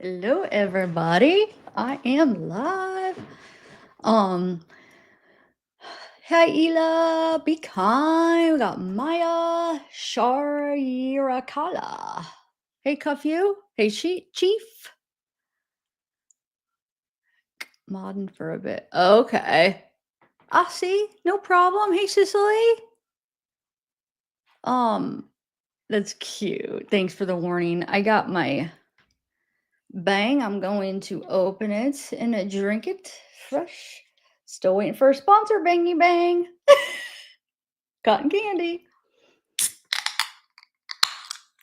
Hello, everybody. I am live. Um, hey, Ela, be kind. We got Maya Sharirakala. Hey, Cuffy. Hey, Chief. Modding for a bit. Okay. I see. No problem. Hey, Cicely. That's cute. Thanks for the warning. I got my bang. I'm going to open it and drink it fresh. Still waiting for a sponsor, Bangy Bang. Cotton candy.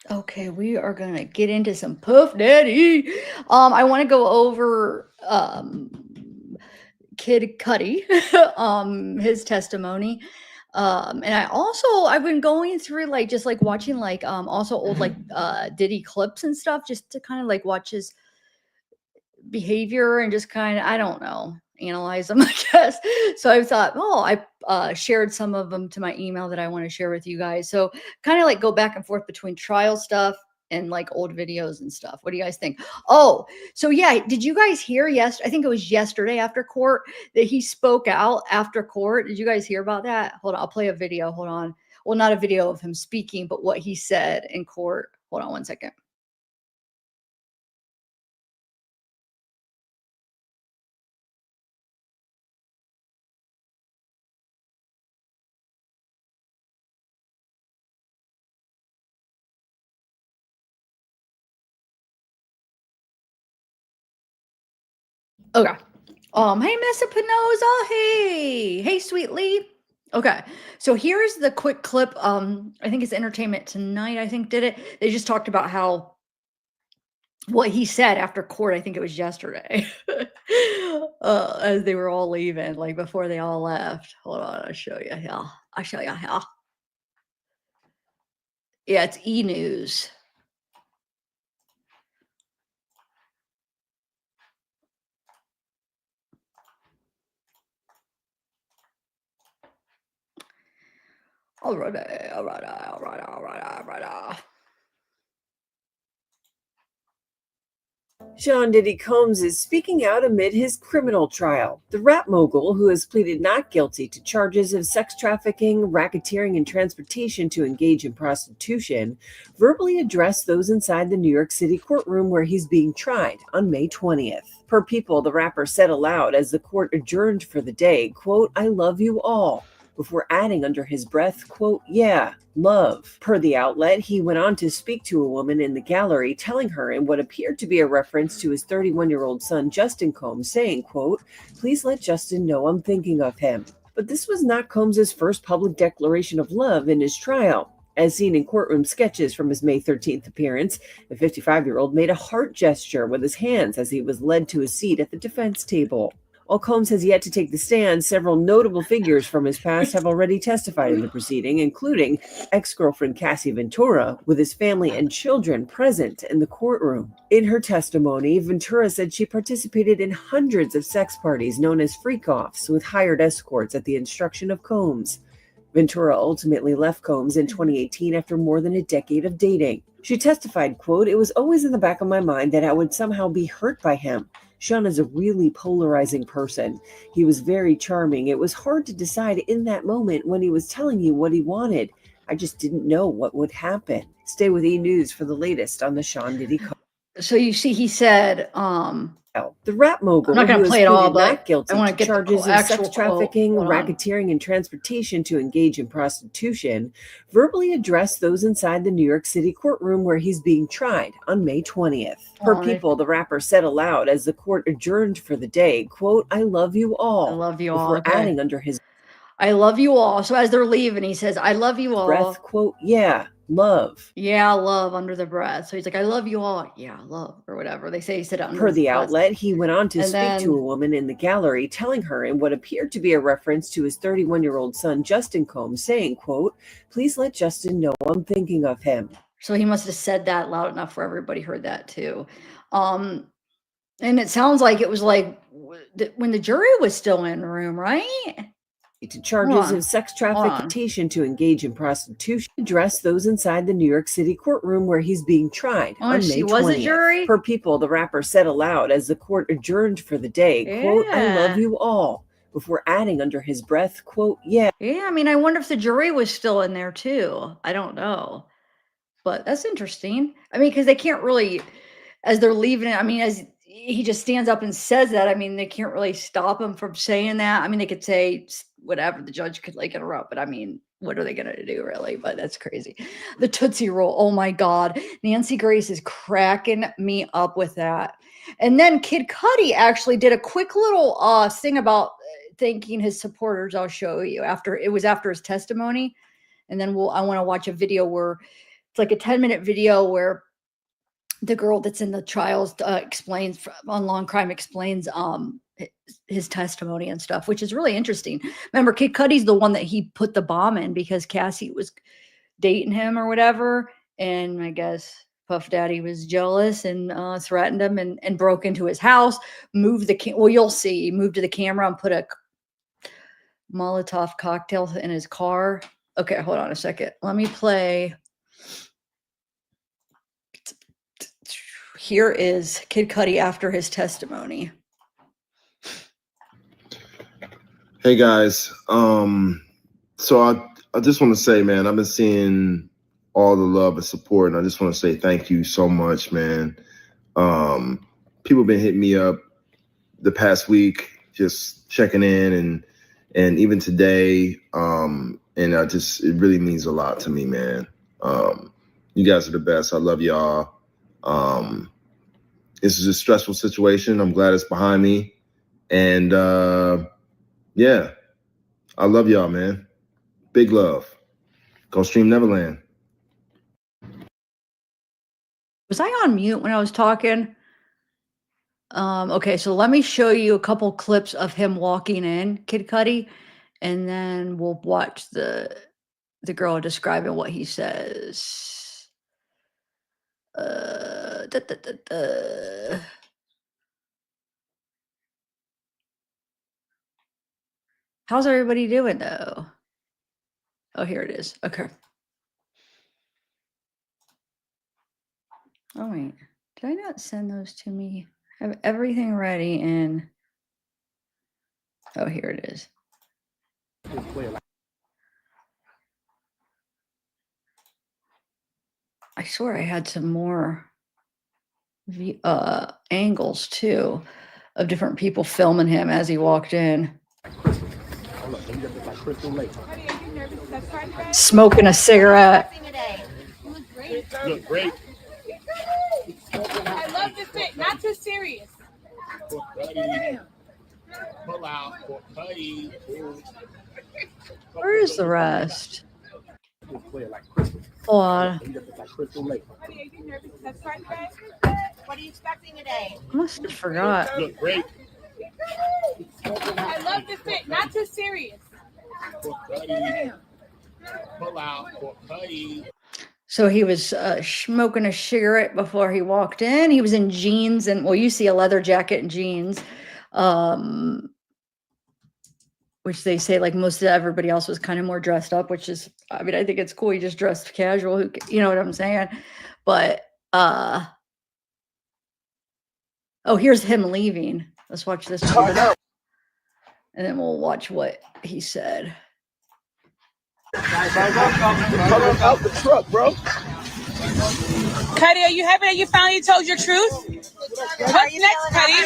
Okay, we are gonna get into some Puff Daddy. I want to go over Kid Cudi, his testimony. And I've been going through just like watching also old Diddy clips and stuff just to kind of like watch his behavior and just kind of, I don't know, analyze them, I guess. So I thought, I shared some of them to my email that I want to share with you guys. So kind of like go back and forth between trial stuff and like old videos and stuff. What do you guys think? Oh, so yeah, did you guys hear I think it was yesterday after court that he spoke out after court. Did you guys hear about that? Hold on, I'll play a video. Hold on. Well, not a video of him speaking, but what he said in court. Hold on one second. Okay. Hey, Miss Pinoza. Hey, Sweetly. Okay, so here's the quick clip. I think it's Entertainment Tonight. I think did it. They just talked about how what he said after court. I think it was yesterday, as they were all leaving, like before they all left. Hold on, I'll show you. Yeah, I'll show you how. Yeah, it's E News. All right. Sean Diddy Combs is speaking out amid his criminal trial. The rap mogul, who has pleaded not guilty to charges of sex trafficking, racketeering, and transportation to engage in prostitution, verbally addressed those inside the New York City courtroom where he's being tried on May 20th. Per People, the rapper said aloud as the court adjourned for the day, quote, "I love you all," before adding under his breath, quote, "Yeah, love." Per the outlet, he went on to speak to a woman in the gallery, telling her in what appeared to be a reference to his 31-year-old son, Justin Combs, saying, quote, "Please let Justin know I'm thinking of him." But this was not Combs' first public declaration of love in his trial. As seen in courtroom sketches from his May 13th appearance, the 55-year-old made a heart gesture with his hands as he was led to a seat at the defense table. While Combs has yet to take the stand, several notable figures from his past have already testified in the proceeding, including ex-girlfriend Cassie Ventura, with his family and children present in the courtroom. In her testimony, Ventura said she participated in hundreds of sex parties known as Freakoffs with hired escorts at the instruction of Combs. Ventura ultimately left Combs in 2018 after more than a decade of dating. She testified, quote, "It was always in the back of my mind that I would somehow be hurt by him. Sean is a really polarizing person. He was very charming. It was hard to decide in that moment when he was telling you what he wanted. I just didn't know what would happen." Stay with E! News for the latest on the Sean Diddy. So you see, he said, The rap mogul, I'm not gonna who has play it all, pleaded but not guilty I wanna to get the charges of actual sex quote. trafficking, Hold on. racketeering, and transportation to engage in prostitution, verbally addressed those inside the New York City courtroom where he's being tried on May 20th. Per People, the rapper said aloud as the court adjourned for the day, quote, "I love you all," I love you all. before Okay. adding under his I love you all. So as they're leaving, he says, I love you all. breath, quote, "Yeah, love." Yeah, love under the breath. So he's like, I love you all. Yeah, love, or whatever. They say he said it under Per his the breath. outlet, he went on to And speak then- to a woman in the gallery, telling her in what appeared to be a reference to his 31-year-old son, Justin Combs, saying, quote, "Please let Justin know I'm thinking of him." So he must have said that loud enough where everybody heard that too. And it sounds like it was like when the jury was still in the room, right? to charges of sex trafficking to engage in prostitution. Address those inside the New York City courtroom where he's being tried on May 20th. Per People, the rapper said aloud as the court adjourned for the day, quote, "I love you all," before adding under his breath, quote, "Yeah." Yeah, I mean, I wonder if the jury was still in there too. I don't know. But that's interesting. I mean, because they can't really, as they're leaving it, I mean, as he just stands up and says that, I mean, they can't really stop him from saying that. I mean, they could say whatever, the judge could like interrupt, but I mean, what are they going to do really? But that's crazy. The Tootsie Roll. Oh my God. Nancy Grace is cracking me up with that. And then Kid Cudi actually did a quick little thing about thanking his supporters. I'll show you after his testimony. And then I want to watch a video where it's like a 10-minute video where the girl that's in the trials explains on Long Crime explains his testimony and stuff, which is really interesting. Remember, Kid Cudi's the one that he put the bomb in because Cassie was dating him or whatever, and I guess Puff Daddy was jealous and threatened him and broke into his house, moved well, you'll see, he moved to the camera and put a Molotov cocktail in his car. Okay, hold on a second. Let me play. Here is Kid Cudi after his testimony. Hey guys, so I just want to say, man, I've been seeing all the love and support, and I just want to say thank you so much, man. People have been hitting me up the past week, just checking in, and even today, and it really means a lot to me, man. You guys are the best. I love y'all. This is a stressful situation. I'm glad it's behind me, and yeah, I love y'all, man. Big love. Go stream Neverland. Was I on mute when I was talking? Okay, so let me show you a couple clips of him walking in, Kid Cudi, and then we'll watch the girl describing what he says. How's everybody doing though? Oh, here it is. Okay. Oh wait, did I not send those to me? I have everything ready and oh, here it is. I swear I had some more angles too of different people filming him as he walked in. Smoking a cigarette. Look great. I love the fit, not too serious. Pull out for Cudi. Where is the rest? Hold on. What are you expecting today? I must have forgot. Look great. I love the fit, not too serious. Pull out for Cudi. So he was smoking a cigarette before he walked in. He was in jeans and, well, you see a leather jacket and jeans, which they say like most of everybody else was kind of more dressed up, which is, I mean, I think it's cool. He just dressed casual, you know what I'm saying? But, oh, here's him leaving. Let's watch this. And then we'll watch what he said. Out the truck, bro. Cudi, are you happy that you finally told your truth? What's next, Cudi?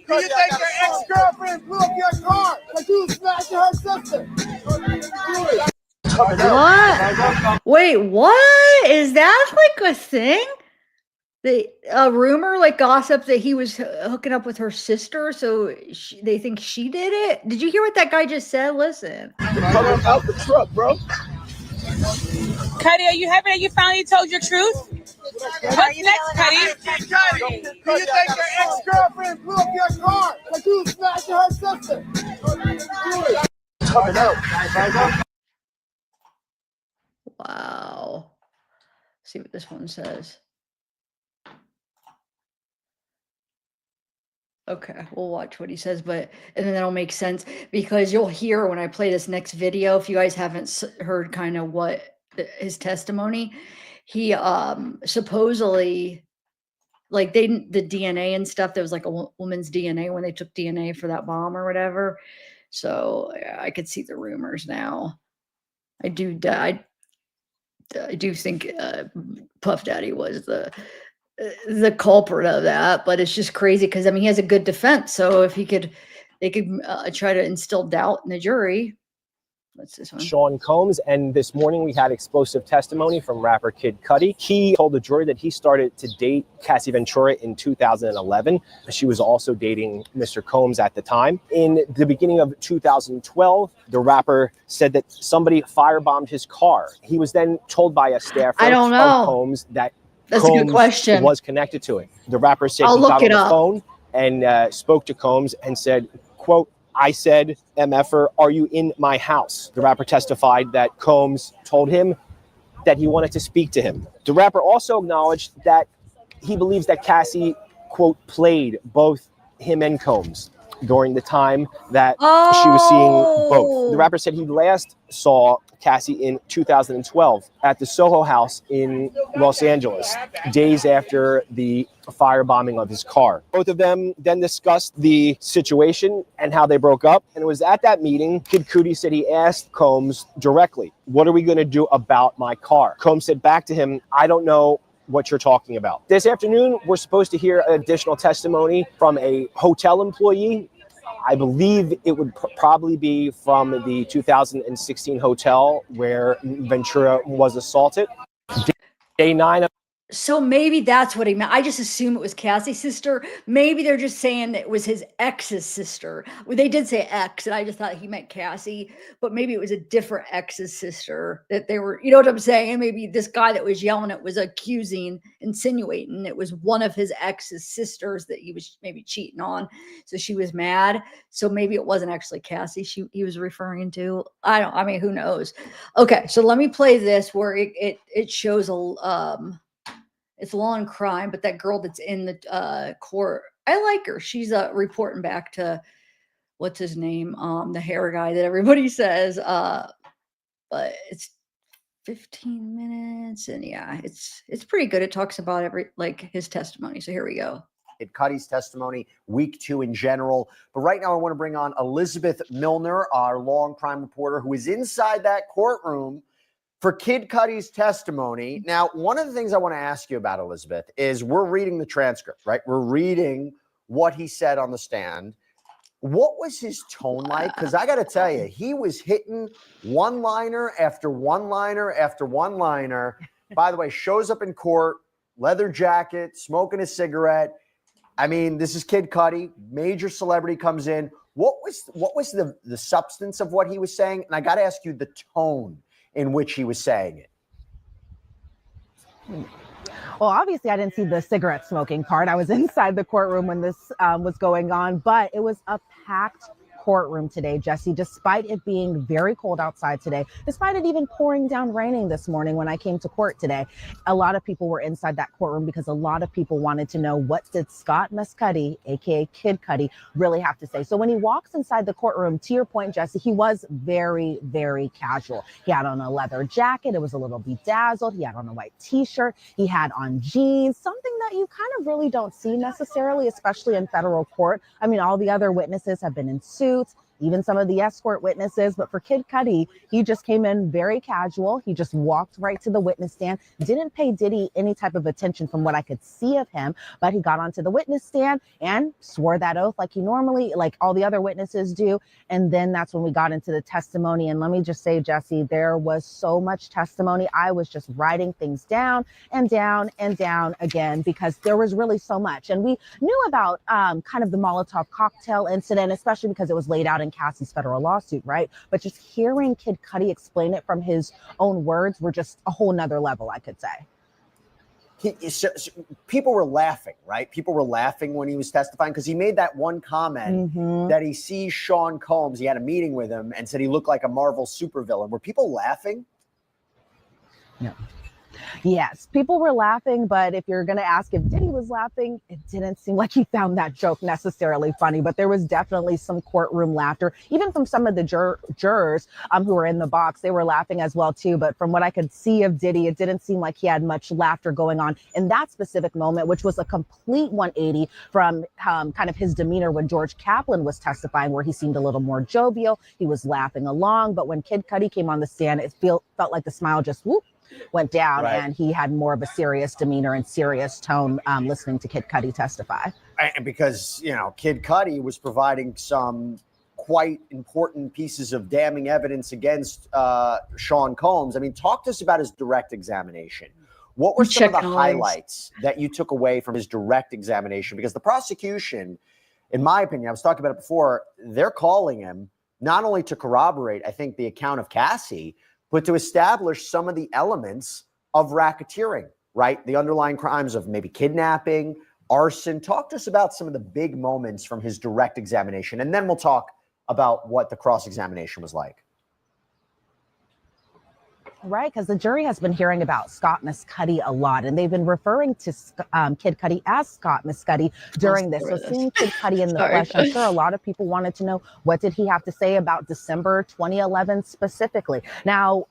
Do you think your ex-girlfriend blew up your car because you was smashing her sister? What? Wait, what? Is that like a thing? A rumor, like gossip, that he was hooking up with her sister, so they think she did it? Did you hear what that guy just said? Listen. Out the truck, bro. Cudi, are you happy that you finally told your truth? What's next, Cudi? Do you think your ex-girlfriend blew up your car because you was smashing her sister? Wow. See what this one says. Okay, we'll watch what he says, and then that'll make sense because you'll hear when I play this next video, if you guys haven't heard kind of what his testimony, he supposedly like the DNA and stuff, there was like a woman's DNA when they took DNA for that bomb or whatever. So yeah, I could see the rumors now. I do think Puff Daddy was the culprit of that, but it's just crazy because I mean he has a good defense. So if they could try to instill doubt in the jury. What's this one? Sean Combs, and this morning we had explosive testimony from rapper Kid Cudi. He told the jury that he started to date Cassie Ventura in 2011. She was also dating Mr. Combs at the time. In the beginning of 2012, the rapper said that somebody firebombed his car. He was then told by a staffer of Combs that that's Combs a good question. Was connected to it. The rapper said he got on the phone and spoke to Combs and said, quote, "I said, MFer, are you in my house?" The rapper testified that Combs told him that he wanted to speak to him. The rapper also acknowledged that he believes that Cassie, quote, played both him and Combs during the time that she was seeing both. The rapper said he last saw Cassie in 2012 at the Soho House in Los Angeles, days after the firebombing of his car. Both of them then discussed the situation and how they broke up. And it was at that meeting, Kid Cudi said he asked Combs directly, "What are we going to do about my car?" Combs said back to him, "I don't know what you're talking about." This afternoon, we're supposed to hear additional testimony from a hotel employee. I believe it would probably be from the 2016 hotel where Ventura was assaulted. Day 9 of So maybe that's what he meant. I just assume it was Cassie's sister. Maybe they're just saying that it was his ex's sister. Well, they did say ex, and I just thought he meant Cassie, but maybe it was a different ex's sister that they were, you know what I'm saying? Maybe this guy that was yelling it was accusing, insinuating it was one of his ex's sisters that he was maybe cheating on. So she was mad. So maybe it wasn't actually Cassie he was referring to. I mean, who knows? Okay, so let me play this where it shows it's law and crime, but that girl that's in the court, I like her. She's reporting back to what's his name, the hair guy that everybody says. But it's 15 minutes, and yeah, it's pretty good. It talks about his testimony. So here we go. Kid Cudi's testimony, week 2 in general. But right now I want to bring on Elizabeth Milner, our law and crime reporter, who is inside that courtroom for Kid Cudi's testimony. Now, one of the things I want to ask you about, Elizabeth, is we're reading the transcript, right? We're reading what he said on the stand. What was his tone like? Because I got to tell you, he was hitting one-liner after one-liner after one-liner. By the way, shows up in court, leather jacket, smoking a cigarette. I mean, this is Kid Cudi, major celebrity comes in. What was the substance of what he was saying? And I got to ask you the tone in which he was saying it. Well, obviously, I didn't see the cigarette smoking part. I was inside the courtroom when this was going on, but it was a packed courtroom today, Jesse, despite it being very cold outside today, despite it even pouring down raining this morning when I came to court today. A lot of people were inside that courtroom because a lot of people wanted to know, what did Scott Mescudi, aka Kid Cudi, really have to say? So when he walks inside the courtroom, to your point, Jesse, he was very, very casual. He had on a leather jacket. It was a little bedazzled. He had on a white t-shirt. He had on jeans, something that you kind of really don't see necessarily, especially in federal court. I mean, all the other witnesses have been in suits, even some of the escort witnesses. But for Kid Cudi, he just came in very casual. He just walked right to the witness stand, didn't pay Diddy any type of attention from what I could see of him, but he got onto the witness stand and swore that oath like he normally, like all the other witnesses do. And then that's when we got into the testimony. And let me just say, Jesse, there was so much testimony. I was just writing things down and down and down again, because there was really so much. And we knew about kind of the Molotov cocktail incident, especially because it was laid out in Cassie's federal lawsuit, right? But just hearing Kid Cudi explain it from his own words were just a whole nother level, I could say. So people were laughing, right? People were laughing when he was testifying because he made that one comment that he sees Sean Combs. He had a meeting with him and said he looked like a Marvel supervillain. Were people laughing? No. Yes, people were laughing, but if you're going to ask if Diddy was laughing, it didn't seem like he found that joke necessarily funny, but there was definitely some courtroom laughter, even from some of the jurors who were in the box. They were laughing as well, too. But from what I could see of Diddy, it didn't seem like he had much laughter going on in that specific moment, which was a complete 180 from kind of his demeanor when George Kaplan was testifying, where he seemed a little more jovial. He was laughing along. But when Kid Cudi came on the stand, it felt like the smile just went down, right, and he had more of a serious demeanor and serious tone listening to Kid Cudi testify. And because, Kid Cudi was providing some quite important pieces of damning evidence against Sean Combs. I mean, talk to us about his direct examination. What were some of the highlights that you took away from his direct examination? Because the prosecution, in my opinion, I was talking about it before, they're calling him not only to corroborate, I think, the account of Cassie, but to establish some of the elements of racketeering, right? The underlying crimes of maybe kidnapping, arson. Talk to us about some of the big moments from his direct examination, and then we'll talk about what the cross-examination was like. Right, because the jury has been hearing about Scott Mescudi a lot, and they've been referring to Kid Cudi as Scott Mescudi during this. So seeing Kid Cudi in the flesh, I'm sure a lot of people wanted to know, what did he have to say about December 2011 specifically? Now,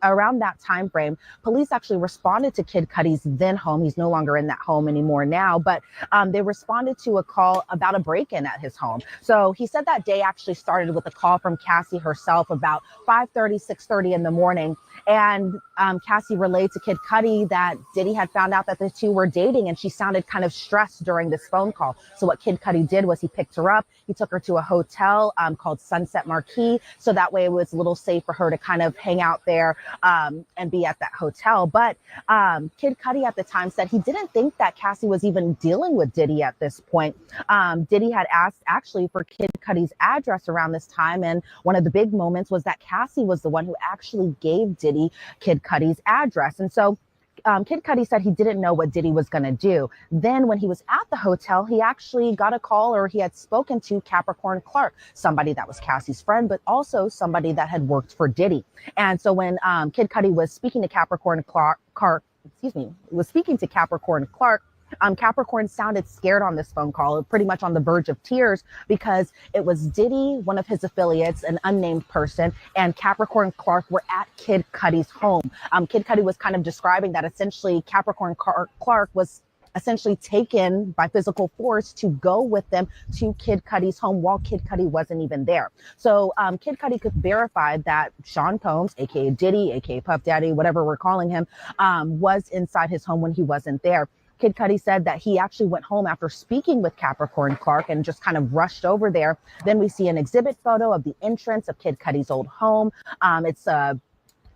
around that time frame, police actually responded to Kid Cudi's then home. He's no longer in that home anymore now, but they responded to a call about a break-in at his home. So he said that day actually started with a call from Cassie herself about 5:30, 6:30 in the morning. And Cassie relayed to Kid Cudi that Diddy had found out that the two were dating, and she sounded kind of stressed during this phone call. So what Kid Cudi did was he picked her up. He took her to a hotel called Sunset Marquis. So that way it was a little safe for her to kind of hang out there and be at that hotel. But Kid Cudi at the time said he didn't think that Cassie was even dealing with Diddy at this point. Diddy had asked actually for Kid Cudi's address around this time. And one of the big moments was that Cassie was the one who actually gave Diddy Kid Cudi's address. And so Kid Cudi said he didn't know what Diddy was going to do. Then when he was at the hotel, he actually got a call, or he had spoken to Capricorn Clark, somebody that was Cassie's friend, but also somebody that had worked for Diddy. And so when Kid Cudi was speaking to Capricorn Clark, Capricorn sounded scared on this phone call, pretty much on the verge of tears, because it was Diddy, one of his affiliates, an unnamed person, and Capricorn Clark were at Kid Cudi's home. Kid Cudi was kind of describing that essentially Capricorn Clark was essentially taken by physical force to go with them to Kid Cudi's home while Kid Cudi wasn't even there. So Kid Cudi could verify that Sean Combs, aka Diddy, aka Puff Daddy, whatever we're calling him, was inside his home when he wasn't there. Kid Cudi said that he actually went home after speaking with Capricorn Clark and just kind of rushed over there. Then we see an exhibit photo of the entrance of Kid Cudi's old home. It's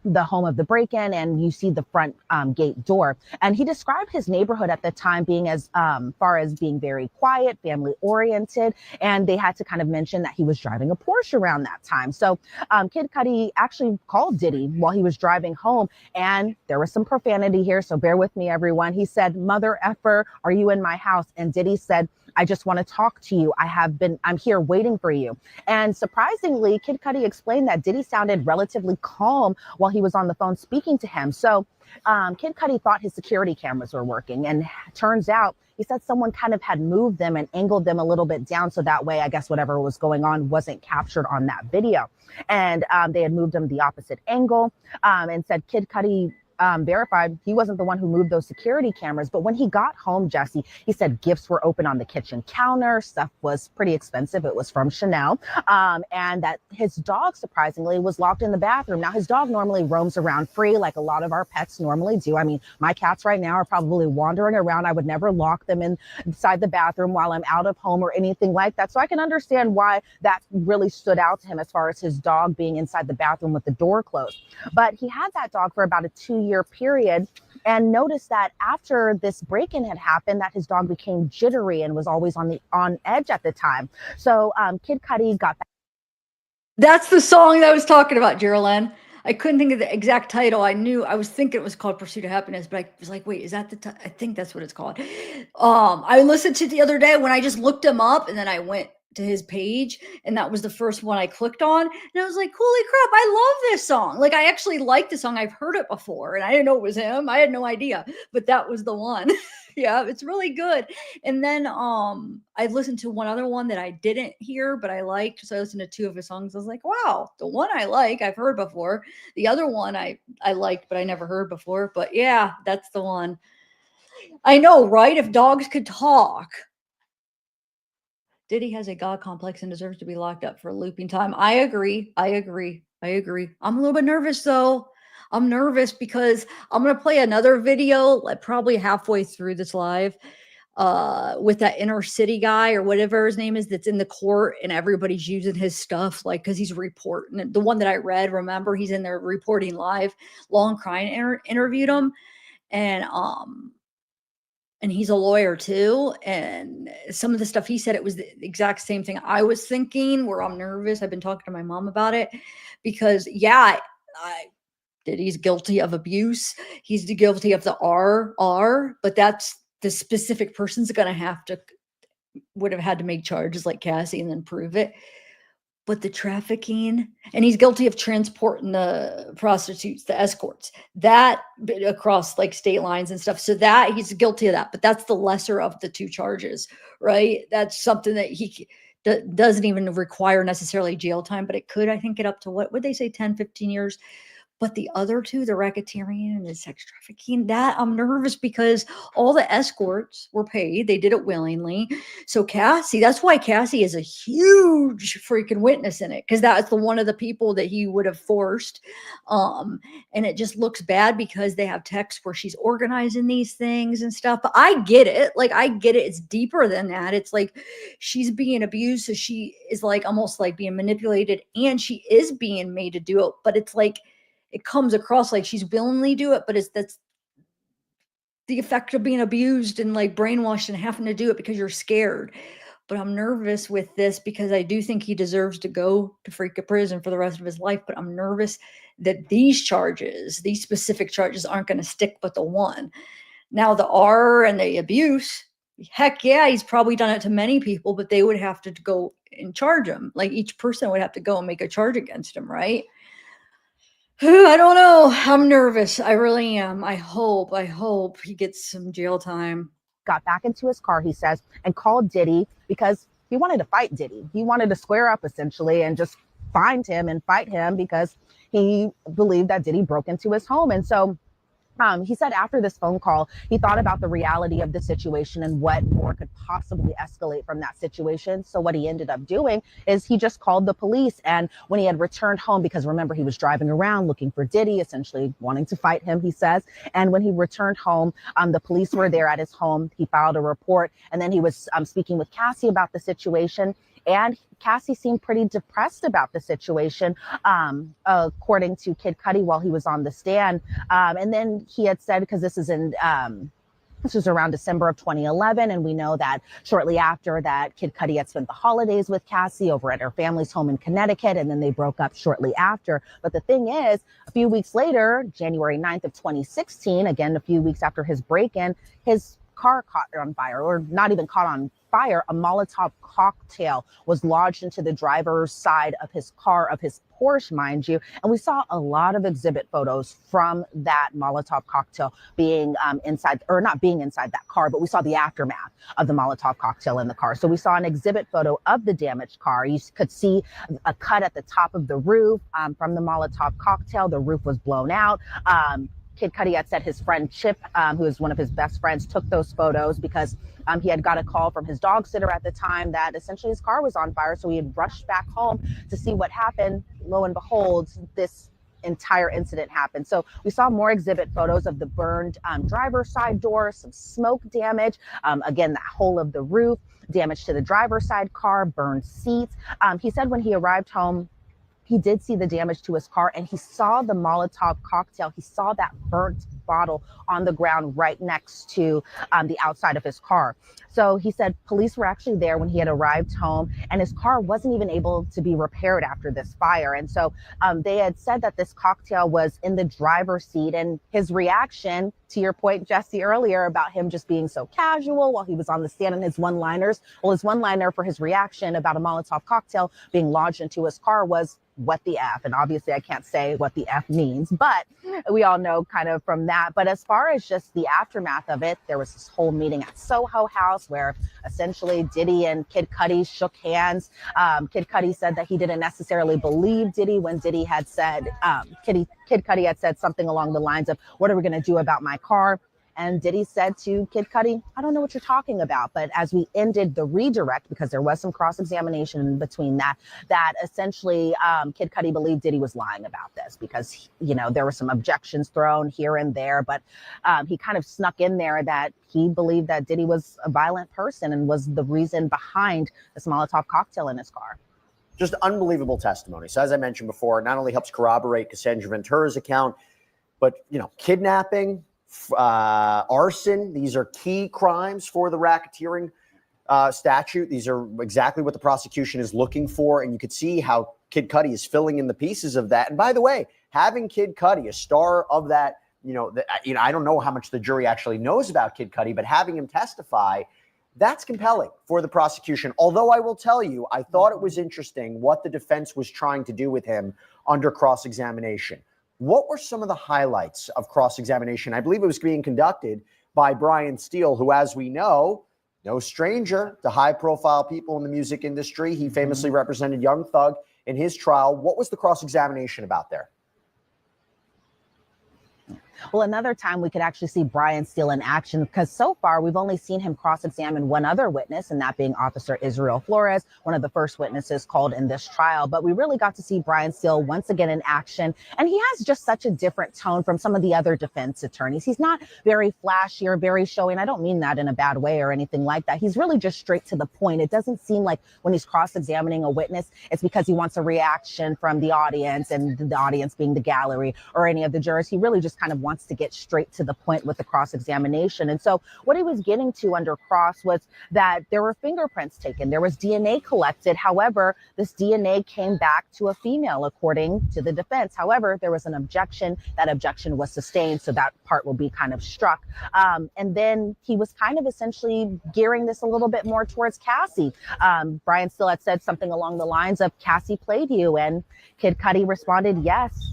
the home of the break-in, and you see the front gate door. And he described his neighborhood at the time being as far as being very quiet, family oriented, and they had to kind of mention that he was driving a Porsche around that time. So Kid Cudi actually called Diddy while he was driving home, and there was some profanity here, so bear with me, everyone. He said, "Mother effer, are you in my house?" And Diddy said, "I just want to talk to you. I'm here waiting for you." And surprisingly, Kid Cudi explained that Diddy sounded relatively calm while he was on the phone speaking to him. So Kid Cudi thought his security cameras were working, and turns out he said someone kind of had moved them and angled them a little bit down, so that way, I guess whatever was going on wasn't captured on that video. And they had moved them the opposite angle, and said Kid Cudi verified he wasn't the one who moved those security cameras. But when he got home, Jesse, he said gifts were open on the kitchen counter. Stuff was pretty expensive. It was from Chanel. And that his dog, surprisingly, was locked in the bathroom. Now, his dog normally roams around free like a lot of our pets normally do. I mean, my cats right now are probably wandering around. I would never lock them inside the bathroom while I'm out of home or anything like that. So I can understand why that really stood out to him as far as his dog being inside the bathroom with the door closed. But he had that dog for about a 2-year period, and noticed that after this break-in had happened, that his dog became jittery and was always on edge at the time. So Kid Cudi got that. That's the song that I was talking about, Geraldine. I couldn't think of the exact title. I was thinking it was called Pursuit of Happiness, but I was like, wait, is that I think that's what it's called. I listened to it the other day when I just looked him up, and then I went to his page, and that was the first one I clicked on, and I was like, holy crap, I love this song. Like, I actually like the song. I've heard it before, and I didn't know it was him. I had no idea, but that was the one. Yeah, it's really good. And then I listened to one other one that I didn't hear, but I liked. So I listened to 2 of his songs. I was like, wow, the one I like, I've heard before. The other one I liked, but I never heard before. But yeah, that's the one. I know, right? If dogs could talk. Diddy has a God complex and deserves to be locked up for a looping time. I agree. I'm a little bit nervous though. I'm nervous because I'm going to play another video, like probably halfway through this live, with that inner city guy or whatever his name is that's in the court, and everybody's using his stuff, like, because he's reporting. The one that I read, remember, he's in there reporting live. Long Crying interviewed him, and he's a lawyer too. And some of the stuff he said, it was the exact same thing I was thinking, where I'm nervous. I've been talking to my mom about it because, yeah, Diddy's guilty of abuse. He's guilty of the R, but that's the specific person's going to would have had to make charges like Cassie and then prove it. But the trafficking, and he's guilty of transporting the prostitutes, the escorts, that across like state lines and stuff. So that he's guilty of that, but that's the lesser of the 2 charges, right? That's something that he doesn't even require necessarily jail time, but it could, I think, get up to, what would they say, 10, 15 years. But the other 2, the racketeering and the sex trafficking, that I'm nervous because all the escorts were paid. They did it willingly. So Cassie, that's why Cassie is a huge freaking witness in it, because that's one of the people that he would have forced. And it just looks bad because they have texts where she's organizing these things and stuff. But I get it. Like, I get it. It's deeper than that. It's like she's being abused. So she is like almost like being manipulated, and she is being made to do it. But it's like, it comes across like she's willingly do it, but that's the effect of being abused and like brainwashed and having to do it because you're scared. But I'm nervous with this because I do think he deserves to go to freaking prison for the rest of his life. But I'm nervous that these specific charges aren't going to stick but the one. Now the R and the abuse, heck yeah, he's probably done it to many people, but they would have to go and charge him. Like, each person would have to go and make a charge against him, right? I don't know. I'm nervous. I really am. I hope he gets some jail time. Got back into his car, he says, and called Diddy because he wanted to fight Diddy. He wanted to square up essentially and just find him and fight him because he believed that Diddy broke into his home. And so he said after this phone call, he thought about the reality of the situation and what more could possibly escalate from that situation. So what he ended up doing is he just called the police. And when he had returned home, because remember, he was driving around looking for Diddy, essentially wanting to fight him, he says. And when he returned home, the police were there at his home. He filed a report, and then he was speaking with Cassie about the situation. And Cassie seemed pretty depressed about the situation, according to Kid Cudi while he was on the stand. And then he had said, because this was around December of 2011, and we know that shortly after that, Kid Cudi had spent the holidays with Cassie over at her family's home in Connecticut, and then they broke up shortly after. But the thing is, a few weeks later, January 9th of 2016, again, a few weeks after his break-in, his car caught on fire, or not even caught on fire. A Molotov cocktail was lodged into the driver's side of his car, of his Porsche, mind you. And we saw a lot of exhibit photos from that Molotov cocktail being inside, or not being inside that car, but we saw the aftermath of the Molotov cocktail in the car. So we saw an exhibit photo of the damaged car. You could see a cut at the top of the roof from the Molotov cocktail. The roof was blown out. Kid Cudi had said his friend Chip, who is one of his best friends, took those photos because he had got a call from his dog sitter at the time that essentially his car was on fire. So he had rushed back home to see what happened. Lo and behold, this entire incident happened. So we saw more exhibit photos of the burned driver's side door, some smoke damage, again, that hole of the roof, damage to the driver's side car, burned seats. He said when he arrived home, he did see the damage to his car, and he saw the Molotov cocktail. He saw that burnt bottle on the ground right next to the outside of his car. So he said police were actually there when he had arrived home, and his car wasn't even able to be repaired after this fire. And so they had said that this cocktail was in the driver's seat, and his reaction, to your point, Jesse, earlier about him just being so casual while he was on the stand and his one-liners. Well, his one-liner for his reaction about a Molotov cocktail being lodged into his car was, "What the F?" And obviously I can't say what the F means, but we all know kind of from that. But as far as just the aftermath of it, there was this whole meeting at Soho House where essentially Diddy and Kid Cudi shook hands. Kid Cudi said that he didn't necessarily believe Diddy when Diddy had said, Kid Cudi had said something along the lines of, "What are we going to do about my car?" And Diddy said to Kid Cudi, "I don't know what you're talking about." But as we ended the redirect, because there was some cross-examination in between that essentially Kid Cudi believed Diddy was lying about this because, there were some objections thrown here and there. But he kind of snuck in there that he believed that Diddy was a violent person and was the reason behind this Molotov cocktail in his car. Just unbelievable testimony. So as I mentioned before, it not only helps corroborate Cassandra Ventura's account, but, kidnapping, arson, these are key crimes for the racketeering statute. These are exactly what the prosecution is looking for. And you could see how Kid Cudi is filling in the pieces of that. And by the way, having Kid Cudi, a star of that, I don't know how much the jury actually knows about Kid Cudi, but having him testify, that's compelling for the prosecution. Although I will tell you, I thought it was interesting what the defense was trying to do with him under cross-examination. What were some of the highlights of cross-examination? I believe it was being conducted by Brian Steele, who, as we know, no stranger to high-profile people in the music industry. He famously represented Young Thug in his trial. What was the cross-examination about there? Well, another time we could actually see Brian Steele in action, because so far we've only seen him cross-examine one other witness, and that being Officer Israel Flores, one of the first witnesses called in this trial. But we really got to see Brian Steele once again in action, and he has just such a different tone from some of the other defense attorneys. He's not very flashy or very showy, and I don't mean that in a bad way or anything like that. He's really just straight to the point. It doesn't seem like when he's cross-examining a witness, it's because he wants a reaction from the audience, and the audience being the gallery or any of the jurors. He really just kind of wants to get straight to the point with the cross-examination. And so what he was getting to under cross was that there were fingerprints taken. There was DNA collected. However, this DNA came back to a female, according to the defense. However, there was an objection. That objection was sustained, so that part will be kind of struck. And then he was kind of essentially gearing this a little bit more towards Cassie. Brian Steele had said something along the lines of, "Cassie played you," and Kid Cudi responded, yes.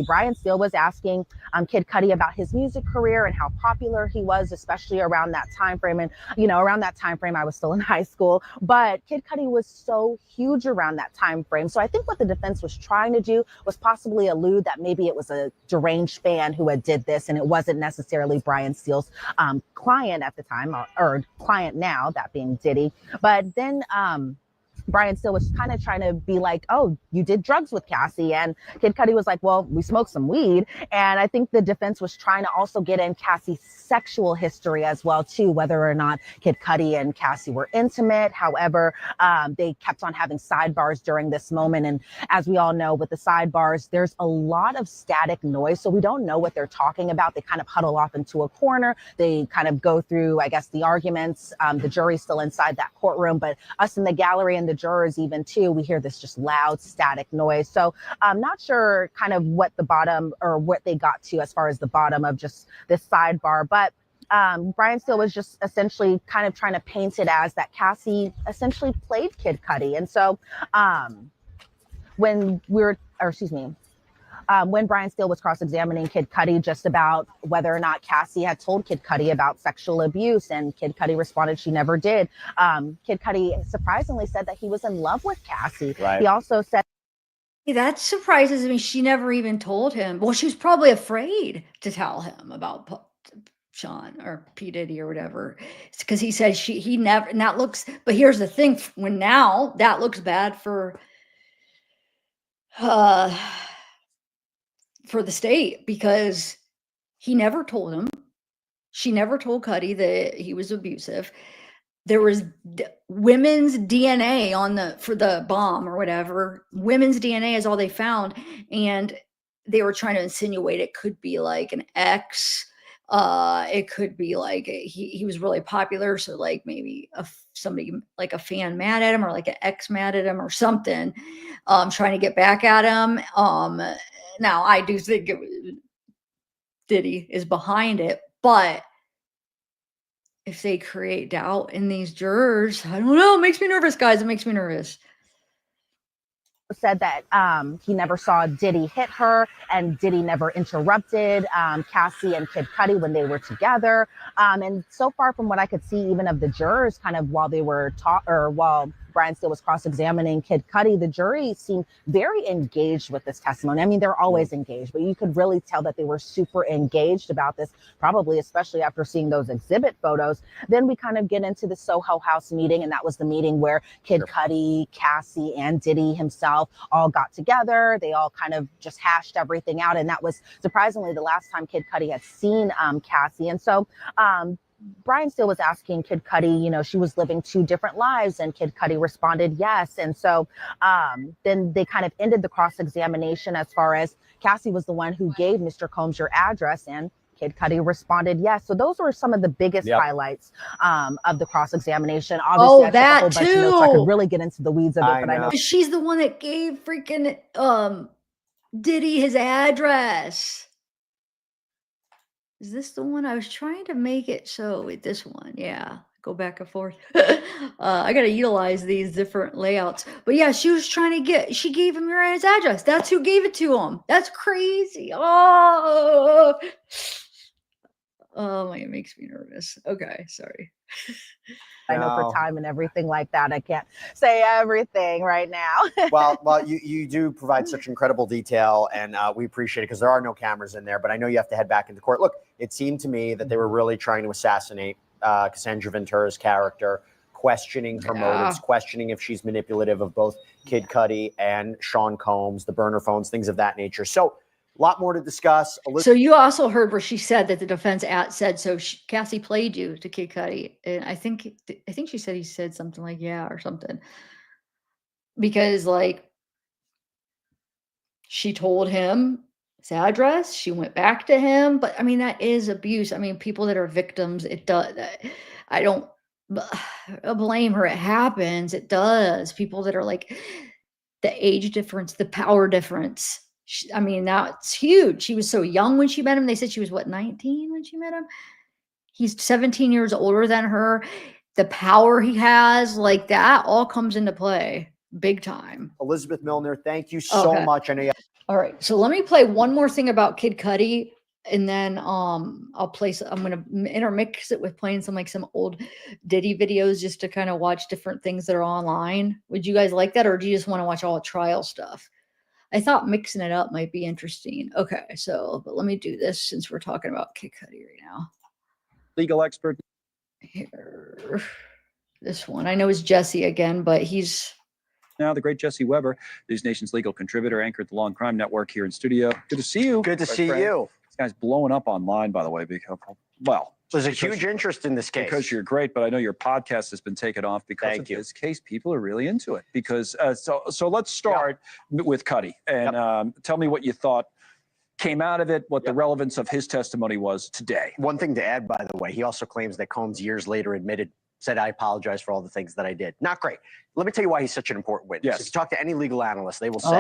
Brian Steele was asking Kid Cudi about his music career and how popular he was, especially around that time frame. And, around that time frame, I was still in high school, but Kid Cudi was so huge around that time frame. So I think what the defense was trying to do was possibly allude that maybe it was a deranged fan who had did this, and it wasn't necessarily Brian Steele's client at the time, or client now, that being Diddy. But then Brian Steele was kind of trying to be like, "Oh, you did drugs with Cassie." And Kid Cudi was like, "Well, we smoked some weed." And I think the defense was trying to also get in Cassie's sexual history as well, too, whether or not Kid Cudi and Cassie were intimate. However, they kept on having sidebars during this moment. And as we all know, with the sidebars, there's a lot of static noise. So we don't know what they're talking about. They kind of huddle off into a corner. They kind of go through, I guess, the arguments. The jury's still inside that courtroom, but us in the gallery and the jurors even too, we hear this just loud static noise. So I'm not sure kind of what the bottom or what they got to as far as the bottom of just this sidebar. But Brian Steele was just essentially kind of trying to paint it as that Cassie essentially played Kid Cudi. And so when Brian Steele was cross-examining Kid Cudi just about whether or not Cassie had told Kid Cudi about sexual abuse, and Kid Cudi responded she never did. Kid Cudi surprisingly said that he was in love with Cassie. Right. He also said, That surprises me. She never even told him. Well, she was probably afraid to tell him about Sean or P. Diddy or whatever. It's because he said he never, and that looks, but here's the thing, when now that looks bad for the state, because he never told him. She never told Cudi that he was abusive. There was women's DNA for the bomb or whatever. Women's DNA is all they found. And they were trying to insinuate it could be like an ex. It could be like he was really popular, so like maybe somebody like a fan mad at him, or like an ex mad at him, or something, trying to get back at him. Now I do think Diddy is behind it, but if they create doubt in these jurors, I don't know. It makes me nervous, guys. It makes me nervous. Said that he never saw Diddy hit her, and Diddy never interrupted Cassie and Kid Cudi when they were together. And so far, from what I could see, even of the jurors, kind of while they were while Brian Steele was cross-examining Kid Cudi, the jury seemed very engaged with this testimony. I mean, they're always engaged, but you could really tell that they were super engaged about this, probably especially after seeing those exhibit photos. Then we kind of get into the Soho House meeting, and that was the meeting where Kid Cudi, Cassie, and Diddy himself all got together. They all kind of just hashed everything out, and that was surprisingly the last time Kid Cudi had seen Cassie. And so Brian Steele was asking Kid Cudi, you know, she was living 2 different lives, and Kid Cudi responded yes. And so then they kind of ended the cross-examination as far as Cassie was the one who gave Mr. Combs your address, and Kid Cudi responded yes. So those were some of the biggest highlights of the cross-examination. Obviously, I took a whole bunch of notes, so I could really get into the weeds of it. But I know she's the one that gave freaking Diddy his address. Is this the one? I was trying to make it so with this one. Yeah, go back and forth. I got to utilize these different layouts. But yeah, she was trying to she gave him your address. That's who gave it to him. That's crazy. Oh, it makes me nervous. Okay, sorry. I know for time and everything like that, I can't say everything right now. well, you do provide such incredible detail, and we appreciate it, because there are no cameras in there. But I know you have to head back into court. Look, it seemed to me that they were really trying to assassinate Cassandra Ventura's character, questioning her motives, questioning if she's manipulative of both Kid Cudi and Sean Combs, the burner phones, things of that nature. So a lot more to discuss. So you also heard where she said that the defense said, so Cassie played you to Kid Cudi. And I think she said he said something like, yeah, or something. Because like she told him his address, she went back to him. But I mean, that is abuse. I mean, people that are victims, it does. I don't blame her. It happens. It does. People that are like the age difference, the power difference. I mean, that's huge. She was so young when she met him. They said she was, what, 19 when she met him? He's 17 years older than her. The power he has, like that, all comes into play big time. Elizabeth Milner, thank you so much. I know you. All right, so let me play one more thing about Kid Cudi, and then I'll play. I'm gonna intermix it with playing some old Diddy videos, just to kind of watch different things that are online. Would you guys like that, or do you just want to watch all trial stuff? I thought mixing it up might be interesting. Okay, but let me do this since we're talking about Kid Cudi right now. Legal expert. Here, this one. I know it's Jesse again, but he's now the great Jesse Weber, News Nation's legal contributor, anchored the Law and Crime Network here in studio. Good to see you. Good to see you. This guy's blowing up online, by the way, because there's a huge interest in this case. Because you're great, but I know your podcast has been taken off because of this case. People are really into it. Because so let's start with Cudi, and tell me what you thought came out of it, what the relevance of his testimony was today. One thing to add, by the way, he also claims that Combs years later said, I apologize for all the things that I did. Not great. Let me tell you why he's such an important witness. Yes. If you talk to any legal analyst, they will say,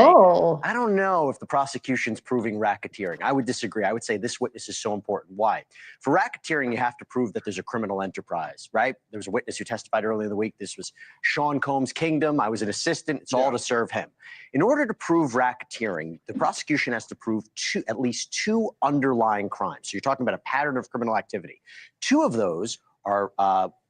I don't know if the prosecution's proving racketeering. I would disagree. I would say this witness is so important. Why? For racketeering, you have to prove that there's a criminal enterprise, right? There was a witness who testified earlier in the week. This was Sean Combs' kingdom. I was an assistant. It's all to serve him. In order to prove racketeering, the prosecution has to prove at least 2 underlying crimes. So you're talking about a pattern of criminal activity. 2 of those are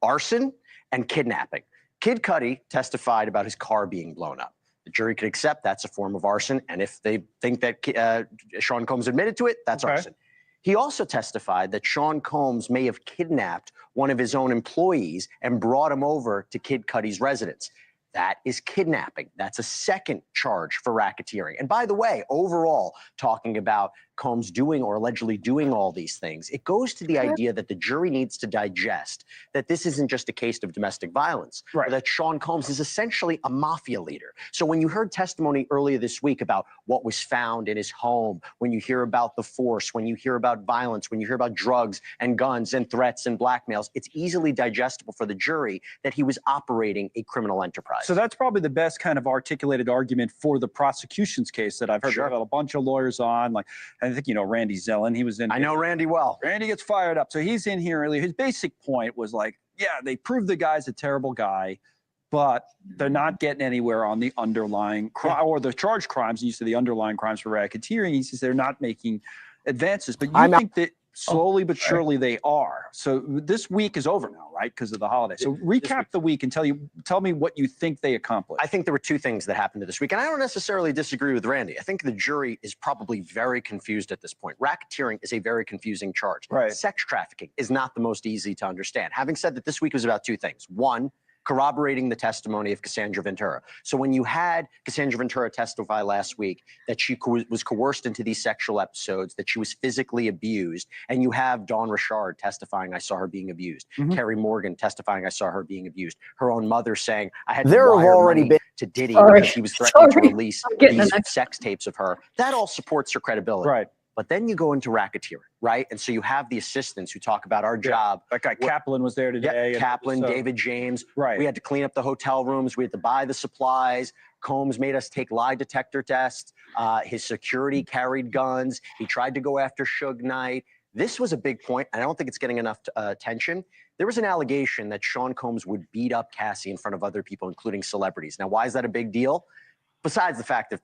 arson and kidnapping. Kid Cudi testified about his car being blown up. The jury could accept that's a form of arson, and if they think that Sean Combs admitted to it, that's arson. He also testified that Sean Combs may have kidnapped one of his own employees and brought him over to Kid Cudi's residence. That is kidnapping. That's a second charge for racketeering. And by the way, overall, talking about Combs doing or allegedly doing all these things. It goes to the idea that the jury needs to digest that this isn't just a case of domestic violence, Right. or that Sean Combs is essentially a mafia leader. So when you heard testimony earlier this week about what was found in his home, when you hear about the force, when you hear about violence, when you hear about drugs and guns and threats and blackmails, it's easily digestible for the jury that he was operating a criminal enterprise. So that's probably the best kind of articulated argument for the prosecution's case that I've heard. Sure. They've got a bunch of lawyers on, like, I think, you know, Randy Zellin, he was in. I know Randy well. Randy gets fired up. So he's in here earlier. His basic point was like, yeah, they proved the guy's a terrible guy, but they're not getting anywhere on the underlying crime or the charged crimes. And you said the underlying crimes for racketeering. He says they're not making advances, but you think that slowly but surely they are. So this week is over now, right? Because of the holiday. So recap the week and tell me what you think they accomplished. I think there were two things that happened this week, and I don't necessarily disagree with Randy. I think the jury is probably very confused at this point. Racketeering is a very confusing charge. Right. Sex trafficking is not the most easy to understand. Having said that, this week was about two things. One, corroborating the testimony of Cassandra Ventura. So when you had Cassandra Ventura testify last week that she was coerced into these sexual episodes, that she was physically abused, and you have Dawn Richard testifying, I saw her being abused. Kerry Morgan testifying, I saw her being abused. Her own mother saying, I had to wire money to Diddy because he was threatening to release these sex tapes of her. That all supports her credibility. Right. But then you go into racketeering, right? And so you have the assistants who talk about our job. That guy Kaplan was there today. Kaplan, David James. Right. We had to clean up the hotel rooms. We had to buy the supplies. Combs made us take lie detector tests. His security carried guns. He tried to go after Suge Knight. This was a big point, and I don't think it's getting enough attention. There was an allegation that Sean Combs would beat up Cassie in front of other people, including celebrities. Now, why is that a big deal? Besides the fact that,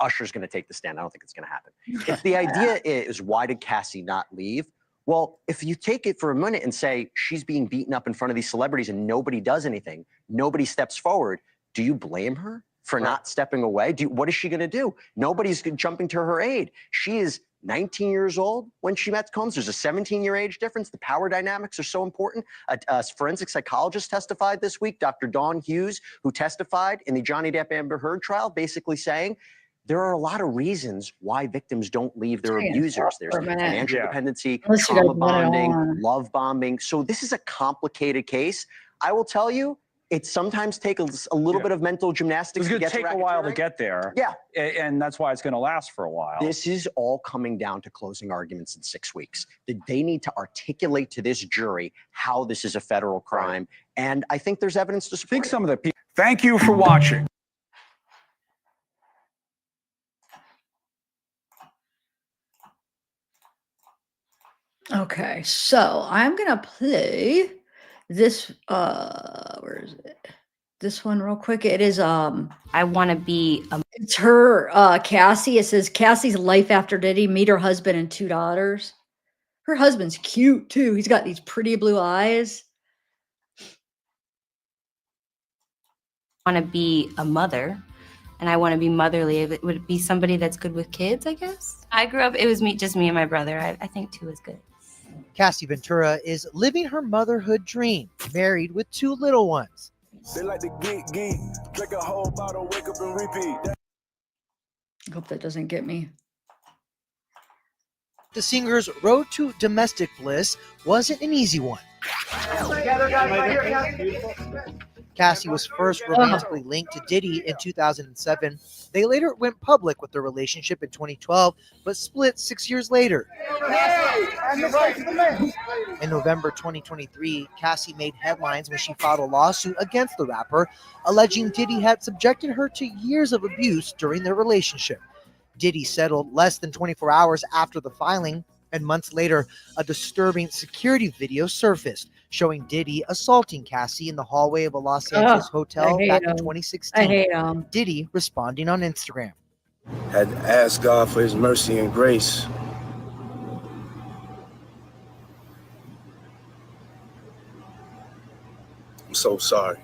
Usher's going to take the stand. I don't think it's going to happen. If the idea is, why did Cassie not leave? Well, if you take it for a minute and say she's being beaten up in front of these celebrities and nobody does anything, nobody steps forward, do you blame her for not stepping away? What is she going to do? Nobody's jumping to her aid. She is 19 years old when she met Combs. There's a 17-year age difference. The power dynamics are so important. A forensic psychologist testified this week, Dr. Dawn Hughes, who testified in the Johnny Depp Amber Heard trial, basically saying there are a lot of reasons why victims don't leave their abusers. There's financial dependency, trauma bonding, love bombing. So this is a complicated case. I will tell you, it sometimes takes a little bit of mental gymnastics to get to It's going to take a while to get there. Yeah. And that's why it's going to last for a while. This is all coming down to closing arguments in 6 weeks. They need to articulate to this jury how this is a federal crime. And I think there's evidence to support some of the people. Thank you for watching. Okay, so I'm going to play this where is it? This one real quick. It is I want to be it's her Cassie. It says Cassie's life after Diddy, meet her husband and 2 daughters. Her husband's cute too. He's got these pretty blue eyes. want to be a mother, and I want to be motherly. Would it be somebody that's good with kids, I guess? I grew up, it was just me and my brother. I think 2 is good. Cassie Ventura is living her motherhood dream, married with 2 little ones. They like to geek, drink a whole bottle, wake up and repeat. I hope that doesn't get me. The singer's road to domestic bliss wasn't an easy one. Cassie was first romantically linked to Diddy in 2007. They later went public with their relationship in 2012, but split 6 years later. In November 2023, Cassie made headlines when she filed a lawsuit against the rapper, alleging Diddy had subjected her to years of abuse during their relationship. Diddy settled less than 24 hours after the filing, and months later, a disturbing security video surfaced showing Diddy assaulting Cassie in the hallway of a Los Angeles hotel back in 2016. I hate him. Diddy responding on Instagram. Had to ask God for his mercy and grace. I'm so sorry.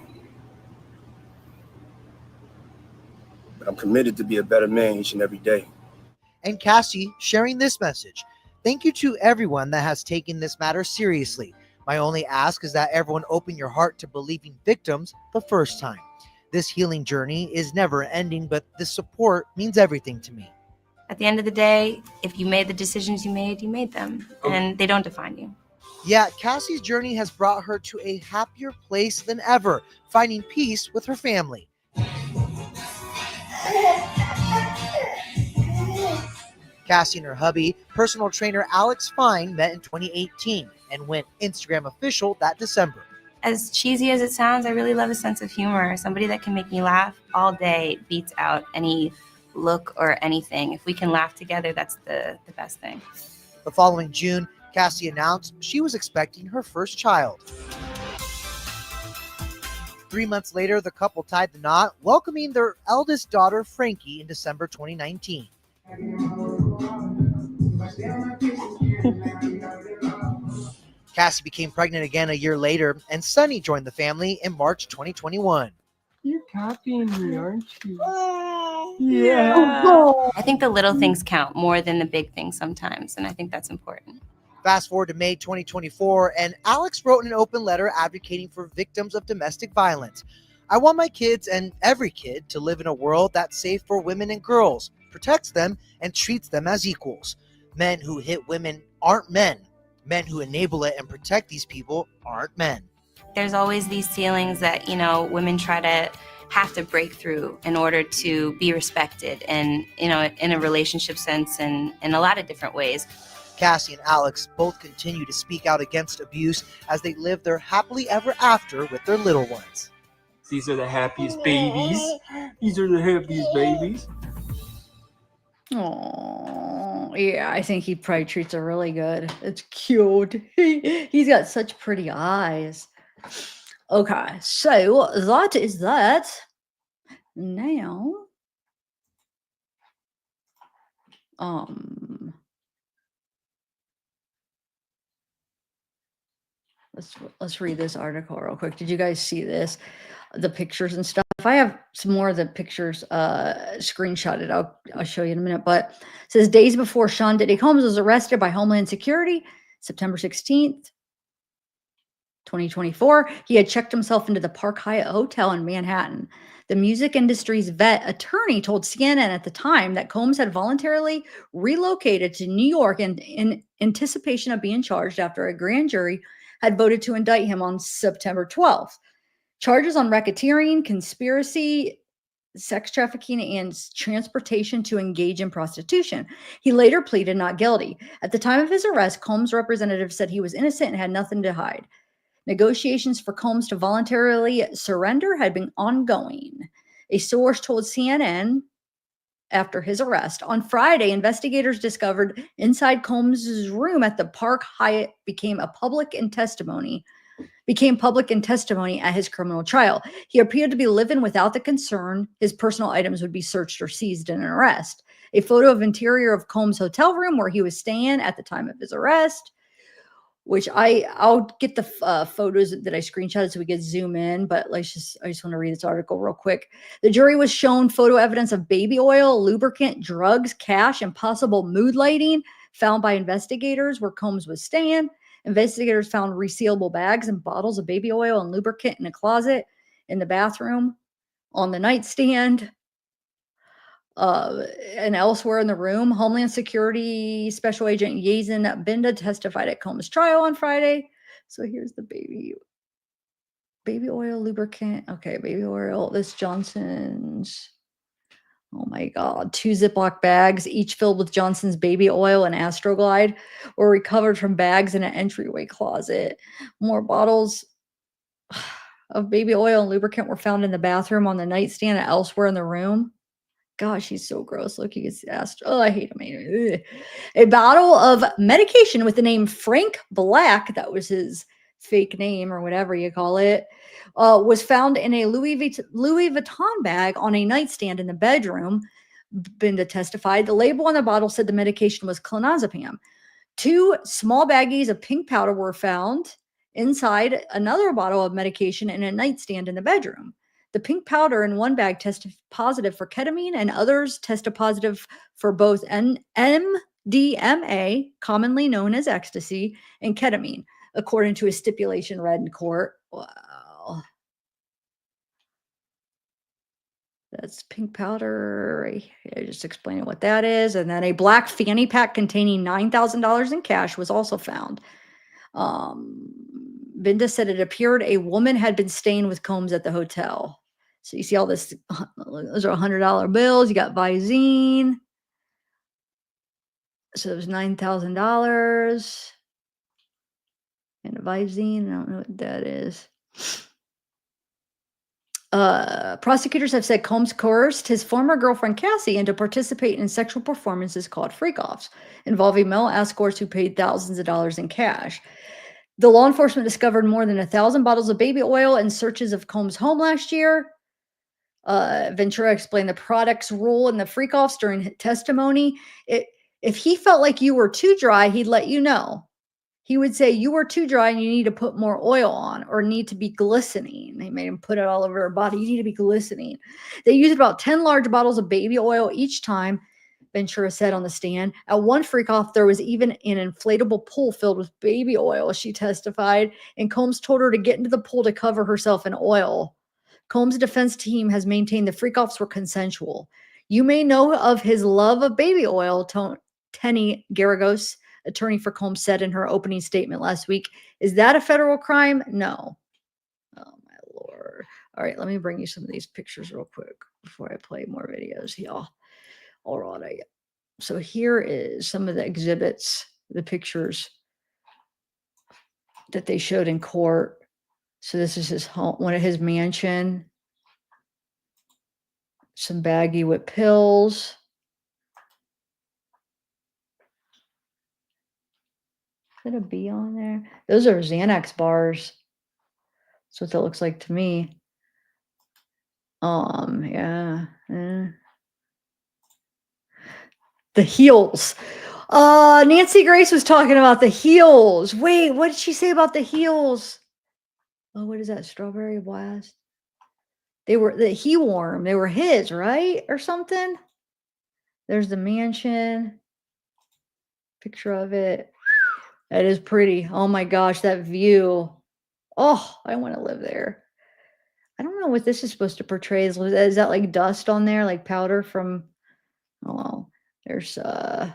But I'm committed to be a better man each and every day. And Cassie sharing this message. Thank you to everyone that has taken this matter seriously. My only ask is that everyone open your heart to believing victims the first time. This healing journey is never ending, but this support means everything to me. At the end of the day, if you made the decisions you made them, and they don't define you. Yeah, Cassie's journey has brought her to a happier place than ever, finding peace with her family. Cassie and her hubby, personal trainer Alex Fine, met in 2018 and went Instagram official that December. As cheesy as it sounds, I really love a sense of humor. Somebody that can make me laugh all day beats out any look or anything. If we can laugh together, that's the best thing. The following June, Cassie announced she was expecting her first child. 3 months later, the couple tied the knot, welcoming their eldest daughter, Frankie, in December 2019. Cassie became pregnant again a year later, and Sunny joined the family in March 2021. You're copying me, aren't you? Yeah. I think the little things count more than the big things sometimes, and I think that's important. Fast forward to May 2024, and Alex wrote an open letter advocating for victims of domestic violence. I want my kids and every kid to live in a world that's safe for women and girls, protects them, and treats them as equals. Men who hit women aren't men. Men who enable it and protect these people aren't men. There's always these ceilings that, women try to have to break through in order to be respected and, in a relationship sense and in a lot of different ways. Cassie and Alex both continue to speak out against abuse as they live their happily ever after with their little ones. These are the happiest babies. These are the happiest babies. Oh, yeah, I think he probably treats her really good. It's cute. He's got such pretty eyes. Okay, so that is that. Now, let's read this article real quick. Did you guys see this? The pictures and stuff. I have some more of the pictures screenshotted. I'll show you in a minute. But it says days before Sean Diddy Combs was arrested by Homeland Security, September 16th, 2024, he had checked himself into the Park Hyatt Hotel in Manhattan. The music industry's vet attorney told CNN at the time that Combs had voluntarily relocated to New York in anticipation of being charged after a grand jury had voted to indict him on September 12th. Charges on racketeering, conspiracy, sex trafficking, and transportation to engage in prostitution. He later pleaded not guilty. At the time of his arrest, Combs' representative said he was innocent and had nothing to hide. Negotiations for Combs to voluntarily surrender had been ongoing. A source told CNN after his arrest. On Friday, investigators discovered inside Combs' room at the Park Hyatt became public in testimony at his criminal trial. He appeared to be living without the concern his personal items would be searched or seized in an arrest. A photo of interior of Combs' hotel room where he was staying at the time of his arrest, which I'll get the photos that I screenshotted so we can zoom in, but I just want to read this article real quick. The jury was shown photo evidence of baby oil, lubricant, drugs, cash, and possible mood lighting found by investigators where Combs was staying. Investigators found resealable bags and bottles of baby oil and lubricant in a closet in the bathroom, on the nightstand, and elsewhere in the room. Homeland Security Special Agent Yazin Binda testified at Combs' trial on Friday. So here's the baby oil, lubricant. Okay, baby oil. This Johnson's. Oh my God. 2 Ziploc bags, each filled with Johnson's baby oil and Astroglide, were recovered from bags in an entryway closet. More bottles of baby oil and lubricant were found in the bathroom, on the nightstand, and elsewhere in the room. Gosh, he's so gross. Look, you can see Oh, I hate him. Ugh. A bottle of medication with the name Frank Black, that was his fake name or whatever you call it, was found in a Louis Vuitton bag on a nightstand in the bedroom. Binda testified. The label on the bottle said the medication was clonazepam. 2 small baggies of pink powder were found inside another bottle of medication in a nightstand in the bedroom. The pink powder in one bag tested positive for ketamine, and others tested positive for both MDMA, commonly known as ecstasy, and ketamine, according to a stipulation read in court. Wow. That's pink powder. I just explaining what that is. And then a black fanny pack containing $9,000 in cash was also found. Binda said it appeared a woman had been staying with Combs at the hotel. So you see all this, those are $100 bills. You got Visine. So it was $9,000. And a Visine, I don't know what that is. Prosecutors have said Combs coerced his former girlfriend Cassie into participating in sexual performances called Freakoffs, involving male escorts who paid thousands of dollars in cash. The law enforcement discovered more than 1,000 bottles of baby oil in searches of Combs' home last year. Ventura explained the product's role in the Freakoffs during testimony. If he felt like you were too dry, he'd let you know. He would say, you were too dry and you need to put more oil on or need to be glistening. They made him put it all over her body. You need to be glistening. They used about 10 large bottles of baby oil each time, Ventura said on the stand. At one Freakoff, there was even an inflatable pool filled with baby oil, she testified, and Combs told her to get into the pool to cover herself in oil. Combs' defense team has maintained the Freakoffs were consensual. You may know of his love of baby oil, Tenny Garagos, attorney for Combs, said in her opening statement last week. Is that a federal crime? No. Oh, my Lord. All right, let me bring you some of these pictures real quick before I play more videos, y'all. All right. So here is some of the exhibits, the pictures that they showed in court. So this is his home, one of his mansion. Some baggie with pills. Is that a bee on there? Those are Xanax bars. That's what that looks like to me. Yeah. The heels. Nancy Grace was talking about the heels. Wait, what did she say about the heels? Oh, what is that? Strawberry Blast? They were that he wore them. They were his, right? Or something. There's the mansion. Picture of it. That is pretty. Oh my gosh, that view. Oh, I want to live there. I don't know what this is supposed to portray. Is that like dust on there, like powder from? Oh, well, there's the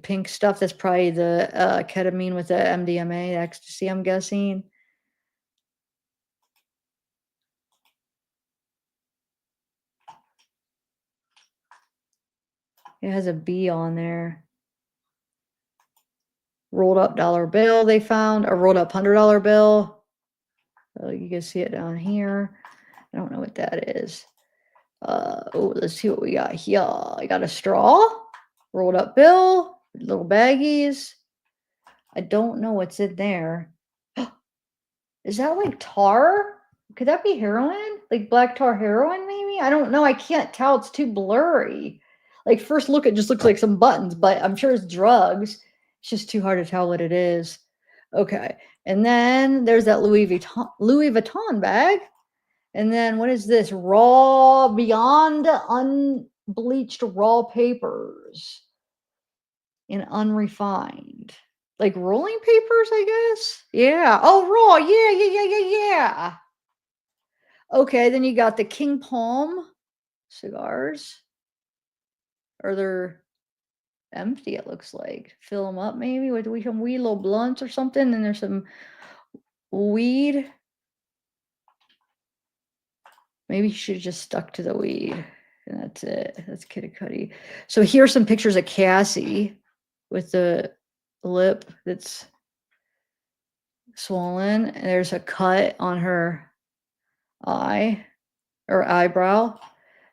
pink stuff. That's probably the ketamine with the MDMA, the ecstasy, I'm guessing. It has a B on there. Rolled up dollar bill they found, a rolled up $100 bill. Oh, you can see it down here. I don't know what that is. Oh, let's see what we got here. I got a straw, rolled up bill, little baggies. I don't know what's in there. Is that like tar? Could that be heroin? Like black tar heroin, maybe? I don't know. I can't tell. It's too blurry. Like first look, it just looks like some buttons, but I'm sure it's drugs. It's just too hard to tell what it is. Okay. And then there's that Louis Vuitton bag. And then what is this? Raw, beyond unbleached raw papers and unrefined. Like rolling papers, I guess. Yeah. Oh, raw. Yeah. Okay, then you got the King Palm cigars. Or they're empty, it looks like. Fill them up maybe with some wee little blunts or something. And there's some weed. Maybe you should have just stuck to the weed. And that's it. That's Kid Cudi. So here's some pictures of Cassie with the lip that's swollen. And there's a cut on her eye or eyebrow.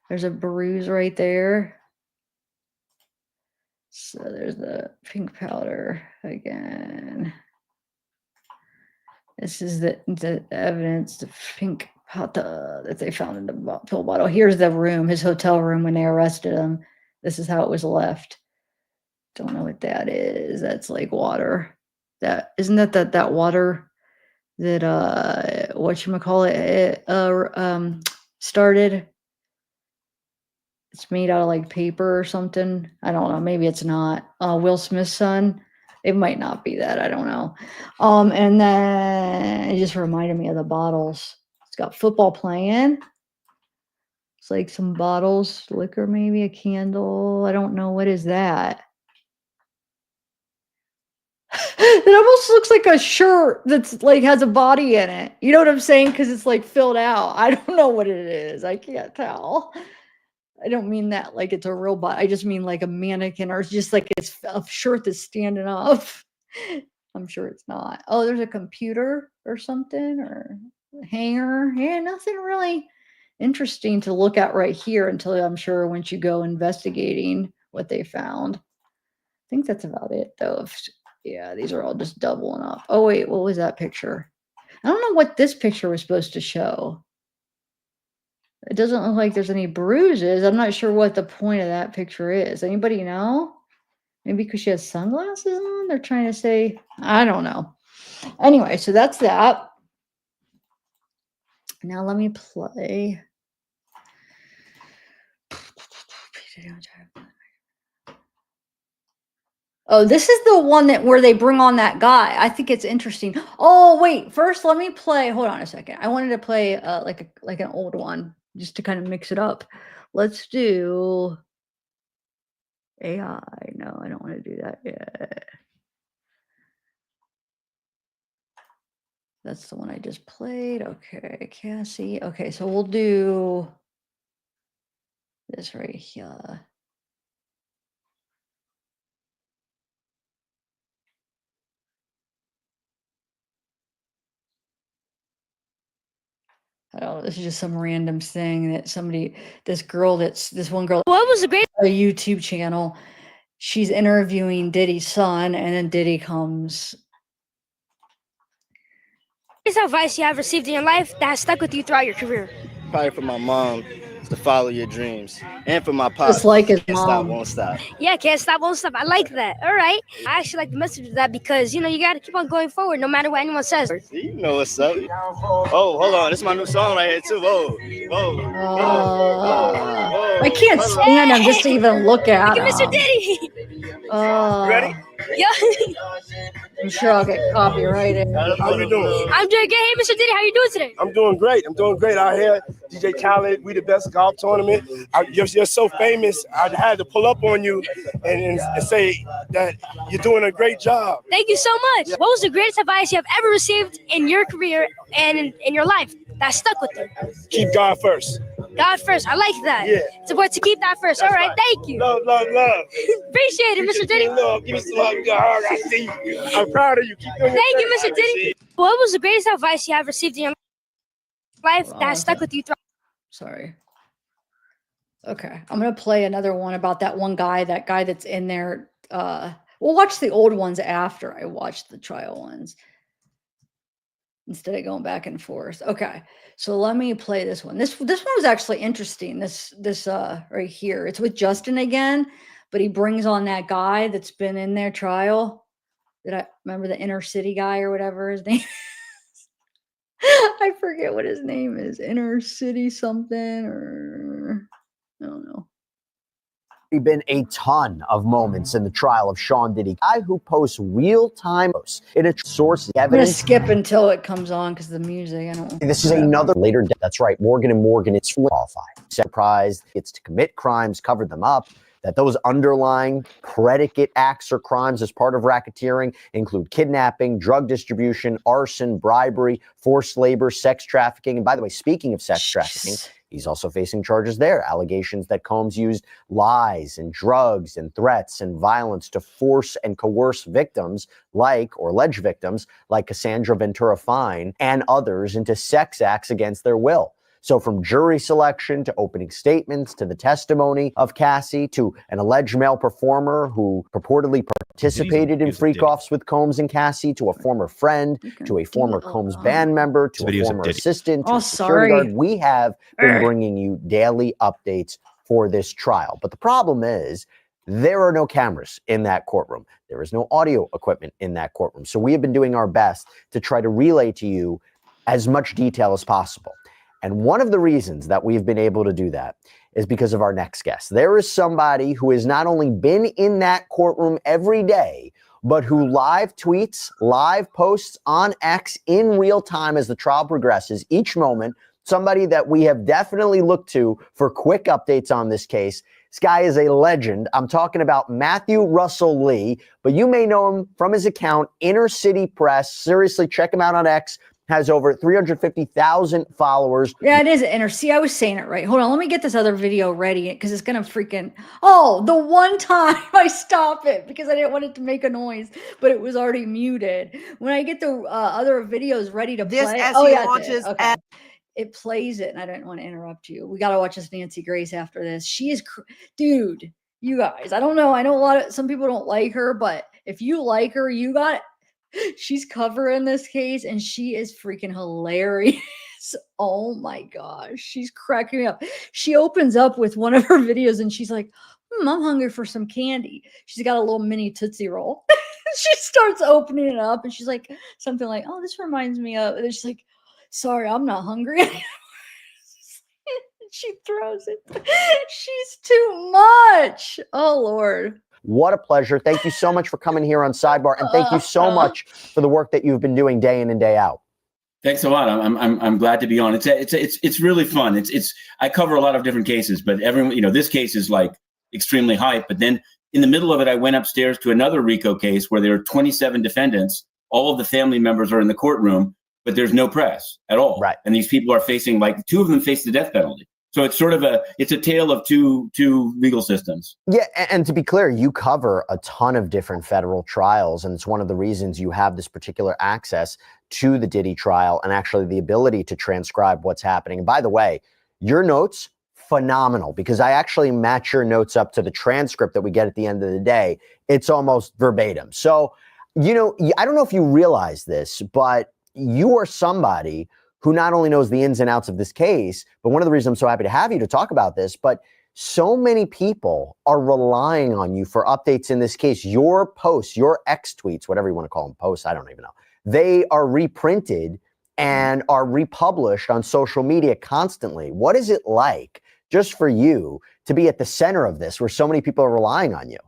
There's a bruise right there. So there's the pink powder again. This is the evidence, the pink powder that they found in the pill bottle. Here's the room, his hotel room when they arrested him. This is how it was left. Don't know what that is. That's like water. That isn't that water that whatchamacallit started. It's made out of like paper or something. I don't know. Maybe it's not. Will Smith's son. It might not be that. I don't know. And then it just reminded me of the bottles. It's got football playing. It's like some bottles, liquor, maybe a candle. I don't know. What is that? It almost looks like a shirt that's like has a body in it. You know what I'm saying? Because it's like filled out. I don't know what it is. I can't tell. I don't mean that like it's a real body. I just mean like a mannequin or it's just like it's a shirt that's standing up. I'm sure it's not. Oh, there's a computer or something or a hanger. Yeah, nothing really interesting to look at right here until I'm sure once you go investigating what they found. I think that's about it though. Yeah, these are all just doubling up. Oh wait, what was that picture? I don't know what this picture was supposed to show. It doesn't look like there's any bruises. I'm not sure what the point of that picture is. Anybody know? Maybe because she has sunglasses on? They're trying to say, I don't know. Anyway, so that's that. Now let me play. Oh, this is the one that where they bring on that guy. I think it's interesting. Oh, wait. First, let me play. Hold on a second. I wanted to play like an old one just to kind of mix it up. Let's do AI. No, I don't want to do that yet. That's the one I just played. Okay, Cassie. Okay, so we'll do this right here. I don't know, this is just some random thing that this one girl, what was a great a YouTube channel. She's interviewing Diddy's son, and then Diddy comes. What is advice you have received in your life that has stuck with you throughout your career? Probably for my mom, is to follow your dreams. And for my pops, Just like his can't stop, mom. won't stop. Yeah, can't stop, won't stop. I like that. All right. I actually like the message of that because, you know, you got to keep on going forward no matter what anyone says. You know what's up. Oh, hold on. This is my new song right here, too. Whoa, whoa. I can't stand him just to even look at him. Look at Mr. Diddy. Ready? Yeah. I'm sure I'll get copyrighted. How you doing? I'm doing good. Hey, Mr. Diddy, how you doing today? I'm doing great. out here. DJ Khaled, we the best golf tournament. You're so famous. I had to pull up on you and say that you're doing a great job. Thank you so much. What was the greatest advice you have ever received in your career and in your life that stuck with you? Keep God first. God first. I like that. Yeah. It's important to keep that first. That's all right. right. Thank you. Love. Appreciate it, Mr. Diddy. Love. Give me some love. I see you. I'm proud of you. Keep doing Thank your you, thing. Mr. Diddy. What was the greatest advice you have received in your life that has stuck with you throughout? Sorry. Okay, I'm gonna play another one about that one guy, that guy that's in there. We'll watch the old ones after I watch the trial ones instead of going back and forth. Okay, so let me play this one. This one was actually interesting. This right here. It's with Justin again, but he brings on that guy that's been in their trial. Did I remember the inner city guy or whatever his name is? I forget what his name is. Inner city something, or I don't know. Been a ton of moments in the trial of Sean Diddy, guy who posts real-time posts in a source I'm gonna evidence. skip until it comes on because the music. I don't. This is another later. That's right. Morgan & Morgan. It's qualified. Surprised gets to commit crimes, cover them up. That those underlying predicate acts or crimes as part of racketeering include kidnapping, drug distribution, arson, bribery, forced labor, sex trafficking. And by the way, speaking of sex trafficking, he's also facing charges there. Allegations that Combs used lies and drugs and threats and violence to force and coerce victims or alleged victims like Cassandra Ventura Fine and others into sex acts against their will. So from jury selection to opening statements to the testimony of Cassie to an alleged male performer who purportedly participated in freak-offs with Combs and Cassie to a former friend to a former Combs band member to a former assistant to a security guard. We have been bringing you daily updates for this trial. But the problem is there are no cameras in that courtroom. There is no audio equipment in that courtroom. So we have been doing our best to try to relay to you as much detail as possible. And one of the reasons that we've been able to do that is because of our next guest. There is somebody who has not only been in that courtroom every day, but who live tweets, live posts on X in real time as the trial progresses, each moment, somebody that we have definitely looked to for quick updates on this case. This guy is a legend. I'm talking about Matthew Russell Lee, but you may know him from his account, Inner City Press. Seriously, check him out on X. Has over 350,000 followers. Yeah, it is Inner. See, I was saying it right. Hold on, let me get this other video ready because it's gonna freaking. Oh, the one time I stop it because I didn't want it to make a noise, but it was already muted. When I get the other videos ready to This play, as oh he yeah, launches okay. It plays it, and I didn't want to interrupt you. We gotta watch this Nancy Grace after this. She is, dude. You guys, I don't know. I know some people don't like her, but if you like her, you got. She's covering this case and she is freaking hilarious. Oh my gosh. She's cracking me up. She opens up with one of her videos and she's like, I'm hungry for some candy. She's got a little mini Tootsie Roll. She starts opening it up and she's like, something like, oh, this reminds me of, and she's like, sorry, I'm not hungry. She throws it. She's too much. Oh Lord. What a pleasure. Thank you so much for coming here on Sidebar, and thank you so much for the work that you've been doing day in and day out. Thanks a lot. I'm glad to be on. It's really fun. I cover a lot of different cases, but everyone, this case is like extremely hype. But then in the middle of it, I went upstairs to another RICO case where there are 27 defendants. All of the family members are in the courtroom, but there's no press at all. Right. And these people are facing, like, 2 of them face the death penalty. So it's sort of a tale of two legal systems. Yeah, and to be clear, you cover a ton of different federal trials, and it's one of the reasons you have this particular access to the Diddy trial and actually the ability to transcribe what's happening. And by the way, your notes, phenomenal, because I actually match your notes up to the transcript that we get at the end of the day. It's almost verbatim. So, I don't know if you realize this, but you are somebody who not only knows the ins and outs of this case, but one of the reasons I'm so happy to have you to talk about this, but so many people are relying on you for updates in this case. Your posts, your X tweets, whatever you want to call them, posts, I don't even know. They are reprinted and are republished on social media constantly. What is it like just for you to be at the center of this where so many people are relying on you?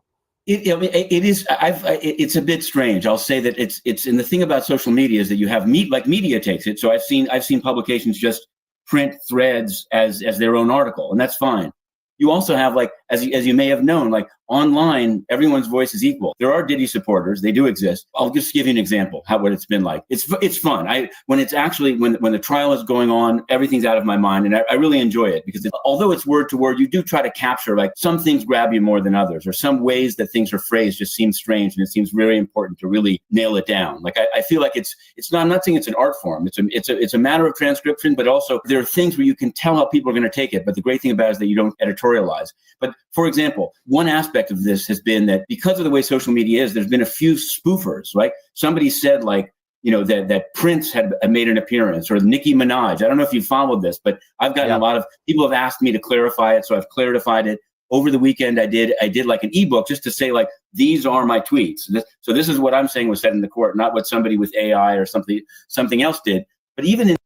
It is. It's a bit strange. I'll say that it's. And the thing about social media is that you have media takes it. So I've seen publications just print threads as their own article, and that's fine. You also have, like, as you may have known, like, online, everyone's voice is equal. There are Diddy supporters; they do exist. I'll just give you an example what it's been like. It's fun. When the trial is going on, everything's out of my mind, and I really enjoy it because although it's word to word, you do try to capture, like, some things grab you more than others, or some ways that things are phrased just seem strange, and it seems very important to really nail it down. Like, I feel like it's not. I'm not saying it's an art form. It's a matter of transcription, but also there are things where you can tell how people are going to take it. But the great thing about it is that you don't editorialize. But for example, one aspect of this has been that because of the way social media is, there's been a few spoofers, right? Somebody said, like, that Prince had made an appearance, or Nicki Minaj. I don't know if you followed this, but I've gotten a lot of people have asked me to clarify it. So I've clarified it. Over the weekend, I did like an ebook just to say, like, these are my tweets. So this is what I'm saying was said in the court, not what somebody with AI or something else did. But even in.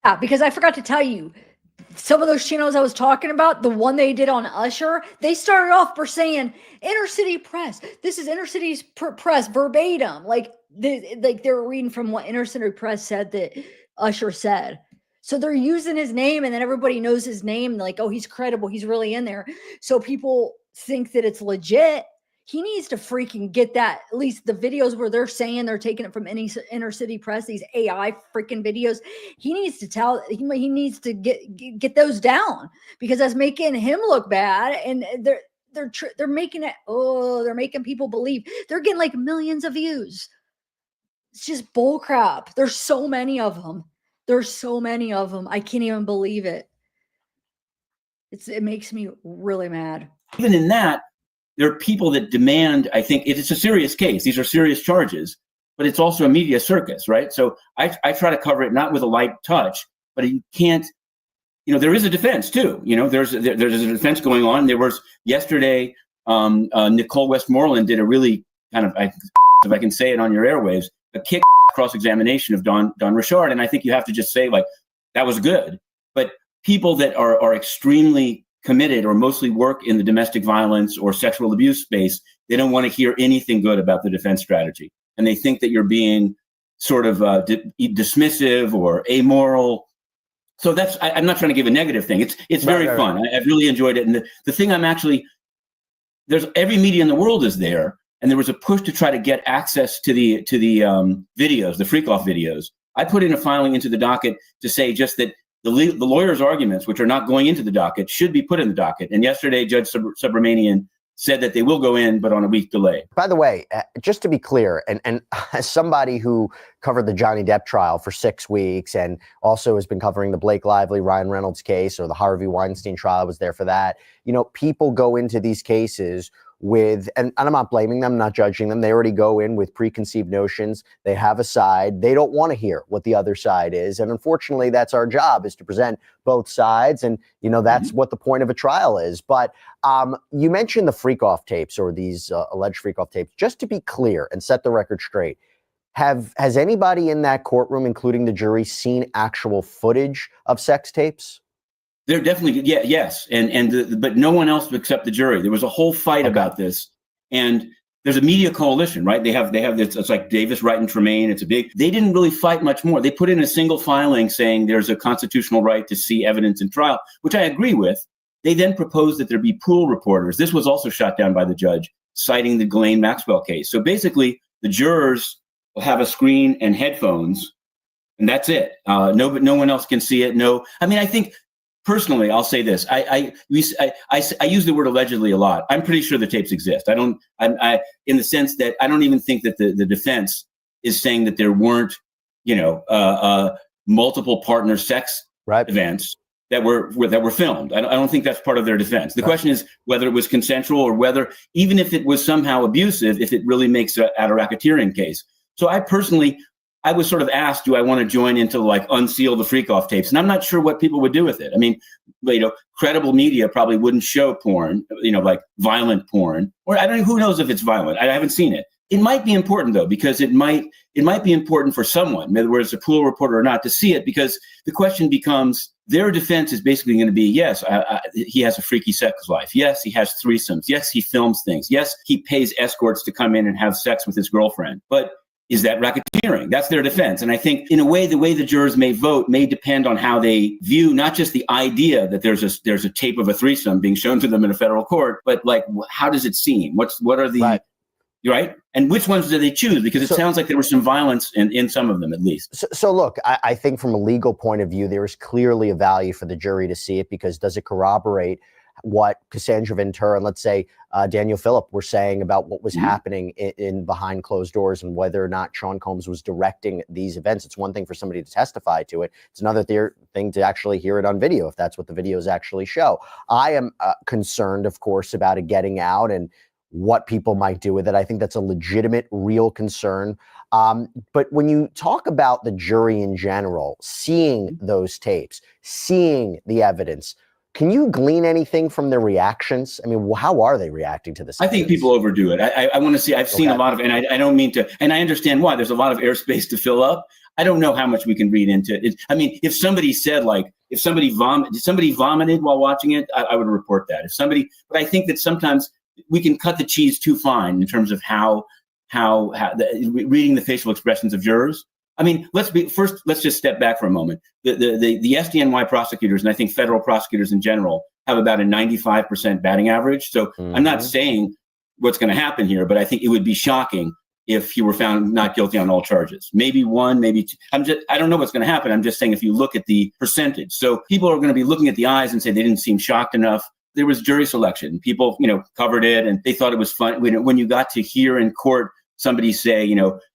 Yeah, because I forgot to tell you, some of those channels I was talking about, the one they did on Usher, they started off by saying Inner City Press. This is Inner City's Press verbatim. Like they were reading from what Inner City Press said that Usher said. So they're using his name, and then everybody knows his name. Like, oh, he's credible. He's really in there. So people think that it's legit. He needs to freaking get that, at least the videos where they're saying they're taking it from any Inner City Press, these AI freaking videos. He needs to he needs to get those down, because that's making him look bad. And they're making it. Oh, they're making people believe they're getting like millions of views. It's just bull crap. There's so many of them. I can't even believe it. It makes me really mad. Even in that, there are people that demand, I think it's a serious case. These are serious charges, but it's also a media circus, right? So I try to cover it not with a light touch, but you can't, there is a defense too. There's a defense going on. There was yesterday, Nicole Westmoreland did a really kind of, if I can say it on your airwaves, a kick cross-examination of Don Richard. And I think you have to just say, like, that was good. But people that are extremely committed or mostly work in the domestic violence or sexual abuse space, they don't want to hear anything good about the defense strategy. And they think that you're being sort of dismissive or amoral. So I'm not trying to give a negative thing. It's very fun. I've really enjoyed it. And the thing there's every media in the world is there. And there was a push to try to get access to the videos, the Freakoff videos. I put in a filing into the docket to say just that the lawyer's arguments, which are not going into the docket, should be put in the docket. And yesterday, Judge Subramanian said that they will go in, but on a week delay. By the way, just to be clear, and as somebody who covered the Johnny Depp trial for 6 weeks and also has been covering the Blake Lively, Ryan Reynolds case or the Harvey Weinstein trial, I was there for that. People go into these cases with, and I'm not blaming them, not judging them. They already go in with preconceived notions. They have a side. They don't want to hear what the other side is. And unfortunately, that's our job, is to present both sides. And, that's what the point of a trial is. But you mentioned the Freakoff tapes, or these alleged Freakoff tapes. Just to be clear and set the record straight, has anybody in that courtroom, including the jury, seen actual footage of sex tapes? They're definitely, yes. But no one else except the jury. There was a whole fight about this. And there's a media coalition, right? They have this, it's like Davis, Wright, and Tremaine. They didn't really fight much more. They put in a single filing saying there's a constitutional right to see evidence in trial, which I agree with. They then proposed that there be pool reporters. This was also shot down by the judge, citing the Ghislaine Maxwell case. So basically, the jurors will have a screen and headphones, and that's it. No one else can see it. I think, personally, I'll say this. I use the word allegedly a lot. I'm pretty sure the tapes exist. In the sense that I don't even think that the defense is saying that there weren't, multiple partner sex events that were filmed. I don't think that's part of their defense. The question is whether it was consensual, or whether, even if it was somehow abusive, if it really makes it out a racketeering case. So I was sort of asked, do I want to join into unseal the Freakoff tapes? And I'm not sure what people would do with it. I mean, credible media probably wouldn't show porn, like violent porn, or I don't know, who knows if it's violent. I haven't seen it. It might be important though, because it might be important for someone, whether it's a pool reporter or not, to see it, because the question becomes, their defense is basically going to be, yes, he has a freaky sex life. Yes, he has threesomes. Yes, he films things. Yes, he pays escorts to come in and have sex with his girlfriend. But is that racketeering? That's their defense. And I think, in a way, the way the jurors may vote may depend on how they view not just the idea that there's a tape of a threesome being shown to them in a federal court, but how does it seem? What are the right? And which ones do they choose? Because it sounds like there was some violence in some of them, at least. So look, I think from a legal point of view, there is clearly a value for the jury to see it, because does it corroborate what Cassandra Ventura and, let's say, Daniel Phillip were saying about what was happening in behind closed doors, and whether or not Sean Combs was directing these events. It's one thing for somebody to testify to it. It's another thing to actually hear it on video, if that's what the videos actually show. I am concerned, of course, about it getting out and what people might do with it. I think that's a legitimate, real concern. But when you talk about the jury in general, seeing those tapes, seeing the evidence, can you glean anything from their reactions? I mean, how are they reacting to this? I think people overdo it. I want to see, I've seen a lot of, and I don't mean to, and I understand why. There's a lot of airspace to fill up. I don't know how much we can read into it. I mean, if somebody said, if somebody vomited while watching it, I would report that. But I think that sometimes we can cut the cheese too fine in terms of how reading the facial expressions of jurors. I mean, let's just step back for a moment. The SDNY prosecutors, and I think federal prosecutors in general, have about a 95% batting average. So I'm not saying what's going to happen here, but I think it would be shocking if he were found not guilty on all charges. Maybe one, maybe two. I don't know what's going to happen. I'm just saying, if you look at the percentage. So people are going to be looking at the eyes and say they didn't seem shocked enough. There was jury selection. People, covered it, and they thought it was fun. When you got to hear in court somebody say,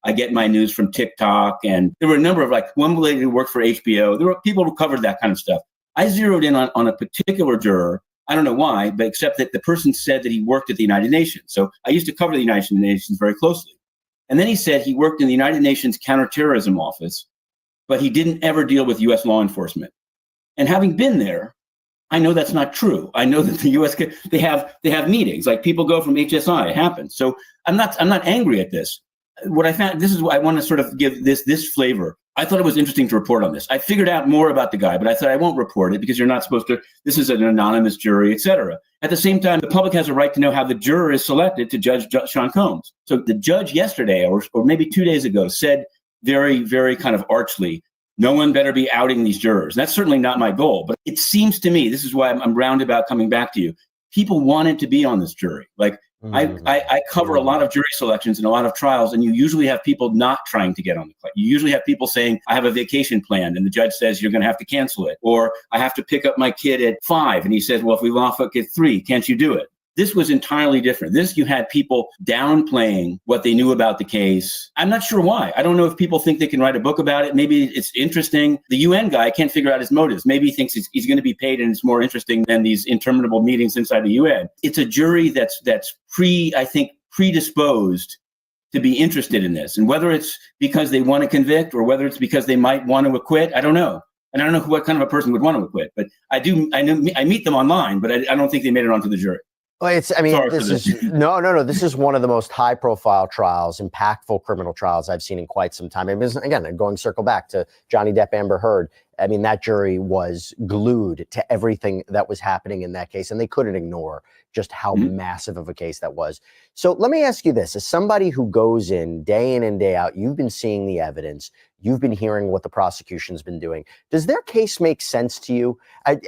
I get my news from TikTok. And there were a number of, one lady who worked for HBO. There were people who covered that kind of stuff. I zeroed in on a particular juror. I don't know why, but except that the person said that he worked at the United Nations. So I used to cover the United Nations very closely. And then he said he worked in the United Nations counterterrorism office, but he didn't ever deal with U.S. law enforcement. And having been there, I know that's not true. I know that the U.S. they have meetings, people go from HSI. It happens. So I'm not angry at this. What I found, this is what I want to sort of give this flavor. I thought it was interesting to report on this. I figured out more about the guy, but I thought I won't report it because you're not supposed to. This is an anonymous jury, etc. At the same time, the public has a right to know how the juror is selected to judge Sean Combs. So the judge yesterday, or maybe 2 days ago, said very, very kind of archly no one better be outing these jurors. That's certainly not my goal, but it seems to me, this is why I'm roundabout coming back to you. People wanted to be on this jury. Like I cover a lot of jury selections and a lot of trials, and you usually have people not trying to get on the claim. You usually have people saying, I have a vacation planned, and the judge says, you're going to have to cancel it. Or I have to pick up my kid at 5, and he says, well, if we off at 3, can't you do it? This was entirely different. This, you had people downplaying what they knew about the case. I'm not sure why. I don't know if people think they can write a book about it. Maybe it's interesting. The UN guy, I can't figure out his motives. Maybe he thinks he's going to be paid and it's more interesting than these interminable meetings inside the UN. It's a jury that's predisposed to be interested in this. And whether it's because they want to convict or whether it's because they might want to acquit, I don't know. And I don't know what kind of a person would want to acquit. But I meet them online, but I don't think they made it onto the jury. Well, this is one of the most high-profile trials, impactful criminal trials I've seen in quite some time. And again, going circle back to Johnny Depp, Amber Heard. I mean, that jury was glued to everything that was happening in that case, and they couldn't ignore just how massive of a case that was. So let me ask you this: as somebody who goes in and day out, you've been seeing the evidence. You've been hearing what the prosecution's been doing. Does their case make sense to you?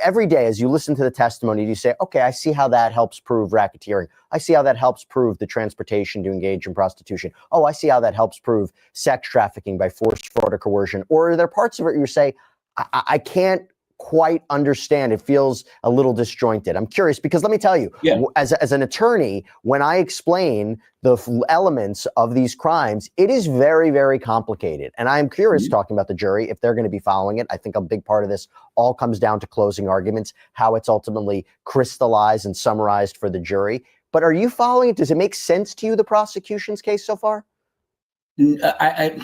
Every day, as you listen to the testimony, do you say, okay, I see how that helps prove racketeering. I see how that helps prove the transportation to engage in prostitution. Oh, I see how that helps prove sex trafficking by force, fraud, or coercion. Or are there parts of it you say, I can't quite understand. It feels a little disjointed. I'm curious because let me tell you, as an attorney, when I explain the elements of these crimes, it is very, very complicated. And I'm curious talking about the jury, if they're going to be following it. I think a big part of this all comes down to closing arguments, how it's ultimately crystallized and summarized for the jury. But are you following it? Does it make sense to you, the prosecution's case so far? I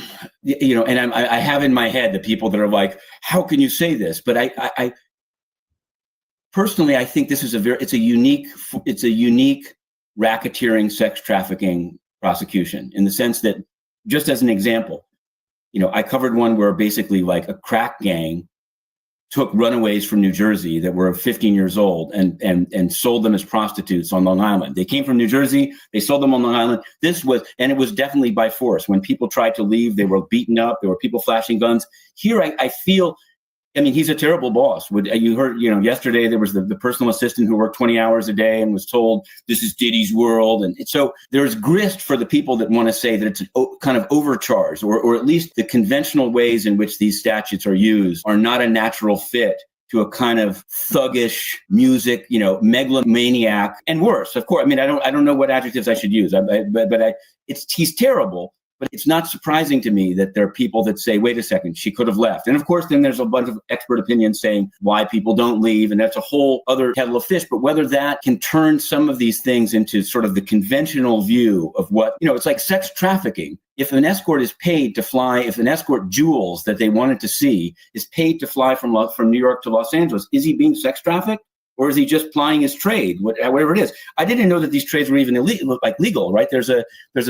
have in my head the people that are like, how can you say this? But I personally, I think this is it's a unique racketeering, sex trafficking prosecution in the sense that, just as an example, I covered one where basically like a crack gang took runaways from New Jersey that were 15 years old and sold them as prostitutes on Long Island. They came from New Jersey, they sold them on Long Island. And it was definitely by force. When people tried to leave, they were beaten up. There were people flashing guns. Here, I feel, he's a terrible boss. You heard, yesterday there was the personal assistant who worked 20 hours a day and was told this is Diddy's world. And so there's grist for the people that want to say that it's kind of overcharged, or at least the conventional ways in which these statutes are used are not a natural fit to a kind of thuggish music, megalomaniac, and worse. Of course, I don't know what adjectives I should use, he's terrible. But it's not surprising to me that there are people that say, wait a second, she could have left. And of course, then there's a bunch of expert opinions saying why people don't leave. And that's a whole other kettle of fish. But whether that can turn some of these things into sort of the conventional view of what, it's like sex trafficking. If an escort is paid to fly, if an escort Jules that they wanted to see is paid to fly from New York to Los Angeles, is he being sex trafficked? Or is he just plying his trade, whatever it is? I didn't know that these trades were even legal, right? There's a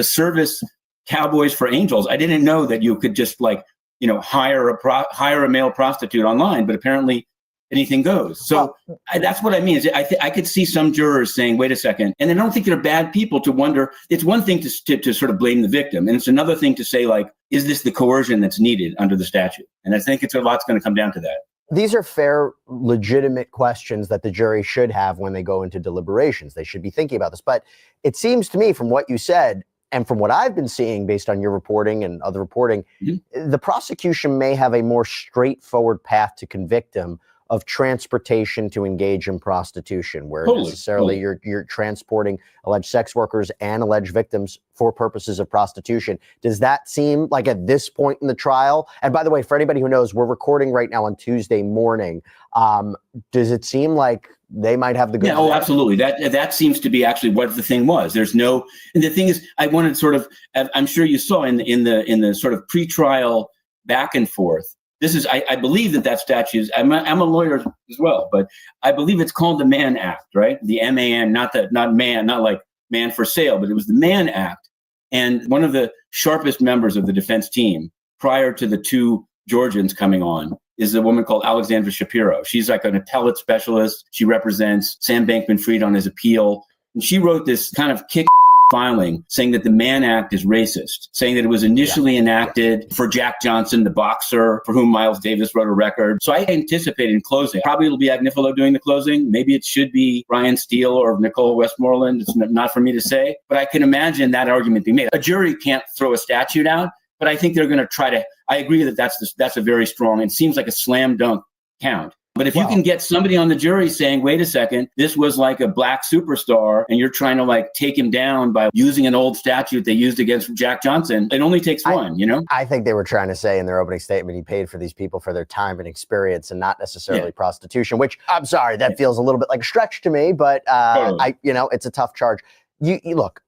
service, Cowboys for Angels. I didn't know that you could just hire a male prostitute online, but apparently anything goes. So that's what I mean. I could see some jurors saying, wait a second. And I don't think they're bad people to wonder. It's one thing to sort of blame the victim. And it's another thing to say, is this the coercion that's needed under the statute? And I think a lot's going to come down to that. These are fair, legitimate questions that the jury should have when they go into deliberations. They should be thinking about this. But it seems to me from what you said, and from what I've been seeing based on your reporting and other reporting, the prosecution may have a more straightforward path to convict him of transportation to engage in prostitution, where necessarily you're transporting alleged sex workers and alleged victims for purposes of prostitution. Does that seem like at this point in the trial? And by the way, for anybody who knows, we're recording right now on Tuesday morning. Does it seem like they might have the good? Yeah, absolutely. That seems to be actually what the thing was. And the thing is, I wanted sort of, I'm sure you saw in the sort of pretrial back and forth. This is, I believe that statute is, I'm a lawyer as well, but I believe it's called the Mann Act, right? The MAN, not man, not like man for sale, but it was the Mann Act. And one of the sharpest members of the defense team prior to the two Georgians coming on is a woman called Alexandra Shapiro. She's like an appellate specialist. She represents Sam Bankman-Fried on his appeal. And she wrote this kind of kick filing saying that the Mann Act is racist, saying that it was initially enacted for Jack Johnson, the boxer, for whom Miles Davis wrote a record. So I anticipate in closing, probably it'll be Agnifilo doing the closing. Maybe it should be Ryan Steele or Nicole Westmoreland. It's not for me to say, but I can imagine that argument being made. A jury can't throw a statute out, but I think they're going to try to. I agree that that's a very strong, it seems like a slam dunk count. But if you can get somebody on the jury saying, wait a second, this was like a black superstar and you're trying to like take him down by using an old statute they used against Jack Johnson, it only takes one, you know? I think they were trying to say in their opening statement, he paid for these people for their time and experience and not necessarily prostitution, which I'm sorry, that feels a little bit like a stretch to me, but it's a tough charge. You look,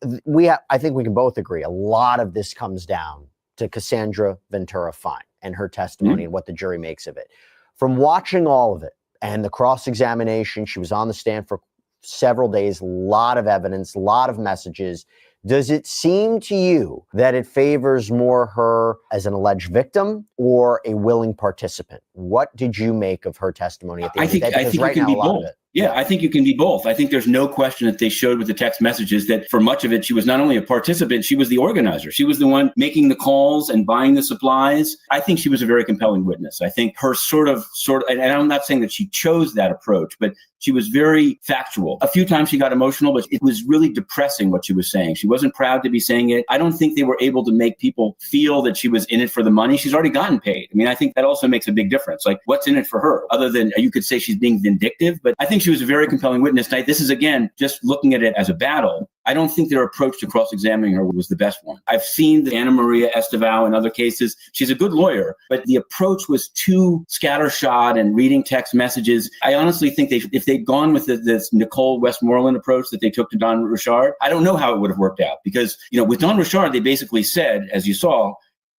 I think we can both agree. A lot of this comes down to Cassandra Ventura Fine and her testimony and what the jury makes of it. From watching all of it and the cross-examination, she was on the stand for several days, a lot of evidence, a lot of messages. Does it seem to you that it favors more her as an alleged victim or a willing participant? What did you make of her testimony at the end of the day? I think it can be both. Yeah, I think you can be both. I think there's no question that they showed with the text messages that for much of it, she was not only a participant, she was the organizer. She was the one making the calls and buying the supplies. I think she was a very compelling witness. I think her sort of, and I'm not saying that she chose that approach, but she was very factual. A few times she got emotional, but it was really depressing what she was saying. She wasn't proud to be saying it. I don't think they were able to make people feel that she was in it for the money. She's already gotten paid. I mean, I think that also makes a big difference. Like, what's in it for her? Other than you could say she's being vindictive, but I think she was a very compelling witness. This is, again, just looking at it as a battle. I don't think their approach to cross-examining her was the best one. I've seen the Ana Maria Estevao in other cases. She's a good lawyer, but the approach was too scattershot and reading text messages. I honestly think if they'd gone with this Nicole Westmoreland approach that they took to Don Richard, I don't know how it would have worked out because, with Don Richard, they basically said, as you saw,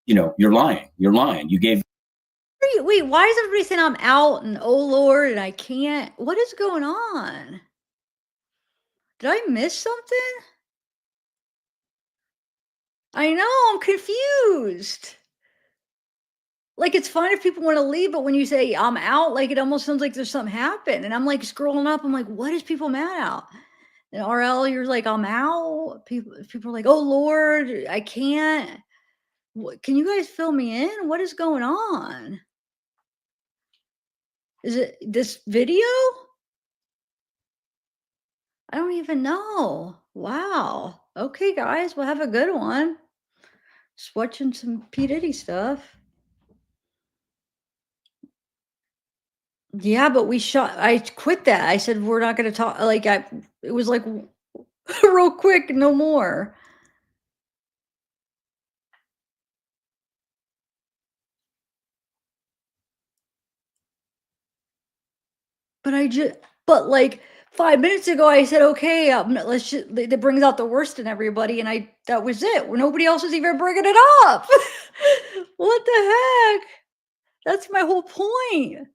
you're lying. You're lying. You gave. Wait, why is everybody saying I'm out and oh Lord and I can't? What is going on? Did I miss something? I know, I'm confused. Like, it's fine if people want to leave, but when you say I'm out, like, it almost sounds like there's something happened. And I'm like scrolling up, I'm like, what is people mad at? And RL, you're like, I'm out. People are like, oh Lord, I can't. Can you guys fill me in? What is going on? Is it this video? I don't even know. Wow. Okay, guys, we'll have a good one. Just watching some P. Diddy stuff. Yeah, but I quit that. I said, we're not going to talk. Like, it was like real quick, no more. But like 5 minutes ago, I said, okay, that brings out the worst in everybody. And that was it. Nobody else was even bringing it up. What the heck? That's my whole point.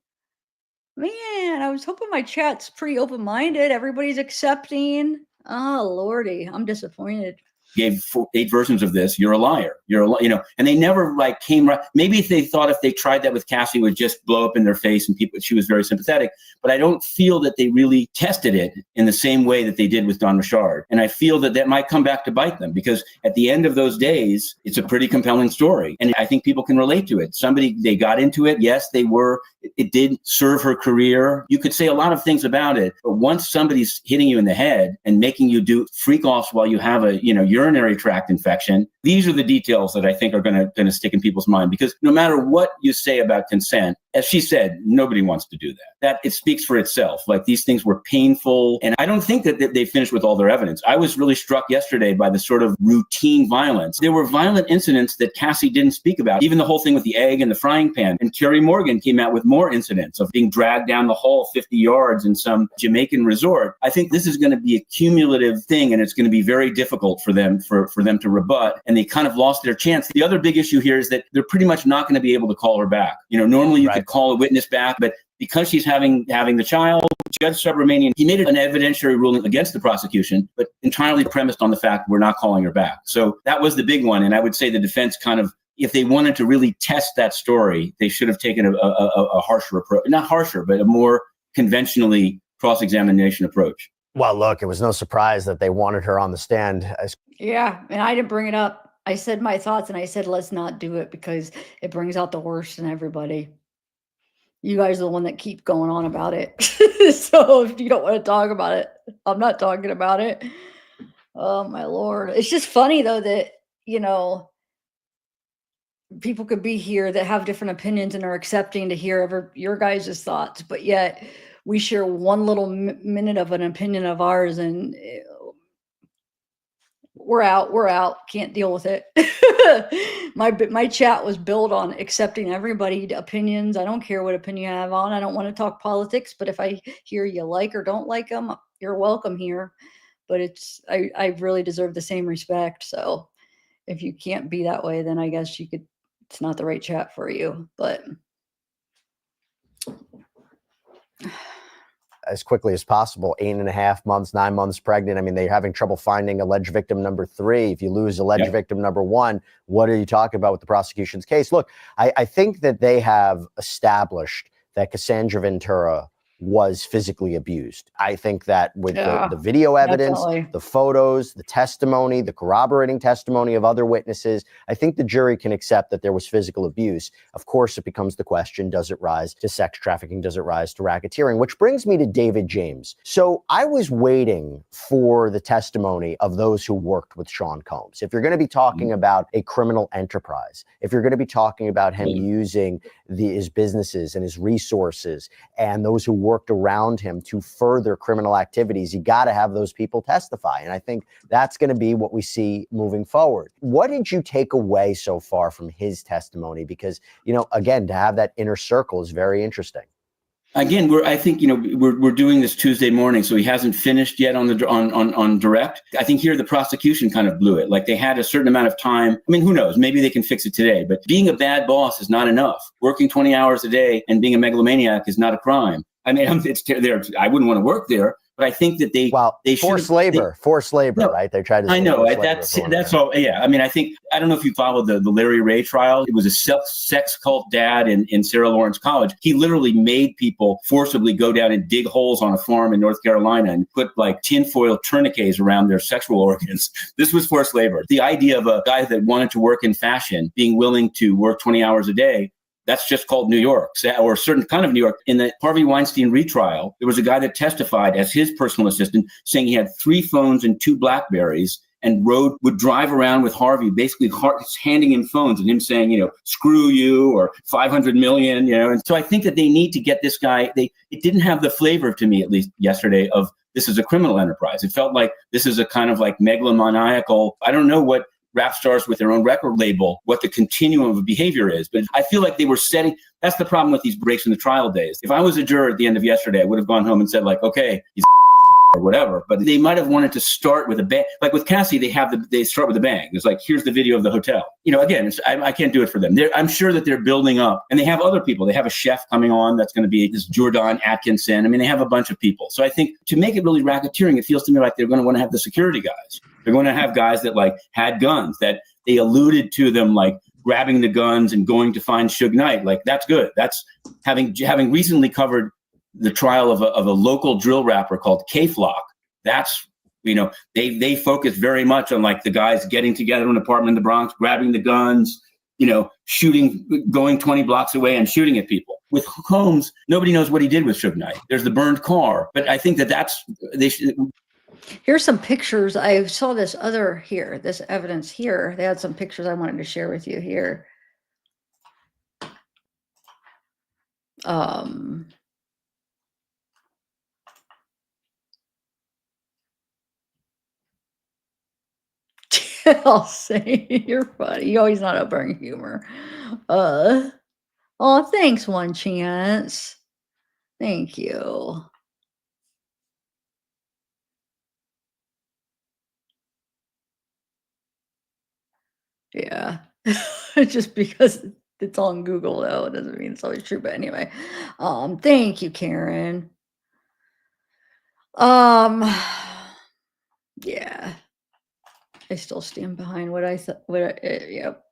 Man, I was hoping my chat's pretty open-minded. Everybody's accepting. Oh, Lordy, I'm disappointed. Gave 8 versions of this. You're a liar. And they never came right. Maybe if they thought if they tried that with Cassie, it would just blow up in their face and she was very sympathetic. But I don't feel that they really tested it in the same way that they did with Don Richard. And I feel that might come back to bite them because at the end of those days, it's a pretty compelling story. And I think people can relate to it. They got into it. Yes, it did serve her career. You could say a lot of things about it. But once somebody's hitting you in the head and making you do freak-offs while you have a, urinary tract infection, these are the details that I think are going to stick in people's mind because no matter what you say about consent, as she said, nobody wants to do that. That it speaks for itself. Like these things were painful. And I don't think that they finished with all their evidence. I was really struck yesterday by the sort of routine violence. There were violent incidents that Cassie didn't speak about, even the whole thing with the egg and the frying pan. And Kerry Morgan came out with more incidents of being dragged down the hall 50 yards in some Jamaican resort. I think this is going to be a cumulative thing and it's going to be very difficult for them to rebut. And they kind of lost their chance. The other big issue here is that they're pretty much not going to be able to call her back. Normally you could call a witness back, but because she's having the child, Judge Subramanian, he made an evidentiary ruling against the prosecution, but entirely premised on the fact we're not calling her back. So that was the big one. And I would say the defense kind of, if they wanted to really test that story, they should have taken a harsher approach, not harsher, but a more conventionally cross-examination approach. Well, look, it was no surprise that they wanted her on the stand. Yeah, and I didn't bring it up. I said my thoughts, and I said, let's not do it because it brings out the worst in everybody. You guys are the one that keep going on about it. So if you don't want to talk about it, I'm not talking about it. Oh, my Lord. It's just funny, though, that, you know, people could be here that have different opinions and are accepting to hear your guys' thoughts, but yet we share one little minute of an opinion of ours, and we're out, can't deal with it. My chat was built on accepting everybody's opinions. I don't care what opinion you have on. I don't want to talk politics, but if I hear you like or don't like them, you're welcome here. But I really deserve the same respect. So if you can't be that way, then I guess it's not the right chat for you. But as quickly as possible, 8.5 months, 9 months pregnant. I mean, they're having trouble finding alleged victim number 3. If you lose alleged victim number 1, what are you talking about with the prosecution's case? Look, I think that they have established that Cassandra Ventura was physically abused. I think that with the video evidence, the photos, the testimony, the corroborating testimony of other witnesses, I think the jury can accept that there was physical abuse. Of course, it becomes the question, does it rise to sex trafficking? Does it rise to racketeering? Which brings me to David James. So I was waiting for the testimony of those who worked with Sean Combs. If you're going to be talking about a criminal enterprise, if you're going to be talking about him using his businesses and his resources and those who worked around him to further criminal activities, you got to have those people testify. And I think that's going to be what we see moving forward. What did you take away so far from his testimony? Because, you know, again, to have that inner circle is very interesting. Again, we're doing this Tuesday morning, so he hasn't finished yet on direct. I think here the prosecution kind of blew it. Like they had a certain amount of time. I mean, who knows? Maybe they can fix it today. But being a bad boss is not enough. Working 20 hours a day and being a megalomaniac is not a crime. I mean, I wouldn't want to work there. But I think that they forced labor, right? They tried to. I know that's all. Yeah, I mean, I don't know if you followed the Larry Ray trial. It was a sex cult dad in Sarah Lawrence College. He literally made people forcibly go down and dig holes on a farm in North Carolina and put like tinfoil tourniquets around their sexual organs. This was forced labor. The idea of a guy that wanted to work in fashion being willing to work 20 hours a day. That's just called New York, or a certain kind of New York. In the Harvey Weinstein retrial, there was a guy that testified as his personal assistant saying he had 3 phones and 2 BlackBerries and would drive around with Harvey, basically handing him phones and him saying, you know, screw you or 500 million, you know. And so I think that they need to get this guy. It didn't have the flavor to me, at least yesterday, of this is a criminal enterprise. It felt like this is a kind of like megalomaniacal. I don't know what rap stars with their own record label, what the continuum of behavior is. But I feel like they were setting, that's the problem with these breaks in the trial days. If I was a juror at the end of yesterday, I would have gone home and said like, okay, he's or whatever, but they might have wanted to start with a bang. Like with Cassie, they start with a bang. It's like, here's the video of the hotel. You know, again, I can't do it for them. I'm sure that they're building up, and they have other people. They have a chef coming on that's going to be this Jordan Atkinson. I mean, they have a bunch of people. So I think to make it really racketeering, it feels to me like they're going to want to have the security guys. They're going to have guys that like had guns, that they alluded to them like grabbing the guns and going to find Suge Knight. Like that's good. That's having recently covered the trial of a local drill rapper called K-Flock. That's, you know, they focus very much on like the guys getting together in an apartment in the Bronx, grabbing the guns, you know, shooting, going 20 blocks away and shooting at people. With Combs, nobody knows what he did with Suge Knight. There's the burned car, but I think they should. Here's some pictures. I saw this evidence here. They had some pictures I wanted to share with you here. I'll say you're funny. You always know how to bring humor. Oh, thanks, One Chance. Thank you. Yeah. Just because it's on Google though, it doesn't mean it's always true. But anyway, thank you, Karen. Yeah. I still stand behind what I thought. Yep.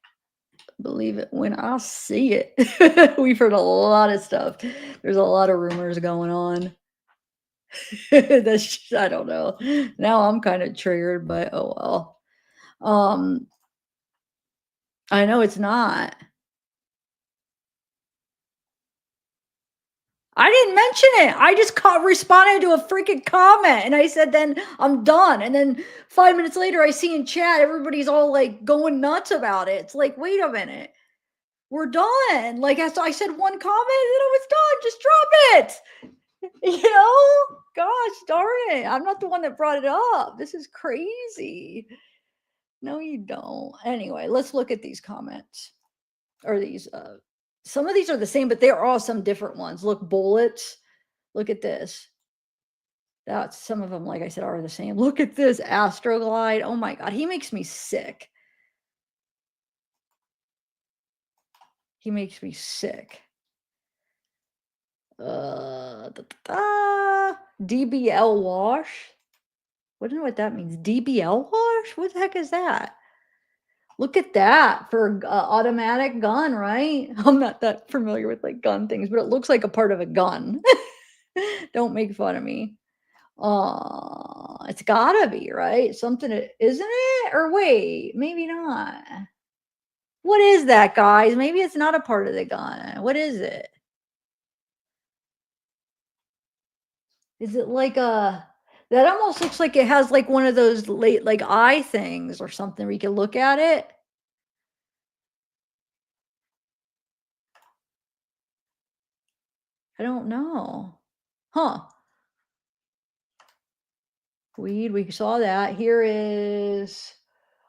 Believe it when I see it. We've heard a lot of stuff. There's a lot of rumors going on. That's I don't know. Now I'm kind of triggered, but oh well. I know it's not. I didn't mention it. I just responded to a freaking comment and I said, then I'm done. And then 5 minutes later, I see in chat, everybody's all like going nuts about it. It's like, wait a minute. We're done. Like I said one comment and it was done. Just drop it. You know? Gosh darn it. I'm not the one that brought it up. This is crazy. No, you don't. Anyway, let's look at these comments. Or these some of these are the same, but there are some different ones. Look, bullets. Look at this. That's some of them, like I said, are the same. Look at this Astroglide. Oh my God, he makes me sick. He makes me sick. DBL wash. I don't know what that means. DBL wash? What the heck is that? Look at that for automatic gun, right? I'm not that familiar with like gun things, but it looks like a part of a gun. Don't make fun of me. It's gotta be, right? Something, isn't it? Or wait, maybe not. What is that, guys? Maybe it's not a part of the gun. What is it? Is it like a, that almost looks like it has like one of those late, like eye things or something where you can look at it. I don't know. Huh. Weed, we saw that. Here is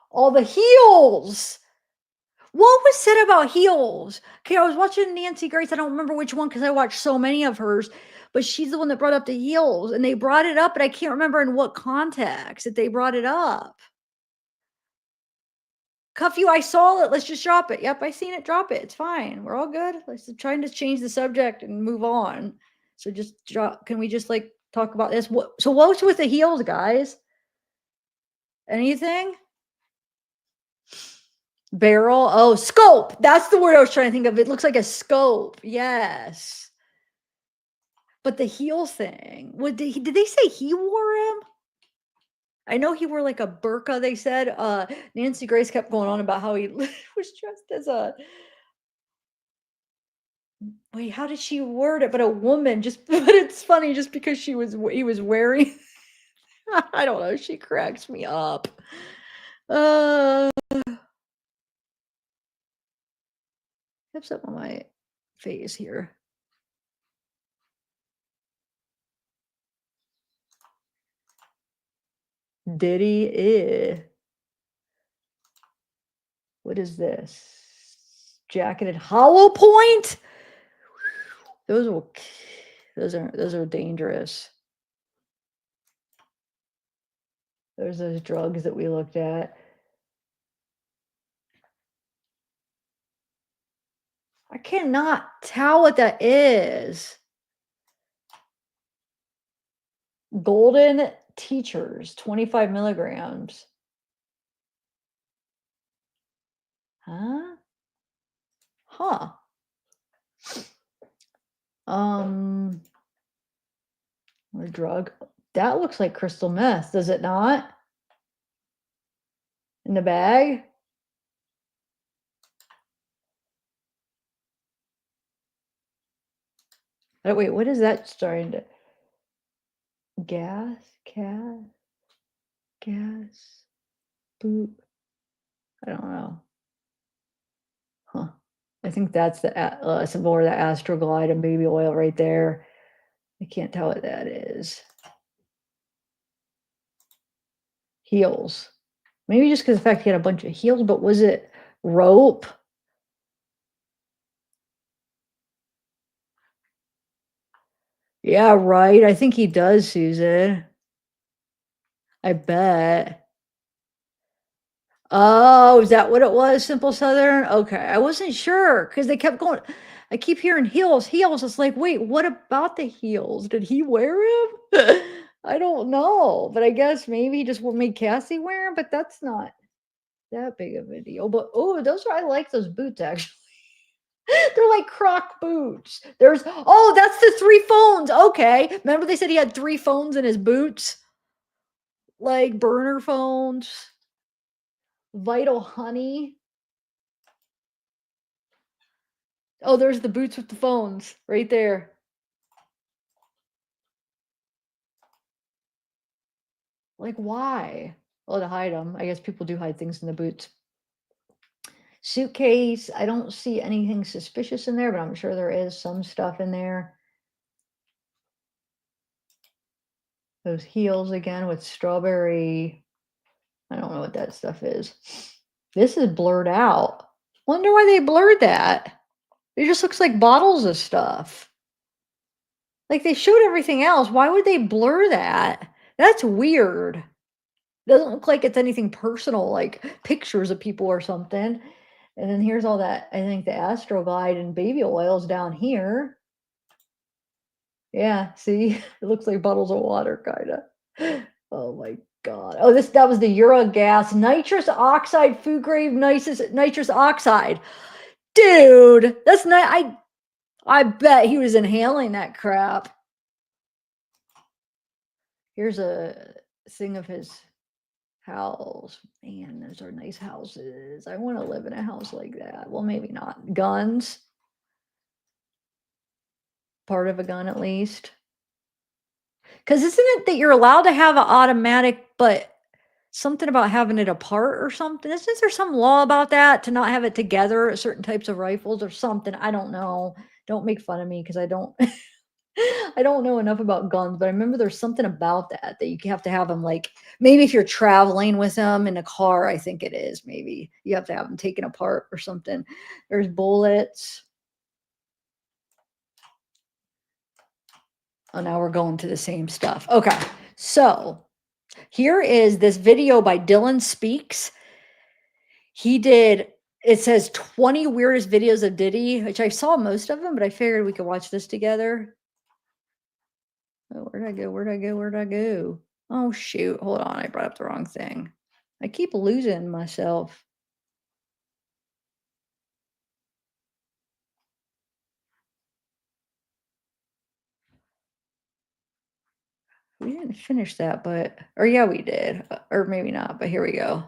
all the heels. What was said about heels? Okay, I was watching Nancy Grace. I don't remember which one because I watched so many of hers, but she's the one that brought up the heels, and they brought it up, but I can't remember in what context that they brought it up. Cuff you, I saw it. Let's just drop it. Yep, I seen it. Drop it. It's fine. We're all good. Let's trying to change the subject and move on. So just drop. Can we just like talk about this? So what's with the heels, guys? Anything? Barrel. Oh, scope. That's the word I was trying to think of. It looks like a scope. Yes. But the heel thing. What did they say he wore him? I know he wore like a burqa, they said. Nancy Grace kept going on about how he was dressed as a, wait, how did she word it? But a woman, just, but it's funny just because he was wearing, I don't know, she cracks me up. Have something on my face here. Diddy, what is this? Jacketed hollow point? Those are dangerous. There's those drugs that we looked at. I cannot tell what that is. Golden Teachers, 25 milligrams. Huh? Huh. Or drug. That looks like crystal meth, does it not? In the bag? Oh, wait, what is that starting to? Gas, boot. I don't know. Huh. I think that's the some more of the Astroglide and baby oil right there. I can't tell what that is. Heels. Maybe just because the fact he had a bunch of heels, but was it rope? Yeah, right. I think he does, Susan. I bet. Oh, is that what it was? Simple Southern? Okay. I wasn't sure because they kept going. I keep hearing heels. It's like, wait, what about the heels? Did he wear them? I don't know. But I guess maybe he just made Cassie wear them, but that's not that big of a deal. But oh, I like those boots actually. They're like Croc boots. That's the 3 phones. Okay. Remember they said he had 3 phones in his boots? Like burner phones. Vital Honey. Oh, there's the boots with the phones right there. Like, why? Well, to hide them. I guess people do hide things in the boots. Suitcase. I don't see anything suspicious in there, but I'm sure there is some stuff in there. Those heels again with strawberry. I don't know what that stuff is. This is blurred out. Wonder why they blurred that. It just looks like bottles of stuff. Like they showed everything else. Why would they blur that? That's weird. Doesn't look like it's anything personal, like pictures of people or something. And then here's all that, I think the Astroglide and baby oils down here. Yeah, see, it looks like bottles of water, kind of. Oh my God. Oh, that was the Uragas nitrous oxide, food grade nitrous oxide. Dude, that's not, I bet he was inhaling that crap. Here's a thing of his house. Man, those are nice houses. I want to live in a house like that. Well, maybe not. Guns. Part of a gun, at least. Because isn't it that you're allowed to have an automatic, but something about having it apart or something? Isn't there some law about that, to not have it together, certain types of rifles or something? I don't know. Don't make fun of me because I don't I don't know enough about guns, but I remember there's something about that you have to have them, like maybe if you're traveling with them in a car, I think it is, maybe you have to have them taken apart or something. There's bullets. Oh, now we're going to the same stuff. Okay, so here is this video by Dylan Speaks. He did, it says 20 weirdest videos of Diddy, which I saw most of them, but I figured we could watch this together. Oh, where'd I go? Oh, shoot. Hold on. I brought up the wrong thing. I keep losing myself. We didn't finish that, or yeah, we did. Or maybe not, but here we go.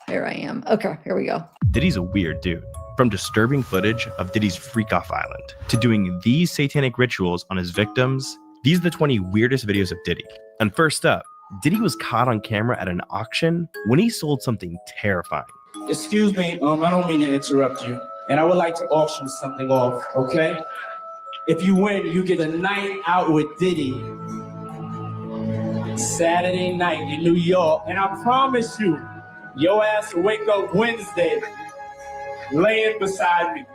Here I am. Okay, here we go. Diddy's a weird dude. From disturbing footage of Diddy's Freakoff Island to doing these satanic rituals on his victims, these are the 20 weirdest videos of Diddy. And first up, Diddy was caught on camera at an auction when he sold something terrifying. Excuse me, I don't mean to interrupt you, and I would like to auction something off, okay? If you win, you get a night out with Diddy. Saturday night in New York, and I promise you, your ass will wake up Wednesday laying beside me.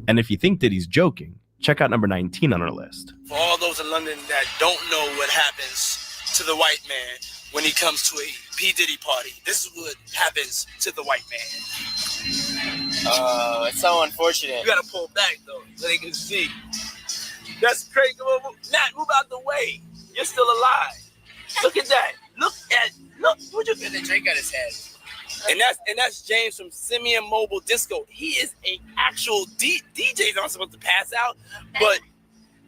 And if you think Diddy's joking, check out number 19 on our list. For all those in London that don't know what happens to the white man when he comes to a P. Diddy party, this is what happens to the white man. It's so unfortunate. You gotta pull back though, so they can see. That's crazy. Matt, move out the way. You're still alive. Look at that. Look. What you get the drink on his head? And that's James from Simeon Mobile Disco. He is an actual DJ. I'm supposed to pass out, but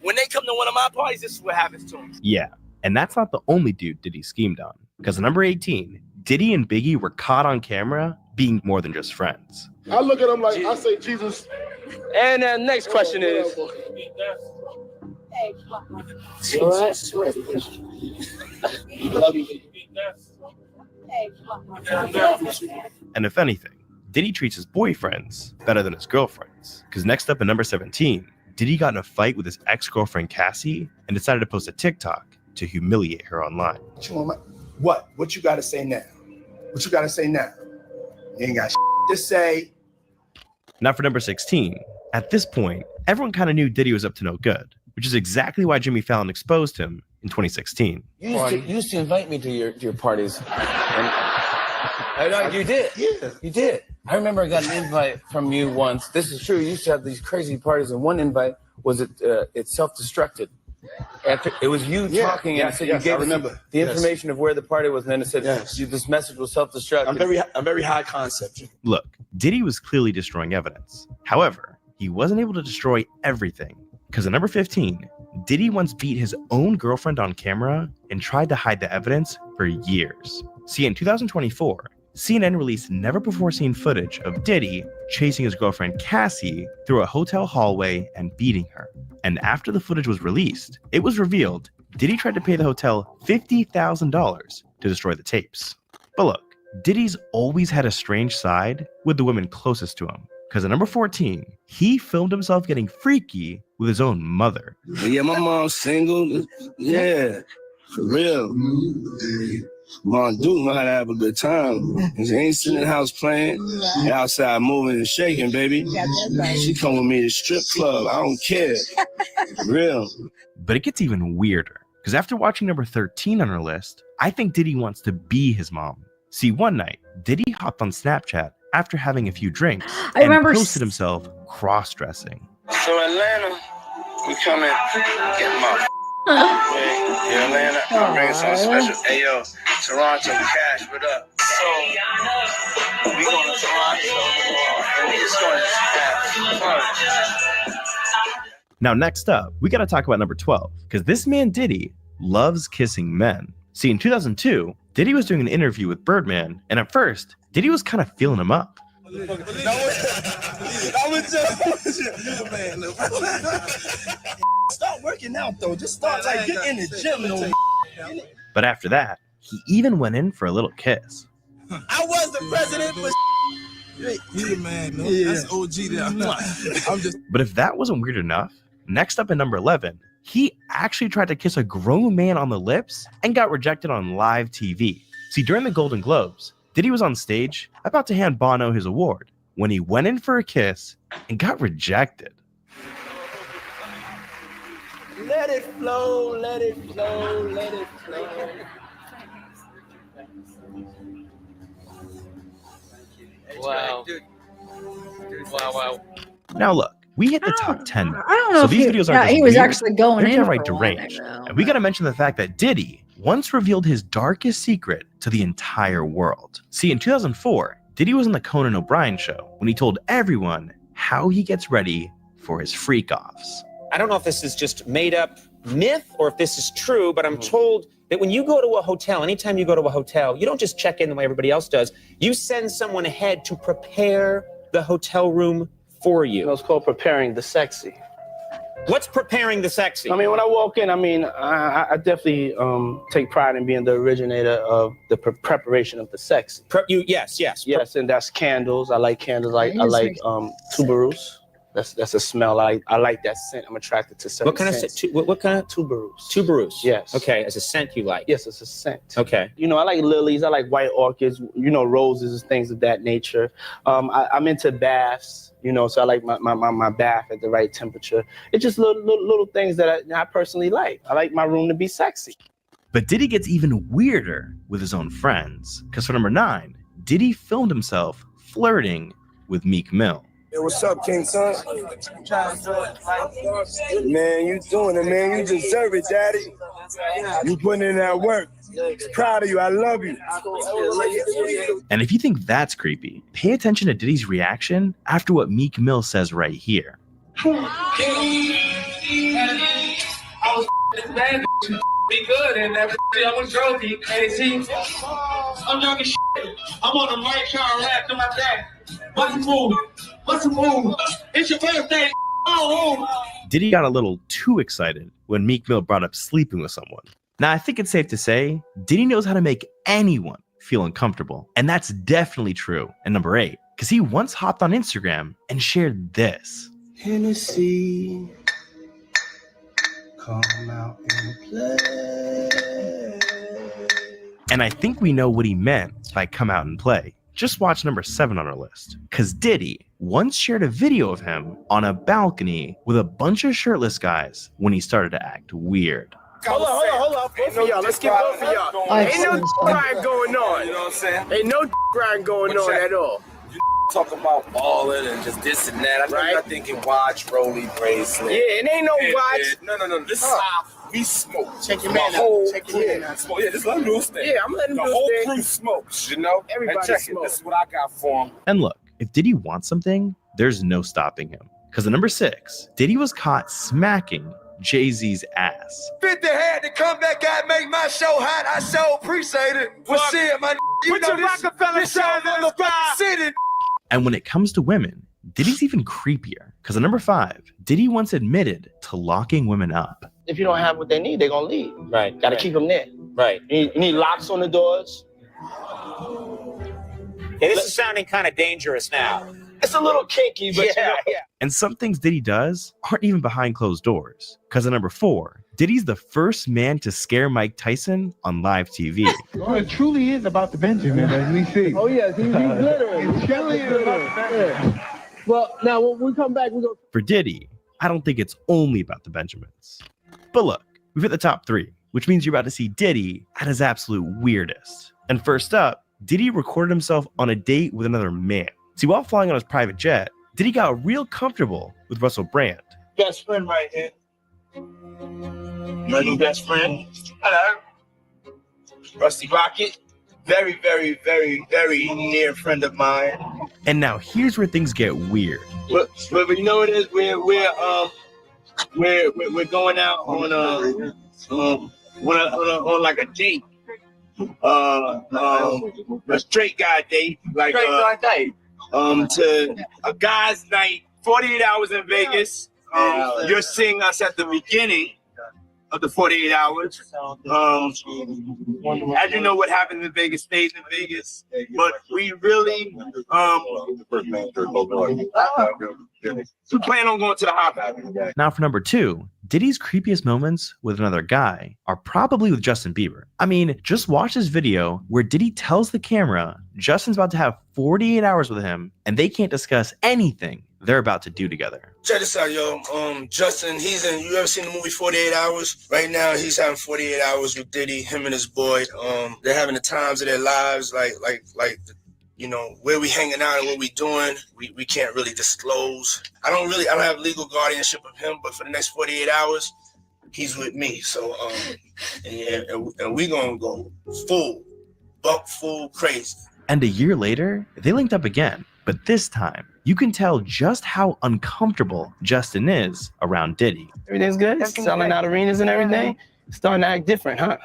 when they come to one of my parties, this is what happens to them. Yeah, and that's not the only dude Diddy schemed on. Because number 18, Diddy and Biggie were caught on camera being more than just friends. I look at him like, I say, Jesus. And the next question is, and if anything, Diddy treats his boyfriends better than his girlfriends. Because next up at number 17, Diddy got in a fight with his ex-girlfriend Cassie and decided to post a TikTok to humiliate her online. What? What you got to say now? What you got to say now? You ain't got to say. Now for number 16. At this point, everyone kind of knew Diddy was up to no good, which is exactly why Jimmy Fallon exposed him in 2016. you used to invite me to your parties. And you did. Yeah. You did. I remember I got an invite from you once. This is true. You used to have these crazy parties, and one invite was it self-destructed. It was you talking, and so you gave us the information of where the party was, and then it said this message was self-destruct. I'm very high concept. Look, Diddy was clearly destroying evidence. However, he wasn't able to destroy everything. Because at number 15, Diddy once beat his own girlfriend on camera and tried to hide the evidence for years. See, in 2024, CNN released never-before-seen footage of Diddy chasing his girlfriend Cassie through a hotel hallway and beating her. And after the footage was released, it was revealed Diddy tried to pay the hotel $50,000 to destroy the tapes. But look, Diddy's always had a strange side with the women closest to him. Because at number 14, he filmed himself getting freaky with his own mother. Yeah, my mom's single. Yeah, for real. Mom do know how to have a good time. She ain't sitting in the house playing. Outside moving and shaking, baby. She come with me to strip club. I don't care. Real. But it gets even weirder. Because after watching number 13 on our list, I think Diddy wants to be his mom. See, one night, Diddy hopped on Snapchat after having a few drinks and posted himself cross-dressing. So Atlanta, we come in, get my in Atlanta, I'm bringing something special. Hey yo, Toronto cash, what up? So we going to Toronto and we just going to have fun. Now next up, we gotta talk about number 12, because this man Diddy loves kissing men. See, in 2002, Diddy was doing an interview with Birdman, and at first, Diddy was kind of feeling him up. Start working out though. Just start like get in the gym though. But after that, he even went in for a little kiss. I was the president, but you the man, no? That's OG there. I'm just. But if that wasn't weird enough, next up at number 11, he actually tried to kiss a grown man on the lips and got rejected on live TV. See, during the Golden Globes, Diddy was on stage about to hand Bono his award when he went in for a kiss and got rejected. Let it flow, let it flow, let it flow. Wow. Wow. Now look, we hit the top 10 now. I don't know so if these videos aren't he just was weird, actually going they're in downright for one, deranged. And we gotta mention the fact that Diddy once revealed his darkest secret to the entire world. See, in 2004, Diddy was on the Conan O'Brien show when he told everyone how he gets ready for his freak-offs. I don't know if this is just made up myth or if this is true, but I'm told that when you go to a hotel, anytime you go to a hotel, you don't just check in the way everybody else does. You send someone ahead to prepare the hotel room for you. It's called preparing the sexy. What's preparing the sexy? I mean, when I walk in, I definitely take pride in being the originator of the preparation of the sexy. Yes, and that's candles. I like candles. I like tuberose. That's a smell. I like that scent. I'm attracted to certain What kind scents. of what kind of tuberose? Tuberose. Yes. Okay, as a scent you like. Yes, it's a scent. Okay. You know, I like lilies. I like white orchids. You know, roses, things of that nature. I'm into baths. You know, so I like my bath at the right temperature. It's just little things that I personally like. I like my room to be sexy. But Diddy gets even weirder with his own friends. Because for number 9, Diddy filmed himself flirting with Meek Mill. Hey, what's up, King Son? Man, you doing it, man. You deserve it, Daddy. You putting in that work. Proud of you. I love you. And if you think that's creepy, pay attention to Diddy's reaction after what Meek Mill says right here. I was bad, be good, and that I was trophy, crazy. I'm drunk as shit. I'm on the right car, rap to my back. What's the move? What's the move? It's your birthday. Oh. Diddy got a little too excited when Meek Mill brought up sleeping with someone. Now, I think it's safe to say Diddy knows how to make anyone feel uncomfortable. And that's definitely true at number 8, because he once hopped on Instagram and shared this. Hennessy, come out and play. And I think we know what he meant by come out and play. Just watch number 7 on our list. Because Diddy once shared a video of him on a balcony with a bunch of shirtless guys when he started to act weird. Hold on. Both of y'all. Let's get both of y'all. Ain't no grind going on. You know what I'm saying? Ain't no grind going on at all. You talk about balling and just this and that. I know you're thinking watch, rolly, bracelet. Yeah, it ain't no watch. No. This is how I We smoke. Check your The man whole out. Check your man crew out. smoke. Yeah, just let him do his thing. Yeah, I'm letting him the do his whole thing. crew smokes, you know? Everybody and check smokes. it. This is what I got for him. And look, if Diddy wants something, there's no stopping him. Because at number 6, Diddy was caught smacking Jay-Z's ass. 50 had to come back out and make my show hot. I so appreciate it. Well, shit, my you Put know your this Rockefeller show sign in the motherfucking city. And when it comes to women, Diddy's even creepier. Because at number 5, Diddy once admitted to locking women up. If you don't have what they need, they're going to leave. Right. Got to keep them there. Right. You need locks on the doors. Yeah, this is sounding kind of dangerous now. It's a little kinky, but yeah. And some things Diddy does aren't even behind closed doors. Because at number 4, Diddy's the first man to scare Mike Tyson on live TV. Well, it truly is about the Benjamin, as we see. Oh, yes, he's glittering. It truly is about the Benjamin. Well, now when we come back, we're going to... For Diddy, I don't think it's only about the Benjamins. But look, we've hit the top 3, which means you're about to see Diddy at his absolute weirdest. And first up, Diddy recorded himself on a date with another man. See, while flying on his private jet, Diddy got real comfortable with Russell Brand. Best friend right here. My new best friend. Hello. Rusty Rocket. Very, very, very, very near friend of mine. And now here's where things get weird. But you know what it is? We're going out on like a date. A straight guy date. Like to a guy's night, 48 hours in Vegas. You're seeing us at the beginning of the 48 hours. As you know, what happened in Vegas stays in Vegas. But we really we plan on going to the hot house. Now for number 2, Diddy's creepiest moments with another guy are probably with Justin Bieber. I mean, just watch this video where Diddy tells the camera Justin's about to have 48 hours with him and they can't discuss anything they're about to do together. Check this out, yo. Justin, you ever seen the movie 48 Hours? Right now, he's having 48 hours with Diddy, him and his boy. They're having the times of their lives, like, you know, where we hanging out and what we doing, we can't really disclose. I don't have legal guardianship of him, but for the next 48 hours, he's with me. So, and we gonna go full crazy. And a year later, they linked up again, but this time, you can tell just how uncomfortable Justin is around Diddy. Everything's good? Selling out arenas and everything? It's starting to act different, huh?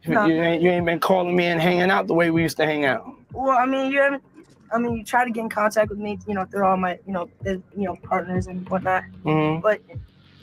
No. You ain't been calling me and hanging out the way we used to hang out. Well, I mean, you try to get in contact with me, through all my, partners and whatnot. Mm-hmm. But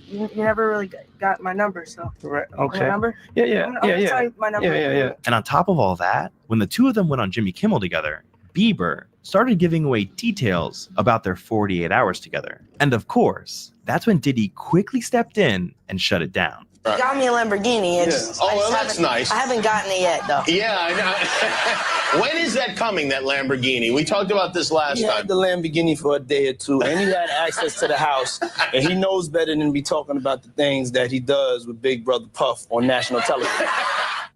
you never really got my number, so. Right. Okay. My number? Yeah. I'm gonna tell you my number. Yeah. And on top of all that, when the two of them went on Jimmy Kimmel together, Bieber started giving away details about their 48 hours together. And of course, that's when Diddy quickly stepped in and shut it down. You got me a Lamborghini. That's nice. I haven't gotten it yet, though. Yeah, I know. When is that coming, that Lamborghini? We talked about this last He time. had the Lamborghini for a day or two, and he had access to the house, and he knows better than be talking about the things that he does with Big Brother Puff on national television.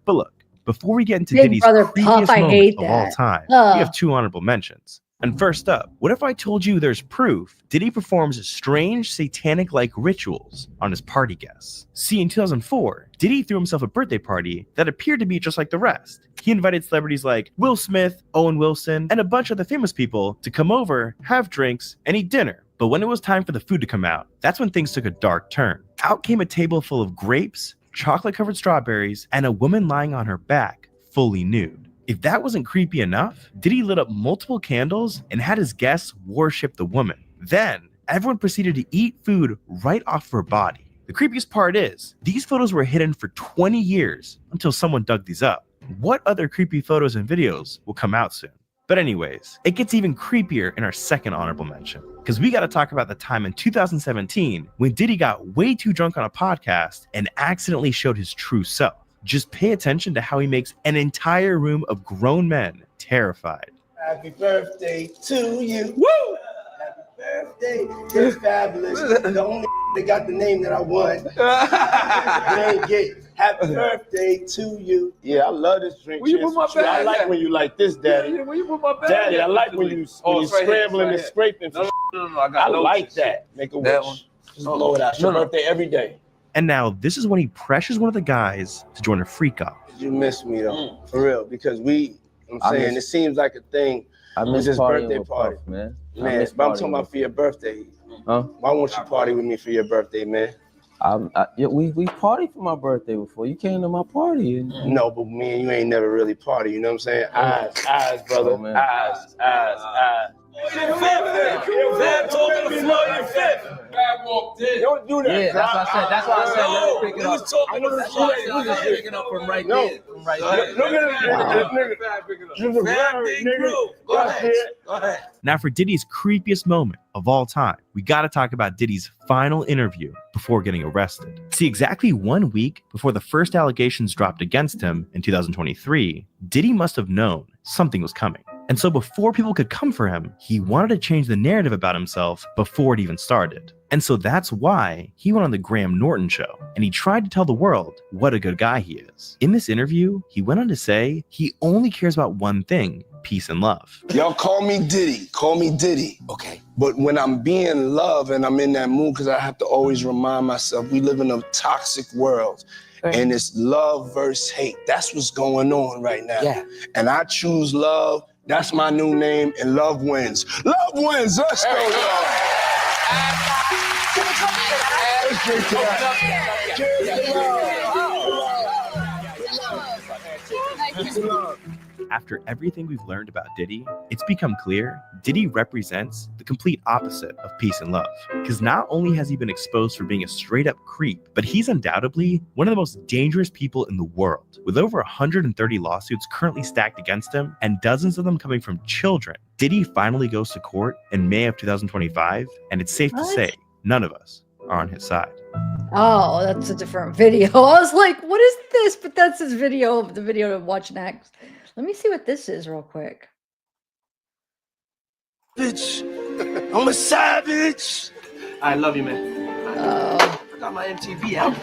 But look, before we get into Big Diddy's Brother creepiest Puff, I moments hate of all that. time, Ugh. we have 2 honorable mentions. And first up, what if I told you there's proof Diddy performs strange satanic-like rituals on his party guests? See, in 2004, Diddy threw himself a birthday party that appeared to be just like the rest. He invited celebrities like Will Smith, Owen Wilson, and a bunch of other famous people to come over, have drinks, and eat dinner. But when it was time for the food to come out, that's when things took a dark turn. Out came a table full of grapes, chocolate-covered strawberries, and a woman lying on her back, fully nude. If that wasn't creepy enough, Diddy lit up multiple candles and had his guests worship the woman. Then, everyone proceeded to eat food right off her body. The creepiest part is, these photos were hidden for 20 years until someone dug these up. What other creepy photos and videos will come out soon? But anyways, it gets even creepier in our second honorable mention, because we got to talk about the time in 2017 when Diddy got way too drunk on a podcast and accidentally showed his true self. Just pay attention to how he makes an entire room of grown men terrified. Happy birthday to you. Woo! Happy birthday. You're fabulous. The only that got the name that I won. You ain't get it. Happy birthday to you. Yeah, I love this drink. Will you put my bag I like down? when you like this, Daddy. Yeah, will you put my bag Daddy, I down? like when you Oh, it's right here, scrambling it's and right scraping. No, I got I lotions. like that. Make a wish. That one? Just blow it out. It's your birthday every day. And now this is when he pressures one of the guys to join a Freakoff. You miss me though, for real, because I'm saying it seems like a thing. I with miss this partying birthday with party, Puff, man. Man, but I'm talking about for your birthday. Huh? Why won't you party with me for your birthday, man? We partied for my birthday before. You came to my party. No, but me and you ain't never really party. You know what I'm saying? Eyes, brother. Oh, man. Eyes. Fab talking to floor in the fifth. Fab walked in. Don't do that. Yeah, that's what I said. That's why I said No, pick it he up. was talking to the floor. I was picking up from right there. From right there. Look at this nigga. Fab big groove. Go ahead. Now for Diddy's creepiest moment of all time, we gotta talk about Diddy's final interview before getting arrested. See, exactly 1 week before the first allegations dropped against him in 2023, Diddy must have known something was coming. And so before people could come for him, he wanted to change the narrative about himself before it even started. And so that's why he went on the Graham Norton show and he tried to tell the world what a good guy he is. In this interview, he went on to say he only cares about one thing: peace and love. Y'all call me Diddy. Call me Diddy. Okay. But when I'm being loved and I'm in that mood, because I have to always remind myself, we live in a toxic world. And it's love versus hate. That's what's going on right now. Yeah. And I choose love. That's my new name, and love wins. Love wins. Let's go, y'all. Let's drink to that. Cheers to love. After everything we've learned about Diddy, it's become clear Diddy represents the complete opposite of peace and love. Because not only has he been exposed for being a straight up creep, but he's undoubtedly one of the most dangerous people in the world. With over 130 lawsuits currently stacked against him and dozens of them coming from children, Diddy finally goes to court in May of 2025, and it's safe to say none of us are on his side. Oh, that's a different video. I was like, what is this? But that's his video of the video to watch next. Let me see what this is real quick. Bitch, I'm a savage. I love you, man. Oh. I got my MTV out.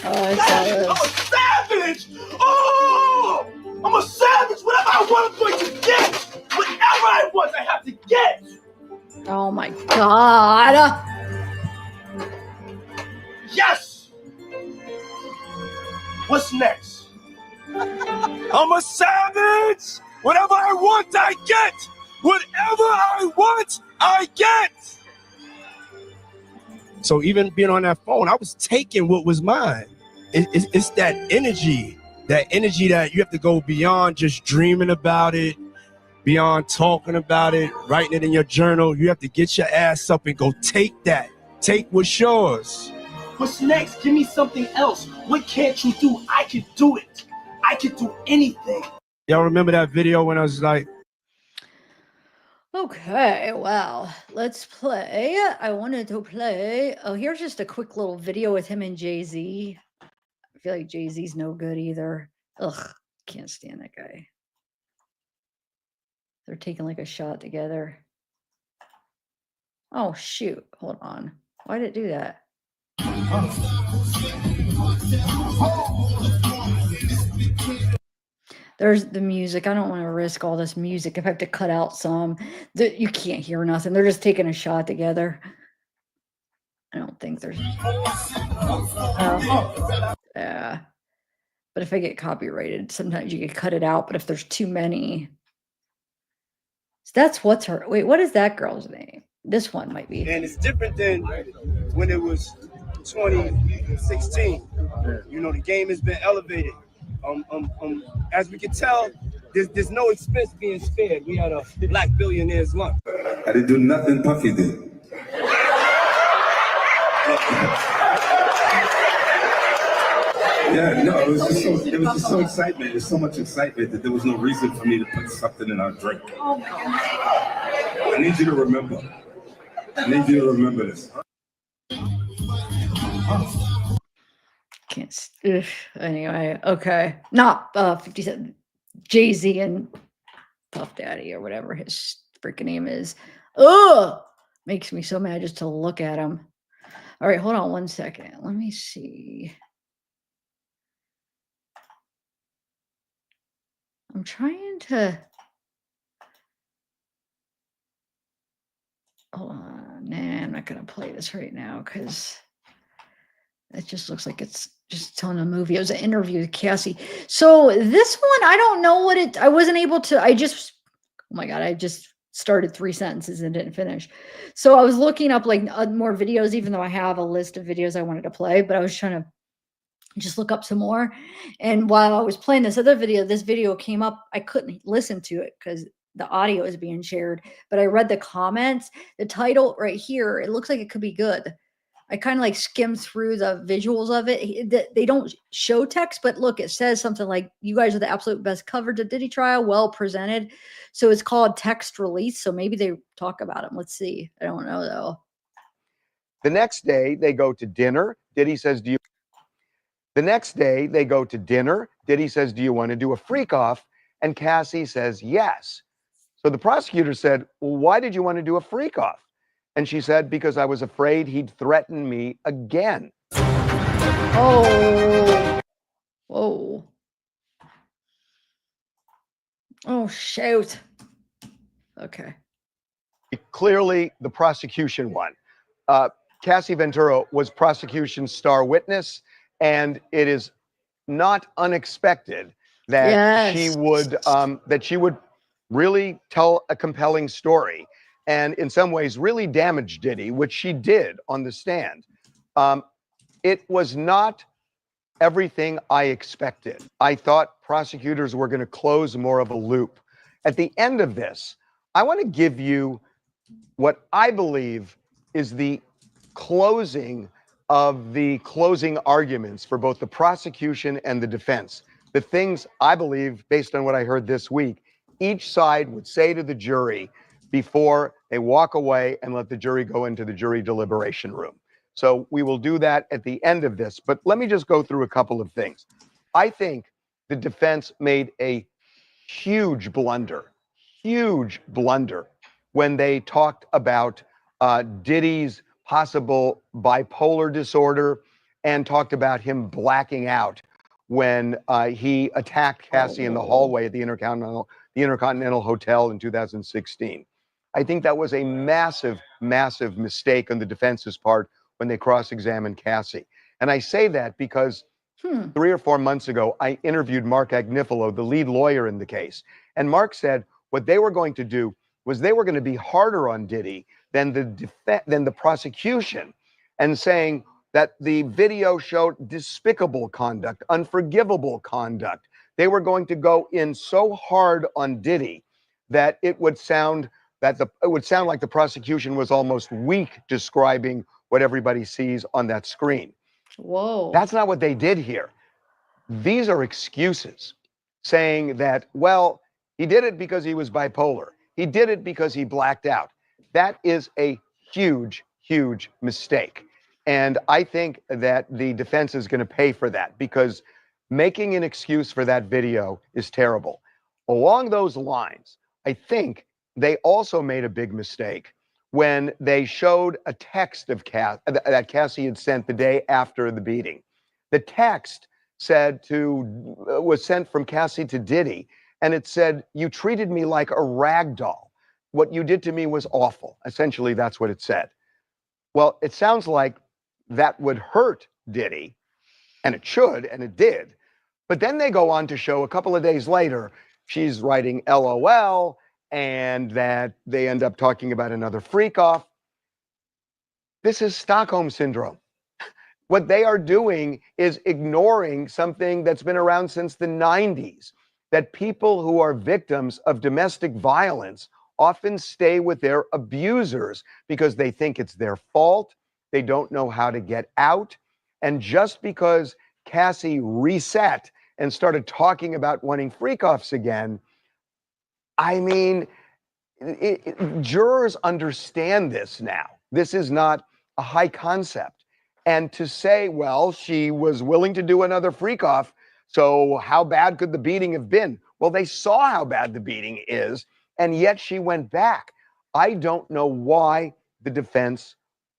Oh, I saw this. I'm a savage. Oh, I'm a savage. Whatever I want, I'm going to get. Whatever I want, I have to get. Oh my God. Yes. What's next? I'm a savage. Whatever I want, I get. Whatever I want, I get. So even being on that phone, I was taking what was mine. It's that energy that you have to go beyond just dreaming about it, beyond talking about it, writing it in your journal. You have to get your ass up and go take that. Take what's yours. What's next? Give me something else. What can't you do? I can do it. I can do anything. Y'all remember that video when I was like, Okay, well, let's play. I wanted to play. Oh, here's just a quick little video with him and Jay-Z. I feel like Jay-Z's no good either. Ugh, can't stand that guy. They're taking like a shot together. Oh, shoot. Hold on. Why did it do that? There's the music. I don't want to risk all this music. If I have to cut out some, you can't hear nothing. They're just taking a shot together. I don't think there's. Yeah. But if I get copyrighted, sometimes you can cut it out. But if there's too many. So that's what's her. Wait, what is that girl's name? This one might be. and it's different than when it was 2016. You know, the game has been elevated. As we can tell, there's no expense being spared. We had a black billionaire's lunch. I didn't do nothing Puffy did. Yeah, no, it was just so excitement. There's so much excitement that there was no reason for me to put something in our drink. I need you to remember. I need you to remember this. Can't. Anyway, okay. Not 50 Cent, Jay-Z and Puff Daddy or whatever his freaking name is. Ugh! Makes me so mad just to look at him. All right, hold on one second. Let me see. I'm trying to. Hold on. Nah, I'm not going to play this right now because It just looks like it's just telling a movie. It was an interview with Cassie. So this one, I don't know what it. I wasn't able to. Oh my god, I just started 3 sentences and didn't finish. So I was looking up like more videos, even though I have a list of videos I wanted to play, but I was trying to just look up some more. And while I was playing this video came up. I couldn't listen to it because the audio is being shared, but I read the comments. The title right here, it looks like it could be good. I kind of like skimmed through the visuals of it. They don't show text, but look, it says something like, "You guys are the absolute best coverage of Diddy trial, well presented." So it's called text release. So maybe they talk about him. Let's see. I don't know though. The next day they go to dinner. Diddy says, "Do you?" The next day they go to dinner. Diddy says, "Do you want to do a freak off?" And Cassie says, "Yes." So the prosecutor said, "Well, why did you want to do a freak off?" And she said, "Because I was afraid he'd threaten me again." Oh, whoa. Oh, shoot. Okay. Clearly, the prosecution won. Cassie Ventura was prosecution's star witness, and it is not unexpected that she would really tell a compelling story, and in some ways really damage Diddy, which she did on the stand. It was not everything I expected. I thought prosecutors were going to close more of a loop. At the end of this, I want to give you what I believe is the closing of the closing arguments for both the prosecution and the defense. The things I believe, based on what I heard this week, each side would say to the jury before they walk away and let the jury go into the jury deliberation room. So we will do that at the end of this. But let me just go through a couple of things. I think the defense made a huge blunder when they talked about Diddy's possible bipolar disorder and talked about him blacking out when he attacked Cassie in the hallway at the Intercontinental Hotel in 2016. I think that was a massive, massive mistake on the defense's part when they cross-examined Cassie. And I say that because 3 or 4 months ago, I interviewed Mark Agnifilo, the lead lawyer in the case. And Mark said what they were going to do was they were going to be harder on Diddy than the prosecution, and saying that the video showed despicable conduct, unforgivable conduct. They were going to go in so hard on Diddy that it would sound like the prosecution was almost weak describing what everybody sees on that screen. Whoa. That's not what they did here. These are excuses saying that, well, he did it because he was bipolar. He did it because he blacked out. That is a huge, huge mistake. And I think that the defense is going to pay for that, because making an excuse for that video is terrible. Along those lines, I think they also made a big mistake when they showed a text of that Cassie had sent the day after the beating. The text was sent from Cassie to Diddy, and it said, "You treated me like a rag doll. What you did to me was awful." Essentially, that's what it said. Well, it sounds like that would hurt Diddy, and it should, and it did. But then they go on to show a couple of days later, she's writing LOL, and that they end up talking about another freak-off. This is Stockholm Syndrome. What they are doing is ignoring something that's been around since the 90s, that people who are victims of domestic violence often stay with their abusers because they think it's their fault. They don't know how to get out. And just because Cassie reset and started talking about wanting freak-offs again, I mean, jurors understand this now. This is not a high concept. And to say, well, she was willing to do another freak-off, so how bad could the beating have been? Well, they saw how bad the beating is, and yet she went back. I don't know why the defense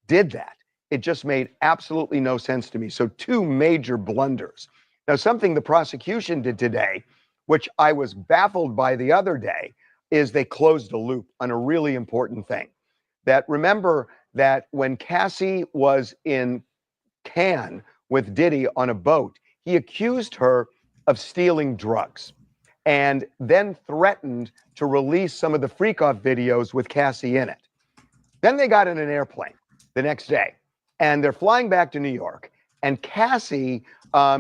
did that. It just made absolutely no sense to me. So 2 major blunders. Now, something the prosecution did today, which I was baffled by the other day, is they closed the loop on a really important thing. That remember that when Cassie was in Cannes with Diddy on a boat, he accused her of stealing drugs and then threatened to release some of the Freakoff videos with Cassie in it. Then they got in an airplane the next day, and they're flying back to New York, and Cassie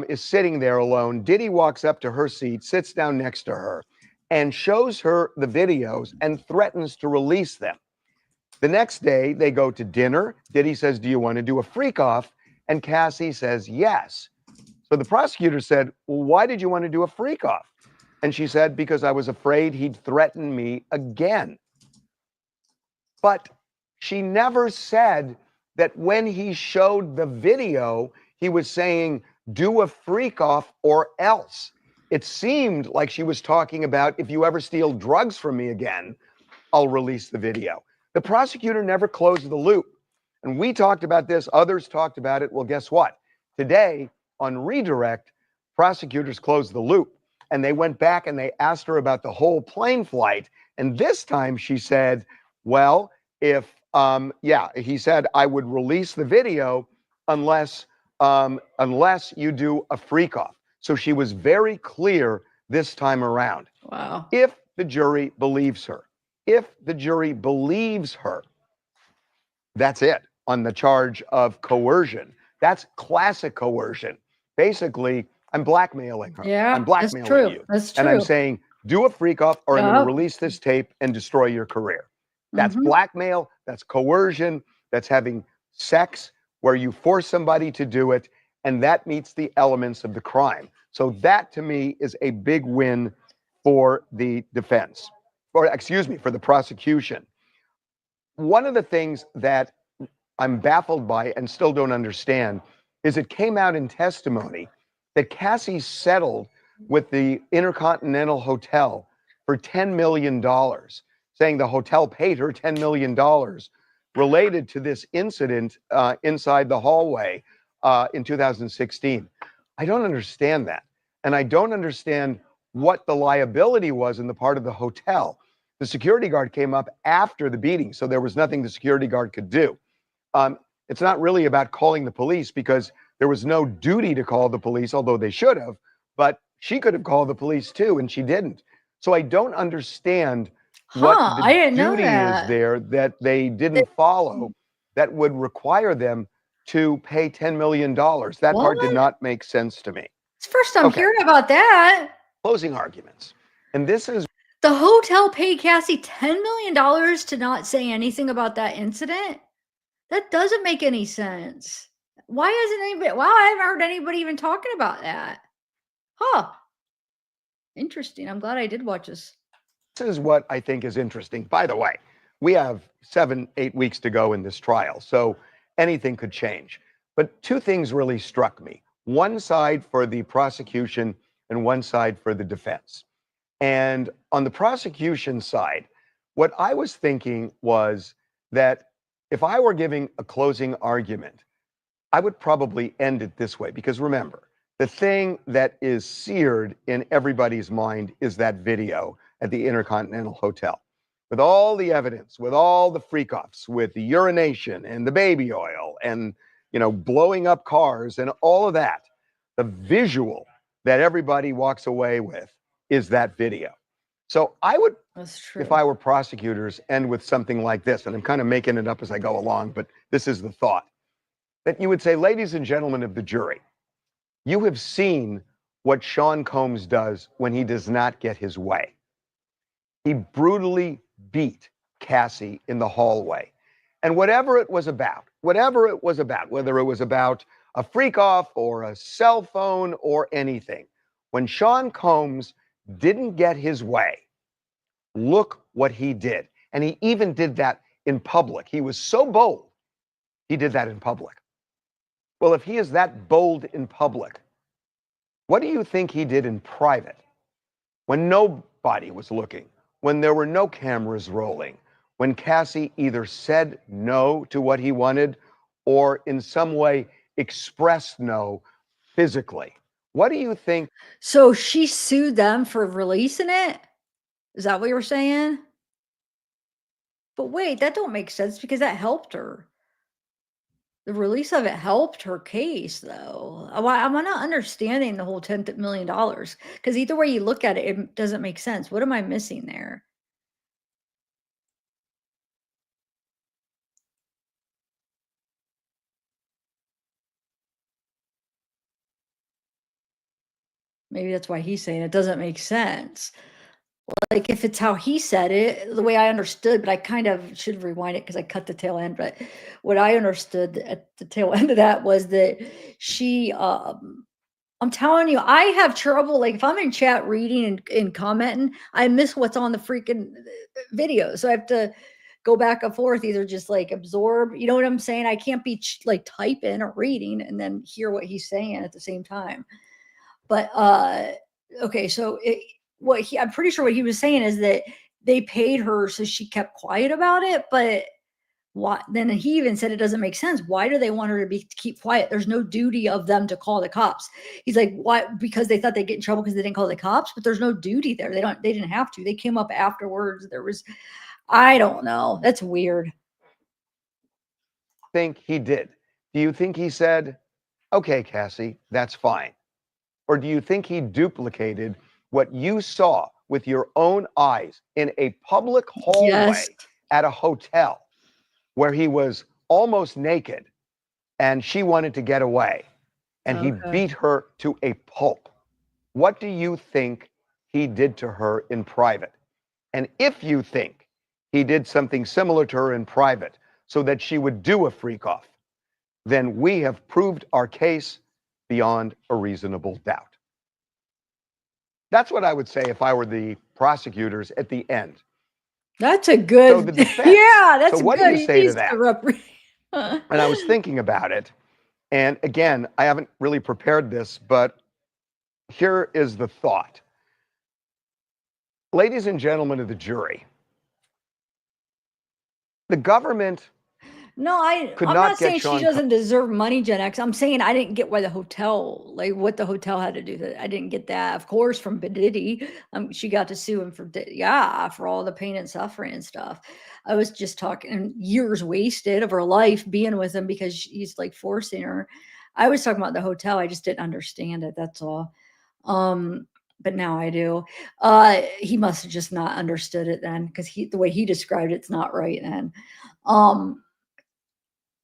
is sitting there alone. Diddy walks up to her seat, sits down next to her, and shows her the videos and threatens to release them. The next day, they go to dinner. Diddy says, "Do you want to do a freak-off?" And Cassie says, "Yes." So the prosecutor said, "Well, why did you want to do a freak-off?" And she said, "Because I was afraid he'd threaten me again." But she never said that when he showed the video, he was saying, "Do a freak-off or else." It seemed like she was talking about, "If you ever steal drugs from me again, I'll release the video." The prosecutor never closed the loop. And we talked about this, others talked about it. Well, guess what? Today on Redirect, prosecutors closed the loop and they went back and they asked her about the whole plane flight. And this time she said, well, he said, "I would release the video unless you do a freak-off." So she was very clear this time around. Wow. If the jury believes her, that's it on the charge of coercion. That's classic coercion. Basically, I'm blackmailing her. Yeah, I'm blackmailing that's true. you. That's And I'm true. saying, do a freak-off or I'm going Yep. to release this tape and destroy your career. That's Mhm. blackmail. That's coercion. That's having sex where you force somebody to do it, and that meets the elements of the crime. So that, to me, is a big win for the defense, or excuse me, for the prosecution. One of the things that I'm baffled by and still don't understand is it came out in testimony that Cassie settled with the Intercontinental Hotel for $10 million, saying the hotel paid her $10 million related to this incident inside the hallway in 2016. I don't understand that. And I don't understand what the liability was in the part of the hotel. The security guard came up after the beating, so there was nothing the security guard could do. It's not really about calling the police because there was no duty to call the police, although they should have, but she could have called the police too, and she didn't. So I don't understand what the I didn't know duty is that. there that they didn't follow that would require them to pay $10 million. That part did What? not make sense to me. It's the first time Okay. hearing about that. Closing arguments. And this is The hotel paid Cassie $10 million to not say anything about that incident? That doesn't make any sense. Why I haven't heard anybody even talking about that. Huh. Interesting. I'm glad I did watch this. This is what I think is interesting. By the way, we have 7-8 weeks to go in this trial, so anything could change. But two things really struck me. One side for the prosecution and one side for the defense. And on the prosecution side, what I was thinking was that if I were giving a closing argument, I would probably end it this way. Because remember, the thing that is seared in everybody's mind is that video at the Intercontinental Hotel. With all the evidence, with all the freak-offs, with the urination and the baby oil and, blowing up cars and all of that, the visual that everybody walks away with is that video. So I would, if I were prosecutors, end with something like this, and I'm kind of making it up as I go along, but this is the thought, that you would say, ladies and gentlemen of the jury, you have seen what Sean Combs does when he does not get his way. He brutally beat Cassie in the hallway. And whatever it was about, whether it was about a freak-off or a cell phone or anything, when Sean Combs didn't get his way, look what he did. And he even did that in public. He was so bold, he did that in public. Well, if he is that bold in public, what do you think he did in private? When nobody was looking, when there were no cameras rolling, when Cassie either said no to what he wanted or in some way expressed no physically. What do you think? So she sued them for releasing it? Is that what you were saying? But wait, that don't make sense because that helped her. the release of it helped her case, though. I'm not understanding the whole $10 million because either way you look at it, it doesn't make sense. What am I missing there? Maybe that's why he's saying it doesn't make sense. Like if it's how he said it, the way I understood, but I kind of should rewind it because I cut the tail end. But what I understood at the tail end of that was that she, I'm telling you, I have trouble. Like if I'm in chat reading and commenting, I miss what's on the freaking video. So I have to go back and forth, either just like absorb, you know what I'm saying? I can't be like typing or reading and then hear what he's saying at the same time. But okay, so I'm pretty sure what he was saying is that they paid her so she kept quiet about it, but why then he even said it doesn't make sense. Why do they want her to keep quiet? There's no duty of them to call the cops. He's like, why? Because they thought they'd get in trouble because they didn't call the cops, but there's no duty there. They didn't have to. They came up afterwards. I don't know. That's weird. Think he did? Do you think he said, okay, Cassie, that's fine? Or do you think he duplicated what you saw with your own eyes in a public hallway at a hotel where he was almost naked and she wanted to get away and he beat her to a pulp? What do you think he did to her in private? And if you think he did something similar to her in private so that she would do a freak-off, then we have proved our case beyond a reasonable doubt. That's what I would say if I were the prosecutors at the end. That's a good, so the defense, yeah, that's so what good. do you say to that? And I was thinking about it. And again, I haven't really prepared this, but here is the thought. Ladies and gentlemen of the jury, the government No, I'm not saying she doesn't deserve money, Gen X. I'm saying I didn't get why the hotel, like what the hotel had to do that. I didn't get that. Of course, from Diddy, she got to sue him for all the pain and suffering and stuff. I was just talking years wasted of her life being with him because he's like forcing her. I was talking about the hotel. I just didn't understand it. That's all. But now I do. He must have just not understood it then, because the way he described it's not right then.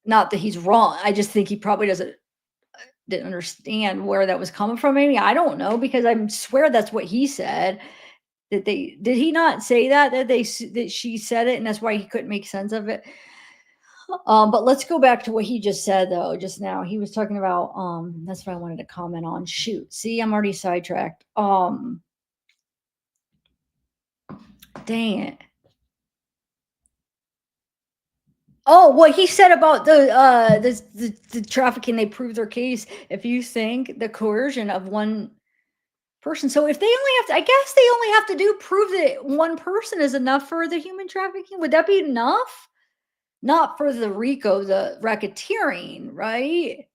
Not that he's wrong. I just think he probably didn't understand where that was coming from. Maybe I don't know, because I swear that's what he said. Did he not say that she said it and that's why he couldn't make sense of it? But let's go back to what he just said though. Just now he was talking about that's what I wanted to comment on. Shoot, see, I'm already sidetracked. Dang it. Oh, what he said about the trafficking, they proved their case. If you think the coercion of one person, so if they only have to, I guess they only have to prove that one person is enough for the human trafficking. Would that be enough? Not for the RICO, the racketeering, right?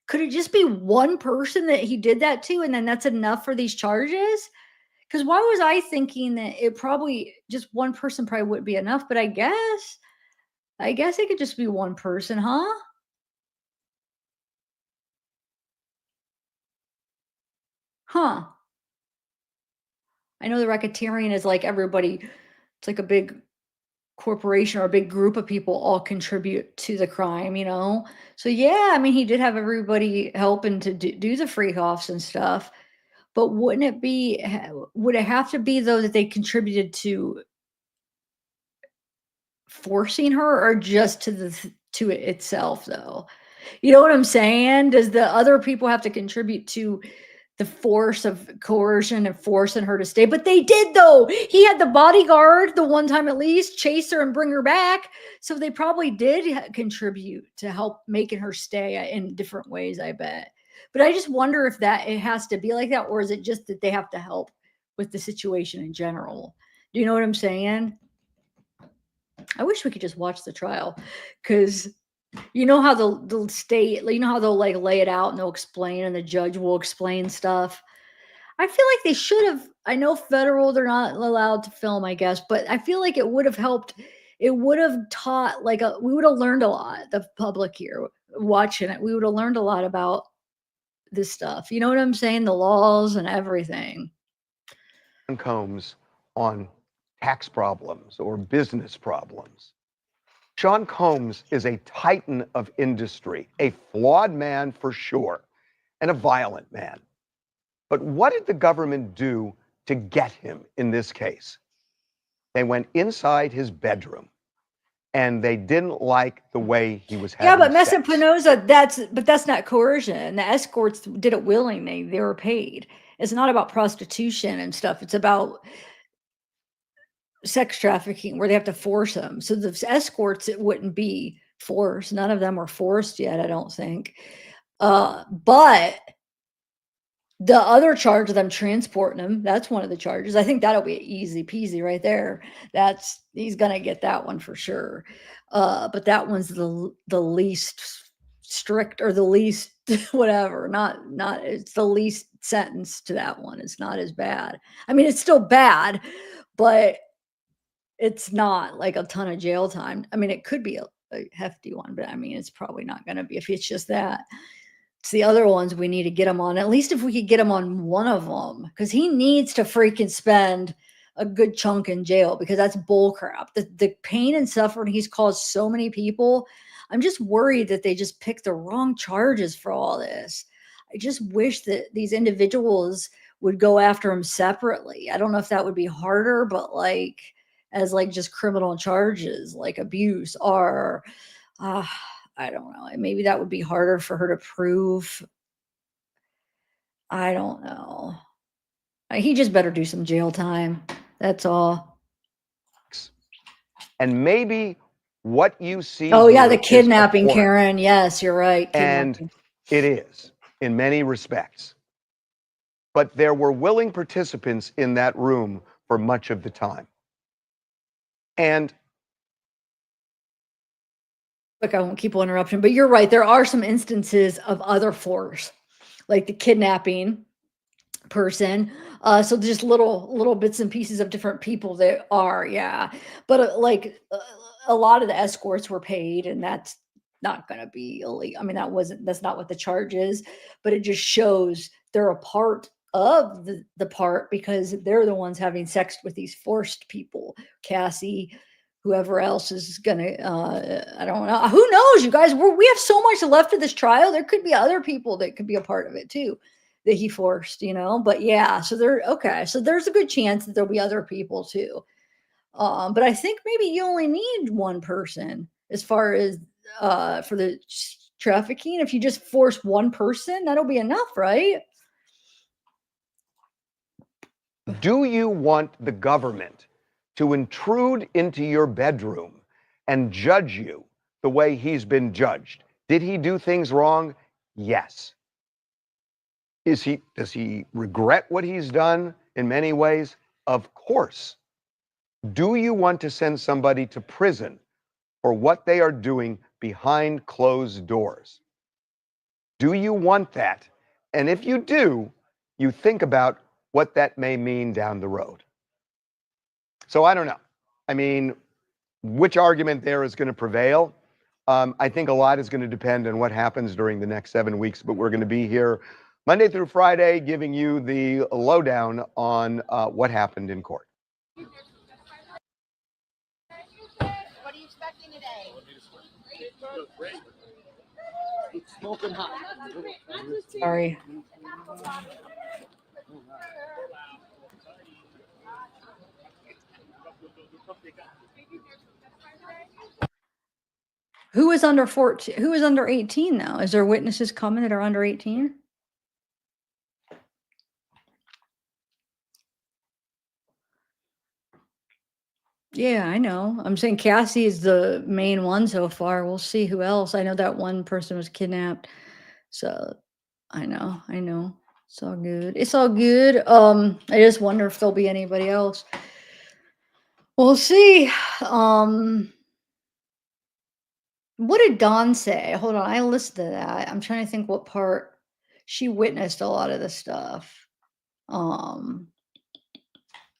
Could it just be one person that he did that to, and then that's enough for these charges? Because why was I thinking that it probably just one person probably wouldn't be enough? But I guess it could just be one person, huh? Huh. I know the racketeering is like everybody, it's like a big corporation or a big group of people all contribute to the crime, you know? So yeah, I mean, he did have everybody helping to do the freak-offs and stuff. But would it have to be though that they contributed to forcing her, or just to it itself though? You know what I'm saying? Does the other people have to contribute to the force of coercion and forcing her to stay? But they did though. He had the bodyguard the one time at least chase her and bring her back. So they probably did contribute to help making her stay in different ways, I bet. But I just wonder if it has to be like that, or is it just that they have to help with the situation in general? Do you know what I'm saying? I wish we could just watch the trial, because you know how they'll state, you know how they'll like lay it out and they'll explain, and the judge will explain stuff. I feel like they should have. I know federal, they're not allowed to film, I guess, but I feel like it would have helped. It would have taught, we would have learned a lot, the public here, watching it. We would have learned a lot about this stuff. You know what I'm saying? The laws and everything. Combs on tax problems or business problems. Sean Combs is a titan of industry, a flawed man for sure, and a violent man. But what did the government do to get him in this case? They went inside his bedroom and they didn't like the way he was having Yeah, but Mesa sex. Pinoza, that's not coercion. The escorts did it willingly. They were paid. It's not about prostitution and stuff. It's about sex trafficking where they have to force them. So the escorts, it wouldn't be forced. None of them were forced yet, I don't think. But the other charge of them transporting them, that's one of the charges. I think that'll be easy peasy right there. He's gonna get that one for sure. But that one's the least strict, or the least whatever. Not it's the least sentence to that one. It's not as bad. I mean, it's still bad, but it's not like a ton of jail time. I mean, it could be a hefty one, but I mean, it's probably not going to be if it's just that. It's the other ones we need to get him on. At least if we could get him on one of them, because he needs to freaking spend a good chunk in jail, because that's bull crap. The pain and suffering he's caused so many people. I'm just worried that they just picked the wrong charges for all this. I just wish that these individuals would go after him separately. I don't know if that would be harder, but like as like just criminal charges like abuse, or I don't know. Maybe that would be harder for her to prove. I don't know. He just better do some jail time. That's all. And maybe what you see. Oh yeah, here the is kidnapping, abhorrent. Karen. Yes, you're right. And Kidnapping. it is in many respects. But there were willing participants in that room for much of the time. And Look, I won't keep on interrupting, but you're right. There are some instances of other force, like the kidnapping person. So just little bits and pieces of different people that are, yeah. But a lot of the escorts were paid, and that's not going to be illegal. I mean, that's not what the charge is, but it just shows they're a part of the part, because they're the ones having sex with these forced people. Cassie, whoever else is gonna, I don't know. Who knows, you guys? We have so much left of this trial. There could be other people that could be a part of it too, that he forced, But yeah, so so there's a good chance that there'll be other people too. But I think maybe you only need one person as far as for the trafficking. If you just force one person, that'll be enough, right? do you want the government to intrude into your bedroom and judge you the way he's been judged? Did he do things wrong? Yes. Does he regret what he's done in many ways? Of course. Do you want to send somebody to prison for what they are doing behind closed doors? Do you want that? And if you do, you think about what that may mean down the road. So I don't know. I mean, which argument there is going to prevail? I think a lot is going to depend on what happens during the next 7 weeks, but we're going to be here Monday through Friday giving you the lowdown on what happened in court. What are you expecting today? It's smoking hot. Sorry. Who is under 14? Who is under 18 now? Is there witnesses coming that are under 18? Yeah, I know. I'm saying Cassie is the main one so far. We'll see who else. I know that one person was kidnapped. So I know. It's all good. It's all good. I just wonder if there'll be anybody else. We'll see. What did Dawn say? Hold on, I listened to that. I'm trying to think what part. She witnessed a lot of this stuff.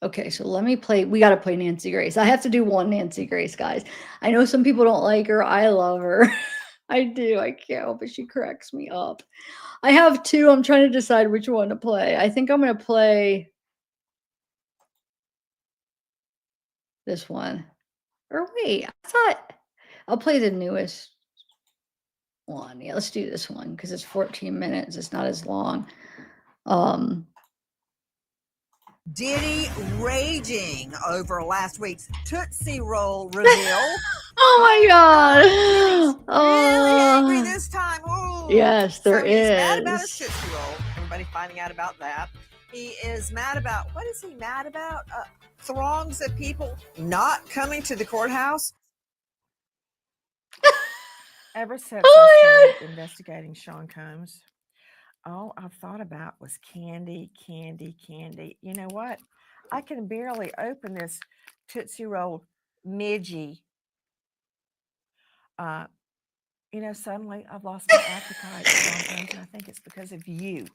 Okay, so let me play. We got to play Nancy Grace. I have to do one Nancy Grace, guys. I know some people don't like her. I love her. I do. I can't help it. She cracks me up. I have two. I'm trying to decide which one to play. I think I'm going to play this one. Or wait, I thought I'll play the newest one. Yeah, let's do this one because it's 14 minutes. It's not as long. Diddy raging over last week's Tootsie Roll reveal. Oh my God. Really angry this time. Ooh. Yes, there so he's mad about his is. Tootsie Roll. Everybody finding out about that. He is mad about, what is he mad about? Throngs of people not coming to the courthouse. Ever since I started investigating Sean Combs, all I've thought about was candy, candy, candy. You know what? I can barely open this Tootsie Roll midgie. Suddenly I've lost my appetite, Sean Combs, and I think it's because of you.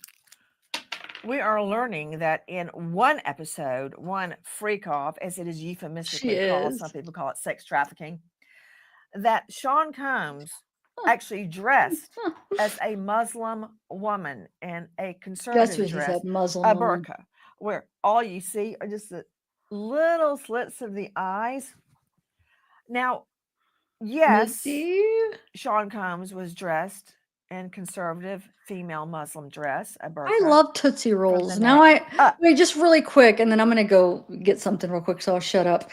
We are learning that in one episode, one Freakoff, as it is euphemistically called, some people call it sex trafficking, that Sean Combs actually dressed as a Muslim woman and a conservative what he dress, said, Muslim a woman. burqa, where all you see are just the little slits of the eyes. Now, yes, Sean Combs was dressed in conservative female Muslim dress, a burqa. I love Tootsie Rolls. Now wait, just really quick, and then I'm gonna go get something real quick, so I'll shut up.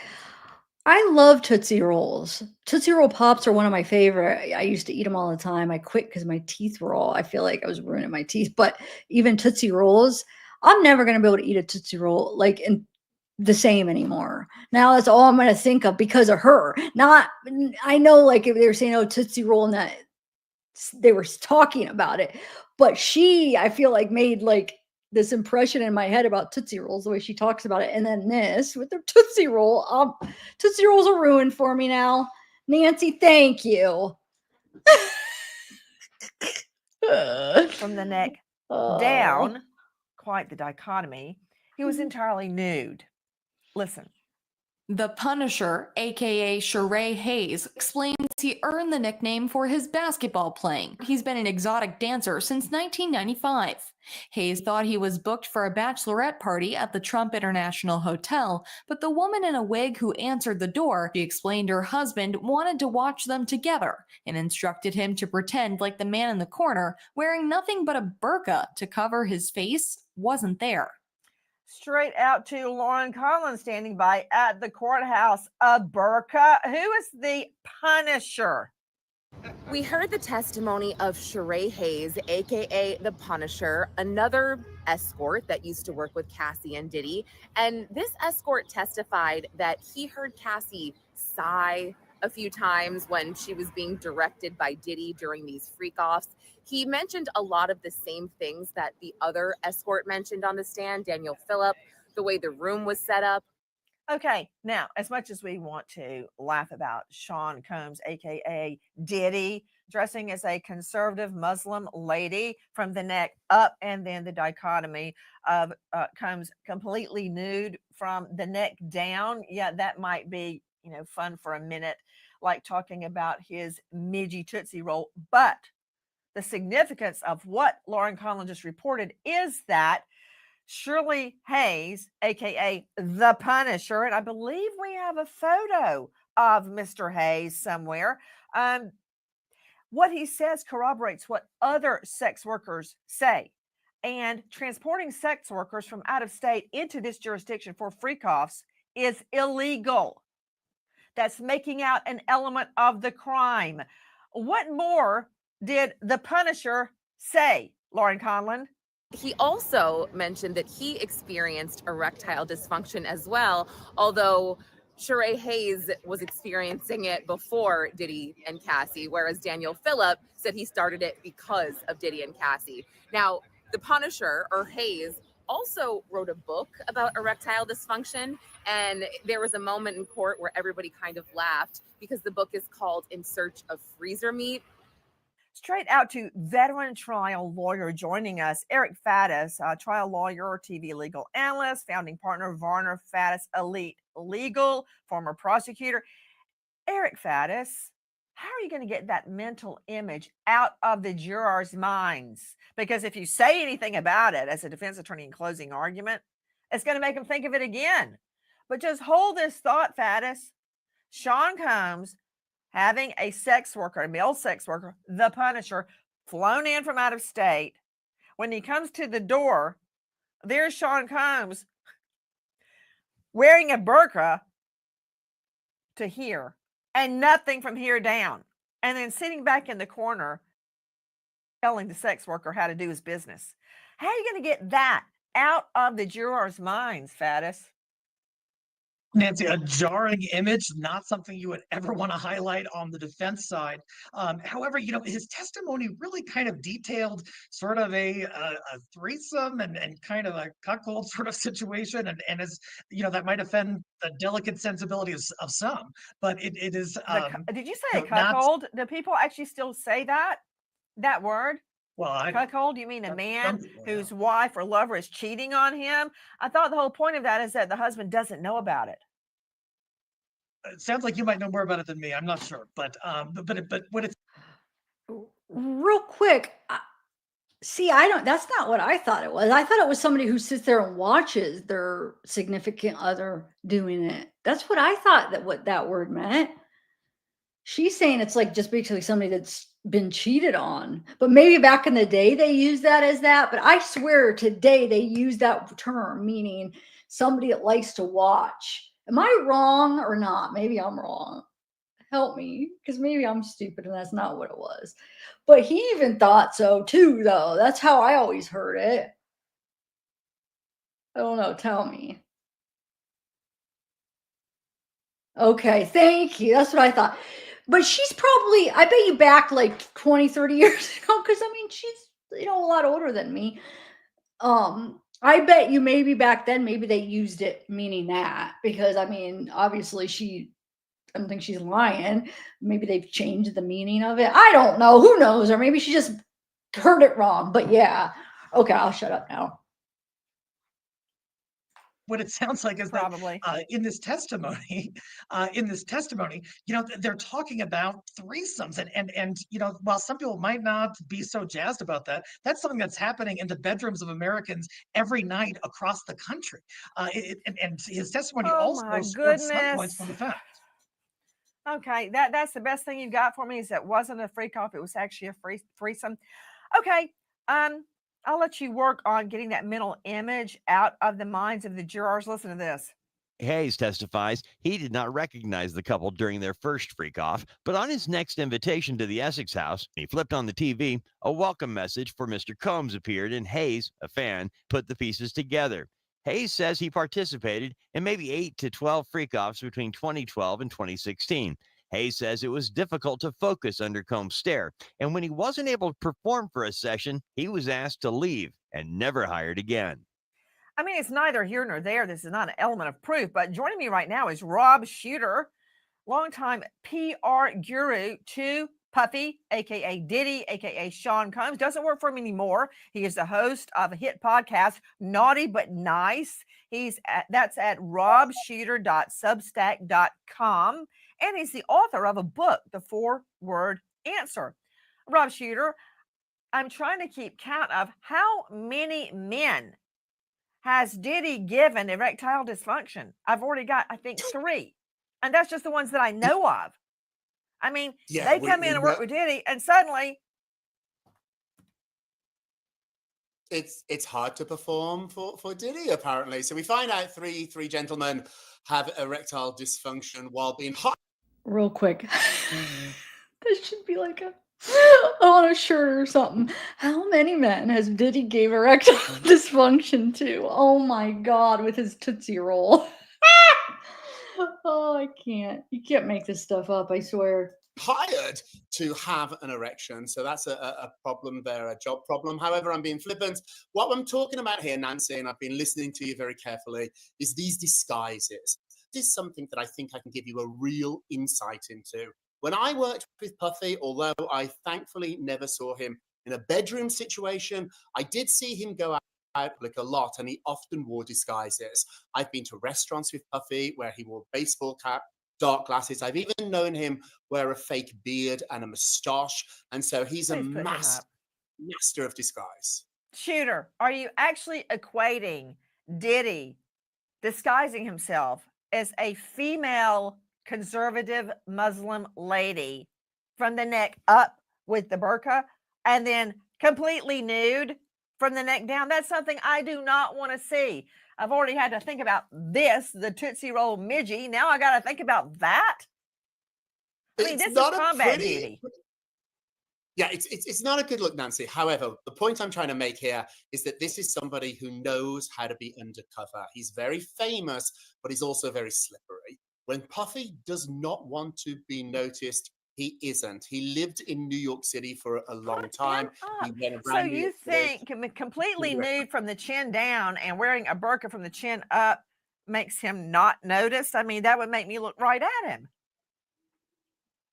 I love Tootsie Rolls. Tootsie Roll Pops are one of my favorite. I used to eat them all the time. I quit because my teeth were all, I feel like I was ruining my teeth. But even Tootsie Rolls, I'm never gonna be able to eat a Tootsie Roll like in the same anymore. Now that's all I'm gonna think of because of her. Not, I know, like if they were saying, oh, Tootsie Roll, and that they were talking about it, but she, I feel like, made like this impression in my head about Tootsie Rolls, the way she talks about it. And then this with the Tootsie Roll, Tootsie Rolls are ruined for me now. Nancy, thank you. From the neck down, quite the dichotomy, he was entirely nude. Listen. The Punisher, aka Sheree Hayes, explains he earned the nickname for his basketball playing. He's been an exotic dancer since 1995. Hayes thought he was booked for a bachelorette party at the Trump International Hotel, but the woman in a wig who answered the door, she explained her husband wanted to watch them together and instructed him to pretend like the man in the corner, wearing nothing but a burqa to cover his face, wasn't there. Straight out to Lauren Collins standing by at the courthouse. A burqa. Who is the Punisher? We heard the testimony of Sheree Hayes, aka the Punisher, another escort that used to work with Cassie and Diddy. And this escort testified that he heard Cassie sigh a few times when she was being directed by Diddy during these freak-offs. He mentioned a lot of the same things that the other escort mentioned on the stand, Daniel Phillip, the way the room was set up. Okay, now, as much as we want to laugh about Sean Combs, aka Diddy, dressing as a conservative Muslim lady from the neck up, and then the dichotomy of Combs completely nude from the neck down, yeah, that might be, fun for a minute, like talking about his midgie Tootsie Roll. But the significance of what Lauren Collins just reported is that Shirley Hayes, aka the Punisher, and I believe we have a photo of Mr. Hayes somewhere. What he says corroborates what other sex workers say. And transporting sex workers from out of state into this jurisdiction for freak-offs is illegal. That's making out an element of the crime. What more did the Punisher say, Lauren Conlon? He also mentioned that he experienced erectile dysfunction as well, although Sheree Hayes was experiencing it before Diddy and Cassie, whereas Daniel Phillip said he started it because of Diddy and Cassie. Now, the Punisher, or Hayes, also wrote a book about erectile dysfunction, and there was a moment in court where everybody kind of laughed because the book is called In Search of Freezer Meat. Straight out to veteran trial lawyer joining us, Eric Faddis, trial lawyer, TV legal analyst, founding partner, Varner Faddis Elite Legal, former prosecutor. Eric Faddis, how are you going to get that mental image out of the jurors' minds? Because if you say anything about it as a defense attorney in closing argument, it's going to make them think of it again. But just hold this thought, Faddis. Sean Combs having a sex worker, a male sex worker, the Punisher, flown in from out of state. When he comes to the door, there's Sean Combs wearing a burqa to here and nothing from here down. And then sitting back in the corner telling the sex worker how to do his business. How are you going to get that out of the jurors' minds, Faddis? Nancy, a jarring image, not something you would ever want to highlight on the defense side. However, his testimony really kind of detailed sort of a threesome and kind of a cuckold sort of situation. And as that might offend the delicate sensibilities of some, but it is. Did you say a cuckold? Do people actually still say that word? Well, cuckold, you mean a man whose wife or lover is cheating on him? I thought the whole point of that is that the husband doesn't know about it. It sounds like you might know more about it than me. I'm not sure, but what it's real quick. See, that's not what I thought it was. I thought it was somebody who sits there and watches their significant other doing it. That's what I thought what that word meant. She's saying it's like just basically somebody that's been cheated on, but maybe back in the day they used that as that. But I swear today they use that term meaning somebody that likes to watch. Am I wrong or not? Maybe I'm wrong. Help me, because maybe I'm stupid and that's not what it was. But he even thought so too, though. That's how I always heard it. I don't know. Tell me. Okay, thank you. That's what I thought. But she's probably, I bet you back like 20, 30 years ago, because I mean, she's, a lot older than me. I bet you maybe back then, maybe they used it meaning that, because I mean, obviously I don't think she's lying. Maybe they've changed the meaning of it. I don't know. Who knows? Or maybe she just heard it wrong. But yeah. Okay, I'll shut up now. What it sounds like is probably that in this testimony, they're talking about threesomes, and while some people might not be so jazzed about that, that's something that's happening in the bedrooms of Americans every night across the country. And his testimony also scored some points from the fact. Okay, that's the best thing you've got for me is that wasn't a freak-off, it was actually a threesome. Okay, I'll let you work on getting that mental image out of the minds of the jurors. Listen to this. Hayes testifies he did not recognize the couple during their first freak-off, but on his next invitation to the Essex house, he flipped on the TV, a welcome message for Mr. Combs appeared, and Hayes, a fan, put the pieces together. Hayes says he participated in maybe 8 to 12 freak-offs between 2012 and 2016. Hayes says it was difficult to focus under Combs' stare, and when he wasn't able to perform for a session, he was asked to leave and never hired again. I mean, it's neither here nor there. This is not an element of proof, but joining me right now is Rob Shooter, longtime PR guru to Puffy, aka Diddy, aka Sean Combs. Doesn't work for him anymore. He is the host of a hit podcast, Naughty But Nice. That's at robshooter.substack.com. And he's the author of a book, The 4-Word Answer. Rob Shooter, I'm trying to keep count of how many men has Diddy given erectile dysfunction. I've already got, I think, 3. And that's just the ones that I know of. I mean, they come in and work with Diddy, and suddenly it's hard to perform for Diddy, apparently. So we find out three gentlemen have erectile dysfunction while being hot. Real quick. This should be like on a shirt or something. How many men has Diddy gave erectile dysfunction to? Oh my God, with his Tootsie Roll. Oh, I can't. You can't make this stuff up, I swear. Hired to have an erection. So that's a problem there, a job problem. However, I'm being flippant. What I'm talking about here, Nancy, and I've been listening to you very carefully, is these disguises. This is something that I think I can give you a real insight into. When I worked with Puffy, although I thankfully never saw him in a bedroom situation, I did see him go out like a lot, and he often wore disguises. I've been to restaurants with Puffy where he wore a baseball cap, dark glasses. I've even known him wear a fake beard and a moustache. And so he's a Please put him master of disguise. Shooter, are you actually equating Diddy disguising himself as a female conservative Muslim lady from the neck up with the burqa and then completely nude from the neck down? That's something I do not want to see. I've already had to think about this, the Tootsie Roll midgie. Now I got to think about that. I mean, this is combat duty. Yeah, it's not a good look, Nancy. However, the point I'm trying to make here is that this is somebody who knows how to be undercover. He's very famous, but he's also very slippery. When Puffy does not want to be noticed, he isn't. He lived in New York City for a long time. He went So around New you York City. think completely nude from the chin down and wearing a burqa from the chin up makes him not noticed? I mean, that would make me look right at him.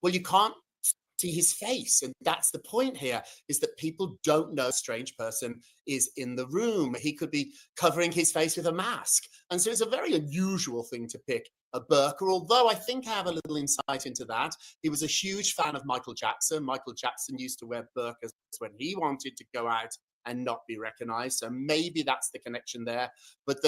Well, you can't see his face, and that's the point here, is that people don't know a strange person is in the room. He could be covering his face with a mask, and so it's a very unusual thing to pick a burqa, although I think I have a little insight into that. He was a huge fan of Michael Jackson. Michael Jackson used to wear burqas when he wanted to go out and not be recognized, so maybe that's the connection there. But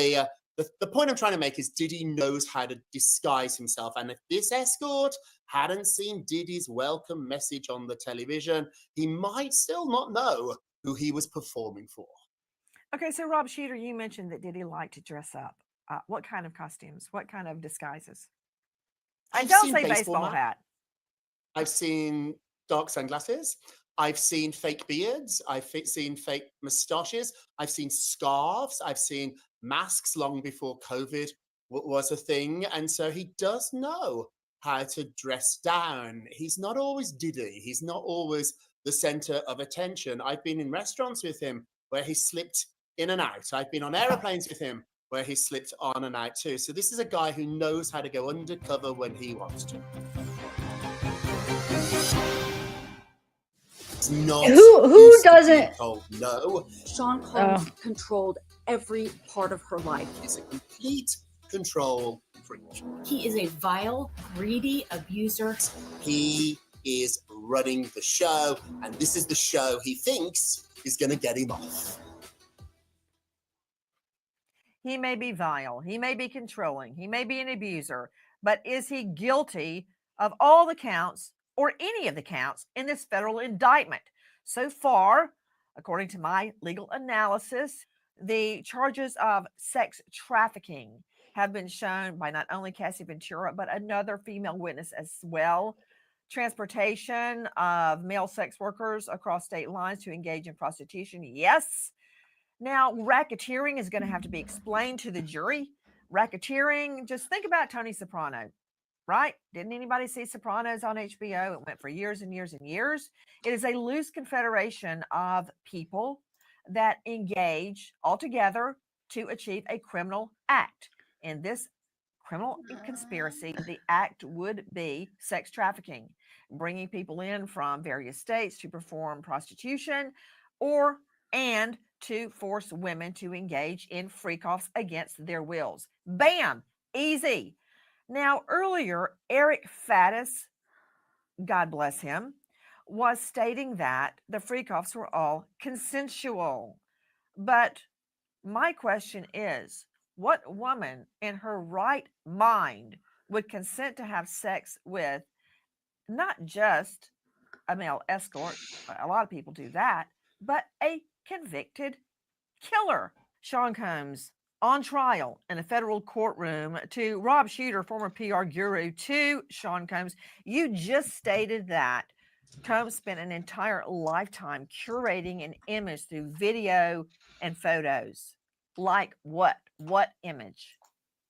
the point I'm trying to make is Diddy knows how to disguise himself. And if this escort hadn't seen Diddy's welcome message on the television, he might still not know who he was performing for. Okay, so Rob Shooter, you mentioned that Diddy liked to dress up. What kind of costumes? What kind of disguises? And don't say baseball hat. I've seen dark sunglasses. I've seen fake beards. I've seen fake moustaches. I've seen scarves. I've seen masks long before COVID was a thing. And so he does know how to dress down. He's not always Diddy. He's not always the center of attention. I've been in restaurants with him where he slipped in and out. I've been on airplanes with him where he slipped on and out too. So this is a guy who knows how to go undercover when he wants to. Who doesn't? No. Sean Combs controlled every part of her life. He's a complete control freak. He is a vile, greedy abuser. He is running the show, and this is the show he thinks is going to get him off. He may be vile. He may be controlling. He may be an abuser. But is he guilty of all the counts or any of the counts in this federal indictment? So far, according to my legal analysis, the charges of sex trafficking have been shown by not only Cassie Ventura, but another female witness as well. Transportation of male sex workers across state lines to engage in prostitution. Yes. Now, racketeering is going to have to be explained to the jury. Racketeering, just think about Tony Soprano, right? Didn't anybody see Sopranos on HBO? It went for years and years and years. It is a loose confederation of people that engage all together to achieve a criminal act. In this criminal conspiracy, the act would be sex trafficking, bringing people in from various states to perform prostitution and to force women to engage in freakoffs against their wills. Bam! Easy. Now, earlier, Eric Faddis, God bless him, was stating that the freakoffs were all consensual. But my question is, what woman in her right mind would consent to have sex with not just a male escort, a lot of people do that, but a convicted killer? Sean Combs on trial in a federal courtroom. To Rob Shooter, former PR guru, to Sean Combs, you just stated that Combs spent an entire lifetime curating an image through video and photos. Like what? What image?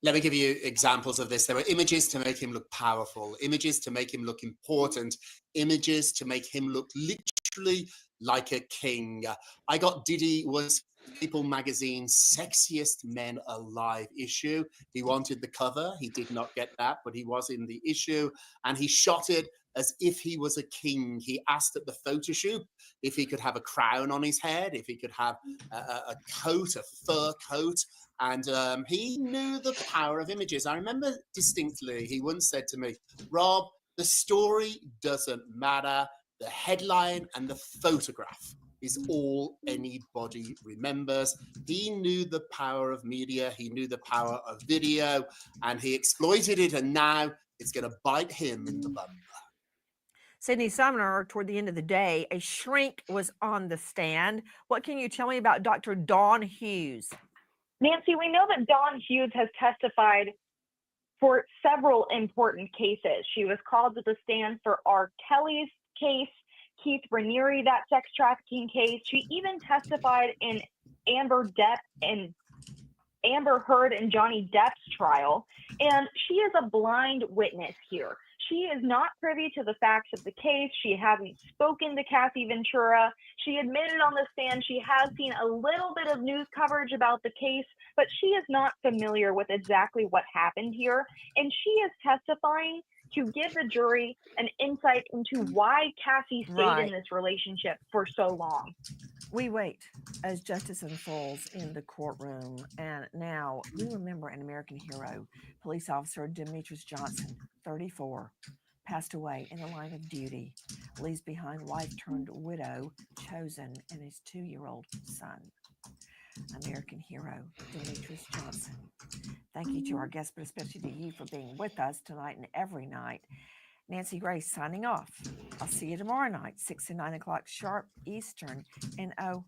Let me give you examples of this. There were images to make him look powerful, images to make him look important, images to make him look literally like a king. I got Diddy was People Magazine's Sexiest Men Alive issue. He wanted the cover. He did not get that, but he was in the issue, and he shot it as if he was a king. He asked at the photo shoot if he could have a crown on his head, if he could have a coat, a fur coat, And he knew the power of images. I remember distinctly, he once said to me, Rob, the story doesn't matter. The headline and the photograph is all anybody remembers. He knew the power of media. He knew the power of video, and he exploited it. And now it's going to bite him in the bum. Sydney Sumner, toward the end of the day, a shrink was on the stand. What can you tell me about Dr. Dawn Hughes? Nancy, we know that Dawn Hughes has testified for several important cases. She was called to the stand for R. Kelly's case, Keith Raniere, that sex trafficking case. She even testified in Amber Heard and Johnny Depp's trial. And she is a blind witness here. She is not privy to the facts of the case. She hasn't spoken to Cassie Ventura. She admitted on the stand she has seen a little bit of news coverage about the case, but she is not familiar with exactly what happened here. And she is testifying to give the jury an insight into why Cassie stayed in this relationship for so long. We wait as justice unfolds in the courtroom. And now we remember an American hero, police officer Demetrius Johnson, 34, passed away in the line of duty, leaves behind wife turned widow, Chosen, and his 2-year-old son. American hero, Demetrius Johnson. Thank you to our guests, but especially to you for being with us tonight and every night. Nancy Grace signing off. I'll see you tomorrow night, 6 and 9 o'clock sharp Eastern. And oh,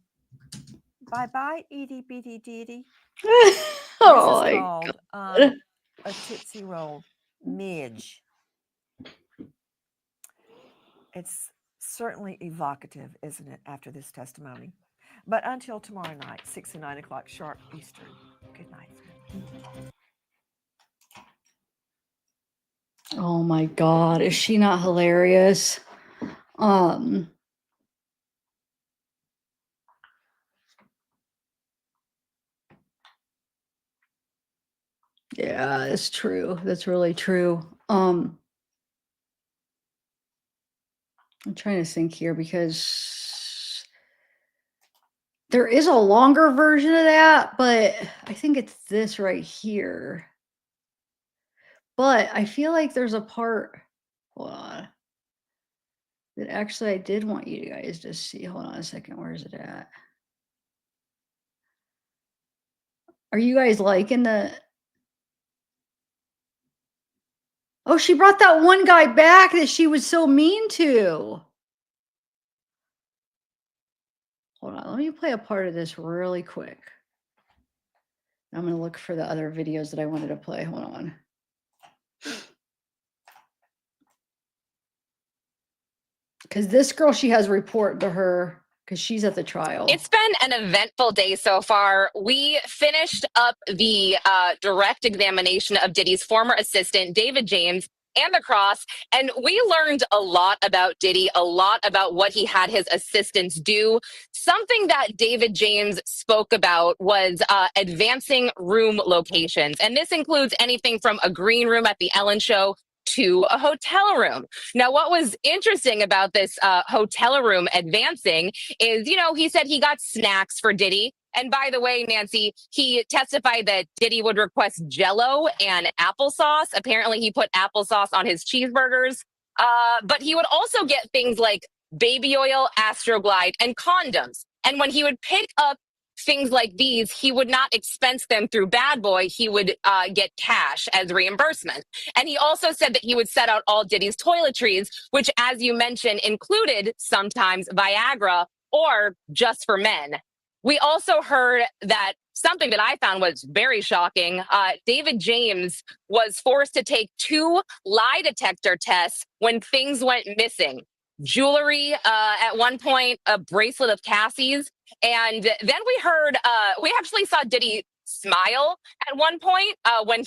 bye-bye, Edie Beatty Diddy. Oh This is my called God. a Tootsie Roll Midge. It's certainly evocative, isn't it, after this testimony? But until tomorrow night, 6 and 9 o'clock sharp Eastern. Good night. Oh my God, is she not hilarious? Yeah, it's true. That's really true. I'm trying to think here because there is a longer version of that, but I think it's this right here. But I feel like there's a part, hold on, that actually I did want you guys to see. Hold on a second. Where is it at? Are you guys liking the... Oh, she brought that one guy back that she was so mean to. Hold on. Let me play a part of this really quick. I'm going to look for the other videos that I wanted to play. Hold on. Because this girl, she has a report to her because she's at the trial. It's been an eventful day so far. We finished up the direct examination of Diddy's former assistant, David James, and the cross, and we learned a lot about Diddy, a lot about what he had his assistants do. Something that David James spoke about was advancing room locations, and this includes anything from a green room at the Ellen Show to a hotel room. Now, what was interesting about this hotel room advancing is, you know, he said he got snacks for Diddy. And by the way, Nancy, he testified that Diddy would request Jell-O and applesauce. Apparently, he put applesauce on his cheeseburgers. But he would also get things like baby oil, Astroglide, and condoms. And when he would pick up things like these, he would not expense them through Bad Boy. He would get cash as reimbursement. And he also said that he would set out all Diddy's toiletries, which, as you mentioned, included sometimes Viagra or just for men. We also heard that something that I found was very shocking. David James was forced to take 2 lie detector tests when things went missing. Jewelry, at one point, a bracelet of Cassie's. And then we heard, we actually saw Diddy smile at one point when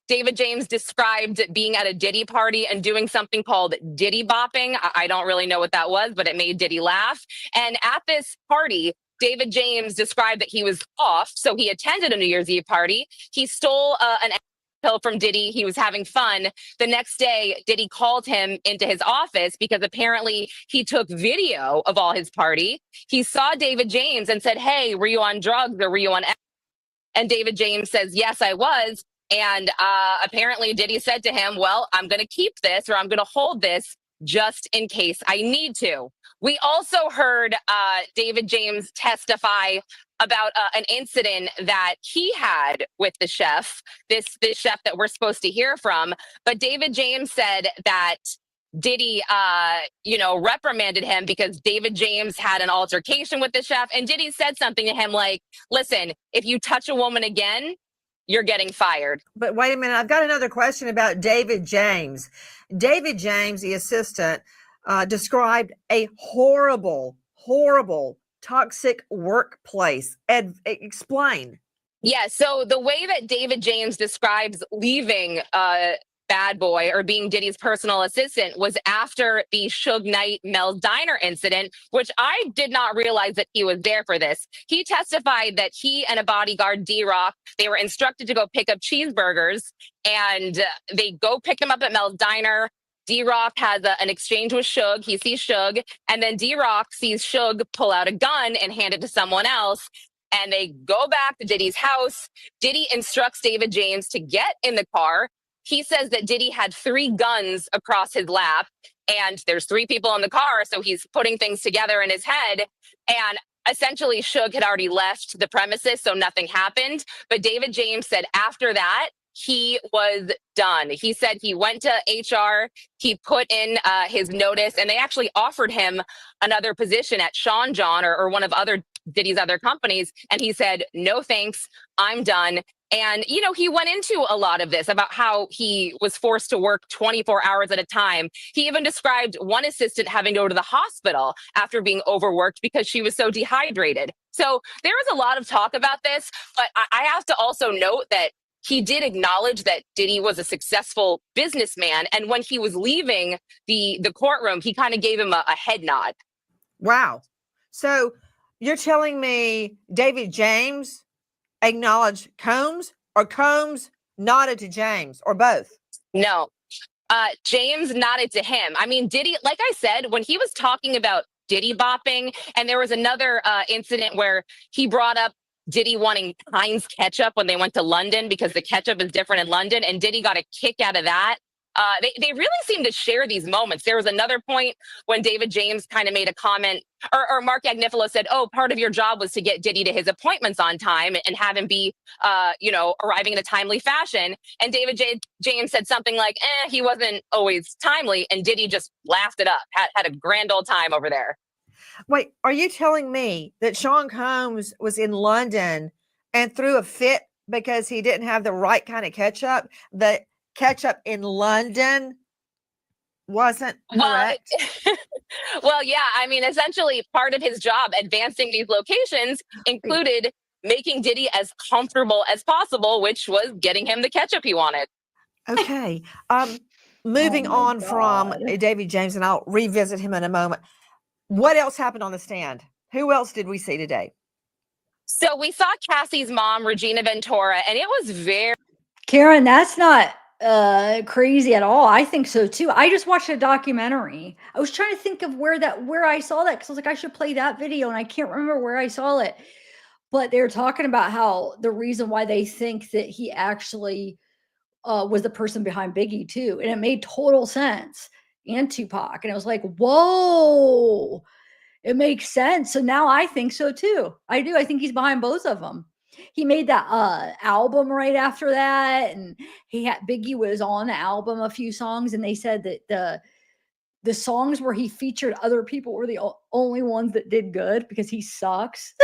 David James described being at a Diddy party and doing something called Diddy bopping. I don't really know what that was, but it made Diddy laugh. And at this party, David James described that he was off, so he attended a New Year's Eve party. He stole an pill from Diddy. He was having fun. The next day, Diddy called him into his office because apparently he took video of all his party. He saw David James and said, "Hey, were you on drugs or were you on And David James says, yes, I was. And apparently Diddy said to him, well, I'm going to keep this, or I'm going to hold this just in case I need to. We also heard David James testify about an incident that he had with the chef, this chef that we're supposed to hear from. But David James said that Diddy, reprimanded him because David James had an altercation with the chef. And Diddy said something to him like, listen, if you touch a woman again, you're getting fired. But wait a minute, I've got another question about David James. David James, the assistant, described a horrible, toxic workplace. Explain. Yeah, so the way that David James describes leaving Bad Boy or being Diddy's personal assistant was after the Suge Knight Mel's Diner incident, which I did not realize that he was there for this. He testified that he and a bodyguard, D-Rock, they were instructed to go pick up cheeseburgers, and they go pick them up at Mel's Diner. D-Rock has an exchange with Suge. He sees Suge, and then D-Rock sees Suge pull out a gun and hand it to someone else. And they go back to Diddy's house. Diddy instructs David James to get in the car. He says that Diddy had 3 guns across his lap, and there's 3 people in the car, so he's putting things together in his head. And essentially, Suge had already left the premises, so nothing happened. But David James said after that, he was done. He said he went to HR, he put in his notice, and they actually offered him another position at Sean John or one of Diddy's other companies. And he said, no thanks, I'm done. And, he went into a lot of this about how he was forced to work 24 hours at a time. He even described one assistant having to go to the hospital after being overworked because she was so dehydrated. So there was a lot of talk about this, but I have to also note that he did acknowledge that Diddy was a successful businessman. And when he was leaving the courtroom, he kind of gave him a head nod. Wow. So you're telling me David James acknowledged Combs, or Combs nodded to James, or both? No. James nodded to him. I mean, Diddy, like I said, when he was talking about Diddy bopping, and there was another incident where he brought up Diddy wanting Heinz ketchup when they went to London because the ketchup is different in London, and Diddy got a kick out of that. They really seem to share these moments. There was another point when David James kind of made a comment, or Mark Agnifilo said, oh, part of your job was to get Diddy to his appointments on time and have him be, arriving in a timely fashion. And David James said something like, he wasn't always timely. And Diddy just laughed it up, had a grand old time over there. Wait, are you telling me that Sean Combs was in London and threw a fit because he didn't have the right kind of ketchup? The ketchup in London wasn't correct? Well, yeah. I mean, essentially part of his job advancing these locations included making Diddy as comfortable as possible, which was getting him the ketchup he wanted. Okay. Moving on from David James, and I'll revisit him in a moment. What else happened on the stand? Who else did we see today? So we saw Cassie's mom, Regina Ventura, and it was very... Karen, that's not crazy at all. I think so too. I just watched a documentary. I was trying to think of where I saw that, because I was like, I should play that video, and I can't remember where I saw it. But they were talking about how the reason why they think that he actually was the person behind Biggie too, and it made total sense. And Tupac, and it was like, whoa, it makes sense. So now I think so too. I do. I think he's behind both of them. He made that album right after that, and Biggie was on the album, a few songs, and they said that the songs where he featured other people were the only ones that did good because he sucks.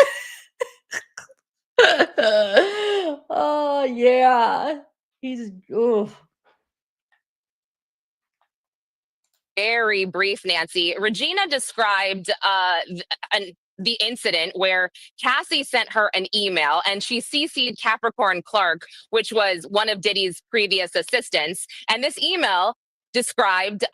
Oh yeah, he's very brief, Nancy. Regina described the incident where Cassie sent her an email, and she CC'd Capricorn Clark, which was one of Diddy's previous assistants. And this email described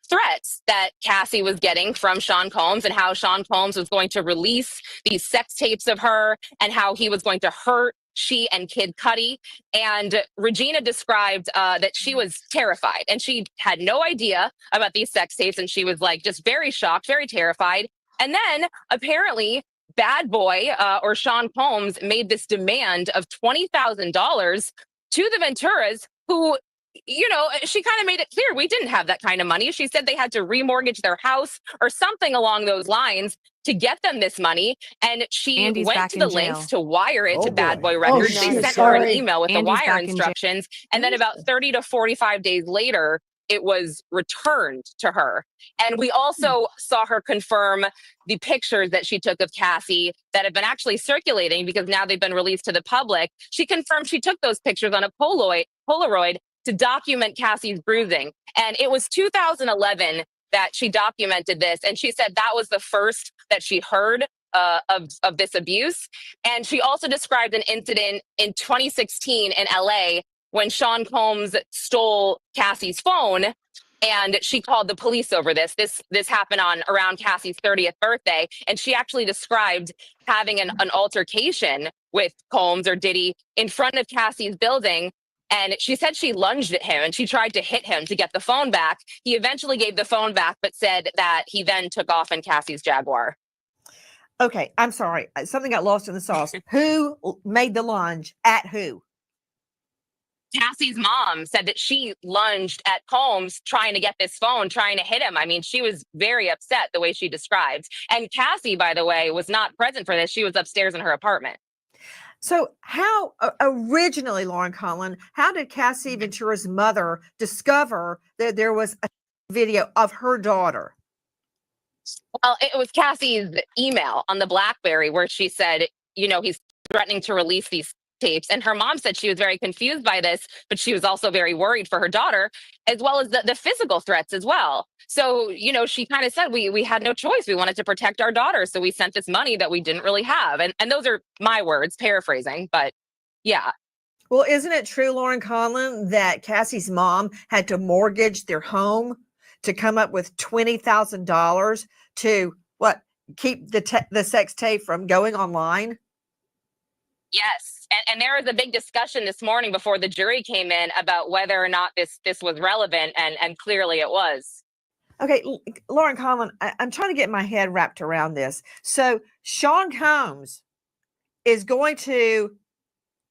threats that Cassie was getting from Sean Combs, and how Sean Combs was going to release these sex tapes of her, and how he was going to hurt she and Kid Cudi. And Regina described that she was terrified, and she had no idea about these sex tapes, and she was like just very shocked, very terrified. And then apparently Bad Boy or Sean Combs made this demand of $20,000 to the Venturas, who, you know, she kind of made it clear we didn't have that kind of money. She said they had to remortgage their house or something along those lines to get them this money. And she Andy's went back to in the jail. lengths to wire it to Bad Boy Oh, Records. They shoot, sent her an sorry. email with the Andy's wire back in jail. instructions. And then about 30 to 45 days later, it was returned to her. And we also saw her confirm the pictures that she took of Cassie that have been actually circulating because now they've been released to the public. She confirmed she took those pictures on a Polaroid to document Cassie's bruising. And it was 2011 that she documented this. And she said that was the first that she heard of this abuse. And she also described an incident in 2016 in LA when Sean Combs stole Cassie's phone, and she called the police over this. This happened on around Cassie's 30th birthday, and she actually described having an altercation with Combs or Diddy in front of Cassie's building. And she said she lunged at him and she tried to hit him to get the phone back. He eventually gave the phone back, but said that he then took off in Cassie's Jaguar. Okay, I'm sorry. Something got lost in the sauce. Who made the lunge at who? Cassie's mom said that she lunged at Combs trying to get this phone, trying to hit him. I mean, she was very upset the way she described. And Cassie, by the way, was not present for this. She was upstairs in her apartment. So how originally, Lauren Conlon, how did Cassie Ventura's mother discover that there was a video of her daughter? Well, it was Cassie's email on the BlackBerry where she said, you know, he's threatening to release these tapes. And her mom said she was very confused by this, but she was also very worried for her daughter, as well as the physical threats as well. So, you know, she kind of said we had no choice. We wanted to protect our daughter. So we sent this money that we didn't really have. And those are my words, paraphrasing, but yeah. Well, isn't it true, Lauren Conlon, that Cassie's mom had to mortgage their home to come up with $20,000 to keep the sex tape from going online? Yes. And there was a big discussion this morning before the jury came in about whether or not this was relevant. And clearly it was. Okay, Lauren Conlon, I'm trying to get my head wrapped around this. So Sean Combs is going to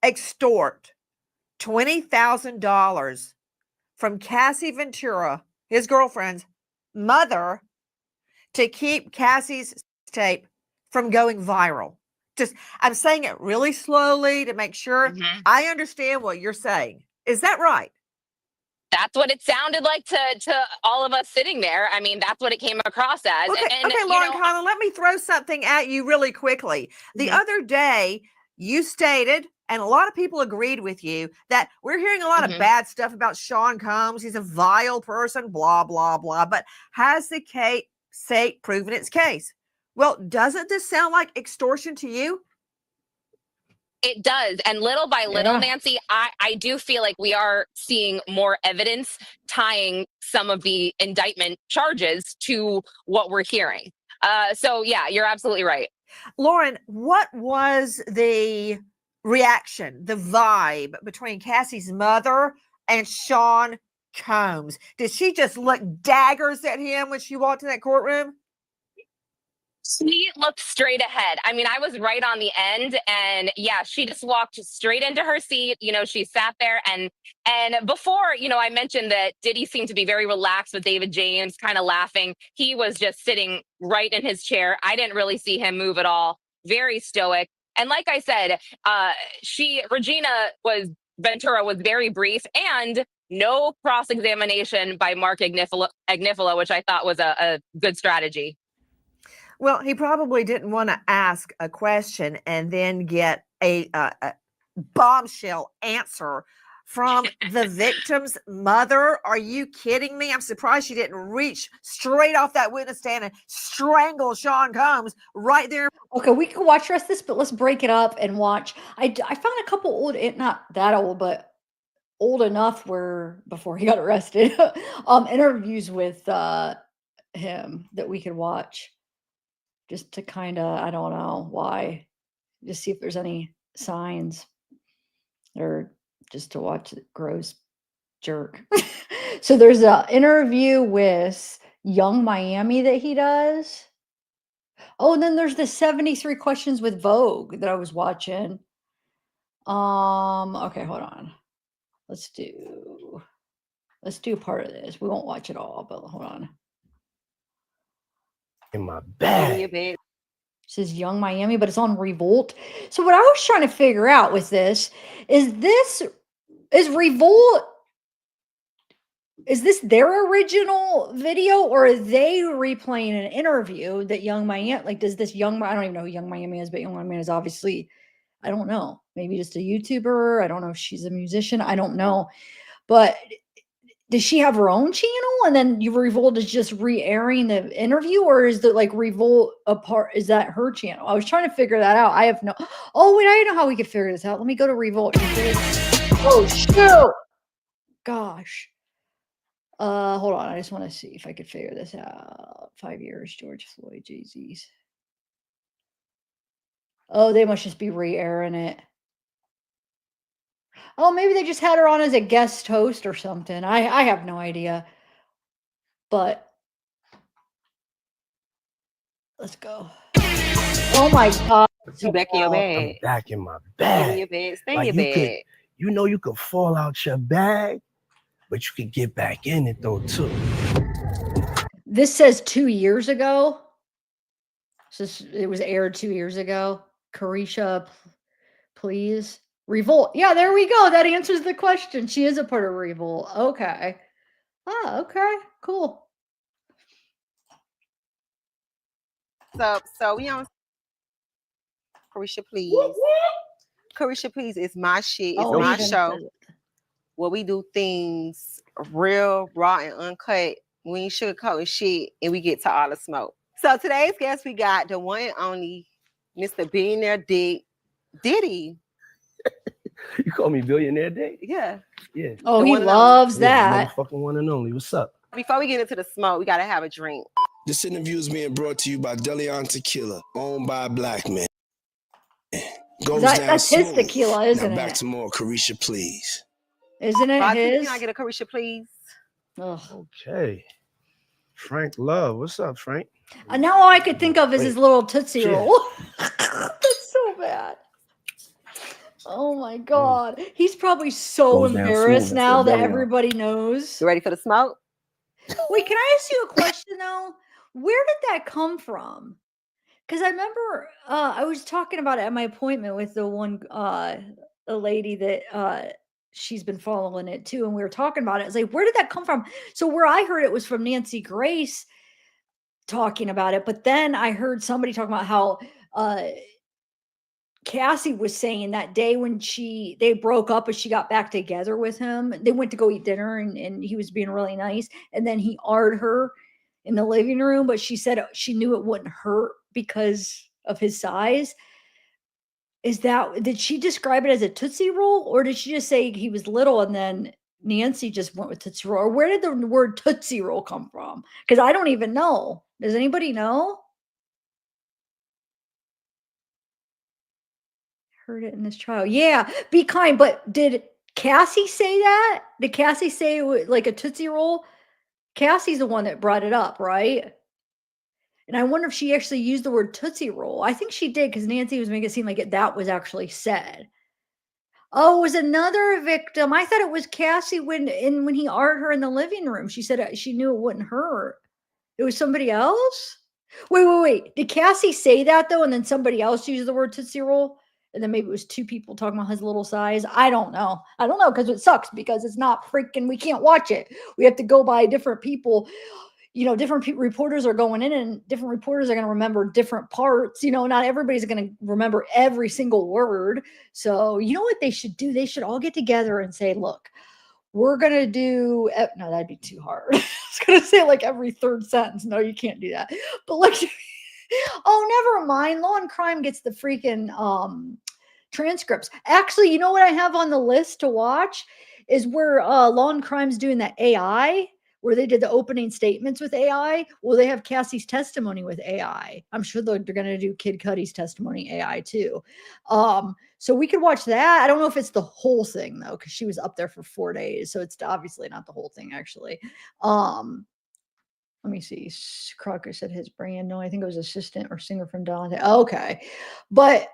extort $20,000 from Cassie Ventura, his girlfriend's mother, to keep Cassie's tape from going viral. I'm saying it really slowly to make sure I understand what you're saying. Is that right? That's what it sounded like to all of us sitting there. I mean, that's what it came across as. Okay, Lauren Conlon, let me throw something at you really quickly. The other day, you stated, and a lot of people agreed with you, that we're hearing a lot of bad stuff about Sean Combs. He's a vile person, blah, blah, blah. But has the state proven its case? Well, doesn't this sound like extortion to you? It does. And little by little, Nancy, I do feel like we are seeing more evidence tying some of the indictment charges to what we're hearing. So, yeah, you're absolutely right. Lauren, what was the reaction, the vibe between Cassie's mother and Sean Combs? Did she just look daggers at him when she walked in that courtroom? She looked straight ahead. I mean, I was right on the end, and yeah, she just walked straight into her seat. You know, she sat there, and before, you know, I mentioned that Diddy seemed to be very relaxed with David James, kind of laughing. He was just sitting right in his chair. I didn't really see him move at all. Very stoic. And like I said, Ventura was very brief, and no cross-examination by Mark Agnifola, which I thought was a good strategy. Well, he probably didn't want to ask a question and then get a bombshell answer from the victim's mother. Are you kidding me? I'm surprised she didn't reach straight off that witness stand and strangle Sean Combs right there. Okay, we can watch the rest of this, but let's break it up and watch. I found a couple old, not that old, but old enough where before he got arrested, interviews with him that we could watch. Just to kind of, I don't know why, just see if there's any signs or just to watch the gross jerk. So there's an interview with Young Miami that he does. Oh, and then there's the 73 questions with Vogue that I was watching. Okay, hold on. Let's do part of this. We won't watch it all, but hold on. In my bag. It says Young Miami, but it's on Revolt. So what I was trying to figure out with this is Revolt, is this their original video, or are they replaying an interview that Young Miami, like, does this I don't even know who Young Miami is, but Young Miami is obviously, I don't know, maybe just a YouTuber. I don't know if she's a musician. I don't know. But does she have her own channel and then Revolt is just re-airing the interview, or is the like Revolt apart? Is that her channel? I was trying to figure that out. I have no, oh wait, I know how we could figure this out. Let me go to Revolt. Oh shoot. Gosh. Hold on. I just want to see if I could figure this out. 5 years, George Floyd, Jay-Z's. Oh, they must just be re-airing it. Oh, maybe they just had her on as a guest host or something. I have no idea. But let's go. Oh my God. You back in your bag. I'm back in my bag. Stay in your bed. Stay in Like your you could, bed. you know, you could fall out your bag, but you could get back in it though too. This says 2 years ago. So it was aired 2 years ago. Carisha, please. Revolt. Yeah, there we go. That answers the question. She is a part of Revolt. Okay. Ah, okay. Cool. So we on Carisha, please. Carisha, please. It's my shit. It's Oh, my he didn't show. say it. Where we do things real, raw, and uncut. We ain't sugarcoating shit, and we get to all the smoke. So today's guest, we got the one and only Mr. Billionaire Diddy. You call me Billionaire Dick? Yeah. Yeah. Oh, The he one and loves only. that. Motherfucking one and only. What's up? Before we get into the smoke, we gotta have a drink. This interview is being brought to you by Deleon Tequila, owned by a black man. Goes down That's his smooth. tequila, isn't Now back it? to more Carisha, please. Isn't it Rosie, his? can I get a Carisha, please? Ugh. Okay. Frank Love. What's up, Frank? Now all I could think of is his little Tootsie Cheers. Roll. That's so bad. Oh my God. He's probably so Goes down embarrassed smooth. now That's that Deleon. everybody knows. You ready for the smoke? Wait, can I ask you a question though? Where did that come from? Because I remember I was talking about it at my appointment with the one a lady that she's been following it too, and we were talking about it. It's like, where did that come from? So where I heard it was from Nancy Grace talking about it, but then I heard somebody talking about how Cassie was saying that day when they broke up, but she got back together with him. They went to go eat dinner, and he was being really nice, and then he R'd her in the living room, but she said she knew it wouldn't hurt because of his size. Did she describe it as a Tootsie Roll, or did she just say he was little and then Nancy just went with Tootsie Roll? Or where did the word Tootsie Roll come from? Because I don't even know. Does anybody know? Heard it in this trial. Yeah, be kind. But did Cassie say that? Did Cassie say it was like a Tootsie Roll? Cassie's the one that brought it up, right? And I wonder if she actually used the word Tootsie Roll. I think she did, because Nancy was making it seem like that was actually said. Oh, it was another victim. I thought it was Cassie when he R'd her in the living room. She said she knew it wouldn't hurt. It was somebody else? Wait. Did Cassie say that though, and then somebody else used the word Tootsie Roll? And then maybe it was two people talking about his little size. I don't know. Because it sucks, because it's not freaking, we can't watch it. We have to go by different people. Different reporters are going in, and different reporters are going to remember different parts. Not everybody's going to remember every single word. So you know what they should do? They should all get together and say, look, we're going to do, no, that'd be too hard. I was going to say like every third sentence. No, you can't do that. But like, oh, never mind. Law and Crime gets the freaking transcripts. Actually, you know what I have on the list to watch is where Law and Crime's doing that AI, where they did the opening statements with AI. Well, they have Cassie's testimony with AI. I'm sure they're going to do Kid Cudi's testimony AI too. So we could watch that. I don't know if it's the whole thing though, because she was up there for 4 days. So it's obviously not the whole thing actually. Let let me see. Crocker said his brand. No, I think it was assistant or singer from Dante. Okay. But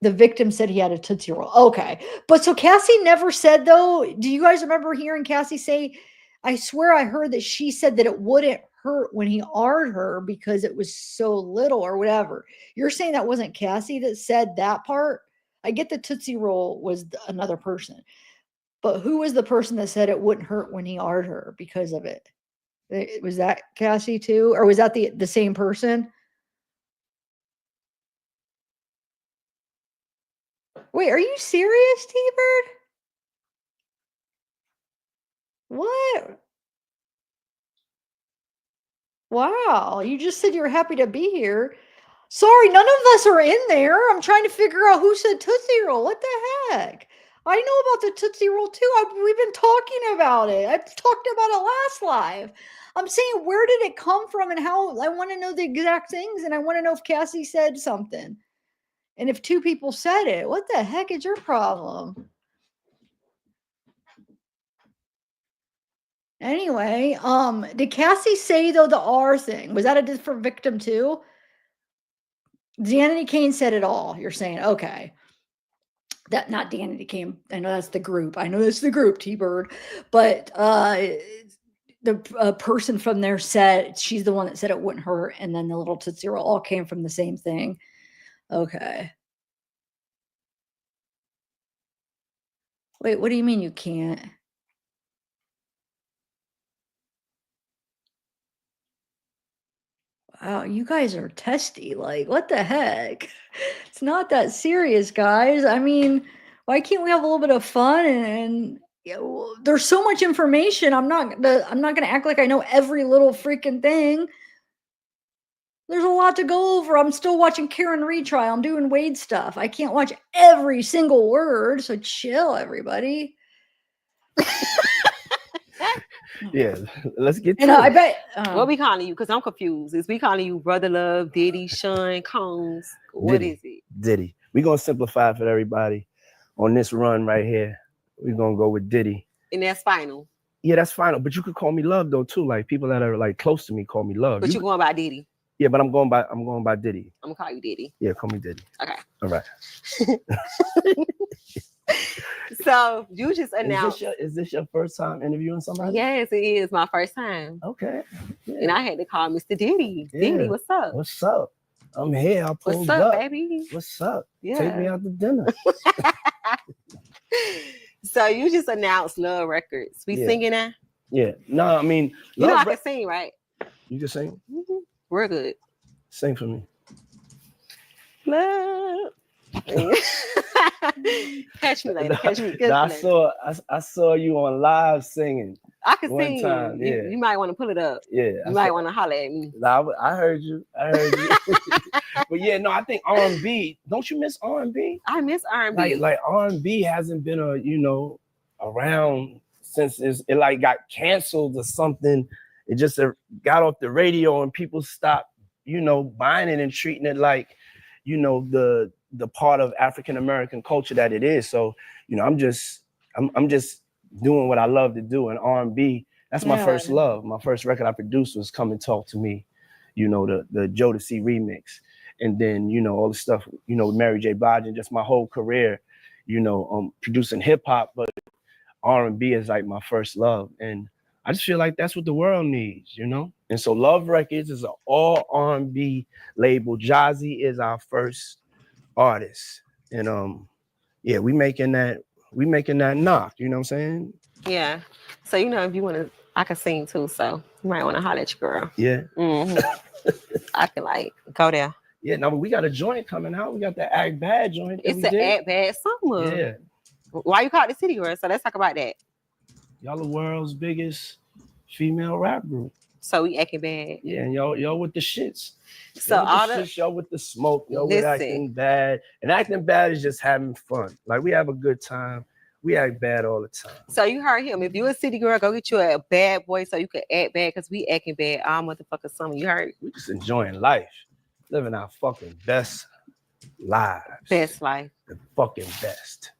the victim said he had a Tootsie Roll. Okay. But so Cassie never said, though, do you guys remember hearing Cassie say, I swear I heard that she said that it wouldn't hurt when he R'd her because it was so little or whatever. You're saying that wasn't Cassie that said that part? I get the Tootsie Roll was another person. But who was the person that said it wouldn't hurt when he R'd her because of it? Was that Cassie too? Or was that the same person? Wait, are you serious, T-Bird? What? Wow, you just said you were happy to be here. Sorry, none of us are in there. I'm trying to figure out who said Tootsie Roll. What the heck? I know about the Tootsie Roll too. We've been talking about it. I talked about it last live. I'm saying, where did it come from and how? I want to know the exact things, and I want to know if Cassie said something. And if two people said it, what the heck is your problem? Anyway, did Cassie say though the R thing? Was that a different victim too? Danity Kane said it all. You're saying, okay. That not Danity Kane. I know that's the group. I know that's the group, T-Bird. But the person from there said she's the one that said it wouldn't hurt, and then the little Tootsie Roll all came from the same thing. Okay. Wait, what do you mean you can't? Wow, you guys are testy. Like, what the heck? It's not that serious, guys. I mean, why can't we have a little bit of fun and you know, there's so much information. I'm not gonna act like I know every little freaking thing. There's a lot to go over. I'm still watching Karen retrial. I'm doing Wade stuff. I can't watch every single word. So chill, everybody. Yeah, let's get to And it. I bet What we calling you? Because I'm confused. Is we calling you Brother Love, Diddy, Sean, Combs? What is it? Diddy. We're gonna simplify it for everybody on this run right here. We're gonna go with Diddy. And that's final. Yeah, that's final. But you could call me Love though too. Like people that are like close to me call me Love. But you're going by Diddy. Yeah, but I'm going by Diddy. I'm gonna call you Diddy. Yeah, call me Diddy. Okay. All right. So you just announced. Is this your first time interviewing somebody? Yes, it is my first time. Okay. Yeah. And I had to call Mr. Diddy. Yeah. Diddy, what's up? What's up? I'm here. I pulled What's up, up. baby? What's up? Yeah. Take me out to dinner. So you just announced Love Records. We Yeah. singing that? Yeah. No, I mean, You know I Love can sing, right? You can sing? Mm-hmm. We're good. Sing for me. Love. Catch me later. Catch me. No, I saw you on live singing. I can one sing. time, yeah. You might want to pull it up. Yeah. You might want to holler at me. I heard you. But yeah, no, I think R&B. Don't you miss R&B? I miss R&B. Like R&B hasn't been around since it like got canceled or something. It just got off the radio and people stopped, buying it and treating it like, the part of African American culture that it is. So, I'm just doing what I love to do. And R&B, that's my first love. My first record I produced was Come and Talk to Me, the Jodeci remix. And then, all the stuff, with Mary J. Blige and just my whole career, producing hip hop, but R&B is like my first love. And I just feel like that's what the world needs, And so Love Records is an all R&B label. Jazzy is our first artist. And yeah, we making that knock, you know what I'm saying? Yeah. So if you want to, I can sing too. So you might want to holler at your girl. Yeah. Mm-hmm. I can go there. Yeah, now we got a joint coming out. We got the Act Bad joint. It's an Act Bad summer. Yeah. Why you call it the City Girl? So let's talk about that. Y'all the world's biggest female rap group. So we acting bad. Yeah, and y'all with the shits. So y'all with the smoke, y'all with acting bad. And acting bad is just having fun. Like we have a good time. We act bad all the time. So you heard him. If you a city girl, go get you a bad boy so you can act bad because we acting bad all motherfucking summer. You heard? We just enjoying life. Living our fucking best lives. Best life. The fucking best.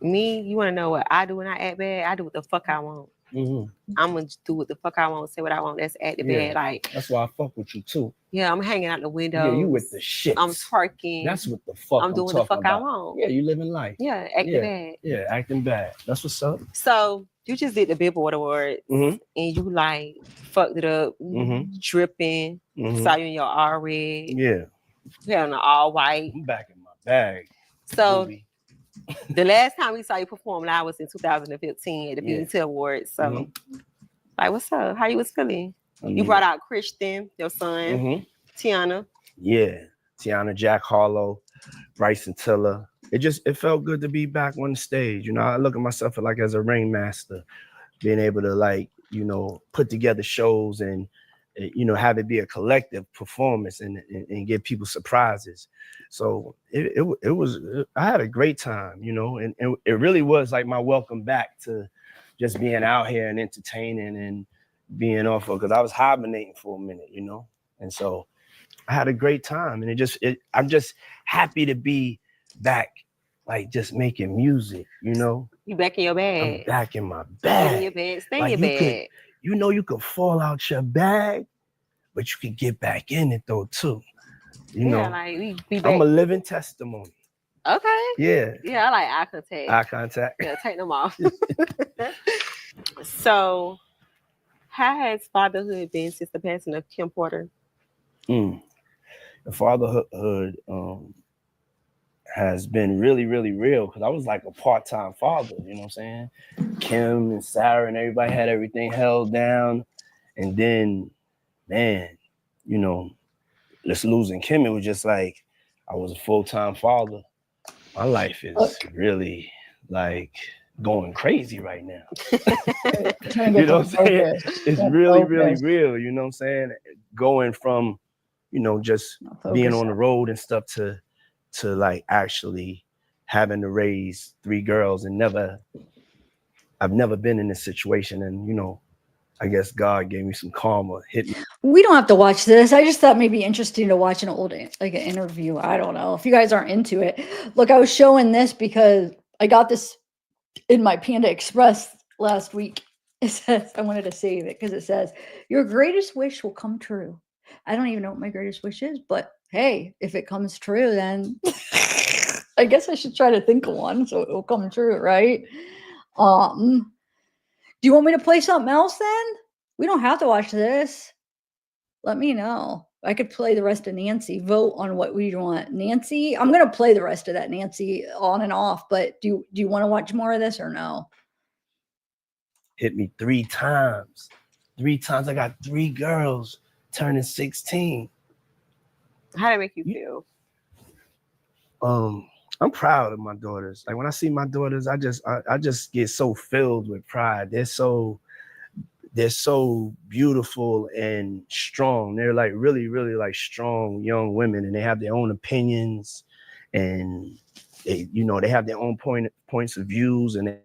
Me, you want to know what I do when I act bad? I do what the fuck I want. I'm gonna do what the fuck I want, say what I want. That's at the Yeah. bed. Like, That's why I fuck with you too. yeah, I'm hanging out the window. Yeah, you with the shit. I'm twerking. That's what the fuck I'm doing talking the fuck I about. want. Yeah, you living life. Yeah, acting bad. Yeah, acting bad. That's what's up. So you just did the Billboard Awards and you like fucked it up, dripping. Saw you in your all red. Yeah. Yeah, on the all white. I'm back in my bag. So the last time we saw you perform live was in 2015 at the BET Awards. So like, what's up? How you was feeling? You brought out Christian, your son, Tiana. Yeah. Tiana, Jack Harlow, Bryson Tiller. It felt good to be back on the stage. You know, I look at myself like as a ringmaster, being able to like, you know, put together shows and, you know, have it be a collective performance and give people surprises. So I had a great time, you know, and it really was like my welcome back to just being out here and entertaining and being off of, because I was hibernating for a minute, you know, and so I had a great time, and I'm just happy to be back, like just making music, you know. You back in your bag. I'm back in my Get bag. in your bed. Stay Like in your bed. you know, you could fall out your bag, but you could get back in it though too. You know, like we back. I'm a living testimony. Okay. Yeah. Yeah, I like eye contact. Eye contact. Yeah, take them off. So, how has fatherhood been since the passing of Kim Porter? The fatherhood has been really, really real, because I was like a part-time father, you know what I'm saying? Kim and Sarah and everybody had everything held down. And then, man, you know, just losing Kim, it was just like I was a full-time father. My life is really like going crazy right now. You know what I'm saying? It's really, really real, you know what I'm saying? Going from, you know, just being on the road and stuff to like actually having to raise 3 girls, and I've never been in this situation. And, you know, I guess God gave me some karma, hit me. We don't have to watch this. I just thought maybe interesting to watch an old, like an interview. I don't know if you guys aren't into it. Look, I was showing this because I got this in my Panda Express last week. It says, I wanted to save it because it says, your greatest wish will come true. I don't even know what my greatest wish is, but hey, if it comes true, then I guess I should try to think of one so it will come true, right? Do you want me to play something else then? We don't have to watch this. Let me know. I could play the rest of Nancy. Vote on what we want. Nancy, I'm gonna play the rest of that Nancy on and off, but do you want to watch more of this or no? Hit me 3 times. 3 times. I got 3 girls turning 16. How did it make you feel? I'm proud of my daughters. Like when I see my daughters, I just get so filled with pride. They're so beautiful and strong. They're like really, really like strong young women, and they have their own opinions, and they, you know, they have their own points of views, and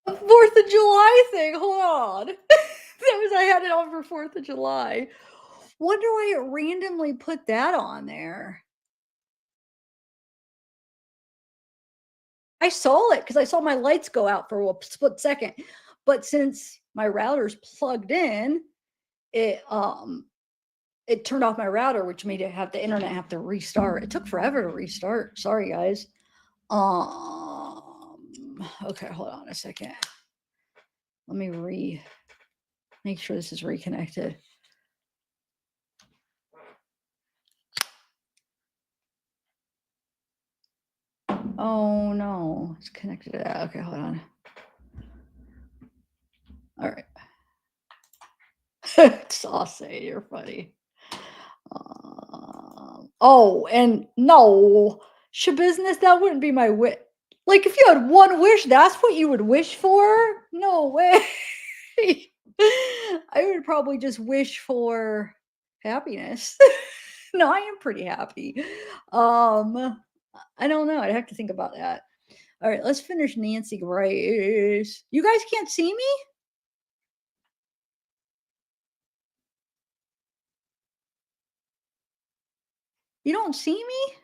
A 4th of July thing. Hold on. I had it on for 4th of July. Wonder why it randomly put that on there. I saw it because I saw my lights go out for a split second. But since my router's plugged in, it turned off my router, which made it have the internet have to restart. It took forever to restart. Sorry, guys. Okay, hold on a second. Let me make sure this is reconnected. Oh no, it's connected to that. Okay, hold on. All right. Saucy, you're funny. Oh, and no, Shabusiness, that wouldn't be my wish. Like, if you had one wish, that's what you would wish for? No way. I would probably just wish for happiness. No, I am pretty happy. I don't know. I'd have to think about that. All right, let's finish Nancy Grace. You guys can't see me? You don't see me?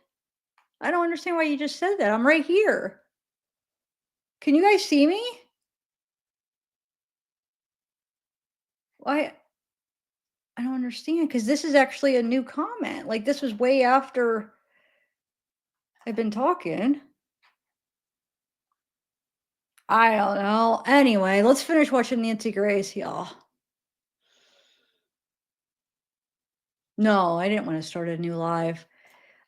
I don't understand why you just said that. I'm right here. Can you guys see me? Why? I don't understand, because this is actually a new comment. Like, this was way after I've been talking. I don't know. Anyway, let's finish watching Nancy Grace, y'all. No, I didn't want to start a new live.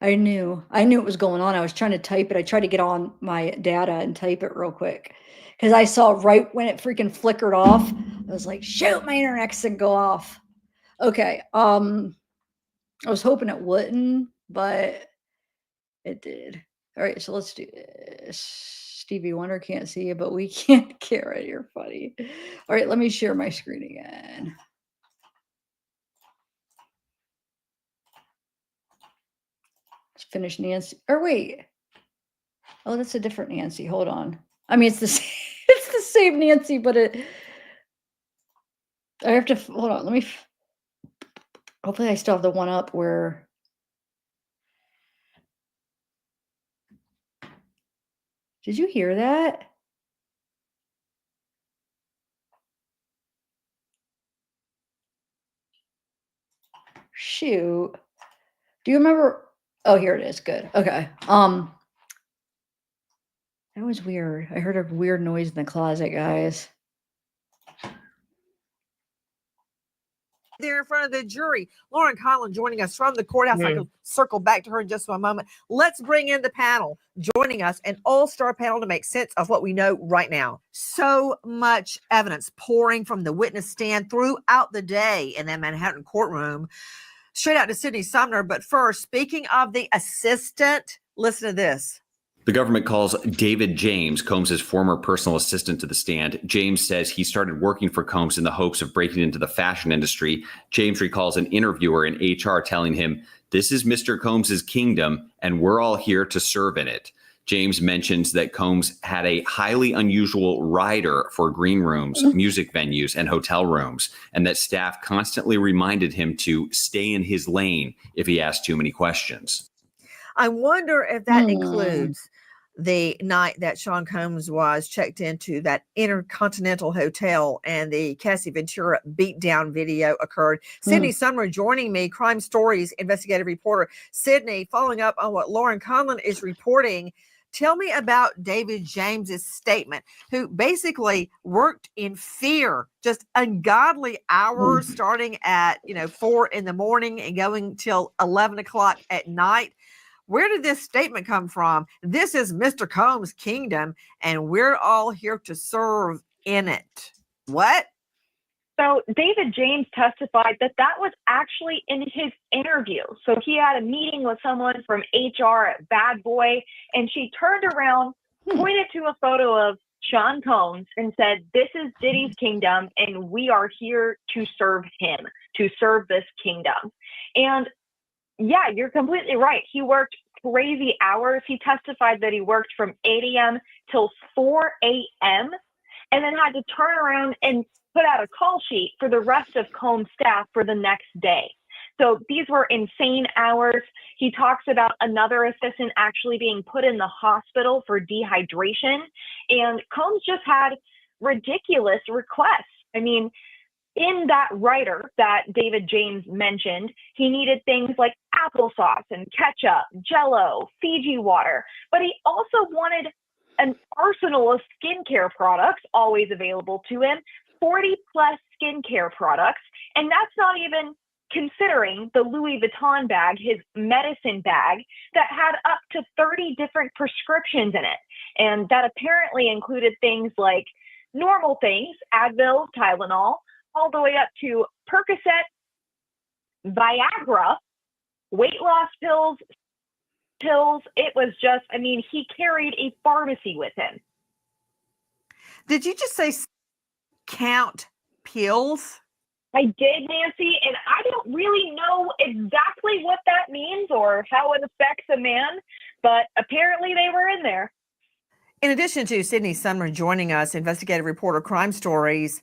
I knew it was going on. I was trying to type it. I tried to get on my data and type it real quick because I saw right when it freaking flickered off. I was like, shoot, my internet's gonna go off. Okay. I was hoping it wouldn't, but it did. All right, so let's do this. Stevie Wonder can't see you, but we can't. Kara, you're funny. All right, let me share my screen again. Let's finish Nancy. Or wait. Oh, that's a different Nancy. Hold on. I mean, it's the same, it's the same Nancy, but I have to hold on. Let me. Hopefully, I still have the one up where. Did you hear that? Shoot. Do you remember? Oh, here it is. Good. Okay. That was weird. I heard a weird noise in the closet, guys. There in front of the jury. Lauren Conlon joining us from the courthouse. I can circle back to her in just one moment. Let's bring in the panel. Joining us, an all-star panel to make sense of what we know right now. So much evidence pouring from the witness stand throughout the day in that Manhattan courtroom. Straight out to Sydney Sumner. But first, speaking of the assistant, listen to this. The government calls David James, Combs' former personal assistant, to the stand. James says he started working for Combs in the hopes of breaking into the fashion industry. James recalls an interviewer in HR telling him, "This is Mr. Combs' kingdom, and we're all here to serve in it." James mentions that Combs had a highly unusual rider for green rooms, music venues, and hotel rooms, and that staff constantly reminded him to stay in his lane if he asked too many questions. I wonder if that includes the night that Sean Combs was checked into that Intercontinental Hotel and the Cassie Ventura beatdown video occurred. Sydney Sumner joining me, Crime Stories investigative reporter. Sydney, following up on what Lauren Conlon is reporting, tell me about David James's statement, who basically worked in fear, just ungodly hours starting at 4 in the morning and going till 11 o'clock at night. Where did this statement come from? This is Mr. Combs' kingdom, and we're all here to serve in it. What? So David James testified that that was actually in his interview. So he had a meeting with someone from HR at Bad Boy, and she turned around, pointed to a photo of Sean Combs and said, "This is Diddy's kingdom, and we are here to serve him, to serve this kingdom." And yeah, you're completely right. He worked crazy hours. He testified that he worked from 8 a.m. till 4 a.m. and then had to turn around and put out a call sheet for the rest of Combs' staff for the next day. So these were insane hours. He talks about another assistant actually being put in the hospital for dehydration. And Combs just had ridiculous requests. I mean, in that writer that David James mentioned, he needed things like applesauce and ketchup, Jell-O, Fiji water, but he also wanted an arsenal of skincare products always available to him, 40 plus skincare products, and that's not even considering the Louis Vuitton bag, his medicine bag, that had up to 30 different prescriptions in it. And that apparently included things like normal things, Advil, Tylenol, all the way up to Percocet, Viagra, weight loss pills. It was just, I mean, he carried a pharmacy with him. Did you just say count pills? I did, Nancy, and I don't really know exactly what that means or how it affects a man, but apparently they were in there. In addition to Sydney Sumner joining us, investigative reporter Crime Stories,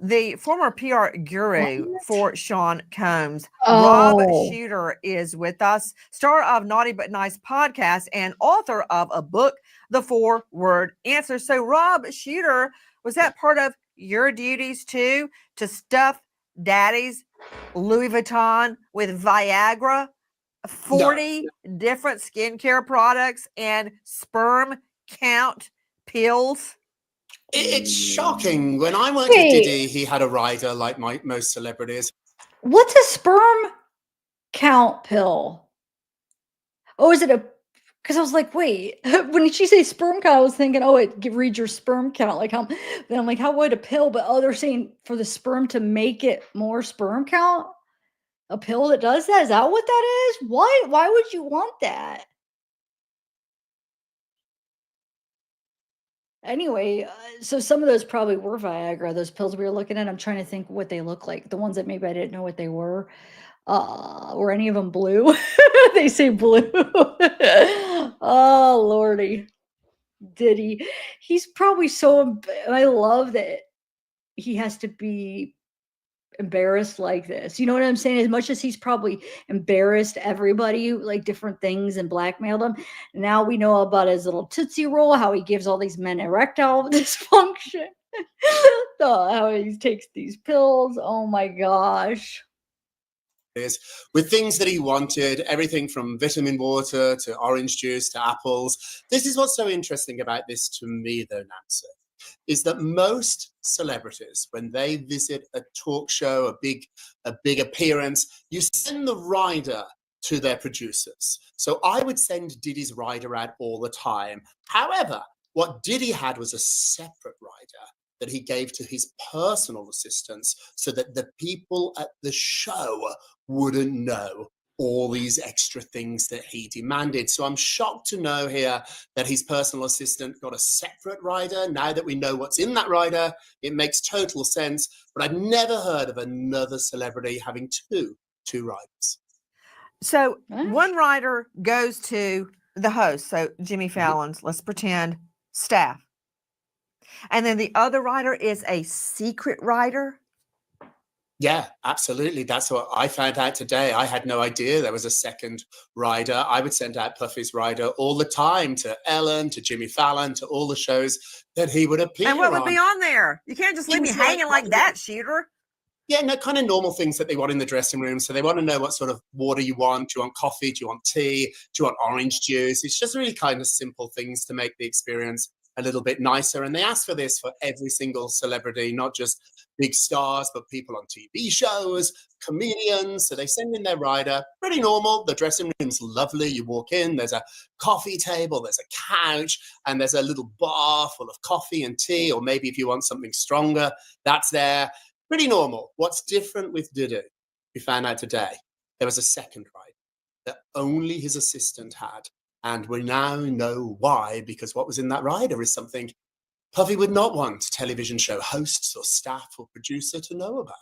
the former PR guru for Sean Combs, Rob Shooter, is with us, star of Naughty But Nice podcast and author of a book, The 4-Word Answer. So, Rob Shooter, was that part of your duties too, to stuff Daddy's Louis Vuitton with Viagra, 40 different skincare products, and sperm count pills? It's shocking. When I worked with Diddy, he had a rider like most celebrities. What's a sperm count pill? Oh, is it a? Because I was like, wait, when she say sperm count, I was thinking, oh, it reads your sperm count. Like how? Then I'm like, how would a pill? But oh, they're saying for the sperm to make it more sperm count. A pill that does that? Is that what that is? Why? Why would you want that? Anyway, so some of those probably were Viagra, those pills we were looking at. I'm trying to think what they look like. The ones that maybe I didn't know what they were. Were any of them blue? They say blue. Oh, Lordy. Diddy. He's probably so, I love that he has to be embarrassed like this. You know what I'm saying? As much as he's probably embarrassed everybody, like different things, and blackmailed them, now we know about his little Tootsie Roll, how he gives all these men erectile dysfunction, how he takes these pills. Oh my gosh. With things that he wanted, everything from vitamin water to orange juice to apples. This is what's so interesting about this to me, though, Nancy, is that most celebrities, when they visit a talk show, a big appearance, you send the rider to their producers. So I would send Diddy's rider out all the time. However, what Diddy had was a separate rider that he gave to his personal assistants so that the people at the show wouldn't know all these extra things that he demanded. So I'm shocked to know here that his personal assistant got a separate rider. Now that we know what's in that rider, it makes total sense. But I've never heard of another celebrity having two riders. So one rider goes to the host, so Jimmy Fallon's, let's pretend, staff. And then the other rider is a secret rider. Yeah, absolutely. That's what I found out today. I had no idea there was a second rider. I would send out Puffy's rider all the time to Ellen, to Jimmy Fallon, to all the shows that he would appear on. And what would be on there? You can't just leave me hanging like that, Shooter. Yeah, no, kind of normal things that they want in the dressing room. So they want to know what sort of water you want. Do you want coffee? Do you want tea? Do you want orange juice? It's just really kind of simple things to make the experience a little bit nicer. And they ask for this for every single celebrity, not just big stars, but people on TV shows, comedians. So they send in their rider, pretty normal. The dressing room's lovely. You walk in, there's a coffee table, there's a couch, and there's a little bar full of coffee and tea, or maybe if you want something stronger, that's there. Pretty normal. What's different with Diddy, we found out today, there was a second rider that only his assistant had. And we now know why, because what was in that rider is something Puffy would not want television show hosts or staff or producer to know about.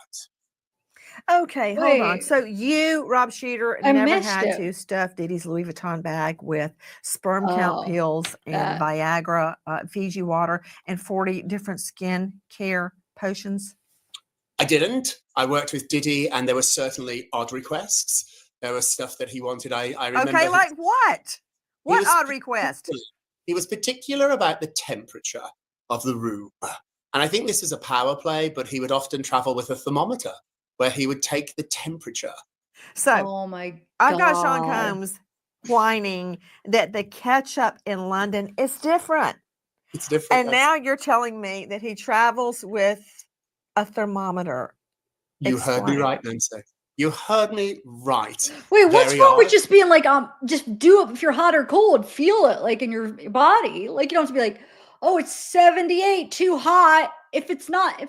Okay, hold on. Wait. So you, Rob Sheeter, I never missed had it. to stuff Diddy's Louis Vuitton bag with sperm count Oh, pills and that. Viagra, Fiji water, and 40 different skin care potions? I didn't. I worked with Diddy, and there were certainly odd requests. There was stuff that he wanted. I remember. Okay, like what? What was odd request? He was particular about the temperature of the room. And I think this is a power play, but he would often travel with a thermometer where he would take the temperature. So Oh my I've got Sean God. Combs whining that the ketchup in London is different. It's different. And now you're telling me that he travels with a thermometer. You heard me Explain. right, Nancy. You heard me right. Wait, what's Very wrong with odd. just being like, just do it if you're hot or cold, feel it like in your body. Like you don't have to be like, oh, it's 78, too hot. If it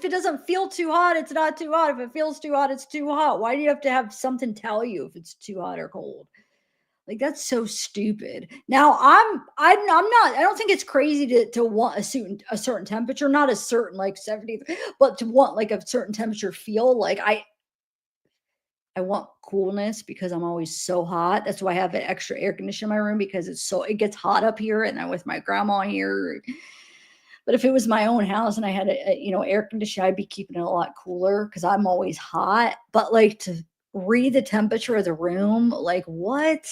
doesn't feel too hot, it's not too hot. If it feels too hot, it's too hot. Why do you have to have something tell you if it's too hot or cold? Like that's so stupid. Now I'm not. I don't think it's crazy to want a certain temperature, not a certain like 70, but to want like a certain temperature feel. Like I want coolness because I'm always so hot. That's why I have an extra air conditioner in my room because it gets hot up here, and I'm with my grandma here. But if it was my own house and I had a air conditioner, I'd be keeping it a lot cooler because I'm always hot. But like to read the temperature of the room, like what?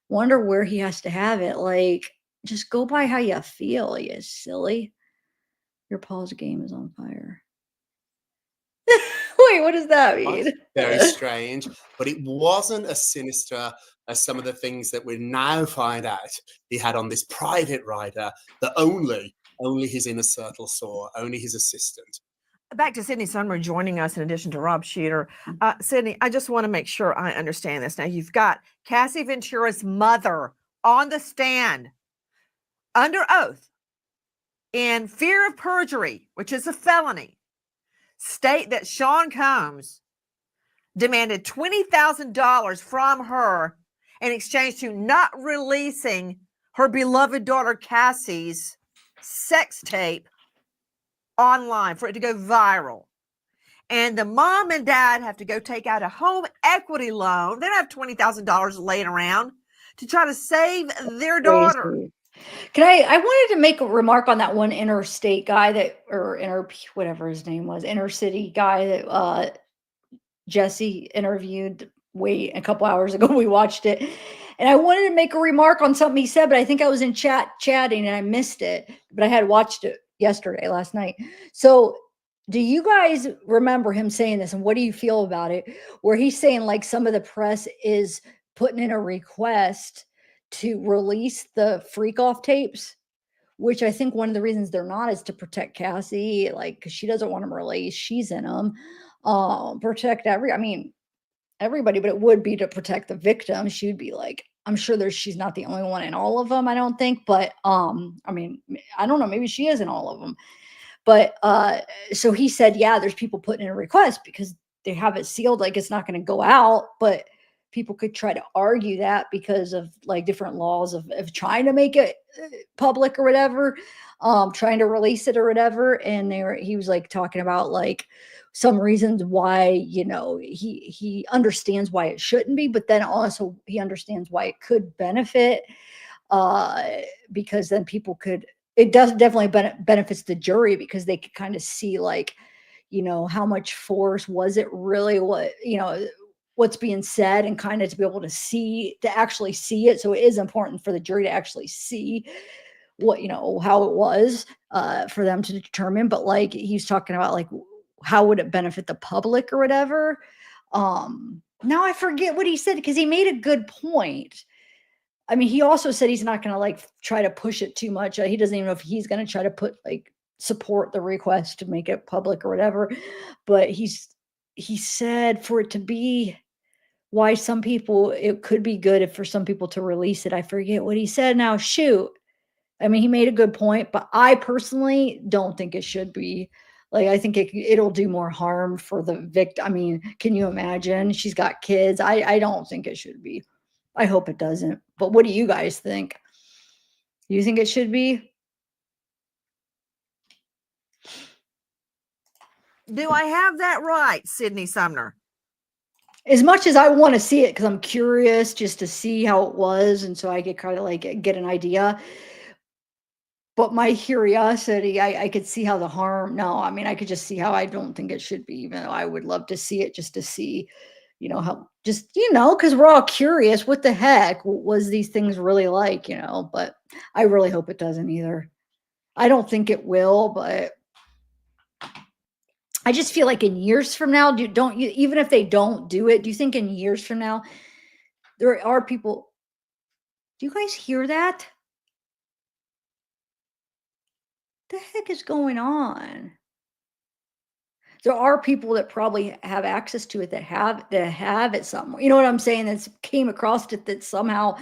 Wonder where he has to have it. Like, just go by how you feel, you silly. Your Paul's game is on fire. Wait, what does that mean? Very strange, but it wasn't as sinister as some of the things that we now find out he had on this private rider that only his inner circle saw, only his assistant. Back to Sydney Summer joining us in addition to Rob Sheeter. Sydney, I just want to make sure I understand this. Now, you've got Cassie Ventura's mother on the stand under oath in fear of perjury, which is a felony, state that Sean Combs demanded $20,000 from her in exchange to not releasing her beloved daughter Cassie's sex tape online for it to go viral. And the mom and dad have to go take out a home equity loan. They don't have $20,000 laying around to try to save their daughter. Crazy. I wanted to make a remark on that one interstate guy whatever his name was, inner city guy that Jesse interviewed a couple hours ago. We watched it. And I wanted to make a remark on something he said, but I think I was in chatting and I missed it. But I had watched it last night. So do you guys remember him saying this, and what do you feel about it? Where he's saying like some of the press is putting in a request to release the Freakoff tapes, which I think one of the reasons they're not is to protect Cassie, like because she doesn't want them released. She's in them. Protect everybody, but it would be to protect the victim. She would be like, I'm sure she's not the only one in all of them, I don't think, but I don't know, maybe she is in all of them. But so he said, yeah, there's people putting in a request because they have it sealed, like it's not going to go out, but people could try to argue that because of like different laws of trying to make it public or whatever, trying to release it or whatever. And he was like talking about like some reasons why, he understands why it shouldn't be, but then also he understands why it could benefit, because then it does definitely benefits the jury because they could kind of see like, how much force was it really, what's being said, and kind of to be able to actually see it. So it is important for the jury to actually see what, how it was, for them to determine. But like he's talking about like, how would it benefit the public or whatever? Now I forget what he said because he made a good point. I mean, he also said he's not going to like try to push it too much. He doesn't even know if he's going to try to support the request to make it public or whatever. But he said for it to be why some people, it could be good for some people to release it. I forget what he said now. Shoot. I mean, he made a good point, but I personally don't think it should be. Like, I think it'll do more harm for the victim. I mean, can you imagine? She's got kids. I don't think it should be. I hope it doesn't. But what do you guys think? You think it should be? Do I have that right, Sydney Sumner? as much as I want to see it because I'm curious just to see how it was, and so I could kind of like get an idea. But my curiosity, I could see how the harm. No, I mean I could just see how I don't think it should be. Even though I would love to see it just to see, how just because we're all curious. What the heck was these things really like? But I really hope it doesn't either. I don't think it will, but I just feel like in years from now, don't you? Even if they don't do it, do you think in years from now there are people? Do you guys hear that? The heck is going on? There are people that probably have access to it that have it somewhere. You know what I'm saying? That's came across it that somehow.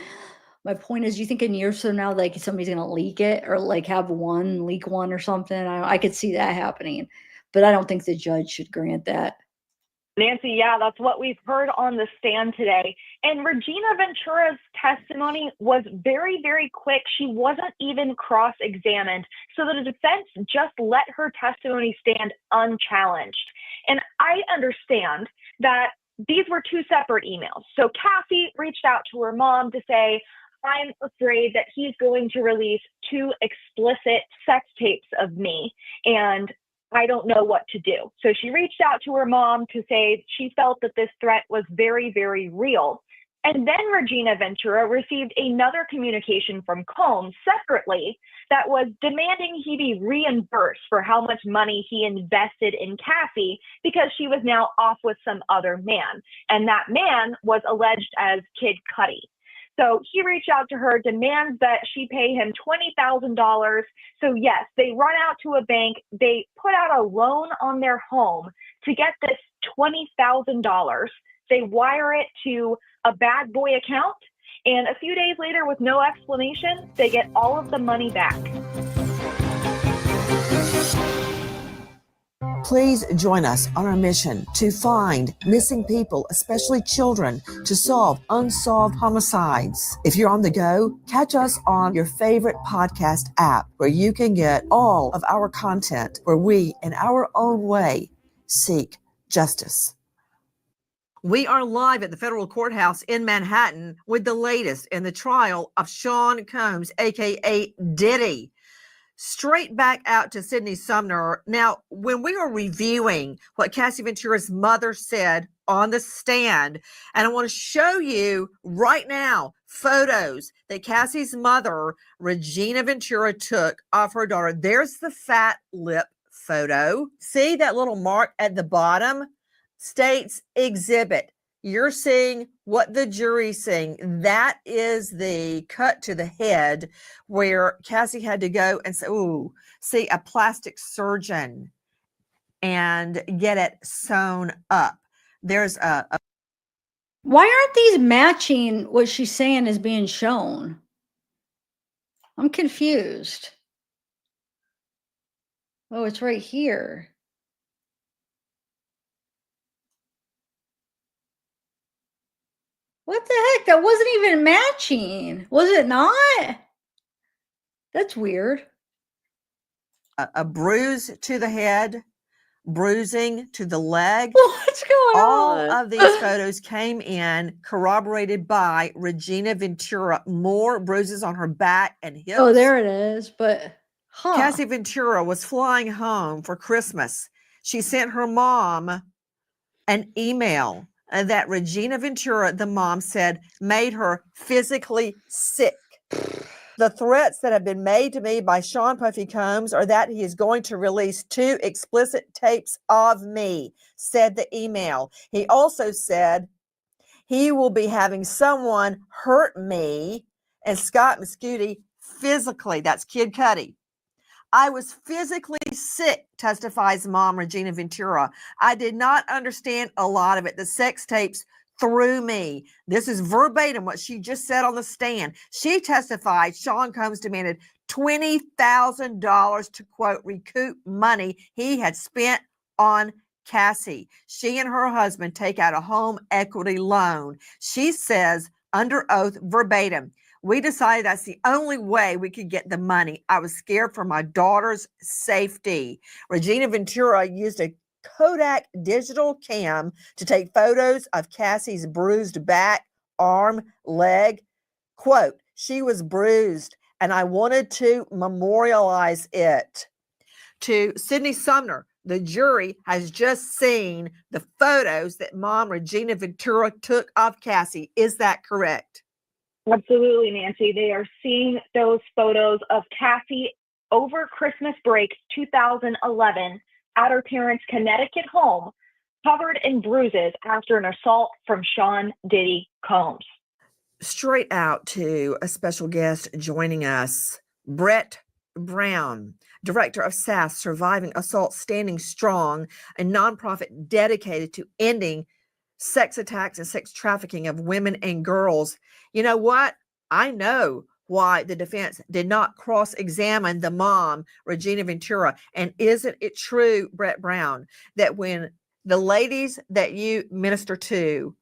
My point is, you think in years from now, like somebody's gonna leak it or like have one leak one or something? I could see that happening, but I don't think the judge should grant that. Nancy, yeah, that's what we've heard on the stand today. And Regina Ventura's testimony was very, very quick. She wasn't even cross-examined. So the defense just let her testimony stand unchallenged. And I understand that these were two separate emails. So Cassie reached out to her mom to say, I'm afraid that he's going to release 2 explicit sex tapes of me, and I don't know what to do. So she reached out to her mom to say she felt that this threat was very, very real. And then Regina Ventura received another communication from Combs separately that was demanding he be reimbursed for how much money he invested in Cassie because she was now off with some other man. And that man was alleged as Kid Cudi. So he reached out to her, demands that she pay him $20,000. So yes, they run out to a bank. They put out a loan on their home to get this $20,000. They wire it to a bad boy account. And a few days later, with no explanation, they get all of the money back. Please join us on our mission to find missing people, especially children, to solve unsolved homicides. If you're on the go, catch us on your favorite podcast app where you can get all of our content where we, in our own way, seek justice. We are live at the federal courthouse in Manhattan with the latest in the trial of Sean Combs, aka Diddy. Straight back out to Sydney Sumner. Now, when we were reviewing what Cassie Ventura's mother said on the stand, and I want to show you right now photos that Cassie's mother, Regina Ventura, took of her daughter. There's the fat lip photo. See that little mark at the bottom? States exhibit. You're seeing what the jury's seeing. That is the cut to the head where Cassie had to go and say, ooh, see a plastic surgeon and get it sewn up. There's a Why aren't these matching what she's saying is being shown? I'm confused. Oh, it's right here. What the heck? That wasn't even matching. Was it not? That's weird. a bruise to the head, bruising to the leg. What's going All on? of these photos came in corroborated by Regina Ventura. More bruises on her back and hips. Oh, there it is. But Cassie Ventura was flying home for Christmas. She sent her mom an email that Regina Ventura, the mom, said made her physically sick. The threats that have been made to me by Sean Puffy Combs are that he is going to release 2 explicit tapes of me, said the email. He also said he will be having someone hurt me and Scott Mescudi physically. That's Kid Cudi. I was physically sick, testifies mom Regina Ventura. I did not understand a lot of it. The sex tapes threw me. This is verbatim what she just said on the stand. She testified Sean Combs demanded $20,000 to, quote, recoup money he had spent on Cassie. She and her husband take out a home equity loan. She says under oath verbatim, we decided that's the only way we could get the money. I was scared for my daughter's safety. Regina Ventura used a Kodak digital cam to take photos of Cassie's bruised back, arm, leg. Quote, she was bruised and I wanted to memorialize it. To Sydney Sumner, the jury has just seen the photos that mom Regina Ventura took of Cassie. Is that correct? Absolutely, Nancy. They are seeing those photos of Cassie over Christmas break 2011 at her parents' Connecticut home, covered in bruises after an assault from Sean Diddy Combs. Straight out to a special guest joining us, Brett Brown, director of SAS Surviving Assault Standing Strong, a nonprofit dedicated to ending sex attacks and sex trafficking of women and girls. You know what? I know why the defense did not cross-examine the mom, Regina Ventura. And isn't it true, Brett Brown, that when the ladies that you minister to,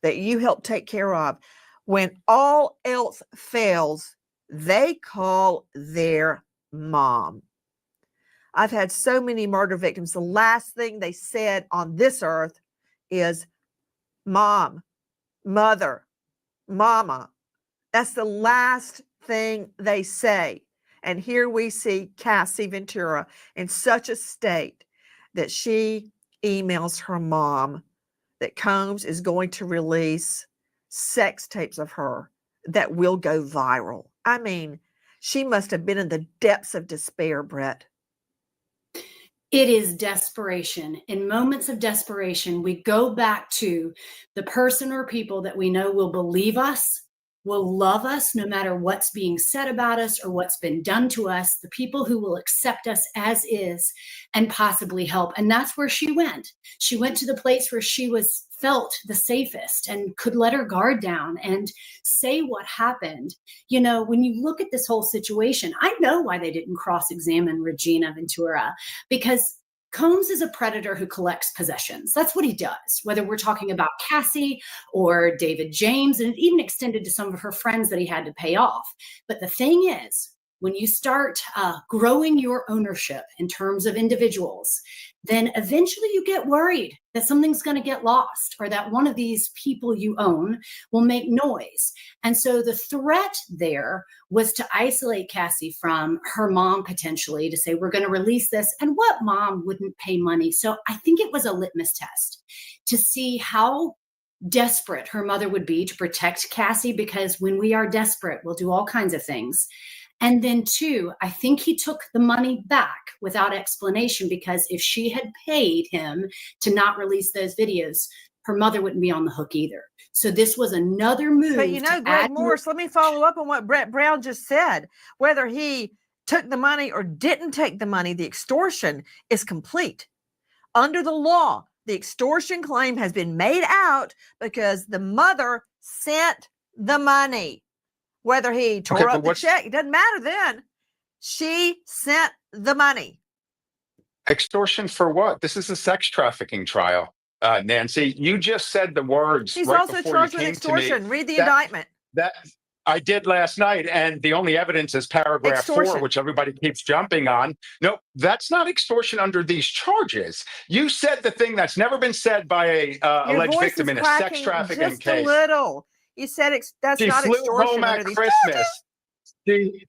that you help take care of, when all else fails, they call their mom? I've had so many murder victims. The last thing they said on this earth is mom, mother, mama. That's the last thing they say. And here we see Cassie Ventura in such a state that she emails her mom that Combs is going to release sex tapes of her that will go viral. I mean, she must have been in the depths of despair, Brett. It is desperation. In moments of desperation, we go back to the person or people that we know will believe us, will love us no matter what's being said about us or what's been done to us, the people who will accept us as is and possibly help. And that's where she went. She went to the place where she felt the safest and could let her guard down and say what happened. You know, when you look at this whole situation, I know why they didn't cross-examine Regina Ventura, because Combs is a predator who collects possessions. That's what he does, whether we're talking about Cassie or David James, and it even extended to some of her friends that he had to pay off. But the thing is, when you start growing your ownership in terms of individuals, then eventually you get worried that something's going to get lost or that one of these people you own will make noise. And so the threat there was to isolate Cassie from her mom, potentially, to say, we're going to release this. And what mom wouldn't pay money? So I think it was a litmus test to see how desperate her mother would be to protect Cassie, because when we are desperate, we'll do all kinds of things. And then two, I think he took the money back without explanation, because if she had paid him to not release those videos, her mother wouldn't be on the hook either. So this was another move. But you know, Greg Morris, let me follow up on what Brett Brown just said. Whether he took the money or didn't take the money, the extortion is complete. Under the law, the extortion claim has been made out because the mother sent the money. Whether he tore up the check, it doesn't matter then. She sent the money. Extortion for what? This is a sex trafficking trial, Nancy. You just said the words. She's right also before charged you with came to me. extortion. Read the indictment. That I did last night, and the only evidence is paragraph Extortion. 4, which everybody keeps jumping on. No, that's not extortion under these charges. You said the thing that's never been said by a alleged victim in a sex trafficking just case. A little. You said that's She not flew extortion home under at these. Christmas.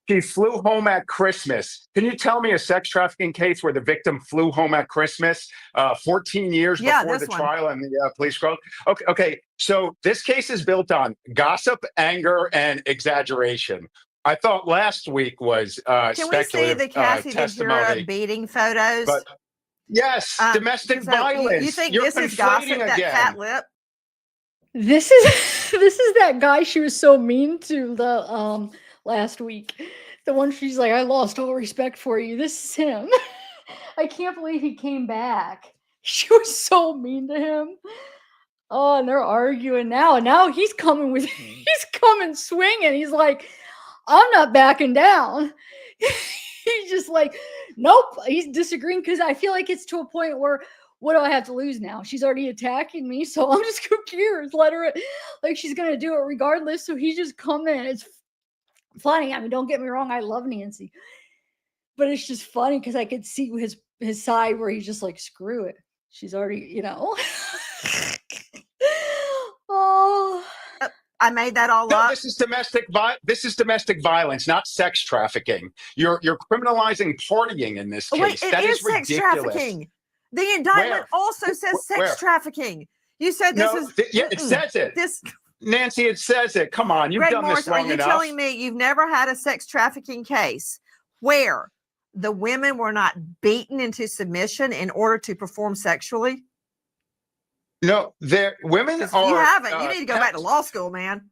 She flew home at Christmas. Can you tell me a sex trafficking case where the victim flew home at Christmas 14 years before the trial and the police called? Okay. So this case is built on gossip, anger, and exaggeration. I thought last week was Can we see the Cassie Ventura beating photos? But yes, domestic violence. You think You're this is gossip, conflating that again. fat lip? This is that guy she was so mean to the last week. The one she's like, I lost all respect for you. This is him. I can't believe he came back. She was so mean to him. Oh, and they're arguing now. And now he's coming swinging. He's like, I'm not backing down. He's just like, nope. He's disagreeing because I feel like it's to a point where, what do I have to lose now? She's already attacking me, so I'm just confused. Let her, like, she's gonna do it regardless. So he's just coming. It's funny. I mean, don't get me wrong. I love Nancy, but it's just funny because I could see his side where he's just like, screw it. She's already, oh. I made that all No, up. this is domestic violence, not sex trafficking. You're criminalizing partying in this case. Wait, it That is is sex ridiculous. trafficking. The indictment Where? also says sex Where? trafficking. You said this No, is yeah, it says it. This Nancy, it says it. Come on, you've Greg done Morris, this long are you enough. telling me you've never had a sex trafficking case where the women were not beaten into submission in order to perform sexually? No, women Because are. you haven't. You need to go back to law school, man.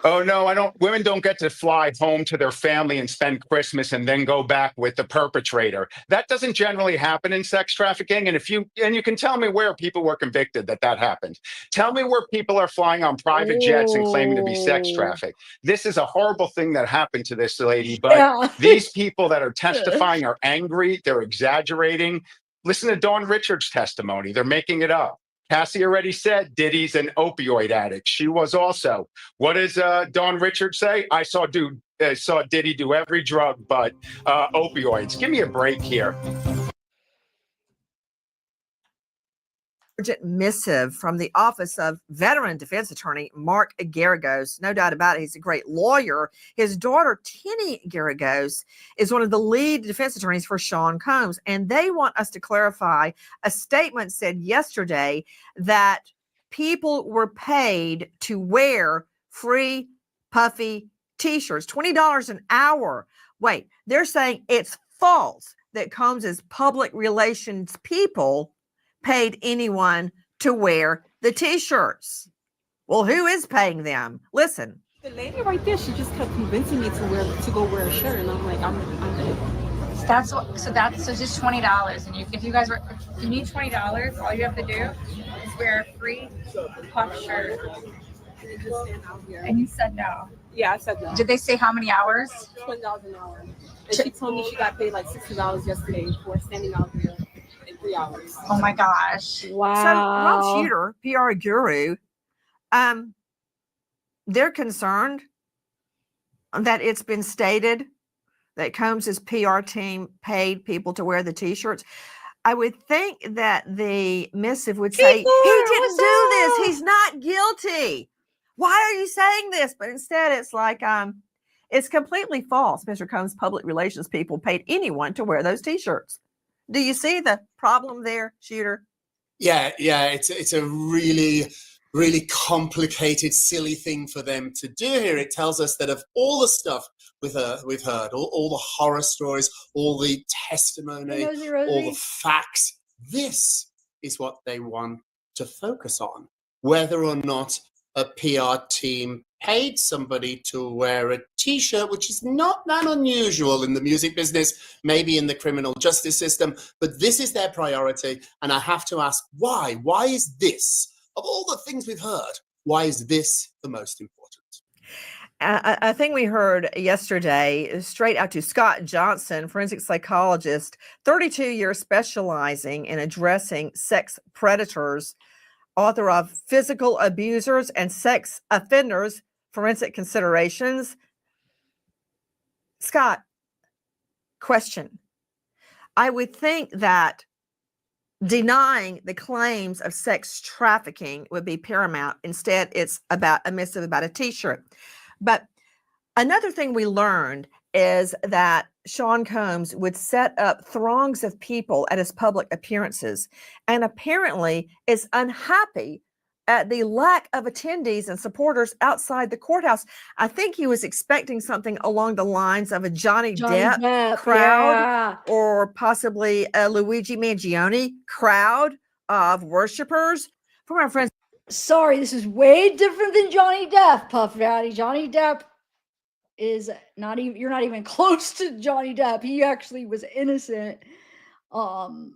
Oh no, I don't. Women don't get to fly home to their family and spend Christmas and then go back with the perpetrator. That doesn't generally happen in sex trafficking. And you can tell me where people were convicted that happened. Tell me where people are flying on private jets and claiming to be sex trafficked. This is a horrible thing that happened to this lady. But these people that are testifying are angry. They're exaggerating. Listen to Dawn Richards' testimony. They're making it up. Cassie already said Diddy's an opioid addict. She was also. What does Dawn Richards say? I saw Diddy do every drug but opioids. Give me a break here. Urgent missive from the office of veteran defense attorney Mark Garagos. No doubt about it, he's a great lawyer. His daughter, Tenny Garagos, is one of the lead defense attorneys for Sean Combs, and they want us to clarify a statement said yesterday that people were paid to wear free puffy t-shirts, $20 an hour. Wait, they're saying it's false that Combs's public relations people paid anyone to wear the t-shirts. Well, who is paying them? Listen. The lady right there, she just kept convincing me to go wear a shirt, and I'm like, I'm good. So just $20, and if you need $20, all you have to do is wear a free puff shirt. And you said no. Yeah, I said no. Did they say how many hours? $20 an hour. And she told me she got paid like $60 yesterday for standing out there in 3 hours. Oh my gosh! So Rob Shooter, PR guru, they're concerned that it's been stated that Combs's PR team paid people to wear the t-shirts. I would think that the missive would say, he didn't do this. He's not guilty. Why are you saying this? But instead it's like, it's completely false. Mr. Combs' public relations people paid anyone to wear those t-shirts. Do you see the problem there, Shooter? Yeah, it's a really, really complicated, silly thing for them to do here. It tells us that of all the stuff we've heard, all the horror stories, all the testimony, all the facts, this is what they want to focus on. Whether or not a PR team paid somebody to wear a t-shirt, which is not that unusual in the music business, maybe in the criminal justice system, but this is their priority. And I have to ask, why? Why is this, of all the things we've heard, why is this the most important? I think we heard yesterday, straight out to Scott Johnson, forensic psychologist, 32 years specializing in addressing sex predators, author of Physical Abusers and Sex Offenders, Forensic Considerations. Scott, question. I would think that denying the claims of sex trafficking would be paramount. Instead, it's about a missive about a t-shirt. But another thing we learned is that Sean Combs would set up throngs of people at his public appearances and apparently is unhappy at the lack of attendees and supporters outside the courthouse. I think he was expecting something along the lines of a Johnny Depp crowd, or possibly a Luigi Mangione crowd of worshipers. From our friends. Sorry, this is way different than Johnny Depp, Puff Daddy. Johnny Depp is not even, you're not even close to Johnny Depp. He actually was innocent from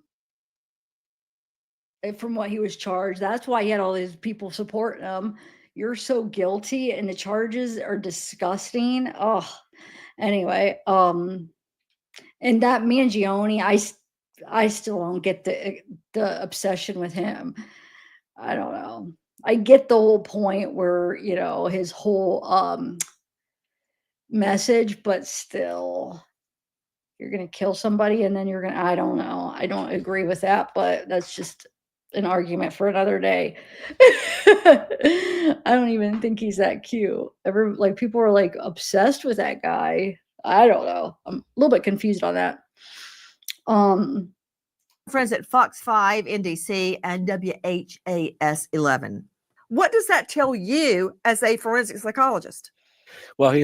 what he was charged. That's why he had all these people supporting him. You're so guilty, and the charges are disgusting. Oh, anyway, and that Mangione, I still don't get the obsession with him. I don't know. I get the whole point where, his whole message, but still, you're going to kill somebody and then you're going to, I don't know. I don't agree with that, but that's just an argument for another day. I don't even think he's that cute. Like people are like obsessed with that guy. I don't know. I'm a little bit confused on that. Friends at Fox 5 NDC and WHAS 11. What does that tell you as a forensic psychologist? Well, he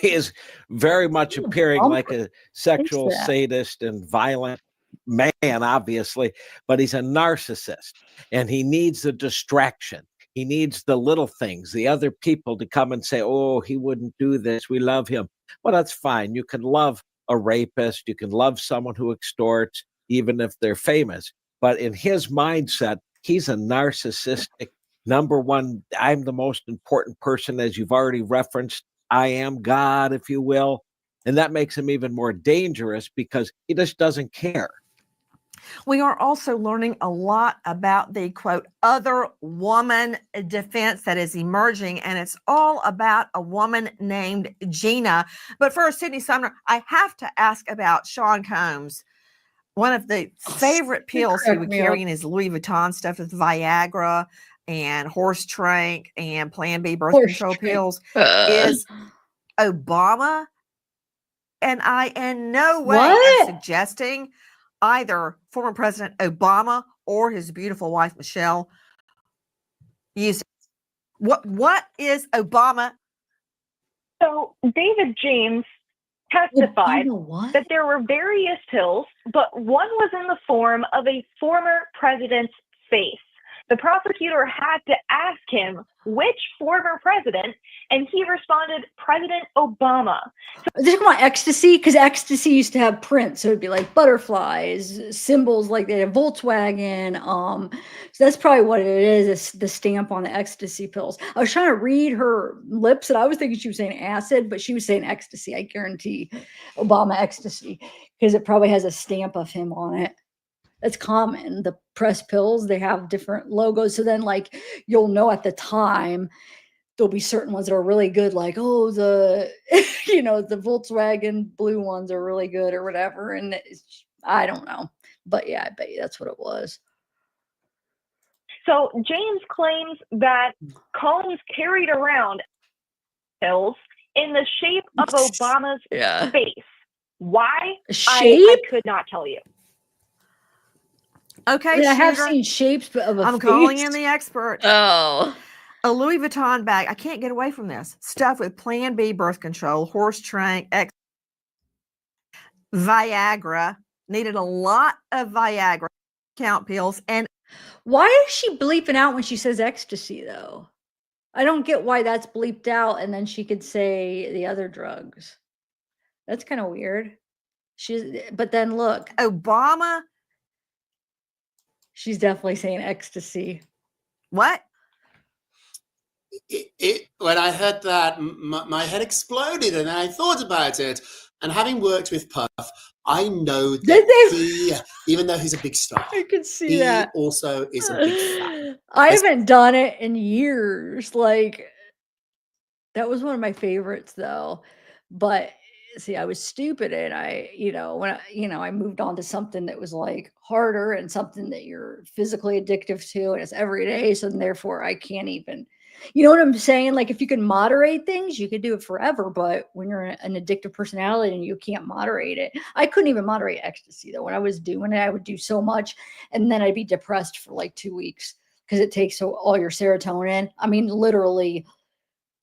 is very much appearing like a sexual sadist and violent man, obviously, but he's a narcissist and he needs the distraction. He needs the little things, the other people to come and say, oh, he wouldn't do this. We love him. Well, that's fine. You can love a rapist. You can love someone who extorts, even if they're famous. But in his mindset, he's a narcissistic. Number one, I'm the most important person, as you've already referenced. I am God, if you will. And that makes him even more dangerous because he just doesn't care. We are also learning a lot about the, quote, other woman defense that is emerging, and it's all about a woman named Gina. But first, Sydney Sumner, I have to ask about Sean Combs. One of the favorite pills he would carry in his Louis Vuitton stuff with Viagra and horse trank and Plan B birth control pills is Obama. And I in no way am suggesting either former President Obama or his beautiful wife Michelle use what is Obama? So David James testified that there were various pills, but one was in the form of a former president's face. The prosecutor had to ask him which former president, and he responded, President Obama. They're talking about ecstasy, because ecstasy used to have prints. So it'd be like butterflies, symbols like they have Volkswagen. So that's probably what it is the stamp on the ecstasy pills. I was trying to read her lips, and I was thinking she was saying acid, but she was saying ecstasy. I guarantee Obama ecstasy, because it probably has a stamp of him on it. That's common. The press pills, they have different logos. So then like, you'll know at the time, there'll be certain ones that are really good. Like, oh, the, the Volkswagen blue ones are really good or whatever. And I don't know, but yeah, I bet you that's what it was. So James claims that Combs carried around pills in the shape of Obama's face. Why? I could not tell you. Okay, I mean, I have seen shapes of a I'm face. calling in the expert. Oh. A Louis Vuitton bag. I can't get away from this. Stuff with Plan B birth control, horse trank, Viagra. Needed a lot of Viagra count pills. And why is she bleeping out when she says ecstasy, though? I don't get why that's bleeped out and then she could say the other drugs. That's kind of weird. But then look. Obama. She's definitely saying ecstasy. What? When I heard that, my head exploded, and I thought about it. And having worked with Puff, I know that he, even though he's a big star, I could see that. He also is a big fan. I haven't done it in years. Like, that was one of my favorites, though. But see, I was stupid, and I moved on to something that was like harder and something that you're physically addictive to, and it's every day. So therefore, I can't even. You know what I'm saying? Like, if you can moderate things, you could do it forever. But when you're an addictive personality and you can't moderate it, I couldn't even moderate ecstasy, though. When I was doing it, I would do so much, and then I'd be depressed for like 2 weeks because it takes all your serotonin. I mean, literally,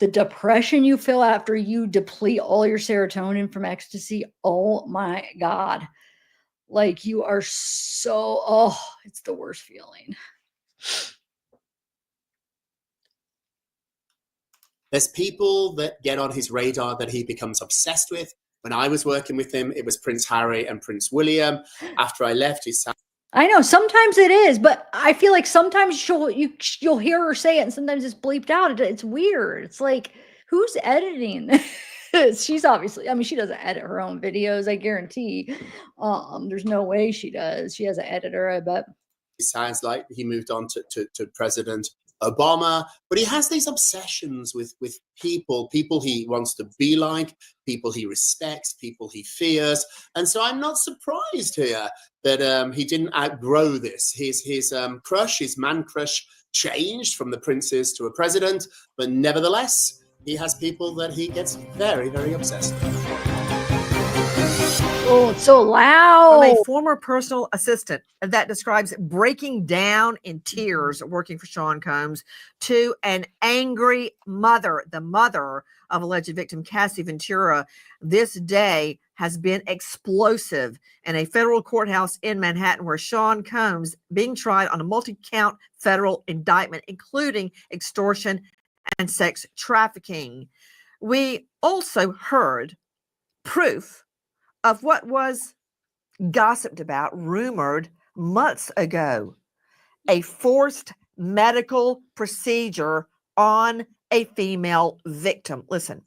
the depression you feel after you deplete all your serotonin from ecstasy. Oh my God. Like, you are so, it's the worst feeling. There's people that get on his radar that he becomes obsessed with. When I was working with him, it was Prince Harry and Prince William. After I left, I know sometimes it is, but I feel like sometimes you'll hear her say it, and sometimes it's bleeped out. It's weird. It's like, who's editing this? She's obviously. I mean, she doesn't edit her own videos. I guarantee. There's no way she does. She has an editor. I bet. It sounds like he moved on to president. Obama, but he has these obsessions with people he wants to be like, people he respects, people he fears. And so I'm not surprised here that he didn't outgrow this. His crush, his man crush, changed from the princess to a president, but nevertheless, he has people that he gets very, very obsessed with. Oh, it's so From loud. a former personal assistant that describes breaking down in tears working for Sean Combs to an angry mother, the mother of alleged victim Cassie Ventura. This day has been explosive in a federal courthouse in Manhattan where Sean Combs being tried on a multi-count federal indictment, including extortion and sex trafficking. We also heard proof of what was gossiped about, rumored months ago, a forced medical procedure on a female victim. Listen.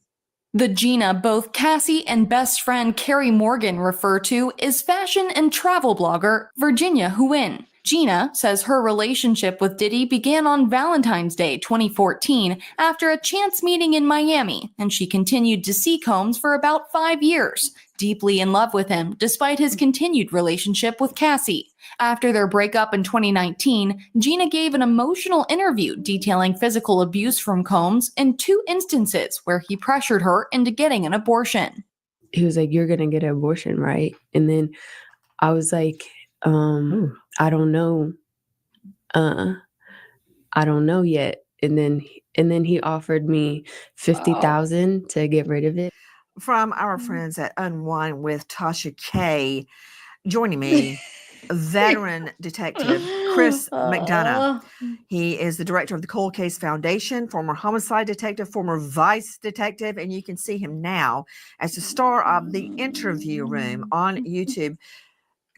The Gina both Cassie and best friend Carrie Morgan refer to is fashion and travel blogger Virginia Huyn. Gina says her relationship with Diddy began on Valentine's Day 2014 after a chance meeting in Miami, and she continued to see Combs for about 5 years, deeply in love with him despite his continued relationship with Cassie. After their breakup in 2019, Gina gave an emotional interview detailing physical abuse from Combs in 2 instances where he pressured her into getting an abortion. He was like, "You're going to get an abortion, right?" And then I was like, I don't know. I don't know yet. And then he offered me $50,000 to get rid of it. From our friends at Unwind with Tasha K, joining me, veteran detective Chris McDonough. He is the director of the Cold Case Foundation, former homicide detective, former vice detective, and you can see him now as the star of The Interview Room on YouTube.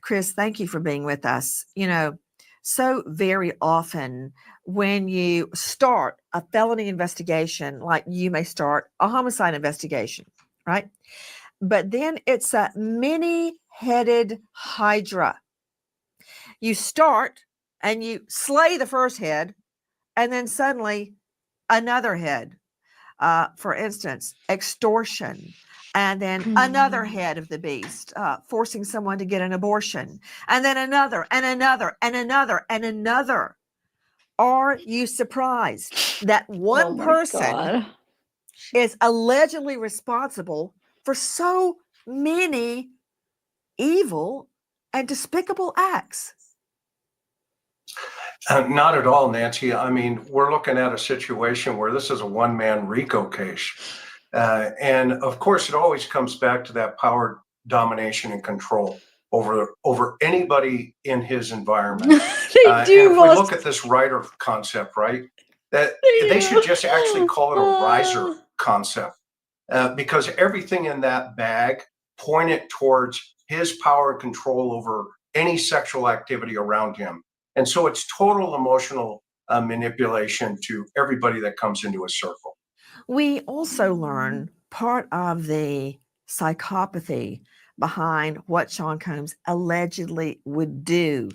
Chris, thank you for being with us. You know, so very often when you start a felony investigation, like you may start a homicide investigation, right? But then it's a many-headed hydra. You start and you slay the first head, and then suddenly another head. For instance, extortion. And then another head of the beast, forcing someone to get an abortion. And then another, and another, and another, and another. Are you surprised that one person is allegedly responsible for so many evil and despicable acts? Not at all, Nancy. I mean, we're looking at a situation where this is a one-man RICO case. And of course, it always comes back to that power domination and control over anybody in his environment. And if we look at this rider concept, right, that they should just actually call it a riser concept, because everything in that bag pointed towards his power and control over any sexual activity around him. And so it's total emotional manipulation to everybody that comes into a circle. We also learn part of the psychopathy behind what Sean Combs allegedly would do.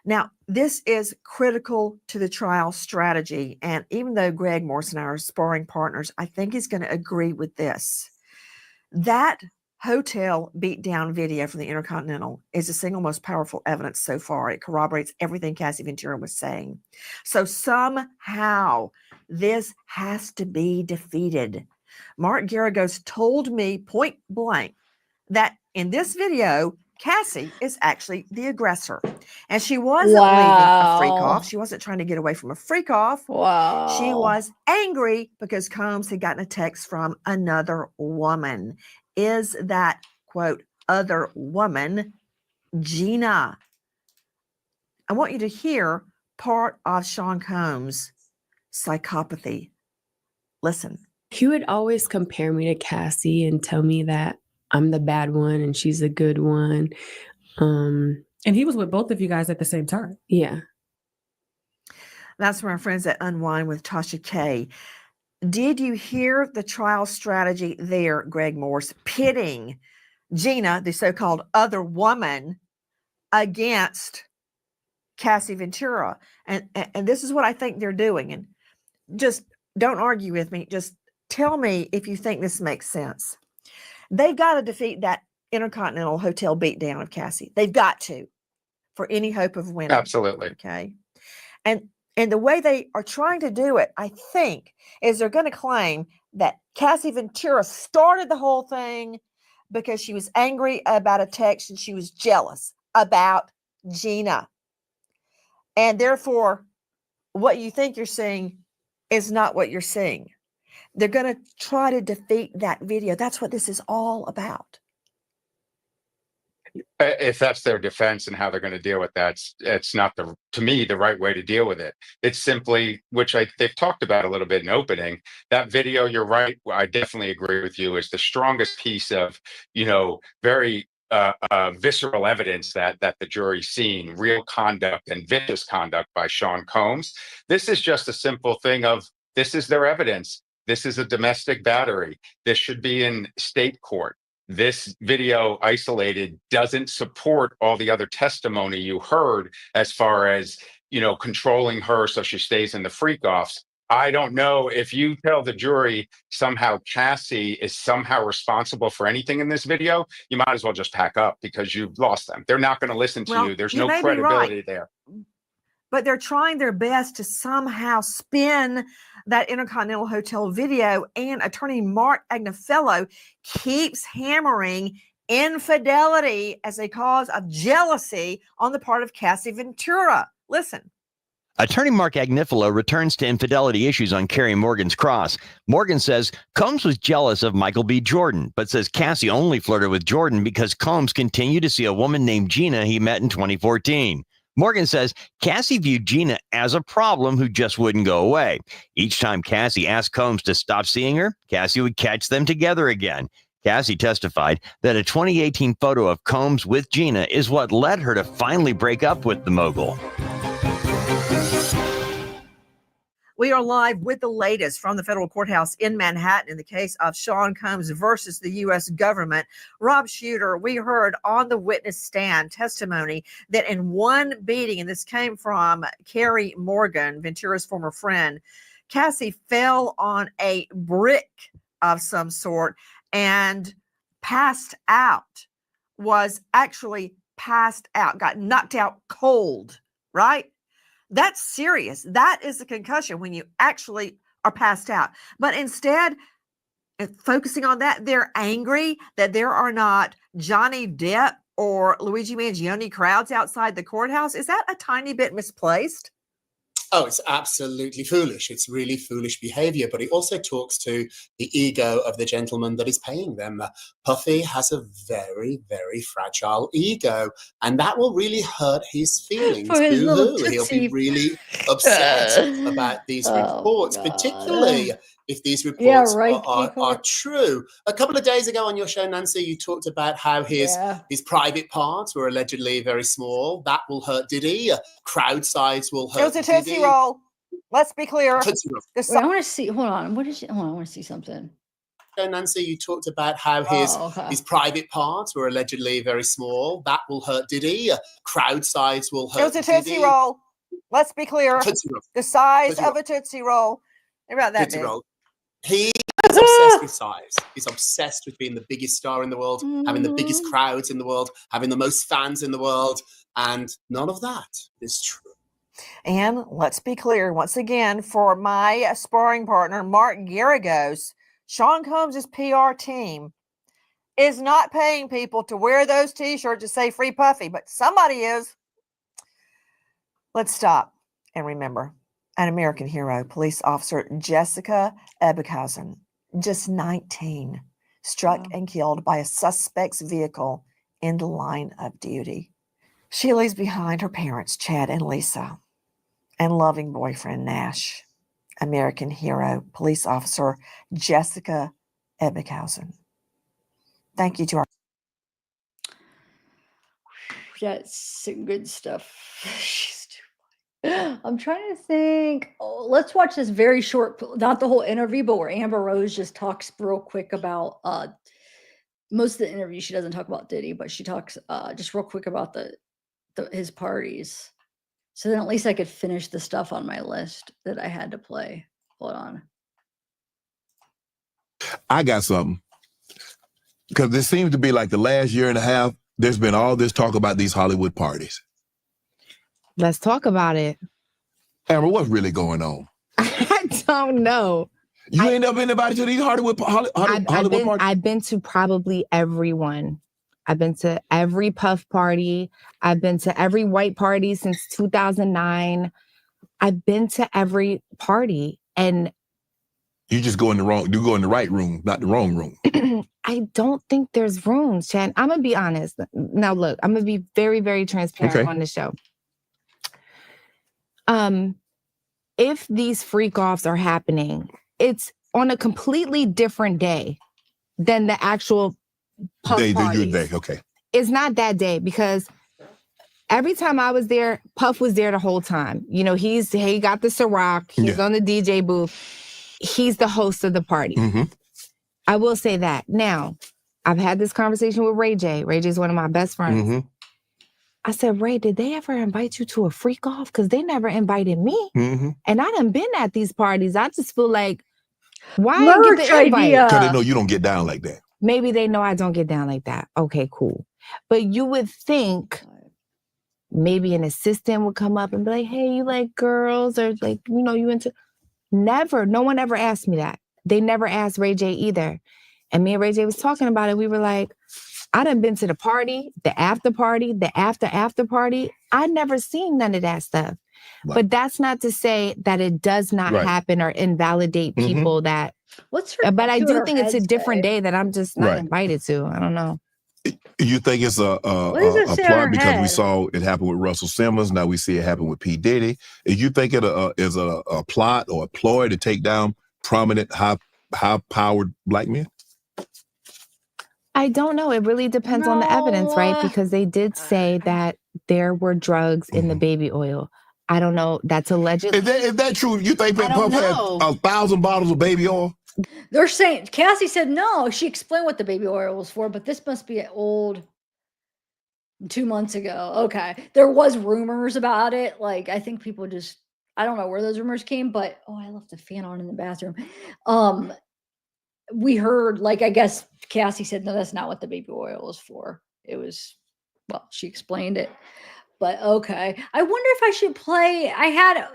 Now, this is critical to the trial strategy. And even though Greg Morse and I are sparring partners, I think he's going to agree with this. That hotel beatdown video from the Intercontinental is the single most powerful evidence so far. It corroborates everything Cassie Ventura was saying. So somehow this has to be defeated. Mark Garagos told me point blank that in this video, Cassie is actually the aggressor. And she wasn't leaving a freak-off. She wasn't trying to get away from a freak-off. Wow. She was angry because Combs had gotten a text from another woman. Is that, quote, other woman Gina? I want you to hear part of Sean Combs' psychopathy. Listen. He would always compare me to Cassie and tell me that I'm the bad one and she's the good one. And he was with both of you guys at the same time. Yeah. That's from our friends at Unwind with Tasha K. Did you hear the trial strategy there, Greg Morse, pitting Gina, the so-called other woman, against Cassie Ventura. And this is what I think they're doing. And just don't argue with me. Just tell me if you think this makes sense. They've got to defeat that Intercontinental Hotel beatdown of Cassie. They've got to, for any hope of winning. Absolutely. Okay. And the way they are trying to do it, I think, is they're going to claim that Cassie Ventura started the whole thing because she was angry about a text and she was jealous about Gina. And therefore, what you think you're seeing is not what you're seeing. They're going to try to defeat that video. That's what this is all about. If that's their defense and how they're going to deal with that, it's not to me, the right way to deal with it. It's simply, which they've talked about a little bit in opening, that video, you're right, I definitely agree with you, is the strongest piece of, very visceral evidence that the jury's seen, real conduct and vicious conduct by Sean Combs. This is just a simple thing of, this is their evidence. This is a domestic battery. This should be in state court. This video isolated doesn't support all the other testimony you heard as far as, controlling her so she stays in the Freakoffs. I don't know if you tell the jury somehow Cassie is somehow responsible for anything in this video, you might as well just pack up because you've lost them. They're not going to listen to you. There's no credibility there. But they're trying their best to somehow spin that Intercontinental Hotel video, and attorney Mark Agnefello keeps hammering infidelity as a cause of jealousy on the part of Cassie Ventura. Listen. Attorney Mark Agnefello returns to infidelity issues on Carrie Morgan's cross. Morgan says Combs was jealous of Michael B. Jordan, but says Cassie only flirted with Jordan because Combs continued to see a woman named Gina he met in 2014. Morgan says Cassie viewed Gina as a problem who just wouldn't go away. Each time Cassie asked Combs to stop seeing her, Cassie would catch them together again. Cassie testified that a 2018 photo of Combs with Gina is what led her to finally break up with the mogul. We are live with the latest from the federal courthouse in Manhattan in the case of Sean Combs versus the U.S. government. Rob Shooter, we heard on the witness stand testimony that in one beating, and this came from Carrie Morgan, Ventura's former friend, Cassie fell on a brick of some sort and passed out, was actually passed out, got knocked out cold, right? That's serious. That is a concussion when you actually are passed out. But instead, focusing on that, they're angry that there are not Johnny Depp or Luigi Mangione crowds outside the courthouse. Is that a tiny bit misplaced? Oh, it's absolutely foolish. It's really foolish behavior, but it also talks to the ego of the gentleman that is paying them. Puffy has a very, very fragile ego, and that will really hurt his feelings. Boo-hoo. He'll be really upset about these reports, particularly if these reports are true. A couple of days ago on your show, Nancy, you talked about how his private parts were allegedly very small. That will hurt Diddy. Crowd size will hurt It was a Tootsie Roll. Let's be clear. Wait, I want to see. Hold on. What is it? Hold on. I want to see something. Nancy, you talked about how his private parts were allegedly very small. That will hurt Diddy. Crowd size will hurt. It was a Tootsie Roll. Let's be clear. The size of a Tootsie Roll. Think about that. He is obsessed with size. He's obsessed with being the biggest star in the world, having the biggest crowds in the world, having the most fans in the world, and none of that is true. And let's be clear, once again, for my sparring partner, Mark Garagos, Sean Combs' PR team is not paying people to wear those T-shirts to say Free Puffy, but somebody is. Let's stop and remember. An American hero, police officer Jessica Ebbekausen, just 19, struck and killed by a suspect's vehicle in the line of duty. She leaves behind her parents, Chad and Lisa, and loving boyfriend, Nash. American hero, police officer Jessica Ebbekausen. Thank you to our... That's some good stuff. I'm trying to think. Oh, let's watch this very short, not the whole interview, but where Amber Rose just talks real quick about most of the interview. She doesn't talk about Diddy, but she talks just real quick about his parties. So then at least I could finish the stuff on my list that I had to play. Hold on. I got something. Because this seems to be like the last year and a half, there's been all this talk about these Hollywood parties. Let's talk about it. Amber, what's really going on? I don't know. You ain't never been invited to these Hollywood parties? I've been to probably everyone. I've been to every Puff party. I've been to every white party since 2009. I've been to every party, and you just go in the right room, not the wrong room. I don't think there's rooms, Chad. I'm gonna be honest. Now, look, I'm gonna be very, very transparent on the show. If these freak-offs are happening, it's on a completely different day than the actual Puff parties. Okay. It's not that day because every time I was there, Puff was there the whole time. You know, he got the Ciroc. He's on the DJ booth. He's the host of the party. Mm-hmm. I will say that. Now, I've had this conversation with Ray J. Ray J is one of my best friends. Mm-hmm. I said, Ray, did they ever invite you to a freak-off? Because they never invited me. Mm-hmm. And I done been at these parties. I just feel like, why get the invite? Because they know you don't get down like that. Maybe they know I don't get down like that. Okay, cool. But you would think maybe an assistant would come up and be like, hey, you like girls? Or like, you know, you into... Never. No one ever asked me that. They never asked Ray J either. And me and Ray J was talking about it. We were like, I done been to the party, the after party, the after party. I never seen none of that stuff. Right. But that's not to say that it does not happen or invalidate people that. But I do think it's a different day that I'm just not invited to. I don't know. You think it's a plot because we saw it happen with Russell Simmons. Now we see it happen with P. Diddy. You think it is a plot or a ploy to take down prominent, high-powered black men? I don't know. It really depends on the evidence, right? Because they did say that there were drugs in the baby oil. I don't know. That's allegedly. Is that true? You think that Puff had 1,000 bottles of baby oil? They're saying, Cassie said no. She explained what the baby oil was for, but this must be old 2 months ago. Okay. There was rumors about it. Like, I think people just, I don't know where those rumors came, but, I left the fan on in the bathroom. We heard, like, I guess Cassie said, no, that's not what the baby oil was for. It was, she explained it. But okay. I wonder if I should play.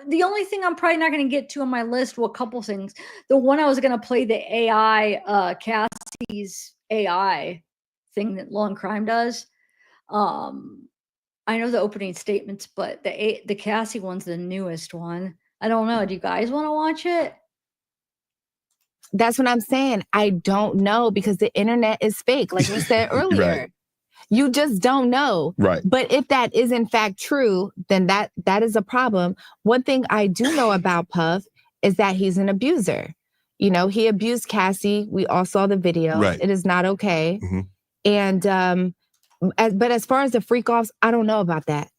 The only thing I'm probably not going to get to on my list, a couple things. The one I was going to play the AI, Cassie's AI thing that Law and Crime does. I know the opening statements, but the Cassie one's the newest one. I don't know. Do you guys want to watch it? That's what I'm saying. I don't know because the internet is fake, like we said earlier. Right. You just don't know. Right. But if that is in fact true, then that is a problem. One thing I do know about Puff is that he's an abuser. You know, he abused Cassie. We all saw the video. Right. It is not okay. Mm-hmm. And but as far as the freak-offs, I don't know about that.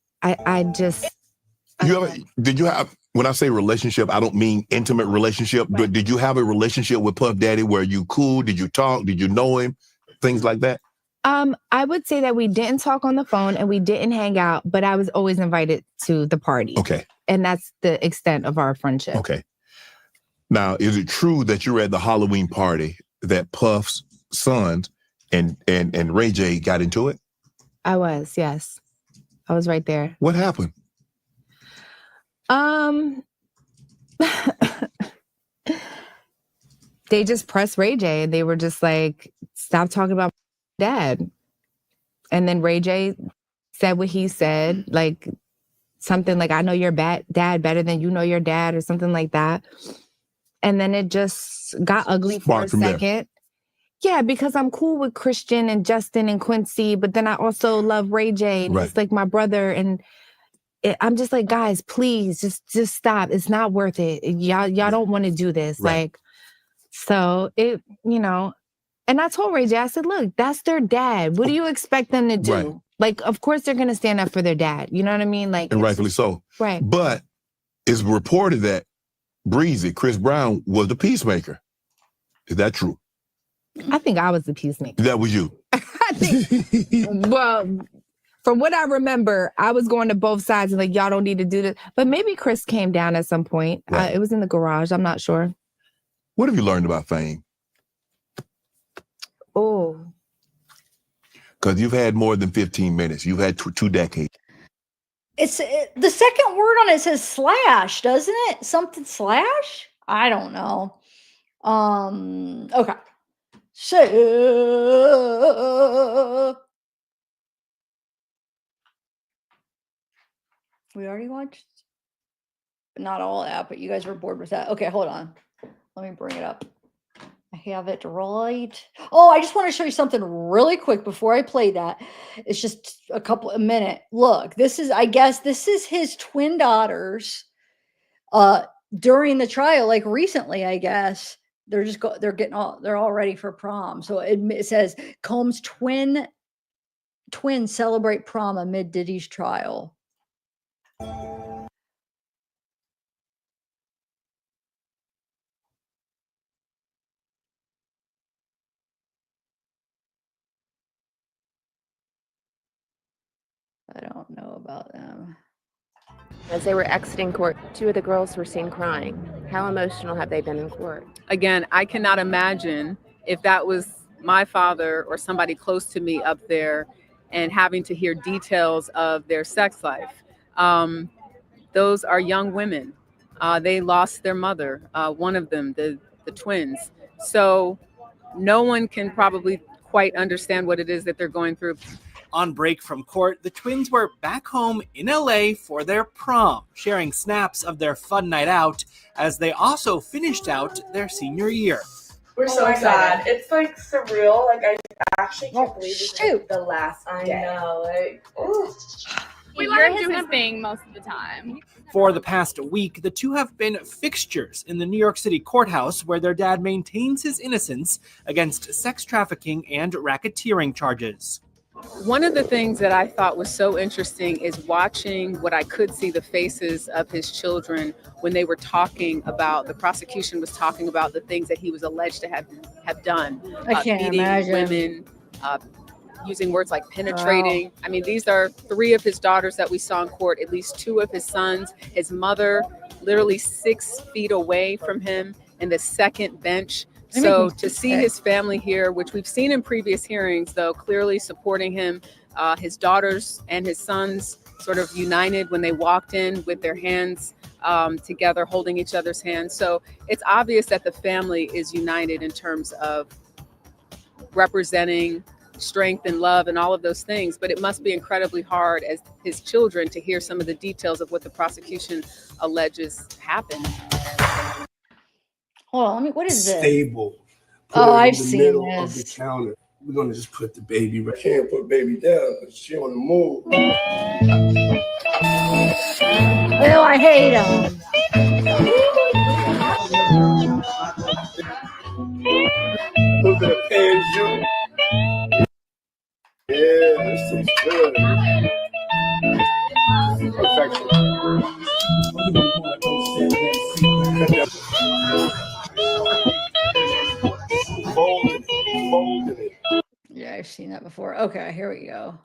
Did you have, when I say relationship, I don't mean intimate relationship, but did you have a relationship with Puff Daddy where you cool? Did you talk? Did you know him? Things like that? I would say that we didn't talk on the phone and we didn't hang out, but I was always invited to the party. Okay. And that's the extent of our friendship. Okay. Now, is it true that you were at the Halloween party that Puff's sons and Ray J got into it? I was, yes. I was right there. What happened? They just pressed Ray J and they were just like, stop talking about dad. And then Ray J said what he said, like something like, I know your dad better than you know your dad or something like that. And then it just got ugly for a second. Yeah, because I'm cool with Christian and Justin and Quincy, but then I also love Ray J and he's like my brother. And I'm just like, guys, please just stop. It's not worth it. Y'all don't want to do this. Right. Like, so it, you know, and I told Ray J, I said, look, that's their dad. What do you expect them to do? Right. Like, of course they're going to stand up for their dad. You know what I mean? Like, and rightfully so. Right. But it's reported that Breezy, Chris Brown, was the peacemaker. Is that true? I think I was the peacemaker. That was you. Well, from what I remember, I was going to both sides and like, y'all don't need to do this. But maybe Chris came down at some point. Right. It was in the garage. I'm not sure. What have you learned about fame? Oh. Because you've had more than 15 minutes. You've had two decades. The second word on it says slash, doesn't it? Something slash? I don't know. Okay. So we already watched not all that, but you guys were bored with that. Okay, hold on. Let me bring it up. I have it right. Oh, I just want to show you something really quick before I play that. It's just a minute. Look, I guess this is his twin daughters during the trial, like recently, I guess. They're all ready for prom. So it says Combs twins celebrate prom amid Diddy's trial. I don't know about them. As they were exiting court, two of the girls were seen crying. How emotional have they been in court? Again, I cannot imagine if that was my father or somebody close to me up there and having to hear details of their sex life. Those are young women. They lost their mother, one of them, the twins. So no one can probably quite understand what it is that they're going through. On break from court, the twins were back home in LA for their prom, sharing snaps of their fun night out as they also finished out their senior year. We're so excited. It's like surreal. Like I actually can't believe it's like the last day. I know. Like, We learn to do his thing most of the time. For the past week, the two have been fixtures in the New York City courthouse where their dad maintains his innocence against sex trafficking and racketeering charges. One of the things that I thought was so interesting is watching what I could see the faces of his children when they were talking about, the prosecution was talking about the things that he was alleged to have done. I can't beating imagine. women, using words like penetrating. I mean, these are 3 of his daughters that we saw in court, at least 2 of his sons, his mother literally 6 feet away from him in the second bench. So to see his family here, which we've seen in previous hearings, though, clearly supporting him, his daughters and his sons sort of united when they walked in with their hands together, holding each other's hands. So it's obvious that the family is united in terms of representing strength and love and all of those things. But it must be incredibly hard as his children to hear some of the details of what the prosecution alleges happened. Hold on, what is this? Stable. I've seen middle this. of the counter. We're gonna just put the baby right. Can't put baby down because she on the move. Oh, I hate him. A little bit of pan yeah, this is good. Perfection. Folded it. Yeah, I've seen that before. Okay, here we go.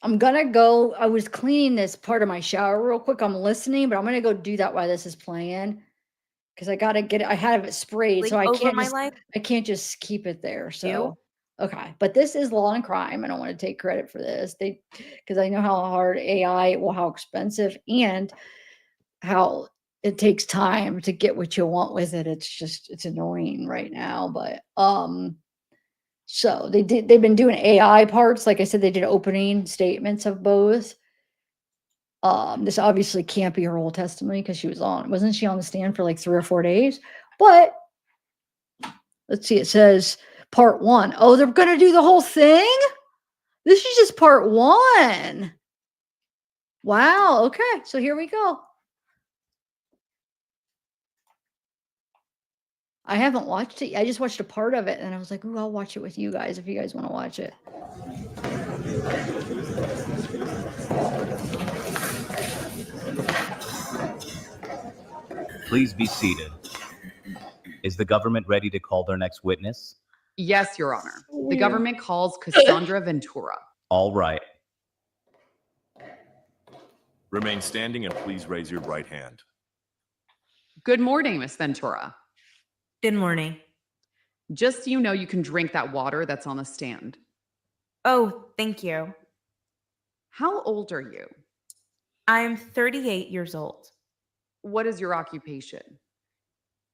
I'm gonna go. I was cleaning this part of my shower real quick. I'm listening, but I'm gonna go do that while this is playing. Because I gotta get it. I have it sprayed, so I can't just keep it there. So okay, but this is Law and Crime. I don't want to take credit for this. Because I know how hard AI, how expensive, and how it takes time to get what you want with it. It's annoying right now. But so they've been doing AI parts. Like I said, they did opening statements of both. This obviously can't be her whole testimony because wasn't she on the stand for like 3 or 4 days? But let's see, it says part 1. Oh, they're gonna do the whole thing? This is just part 1. Wow, okay, so here we go. I haven't watched it. I just watched a part of it and I was like, ooh, I'll watch it with you guys if you guys want to watch it. Please be seated. Is the government ready to call their next witness? Yes, Your Honor. The Weird. government calls Cassandra Ventura. All right. Remain standing and please raise your right hand. Good morning, Miss Ventura. Good morning. Just so you know, you can drink that water that's on the stand. Oh, thank you. How old are you? I'm 38 years old. What is your occupation?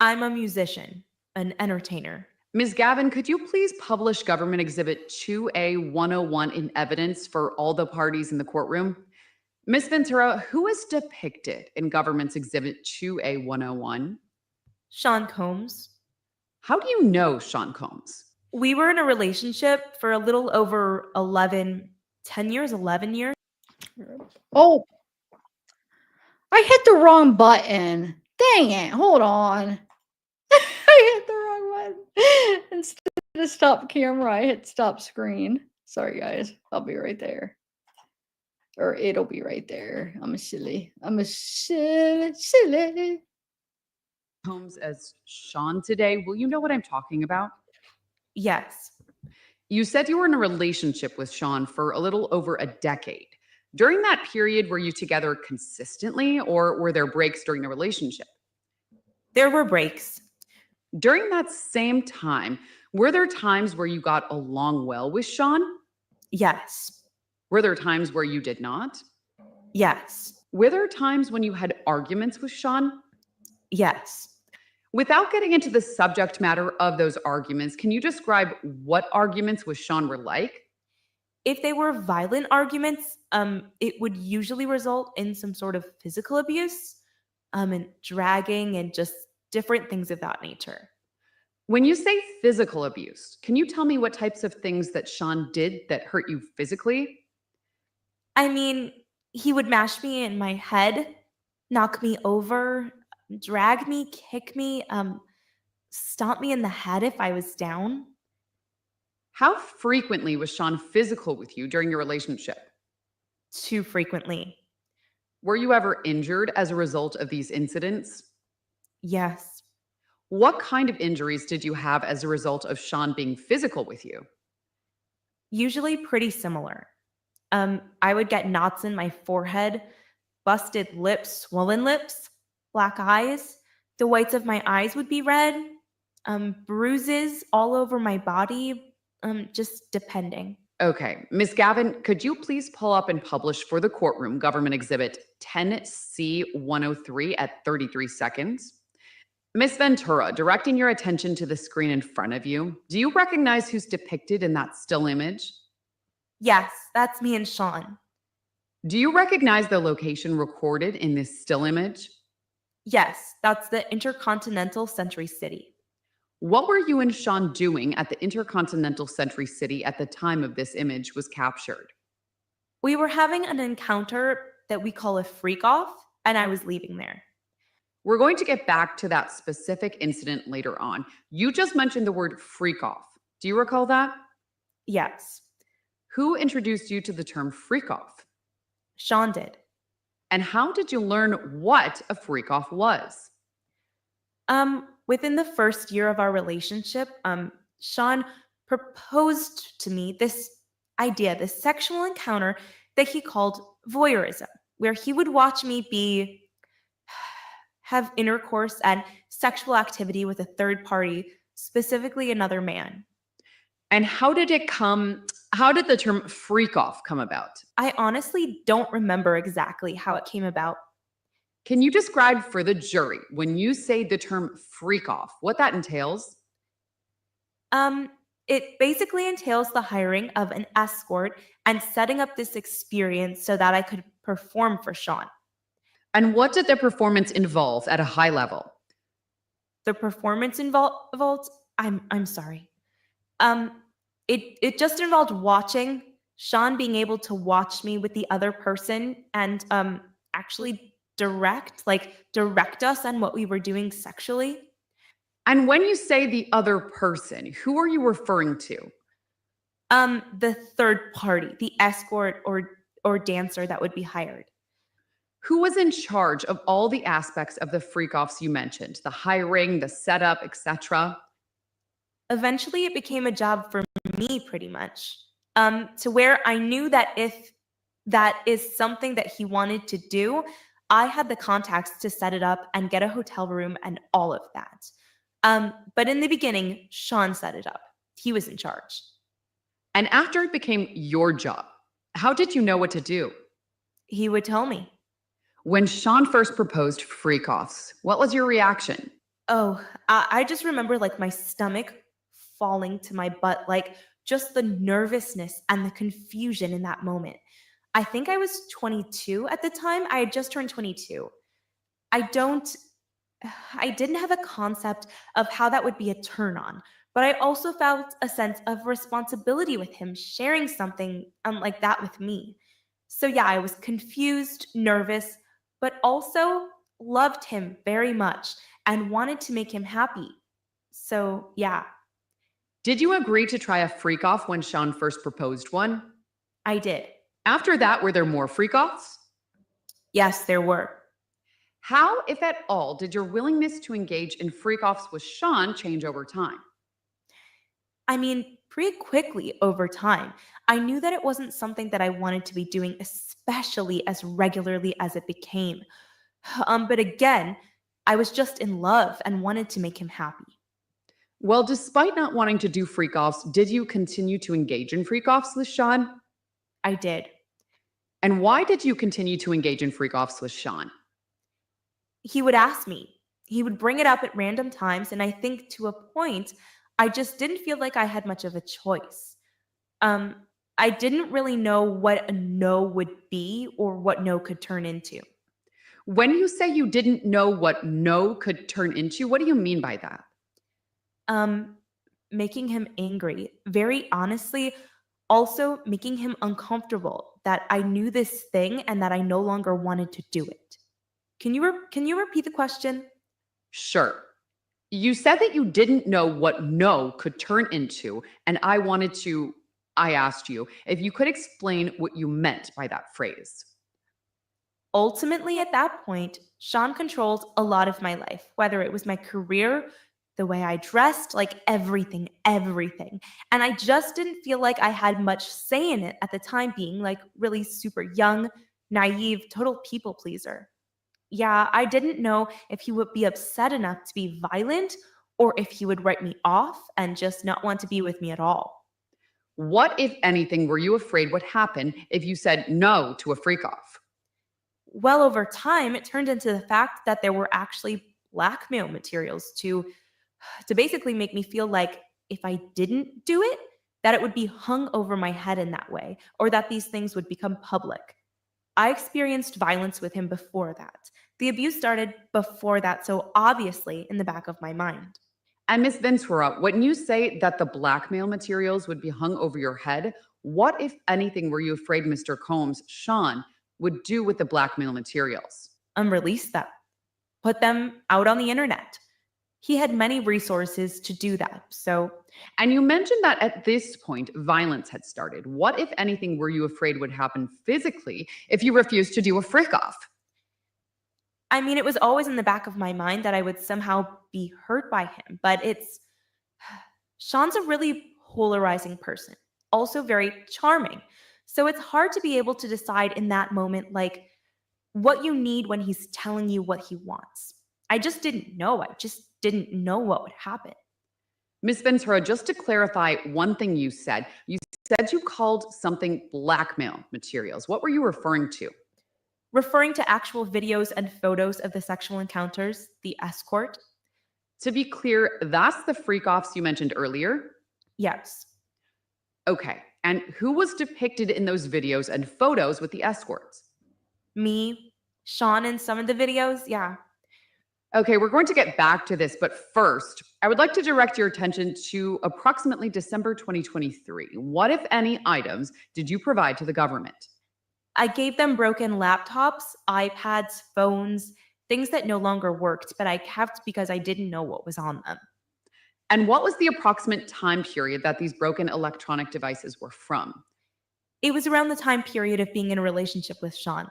I'm a musician, an entertainer. Ms. Gavin, could you please publish Government Exhibit 2A101 in evidence for all the parties in the courtroom? Ms. Ventura, who is depicted in Government's Exhibit 2A101? Sean Combs. How do you know Sean Combs? We were in a relationship for a little over 11 years. Oh, I hit the wrong button. Dang it. Hold on. I hit the wrong button. Instead of stop camera, I hit stop screen. Sorry, guys. I'll be right there. Or it'll be right there. I'm a silly. Combs as Sean today. Will you know what I'm talking about? Yes. You said you were in a relationship with Sean for a little over a decade. During that period, were you together consistently, or were there breaks during the relationship? There were breaks. During that same time, were there times where you got along well with Sean? Yes. Were there times where you did not? Yes. Were there times when you had arguments with Sean? Yes. Without getting into the subject matter of those arguments, can you describe what arguments with Sean were like? If they were violent arguments, it would usually result in some sort of physical abuse, and dragging and just different things of that nature. When you say physical abuse, can you tell me what types of things that Sean did that hurt you physically? I mean, he would mash me in my head, knock me over, drag me, kick me, stomp me in the head if I was down. How frequently was Sean physical with you during your relationship? Too frequently. Were you ever injured as a result of these incidents? Yes. What kind of injuries did you have as a result of Sean being physical with you? Usually pretty similar. I would get knots in my forehead, busted lips, swollen lips, black eyes. The whites of my eyes would be red, bruises all over my body, just depending. Okay. Ms. Gavin, could you please pull up and publish for the courtroom Government Exhibit 10C103 at 33 seconds? Ms. Ventura, directing your attention to the screen in front of you, do you recognize who's depicted in that still image? Yes, that's me and Sean. Do you recognize the location recorded in this still image? Yes, that's the Intercontinental Century City. What were you and Sean doing at the Intercontinental Century City at the time of this image was captured? We were having an encounter that we call a freak-off, and I was leaving there. We're going to get back to that specific incident later on. You just mentioned the word freak-off. Do you recall that? Yes. Who introduced you to the term freak-off? Sean did. And how did you learn what a freak-off was? Within the first year of our relationship, Sean proposed to me this idea, this sexual encounter that he called voyeurism, where he would watch me have intercourse and sexual activity with a third party, specifically another man. And how did the term freak-off come about? I honestly don't remember exactly how it came about. Can you describe for the jury, when you say the term freak-off, what that entails? It basically entails the hiring of an escort and setting up this experience so that I could perform for Sean. And what did the performance involve at a high level? The performance involved, I'm sorry. It just involved watching Sean being able to watch me with the other person and actually direct us on what we were doing sexually. And when you say the other person, who are you referring to? The third party, the escort or dancer that would be hired. Who was in charge of all the aspects of the freak-offs you mentioned? The hiring, the setup, etc.? Eventually, it became a job for me pretty much, to where I knew that if that is something that he wanted to do, I had the contacts to set it up and get a hotel room and all of that. But in the beginning, Sean set it up. He was in charge. And after it became your job, how did you know what to do? He would tell me. When Sean first proposed Freakoffs, what was your reaction? Oh, I just remember like my stomach falling to my butt, like just the nervousness and the confusion in that moment. I think I was 22 at the time. I had just turned 22. I didn't have a concept of how that would be a turn on, but I also felt a sense of responsibility with him sharing something like that with me. So yeah, I was confused, nervous, but also loved him very much and wanted to make him happy. So yeah. Did you agree to try a freak-off when Sean first proposed one? I did. After that, were there more freak-offs? Yes, there were. How, if at all, did your willingness to engage in freak-offs with Sean change over time? I mean, pretty quickly over time. I knew that it wasn't something that I wanted to be doing, especially as regularly as it became. But again, I was just in love and wanted to make him happy. Well, despite not wanting to do freak-offs, did you continue to engage in freak-offs with Sean? I did. And why did you continue to engage in freak-offs with Sean? He would ask me. He would bring it up at random times, and I think to a point, I just didn't feel like I had much of a choice. I didn't really know what a no would be or what no could turn into. When you say you didn't know what no could turn into, what do you mean by that? Making him angry. Very honestly, also making him uncomfortable that I knew this thing and that I no longer wanted to do it. Can you repeat the question? Sure. You said that you didn't know what no could turn into, and I asked you if you could explain what you meant by that phrase. Ultimately, at that point, Sean controlled a lot of my life, whether it was my career, the way I dressed, like everything. And I just didn't feel like I had much say in it at the time, being like really super young, naive, total people pleaser. Yeah, I didn't know if he would be upset enough to be violent or if he would write me off and just not want to be with me at all. What, if anything, were you afraid would happen if you said no to a freak-off? Well, over time, it turned into the fact that there were actually blackmail materials to basically make me feel like if I didn't do it, that it would be hung over my head in that way, or that these things would become public. I experienced violence with him before that. The abuse started before that, so obviously in the back of my mind. And Ms. Ventura, when you say that the blackmail materials would be hung over your head, what, if anything, were you afraid Mr. Combs, Sean, would do with the blackmail materials? Release them. Put them out on the internet. He had many resources to do that, so... And you mentioned that at this point, violence had started. What, if anything, were you afraid would happen physically if you refused to do a freak-off? I mean, it was always in the back of my mind that I would somehow be hurt by him, but Sean's a really polarizing person, also very charming. So it's hard to be able to decide in that moment, like, what you need when he's telling you what he wants. I just didn't know. I just didn't know what would happen. Ms. Ventura, just to clarify one thing you said you called something blackmail materials. What were you referring to? Referring to actual videos and photos of the sexual encounters, the escort. To be clear, that's the freak-offs you mentioned earlier? Yes. Okay, and who was depicted in those videos and photos with the escorts? Me, Sean in some of the videos, yeah. Okay, we're going to get back to this, but first, I would like to direct your attention to approximately December 2023. What, if any, items did you provide to the government? I gave them broken laptops, iPads, phones, things that no longer worked, but I kept because I didn't know what was on them. And what was the approximate time period that these broken electronic devices were from? It was around the time period of being in a relationship with Sean.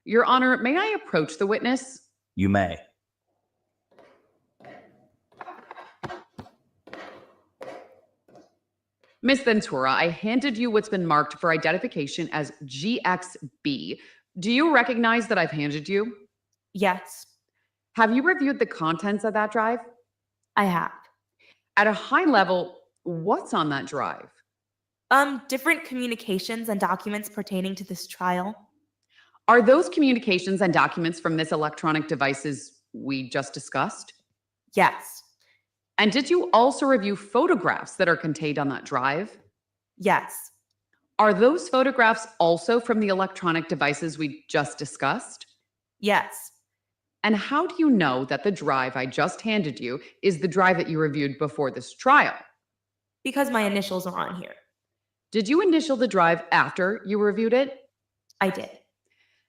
Your Honor, may I approach the witness? You may. Miss Ventura, I handed you what's been marked for identification as GXB. Do you recognize that I've handed you? Yes. Have you reviewed the contents of that drive? I have. At a high level, what's on that drive? Different communications and documents pertaining to this trial. Are those communications and documents from this electronic devices we just discussed? Yes. And did you also review photographs that are contained on that drive? Yes. Are those photographs also from the electronic devices we just discussed? Yes. And how do you know that the drive I just handed you is the drive that you reviewed before this trial? Because my initials are on here. Did you initial the drive after you reviewed it? I did.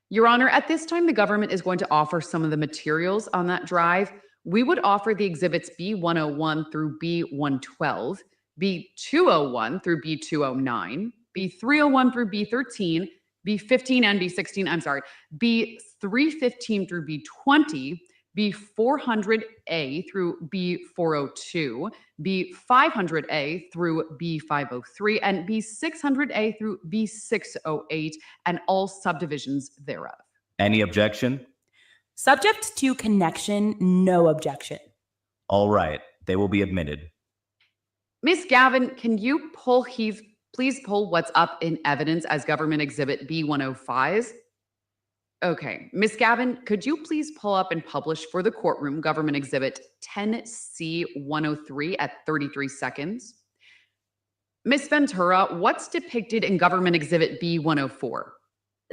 Your Honor, at this time, the government is going to offer some of the materials on that drive. We would offer the exhibits B101 through B112, B201 through B209, B301 through B13, B15 and B16, B315 through B20, B400A through B402, B500A through B503, and B600A through B608, and all subdivisions thereof. Any objection? Subject to connection, no objection. All right, they will be admitted. Miss Gavin, can you please pull what's up in evidence as government exhibit B105? Okay, Miss Gavin, could you please pull up and publish for the courtroom government exhibit 10C103 at 33 seconds? Miss Ventura, what's depicted in government exhibit B104?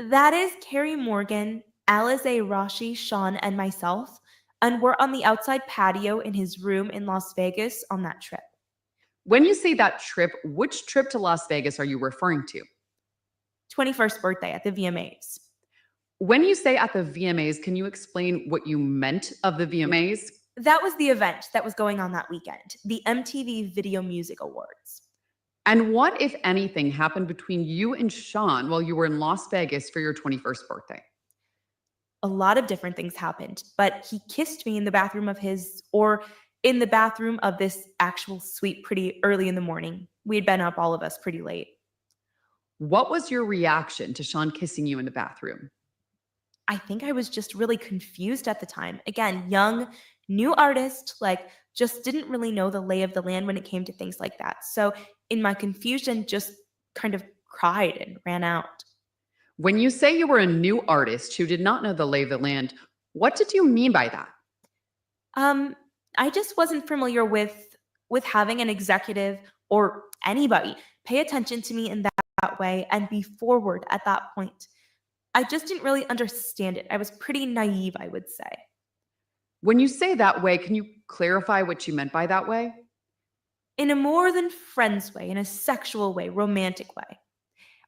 That is Carrie Morgan, Alize Rashi, Sean, and myself, and we're on the outside patio in his room in Las Vegas on that trip. When you say that trip, which trip to Las Vegas are you referring to? 21st birthday at the VMAs. When you say at the VMAs, can you explain what you meant of the VMAs? That was the event that was going on that weekend, the MTV Video Music Awards. And what, if anything, happened between you and Sean while you were in Las Vegas for your 21st birthday? A lot of different things happened, but he kissed me in the bathroom of in the bathroom of this actual suite pretty early in the morning. We had been up, all of us, pretty late. What was your reaction to Sean kissing you in the bathroom? I think I was just really confused at the time. Again, young, new artist, just didn't really know the lay of the land when it came to things like that. So in my confusion, just kind of cried and ran out. When you say you were a new artist who did not know the lay of the land, what did you mean by that? I just wasn't familiar with having an executive or anybody pay attention to me in that way and be forward at that point. I just didn't really understand it. I was pretty naive, I would say. When you say that way, can you clarify what you meant by that way? In a more than friends way, in a sexual way, romantic way.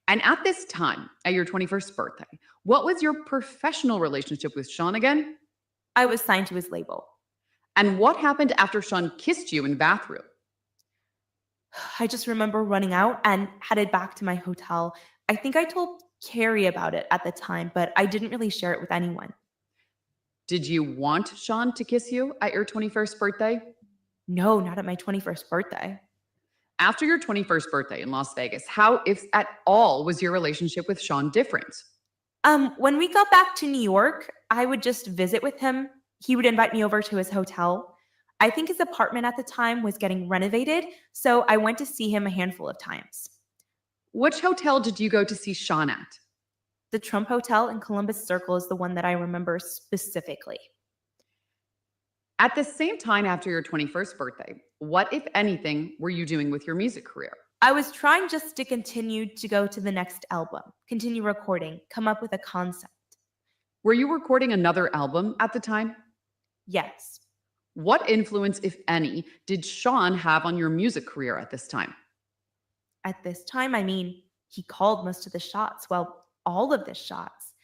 And at this time, at your 21st birthday, what was your professional relationship with Sean again? I was signed to his label. And what happened after Sean kissed you in the bathroom? I just remember running out and headed back to my hotel. I think I told Carrie about it at the time, but I didn't really share it with anyone. Did you want Sean to kiss you at your 21st birthday? No, not at my 21st birthday. After your 21st birthday in Las Vegas, how, if at all, was your relationship with Sean different? When we got back to New York, I would just visit with him. He would invite me over to his hotel. I think his apartment at the time was getting renovated, so I went to see him a handful of times. Which hotel did you go to see Sean at? The Trump Hotel in Columbus Circle is the one that I remember specifically. At the same time after your 21st birthday, what, if anything, were you doing with your music career? I was trying just to continue to go to the next album, continue recording, come up with a concept. Were you recording another album at the time? Yes. What influence, if any, did Sean have on your music career at this time? At this time, I mean, he called most of the shots. Well, all of the shots.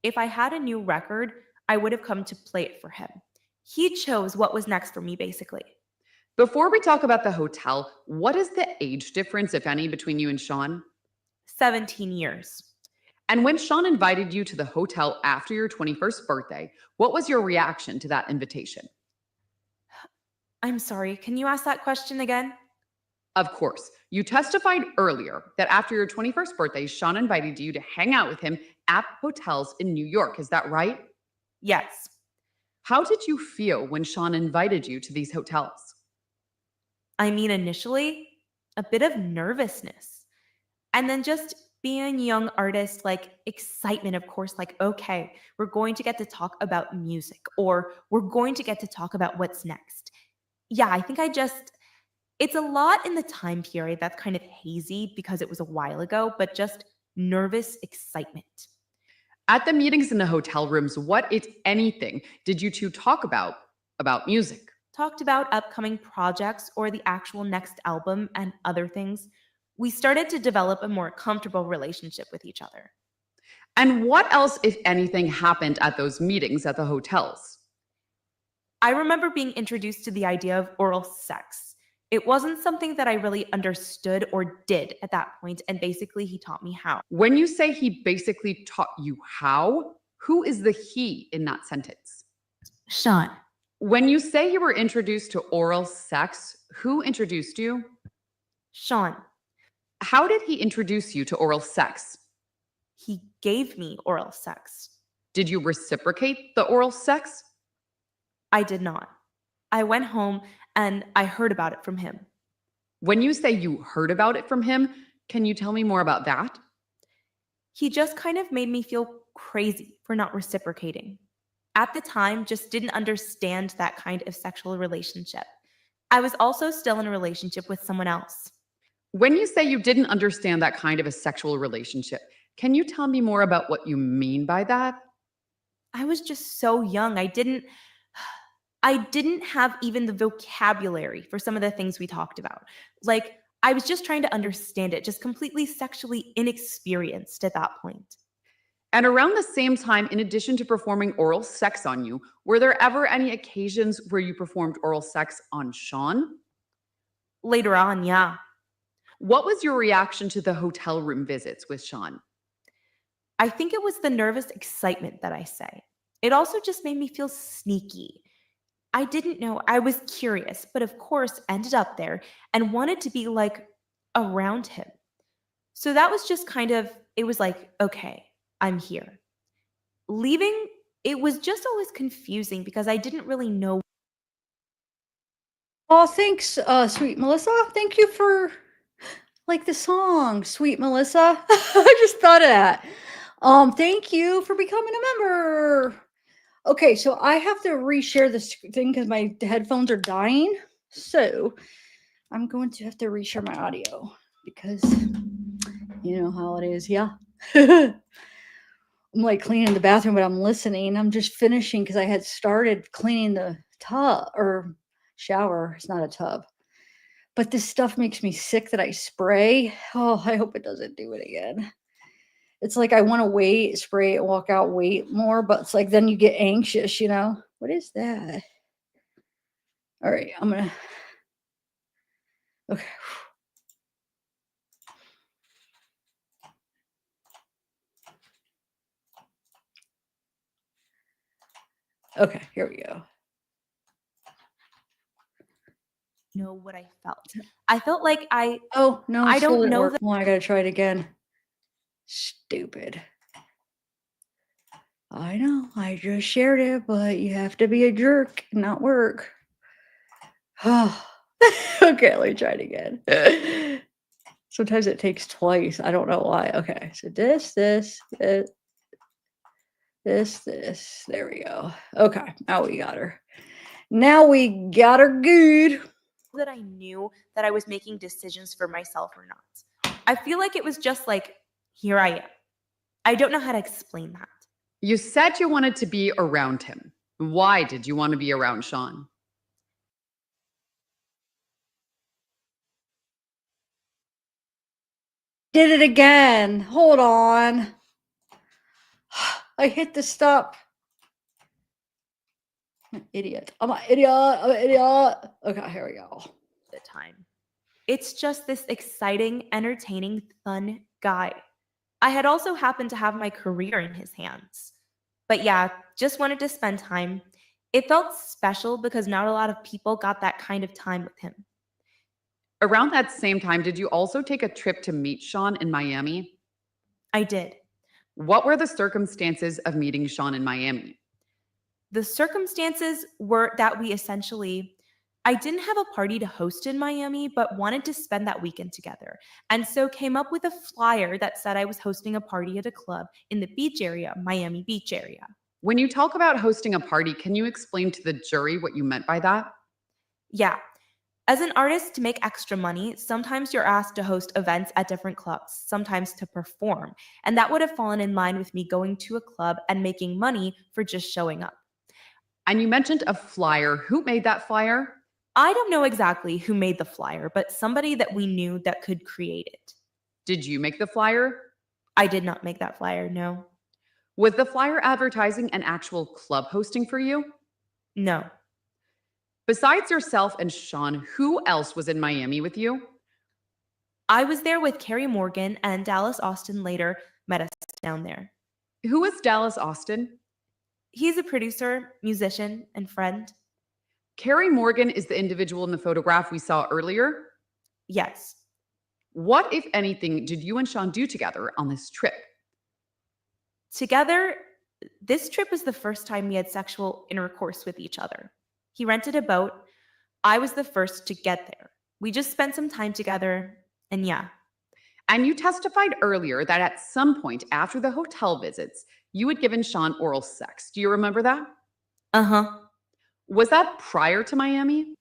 If I had a new record, I would have come to play it for him. He chose what was next for me, basically. Before we talk about the hotel, what is the age difference, if any, between you and Sean? 17 years. And when Sean invited you to the hotel after your 21st birthday, what was your reaction to that invitation? I'm sorry, can you ask that question again? Of course. You testified earlier that after your 21st birthday, Sean invited you to hang out with him at hotels in New York. Is that right? Yes. How did you feel when Sean invited you to these hotels? I mean, initially, a bit of nervousness. And then just being a young artist, like excitement, of course, like, okay, we're going to get to talk about music, or we're going to get to talk about what's next. Yeah, I think it's a lot in the time period that's kind of hazy because it was a while ago, but just nervous excitement. At the meetings in the hotel rooms, what, if anything, did you two talk about music? Talked about upcoming projects or the actual next album and other things. We started to develop a more comfortable relationship with each other. And what else, if anything, happened at those meetings at the hotels? I remember being introduced to the idea of oral sex. It wasn't something that I really understood or did at that point, and basically he taught me how. When you say he basically taught you how, who is the he in that sentence? Sean. When you say you were introduced to oral sex, who introduced you? Sean. How did he introduce you to oral sex? He gave me oral sex. Did you reciprocate the oral sex? I did not. I went home and I heard about it from him. When you say you heard about it from him, can you tell me more about that? He just kind of made me feel crazy for not reciprocating. At the time, just didn't understand that kind of sexual relationship. I was also still in a relationship with someone else. When you say you didn't understand that kind of a sexual relationship, can you tell me more about what you mean by that? I was just so young. I didn't have even the vocabulary for some of the things we talked about. Like, I was just trying to understand it, just completely sexually inexperienced at that point. And around the same time, in addition to performing oral sex on you, were there ever any occasions where you performed oral sex on Sean? Later on, yeah. What was your reaction to the hotel room visits with Sean? I think it was the nervous excitement that I say. It also just made me feel sneaky. I didn't know. I was curious, but of course ended up there and wanted to be like around him. So that was just kind of, it was like, okay, I'm here. Leaving, it was just always confusing because I didn't really know. Oh, thanks, sweet Melissa. Thank you for the song, Sweet Melissa. I just thought of that. Thank you for becoming a member. Okay, so I have to reshare this thing because my headphones are dying. So I'm going to have to reshare my audio because you know how it is. Yeah. I'm like cleaning the bathroom, but I'm listening. I'm just finishing because I had started cleaning the tub or shower. It's not a tub. But this stuff makes me sick that I spray. Oh, I hope it doesn't do it again. It's like I want to wait, spray it, walk out, wait more, but it's like then you get anxious, you know? What is that? All right, I'm going to. Okay. Okay, here we go. Know what I felt. I felt like Oh, no, I don't know that. Well, I got to try it again. Stupid. I know. I just shared it, but you have to be a jerk and not work. Oh. Okay, let me try it again. Sometimes it takes twice. I don't know why. Okay, so this. There we go. Okay, now we got her. Now we got her good. That I knew that I was making decisions for myself or not. I feel like it was just like, here I am. I don't know how to explain that. You said you wanted to be around him. Why did you want to be around Sean? Did it again. Hold on. I hit the stop. I'm an idiot. I'm an idiot. Okay, here we go. The time. It's just this exciting, entertaining, fun guy. I had also happened to have my career in his hands. But yeah, just wanted to spend time. It felt special because not a lot of people got that kind of time with him. Around that same time, did you also take a trip to meet Sean in Miami? I did. What were the circumstances of meeting Sean in Miami? The circumstances were that I didn't have a party to host in Miami, but wanted to spend that weekend together. And so came up with a flyer that said I was hosting a party at a club in the beach area, Miami Beach area. When you talk about hosting a party, can you explain to the jury what you meant by that? Yeah. As an artist, to make extra money, sometimes you're asked to host events at different clubs, sometimes to perform. And that would have fallen in line with me going to a club and making money for just showing up. And you mentioned a flyer. Who made that flyer? I don't know exactly who made the flyer, but somebody that we knew that could create it. Did you make the flyer? I did not make that flyer, no. Was the flyer advertising an actual club hosting for you? No. Besides yourself and Sean, who else was in Miami with you? I was there with Carrie Morgan, and Dallas Austin later met us down there. Who is Dallas Austin? He's a producer, musician, and friend. Carrie Morgan is the individual in the photograph we saw earlier? Yes. What, if anything, did you and Sean do together on this trip? Together, this trip was the first time we had sexual intercourse with each other. He rented a boat. I was the first to get there. We just spent some time together, and yeah. And you testified earlier that at some point after the hotel visits, you had given Sean oral sex. Do you remember that? Uh-huh. Was that prior to Miami?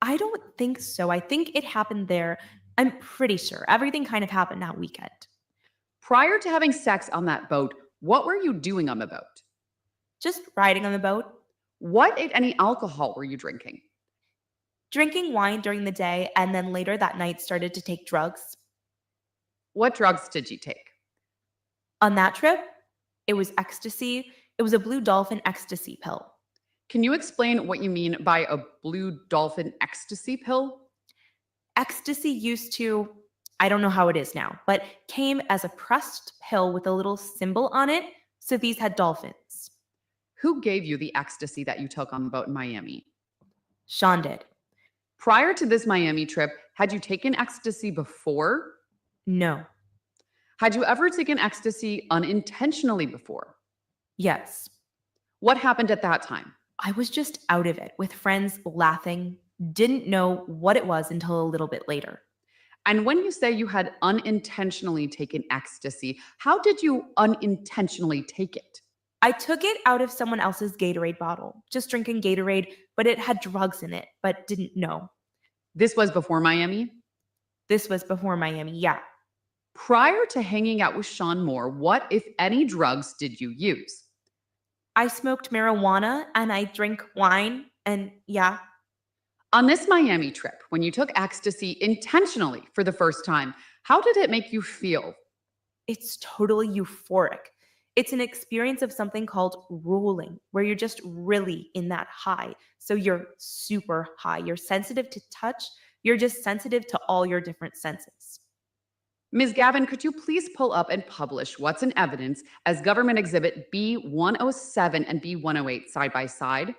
I don't think so. I think it happened there. I'm pretty sure. Everything kind of happened that weekend. Prior to having sex on that boat, what were you doing on the boat? Just riding on the boat. What, if any, alcohol were you drinking? Drinking wine during the day, and then later that night started to take drugs. What drugs did you take? On that trip, it was ecstasy. It was a Blue Dolphin ecstasy pill. Can you explain what you mean by a Blue Dolphin ecstasy pill? Ecstasy used to, I don't know how it is now, but came as a pressed pill with a little symbol on it. So these had dolphins. Who gave you the ecstasy that you took on the boat in Miami? Sean did. Prior to this Miami trip, had you taken ecstasy before? No. Had you ever taken ecstasy unintentionally before? Yes. What happened at that time? I was just out of it with friends laughing, didn't know what it was until a little bit later. And when you say you had unintentionally taken ecstasy, how did you unintentionally take it? I took it out of someone else's Gatorade bottle, just drinking Gatorade, but it had drugs in it, but didn't know. This was before Miami? This was before Miami, yeah. Prior to hanging out with Sean Moore, what, if any, drugs did you use? I smoked marijuana and I drank wine, and yeah. On this Miami trip, when you took ecstasy intentionally for the first time, how did it make you feel? It's totally euphoric. It's an experience of something called ruling, where you're just really in that high. So you're super high. You're sensitive to touch. You're just sensitive to all your different senses. Ms. Gavin, could you please pull up and publish what's in evidence as Government Exhibit B107 and B108 side by side?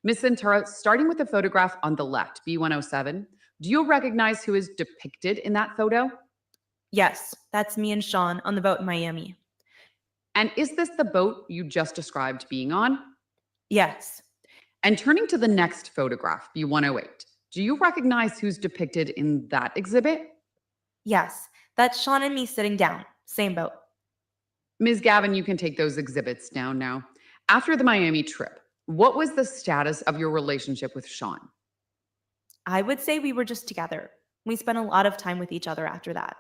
Ms. Ventura, starting with the photograph on the left, B107, do you recognize who is depicted in that photo? Yes, that's me and Sean on the boat in Miami. And is this the boat you just described being on? Yes. And turning to the next photograph, B108, do you recognize who's depicted in that exhibit? Yes, that's Sean and me sitting down, same boat. Ms. Gavin, you can take those exhibits down now. After the Miami trip, what was the status of your relationship with Sean? I would say we were just together. We spent a lot of time with each other after that.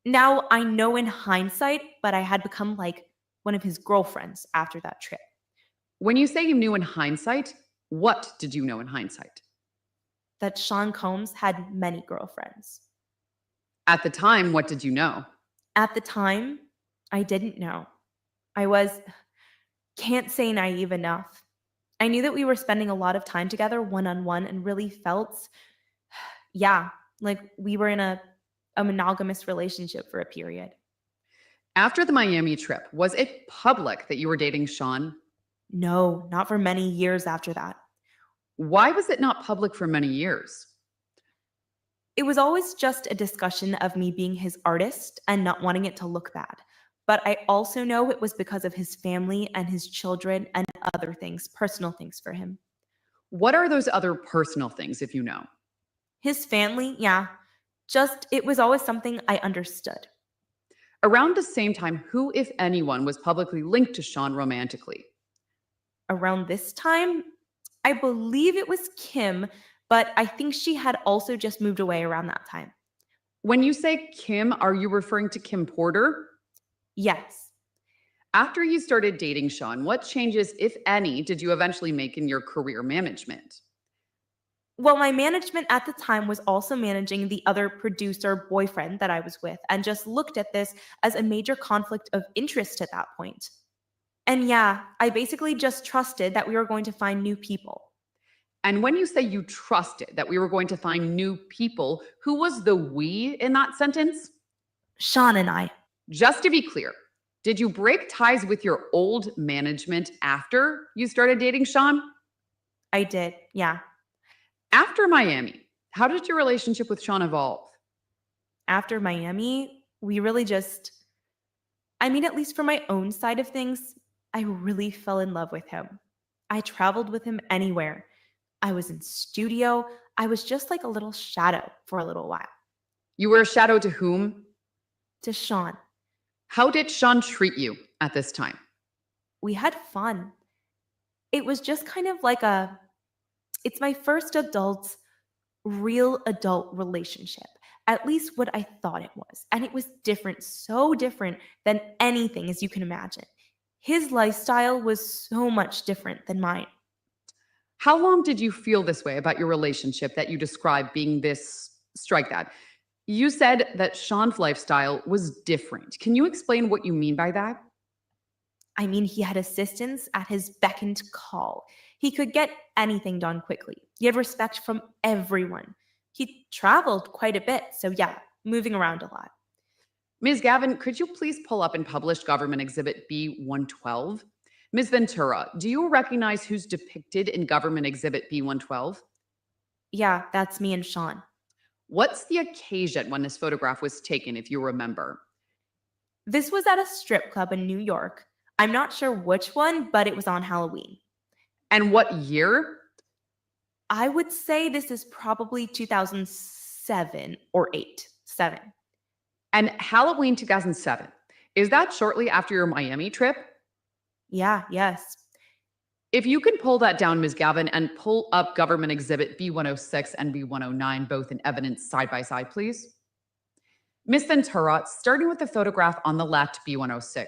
Now, I know in hindsight, but I had become like one of his girlfriends after that trip. When you say you knew in hindsight, what did you know in hindsight? That Sean Combs had many girlfriends. At the time, what did you know? At the time, I didn't know. Can't say naive enough. I knew that we were spending a lot of time together one-on-one and really felt, like we were in a monogamous relationship for a period. After the Miami trip, was it public that you were dating Sean? No, not for many years after that. Why was it not public for many years? It was always just a discussion of me being his artist and not wanting it to look bad. But I also know it was because of his family and his children and other things, personal things for him. What are those other personal things, if you know? His family, yeah. Just, it was always something I understood. Around the same time, who, if anyone, was publicly linked to Sean romantically? Around this time, I believe it was Kim, but I think she had also just moved away around that time. When you say Kim, are you referring to Kim Porter? Yes. After you started dating Sean, what changes, if any, did you eventually make in your career management? Well, my management at the time was also managing the other producer boyfriend that I was with and just looked at this as a major conflict of interest at that point. And yeah, I basically just trusted that we were going to find new people. And when you say you trusted that we were going to find new people, who was the we in that sentence? Sean and I. Just to be clear, did you break ties with your old management after you started dating Sean? I did, yeah. After Miami, how did your relationship with Sean evolve? After Miami, we really just, at least for my own side of things, I really fell in love with him. I traveled with him anywhere. I was in studio. I was just like a little shadow for a little while. You were a shadow to whom? To Sean. How did Sean treat you at this time? We had fun. It was just kind of like it's my first real adult relationship. At least what I thought it was. And it was different, so different than anything as you can imagine. His lifestyle was so much different than mine. How long did you feel this way about your relationship that you described being this, strike that? You said that Sean's lifestyle was different. Can you explain what you mean by that? He had assistance at his beck and call. He could get anything done quickly. He had respect from everyone. He traveled quite a bit, so yeah, moving around a lot. Ms. Gavin, could you please pull up and publish Government Exhibit B112? Ms. Ventura, do you recognize who's depicted in Government Exhibit B112? Yeah, that's me and Sean. What's the occasion when this photograph was taken, if you remember? This was at a strip club in New York. I'm not sure which one, but it was on Halloween. And what year? I would say this is probably 2007 or 8. 7. And Halloween 2007. Is that shortly after your Miami trip? Yeah, yes. If you can pull that down, Ms. Gavin, and pull up Government Exhibit B106 and B109, both in evidence side by side, please. Ms. Ventura, starting with the photograph on the left, B106.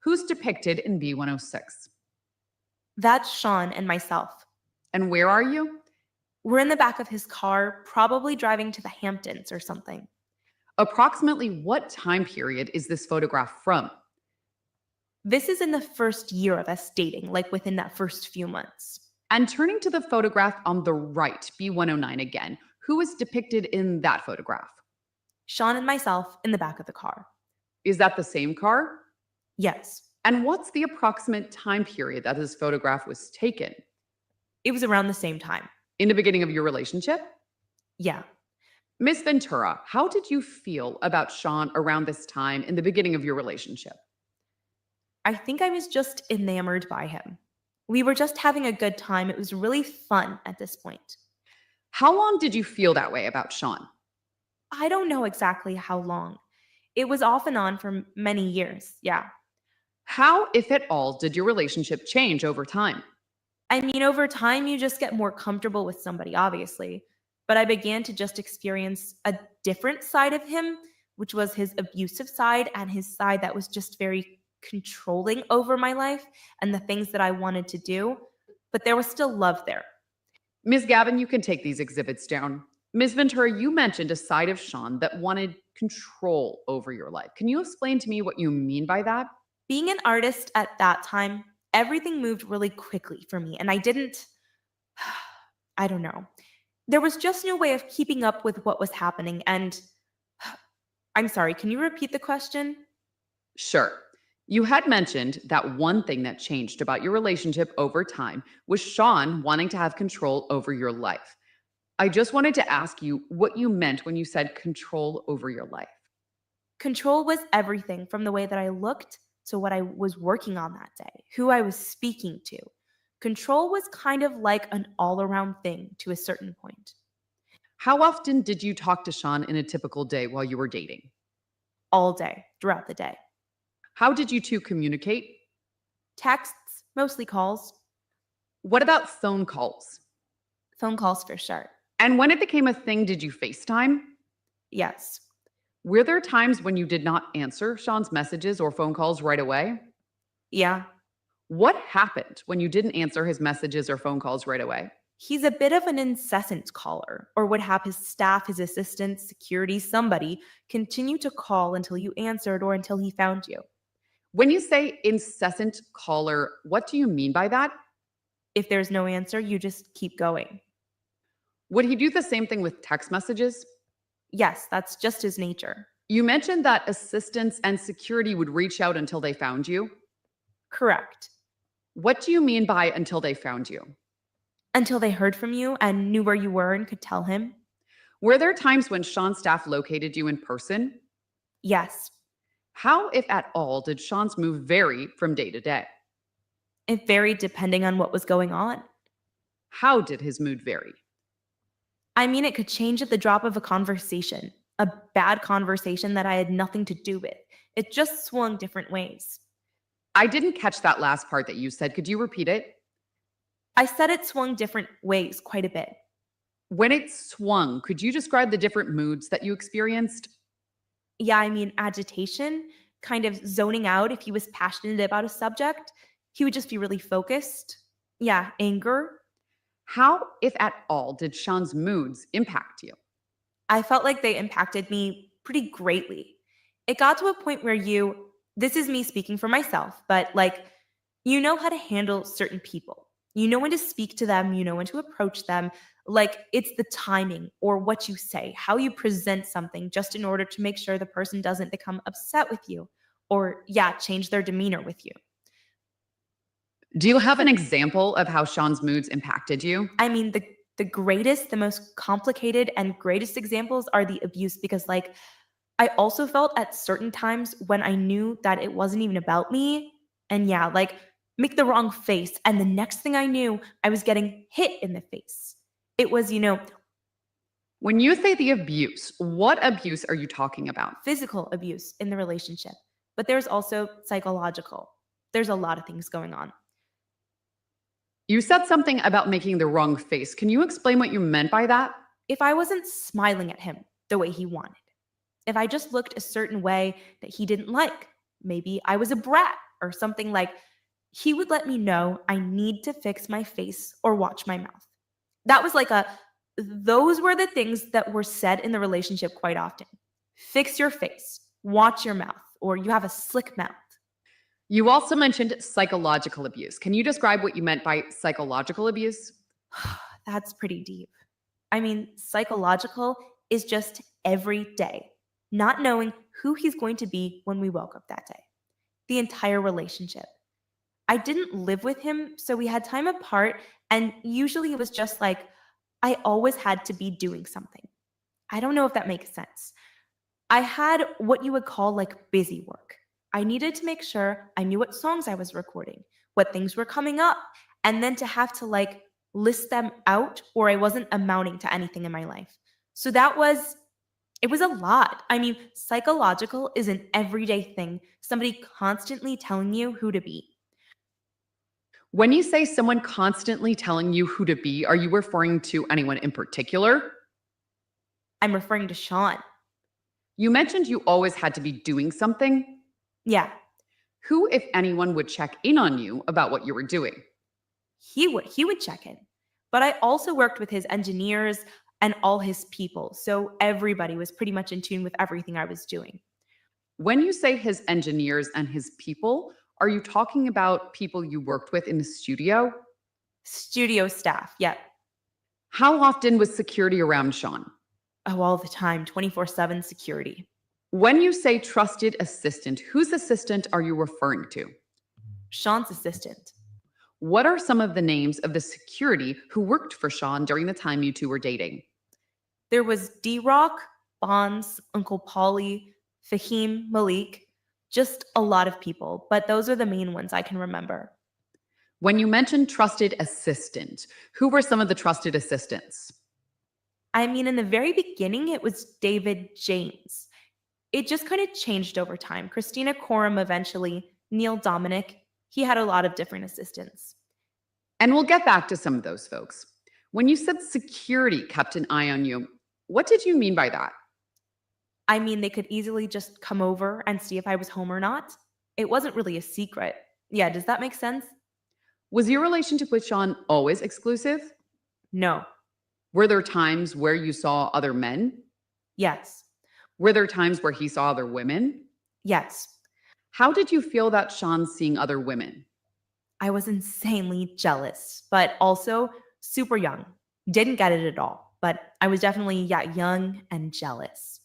Who's depicted in B106? That's Sean and myself. And where are you? We're in the back of his car, probably driving to the Hamptons or something. Approximately what time period is this photograph from? This is in the first year of us dating, like within that first few months. And turning to the photograph on the right, B109 again, who is depicted in that photograph? Sean and myself in the back of the car. Is that the same car? Yes. And what's the approximate time period that this photograph was taken? It was around the same time. In the beginning of your relationship? Yeah. Ms. Ventura, how did you feel about Sean around this time in the beginning of your relationship? I think I was just enamored by him. We were just having a good time. It was really fun at this point. How long did you feel that way about Sean? I don't know exactly how long. It was off and on for many years, yeah. How, if at all, did your relationship change over time? Over time, you just get more comfortable with somebody, obviously. But I began to just experience a different side of him, which was his abusive side and his side that was just very controlling over my life and the things that I wanted to do. But there was still love there. Ms. Gavin, you can take these exhibits down. Ms. Ventura, you mentioned a side of Sean that wanted control over your life. Can you explain to me what you mean by that? Being an artist at that time, everything moved really quickly for me. And I don't know. There was just no way of keeping up with what was happening. And I'm sorry, can you repeat the question? Sure. You had mentioned that one thing that changed about your relationship over time was Sean wanting to have control over your life. I just wanted to ask you what you meant when you said control over your life. Control was everything from the way that I looked to what I was working on that day, who I was speaking to. Control was kind of like an all-around thing to a certain point. How often did you talk to Sean in a typical day while you were dating? All day, throughout the day. How did you two communicate? Texts, mostly calls. What about phone calls? Phone calls for sure. And when it became a thing, did you FaceTime? Yes. Were there times when you did not answer Sean's messages or phone calls right away? Yeah. What happened when you didn't answer his messages or phone calls right away? He's a bit of an incessant caller, or would have his staff, his assistants, security, somebody continue to call until you answered or until he found you. When you say incessant caller, what do you mean by that? If there's no answer, you just keep going. Would he do the same thing with text messages? Yes, that's just his nature. You mentioned that assistants and security would reach out until they found you. Correct. What do you mean by until they found you? Until they heard from you and knew where you were and could tell him. Were there times when Sean's staff located you in person? Yes. How, if at all, did Sean's move vary from day to day? It varied depending on what was going on. How did his mood vary? I mean, it could change at the drop of a conversation, a bad conversation that I had nothing to do with. It just swung different ways. I didn't catch that last part that you said. Could you repeat it? I said it swung different ways quite a bit. When it swung, could you describe the different moods that you experienced? Yeah, I mean, agitation, kind of zoning out if he was passionate about a subject. He would just be really focused. Yeah, anger. How, if at all, did Sean's moods impact you? I felt like they impacted me pretty greatly. It got to a point where this is me speaking for myself, but like, you know how to handle certain people. You know when to speak to them, you know when to approach them. Like, it's the timing or what you say, how you present something just in order to make sure the person doesn't become upset with you or, change their demeanor with you. Do you have an example of how Sean's moods impacted you? I mean, the greatest, the most complicated and greatest examples are the abuse, because like, I also felt at certain times when I knew that it wasn't even about me, and like make the wrong face, and the next thing I knew, I was getting hit in the face. It was, When you say the abuse, what abuse are you talking about? Physical abuse in the relationship, but there's also psychological. There's a lot of things going on. You said something about making the wrong face. Can you explain what you meant by that? If I wasn't smiling at him the way he wanted, if I just looked a certain way that he didn't like, maybe I was a brat or something, like, he would let me know I need to fix my face or watch my mouth. That was like those were the things that were said in the relationship quite often. Fix your face, watch your mouth, or you have a slick mouth. You also mentioned psychological abuse. Can you describe what you meant by psychological abuse? That's pretty deep. I mean, psychological is just every day, not knowing who he's going to be when we woke up that day. The entire relationship. I didn't live with him, so we had time apart, and usually it was just like, I always had to be doing something. I don't know if that makes sense. I had what you would call like busy work. I needed to make sure I knew what songs I was recording, what things were coming up, and then to have to like list them out, or I wasn't amounting to anything in my life. So it was a lot. I mean, psychological is an everyday thing. Somebody constantly telling you who to be. When you say someone constantly telling you who to be, are you referring to anyone in particular? I'm referring to Sean. You mentioned you always had to be doing something. Yeah. Who, if anyone, would check in on you about what you were doing? He would check in. But I also worked with his engineers and all his people. So everybody was pretty much in tune with everything I was doing. When you say his engineers and his people, are you talking about people you worked with in the studio? Studio staff, yeah. How often was security around Sean? Oh, all the time, 24/7 security. When you say trusted assistant, whose assistant are you referring to? Sean's assistant. What are some of the names of the security who worked for Sean during the time you two were dating? There was D-Rock, Bonds, Uncle Paulie, Fahim, Malik, just a lot of people, but those are the main ones I can remember. When you mentioned trusted assistant, who were some of the trusted assistants? I mean, in the very beginning, it was David James. It just kind of changed over time. Christina Coram eventually, Neil Dominic, he had a lot of different assistants. And we'll get back to some of those folks. When you said security kept an eye on you, what did you mean by that? I mean, they could easily just come over and see if I was home or not. It wasn't really a secret. Yeah, does that make sense? Was your relationship with Sean always exclusive? No. Were there times where you saw other men? Yes. Were there times where he saw other women? Yes. How did you feel about Sean seeing other women? I was insanely jealous, but also super young. Didn't get it at all, but I was definitely young and jealous.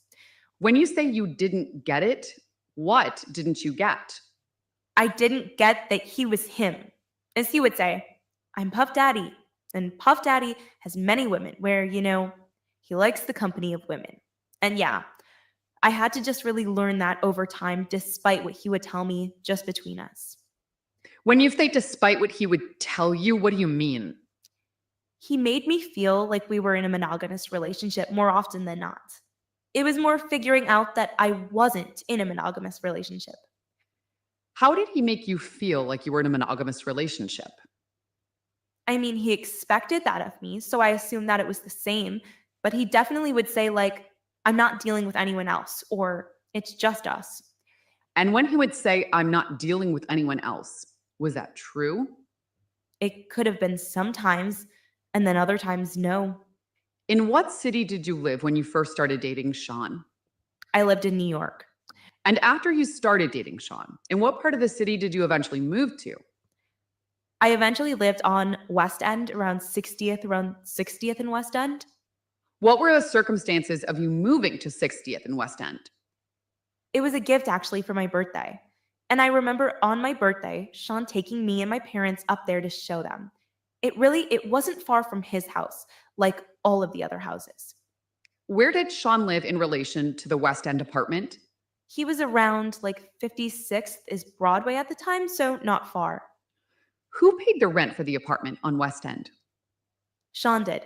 When you say you didn't get it, what didn't you get? I didn't get that he was him. As he would say, I'm Puff Daddy. And Puff Daddy has many women where, he likes the company of women. And yeah, I had to just really learn that over time, despite what he would tell me just between us. When you say despite what he would tell you, what do you mean? He made me feel like we were in a monogamous relationship more often than not. It was more figuring out that I wasn't in a monogamous relationship. How did he make you feel like you were in a monogamous relationship? I mean, he expected that of me, so I assumed that it was the same, but he definitely would say, like, I'm not dealing with anyone else, or it's just us. And when he would say, I'm not dealing with anyone else, was that true? It could have been sometimes, and then other times, no. In what city did you live when you first started dating Sean? I lived in New York. And after you started dating Sean, in what part of the city did you eventually move to? I eventually lived on West End, around 60th and West End. What were the circumstances of you moving to 60th and West End? It was a gift actually for my birthday. And I remember on my birthday, Sean taking me and my parents up there to show them. It wasn't far from his house, like all of the other houses. Where did Sean live in relation to the West End apartment? He was around like 56th is Broadway at the time, so not far. Who paid the rent for the apartment on West End? Sean did.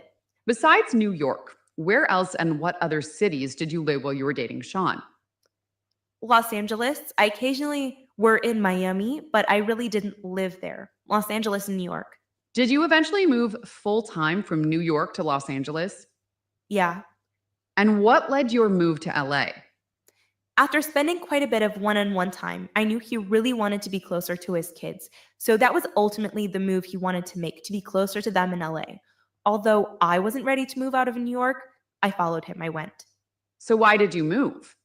Besides New York, where else and what other cities did you live while you were dating Sean? Los Angeles. I occasionally were in Miami, but I really didn't live there. Los Angeles and New York. Did you eventually move full-time from New York to Los Angeles? Yeah. And what led your move to LA? After spending quite a bit of one-on-one time, I knew he really wanted to be closer to his kids. So that was ultimately the move he wanted to make, to be closer to them in LA. Although I wasn't ready to move out of New York, I followed him. I went. So why did you move?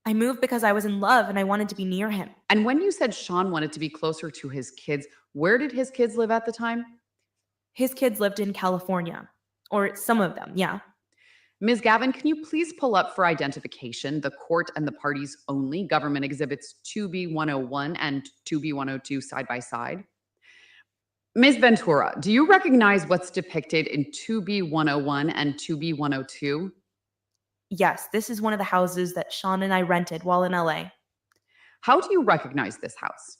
I moved because I was in love and I wanted to be near him. And when you said Sean wanted to be closer to his kids, where did his kids live at the time? His kids lived in California, or some of them, yeah. Ms. Gavin, can you please pull up for identification the court and the parties only government exhibits 2B101 and 2B102 side by side? Ms. Ventura, do you recognize what's depicted in 2B101 and 2B102? Yes, this is one of the houses that Sean and I rented while in LA. How do you recognize this house?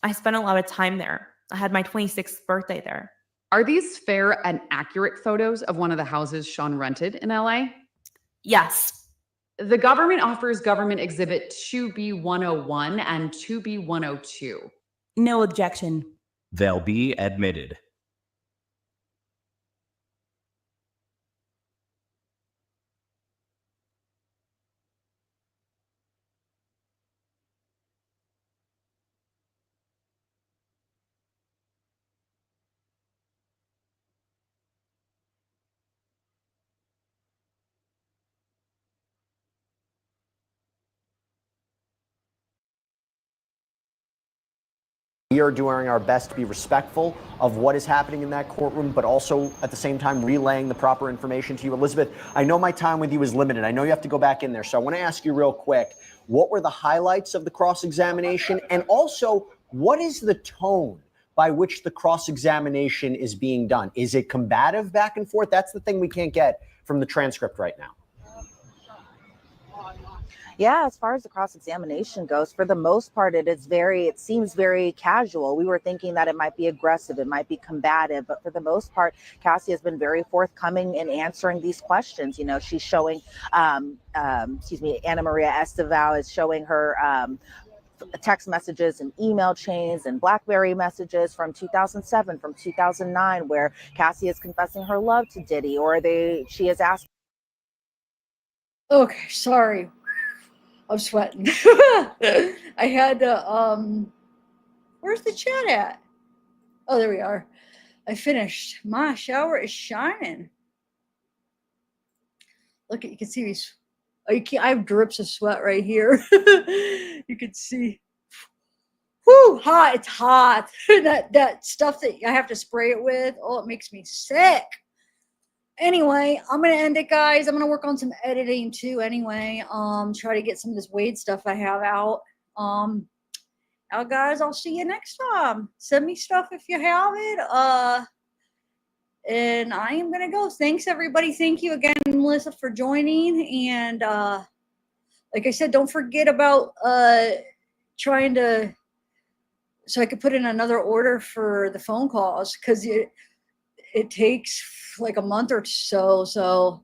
I spent a lot of time there. I had my 26th birthday there. Are these fair and accurate photos of one of the houses Sean rented in LA? Yes. The government offers government exhibit 2B101 and 2B102. No objection. They'll be admitted. We are doing our best to be respectful of what is happening in that courtroom, but also at the same time relaying the proper information to you. Elizabeth, I know my time with you is limited. I know you have to go back in there. So I want to ask you real quick, what were the highlights of the cross-examination? And also, what is the tone by which the cross-examination is being done? Is it combative back and forth? That's the thing we can't get from the transcript right now. Yeah, as far as the cross-examination goes, for the most part, it seems very casual. We were thinking that it might be aggressive, it might be combative, but for the most part, Cassie has been very forthcoming in answering these questions. You know, she's showing, Anna Maria Estevao is showing her text messages and email chains and BlackBerry messages from 2007, from 2009, where Cassie is confessing her love to Diddy, or she is asking. Okay, sorry. I'm sweating. I had to, where's the chat at? Oh, there we are. I finished. My shower is shining. Look, you can see these. Oh, I have drips of sweat right here. You can see. Whoo, hot. It's hot. that stuff that I have to spray it with. Oh, it makes me sick. Anyway, I'm gonna end it, guys. I'm gonna work on some editing too. Anyway, try to get some of this Wade stuff I have out. Now, guys, I'll see you next time. Send me stuff if you have it. And I am gonna go. Thanks, everybody. Thank you again, Melissa, for joining. And like I said, don't forget about trying to, so I could put in another order for the phone calls, because it takes like a month or so. So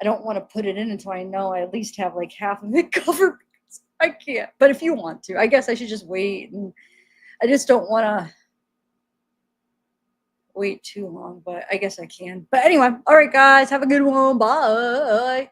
I don't want to put it in until I know I at least have like half of it covered. I can't. But if you want to, I guess I should just wait. And I just don't want to wait too long, but I guess I can. But anyway, all right, guys, have a good one. Bye.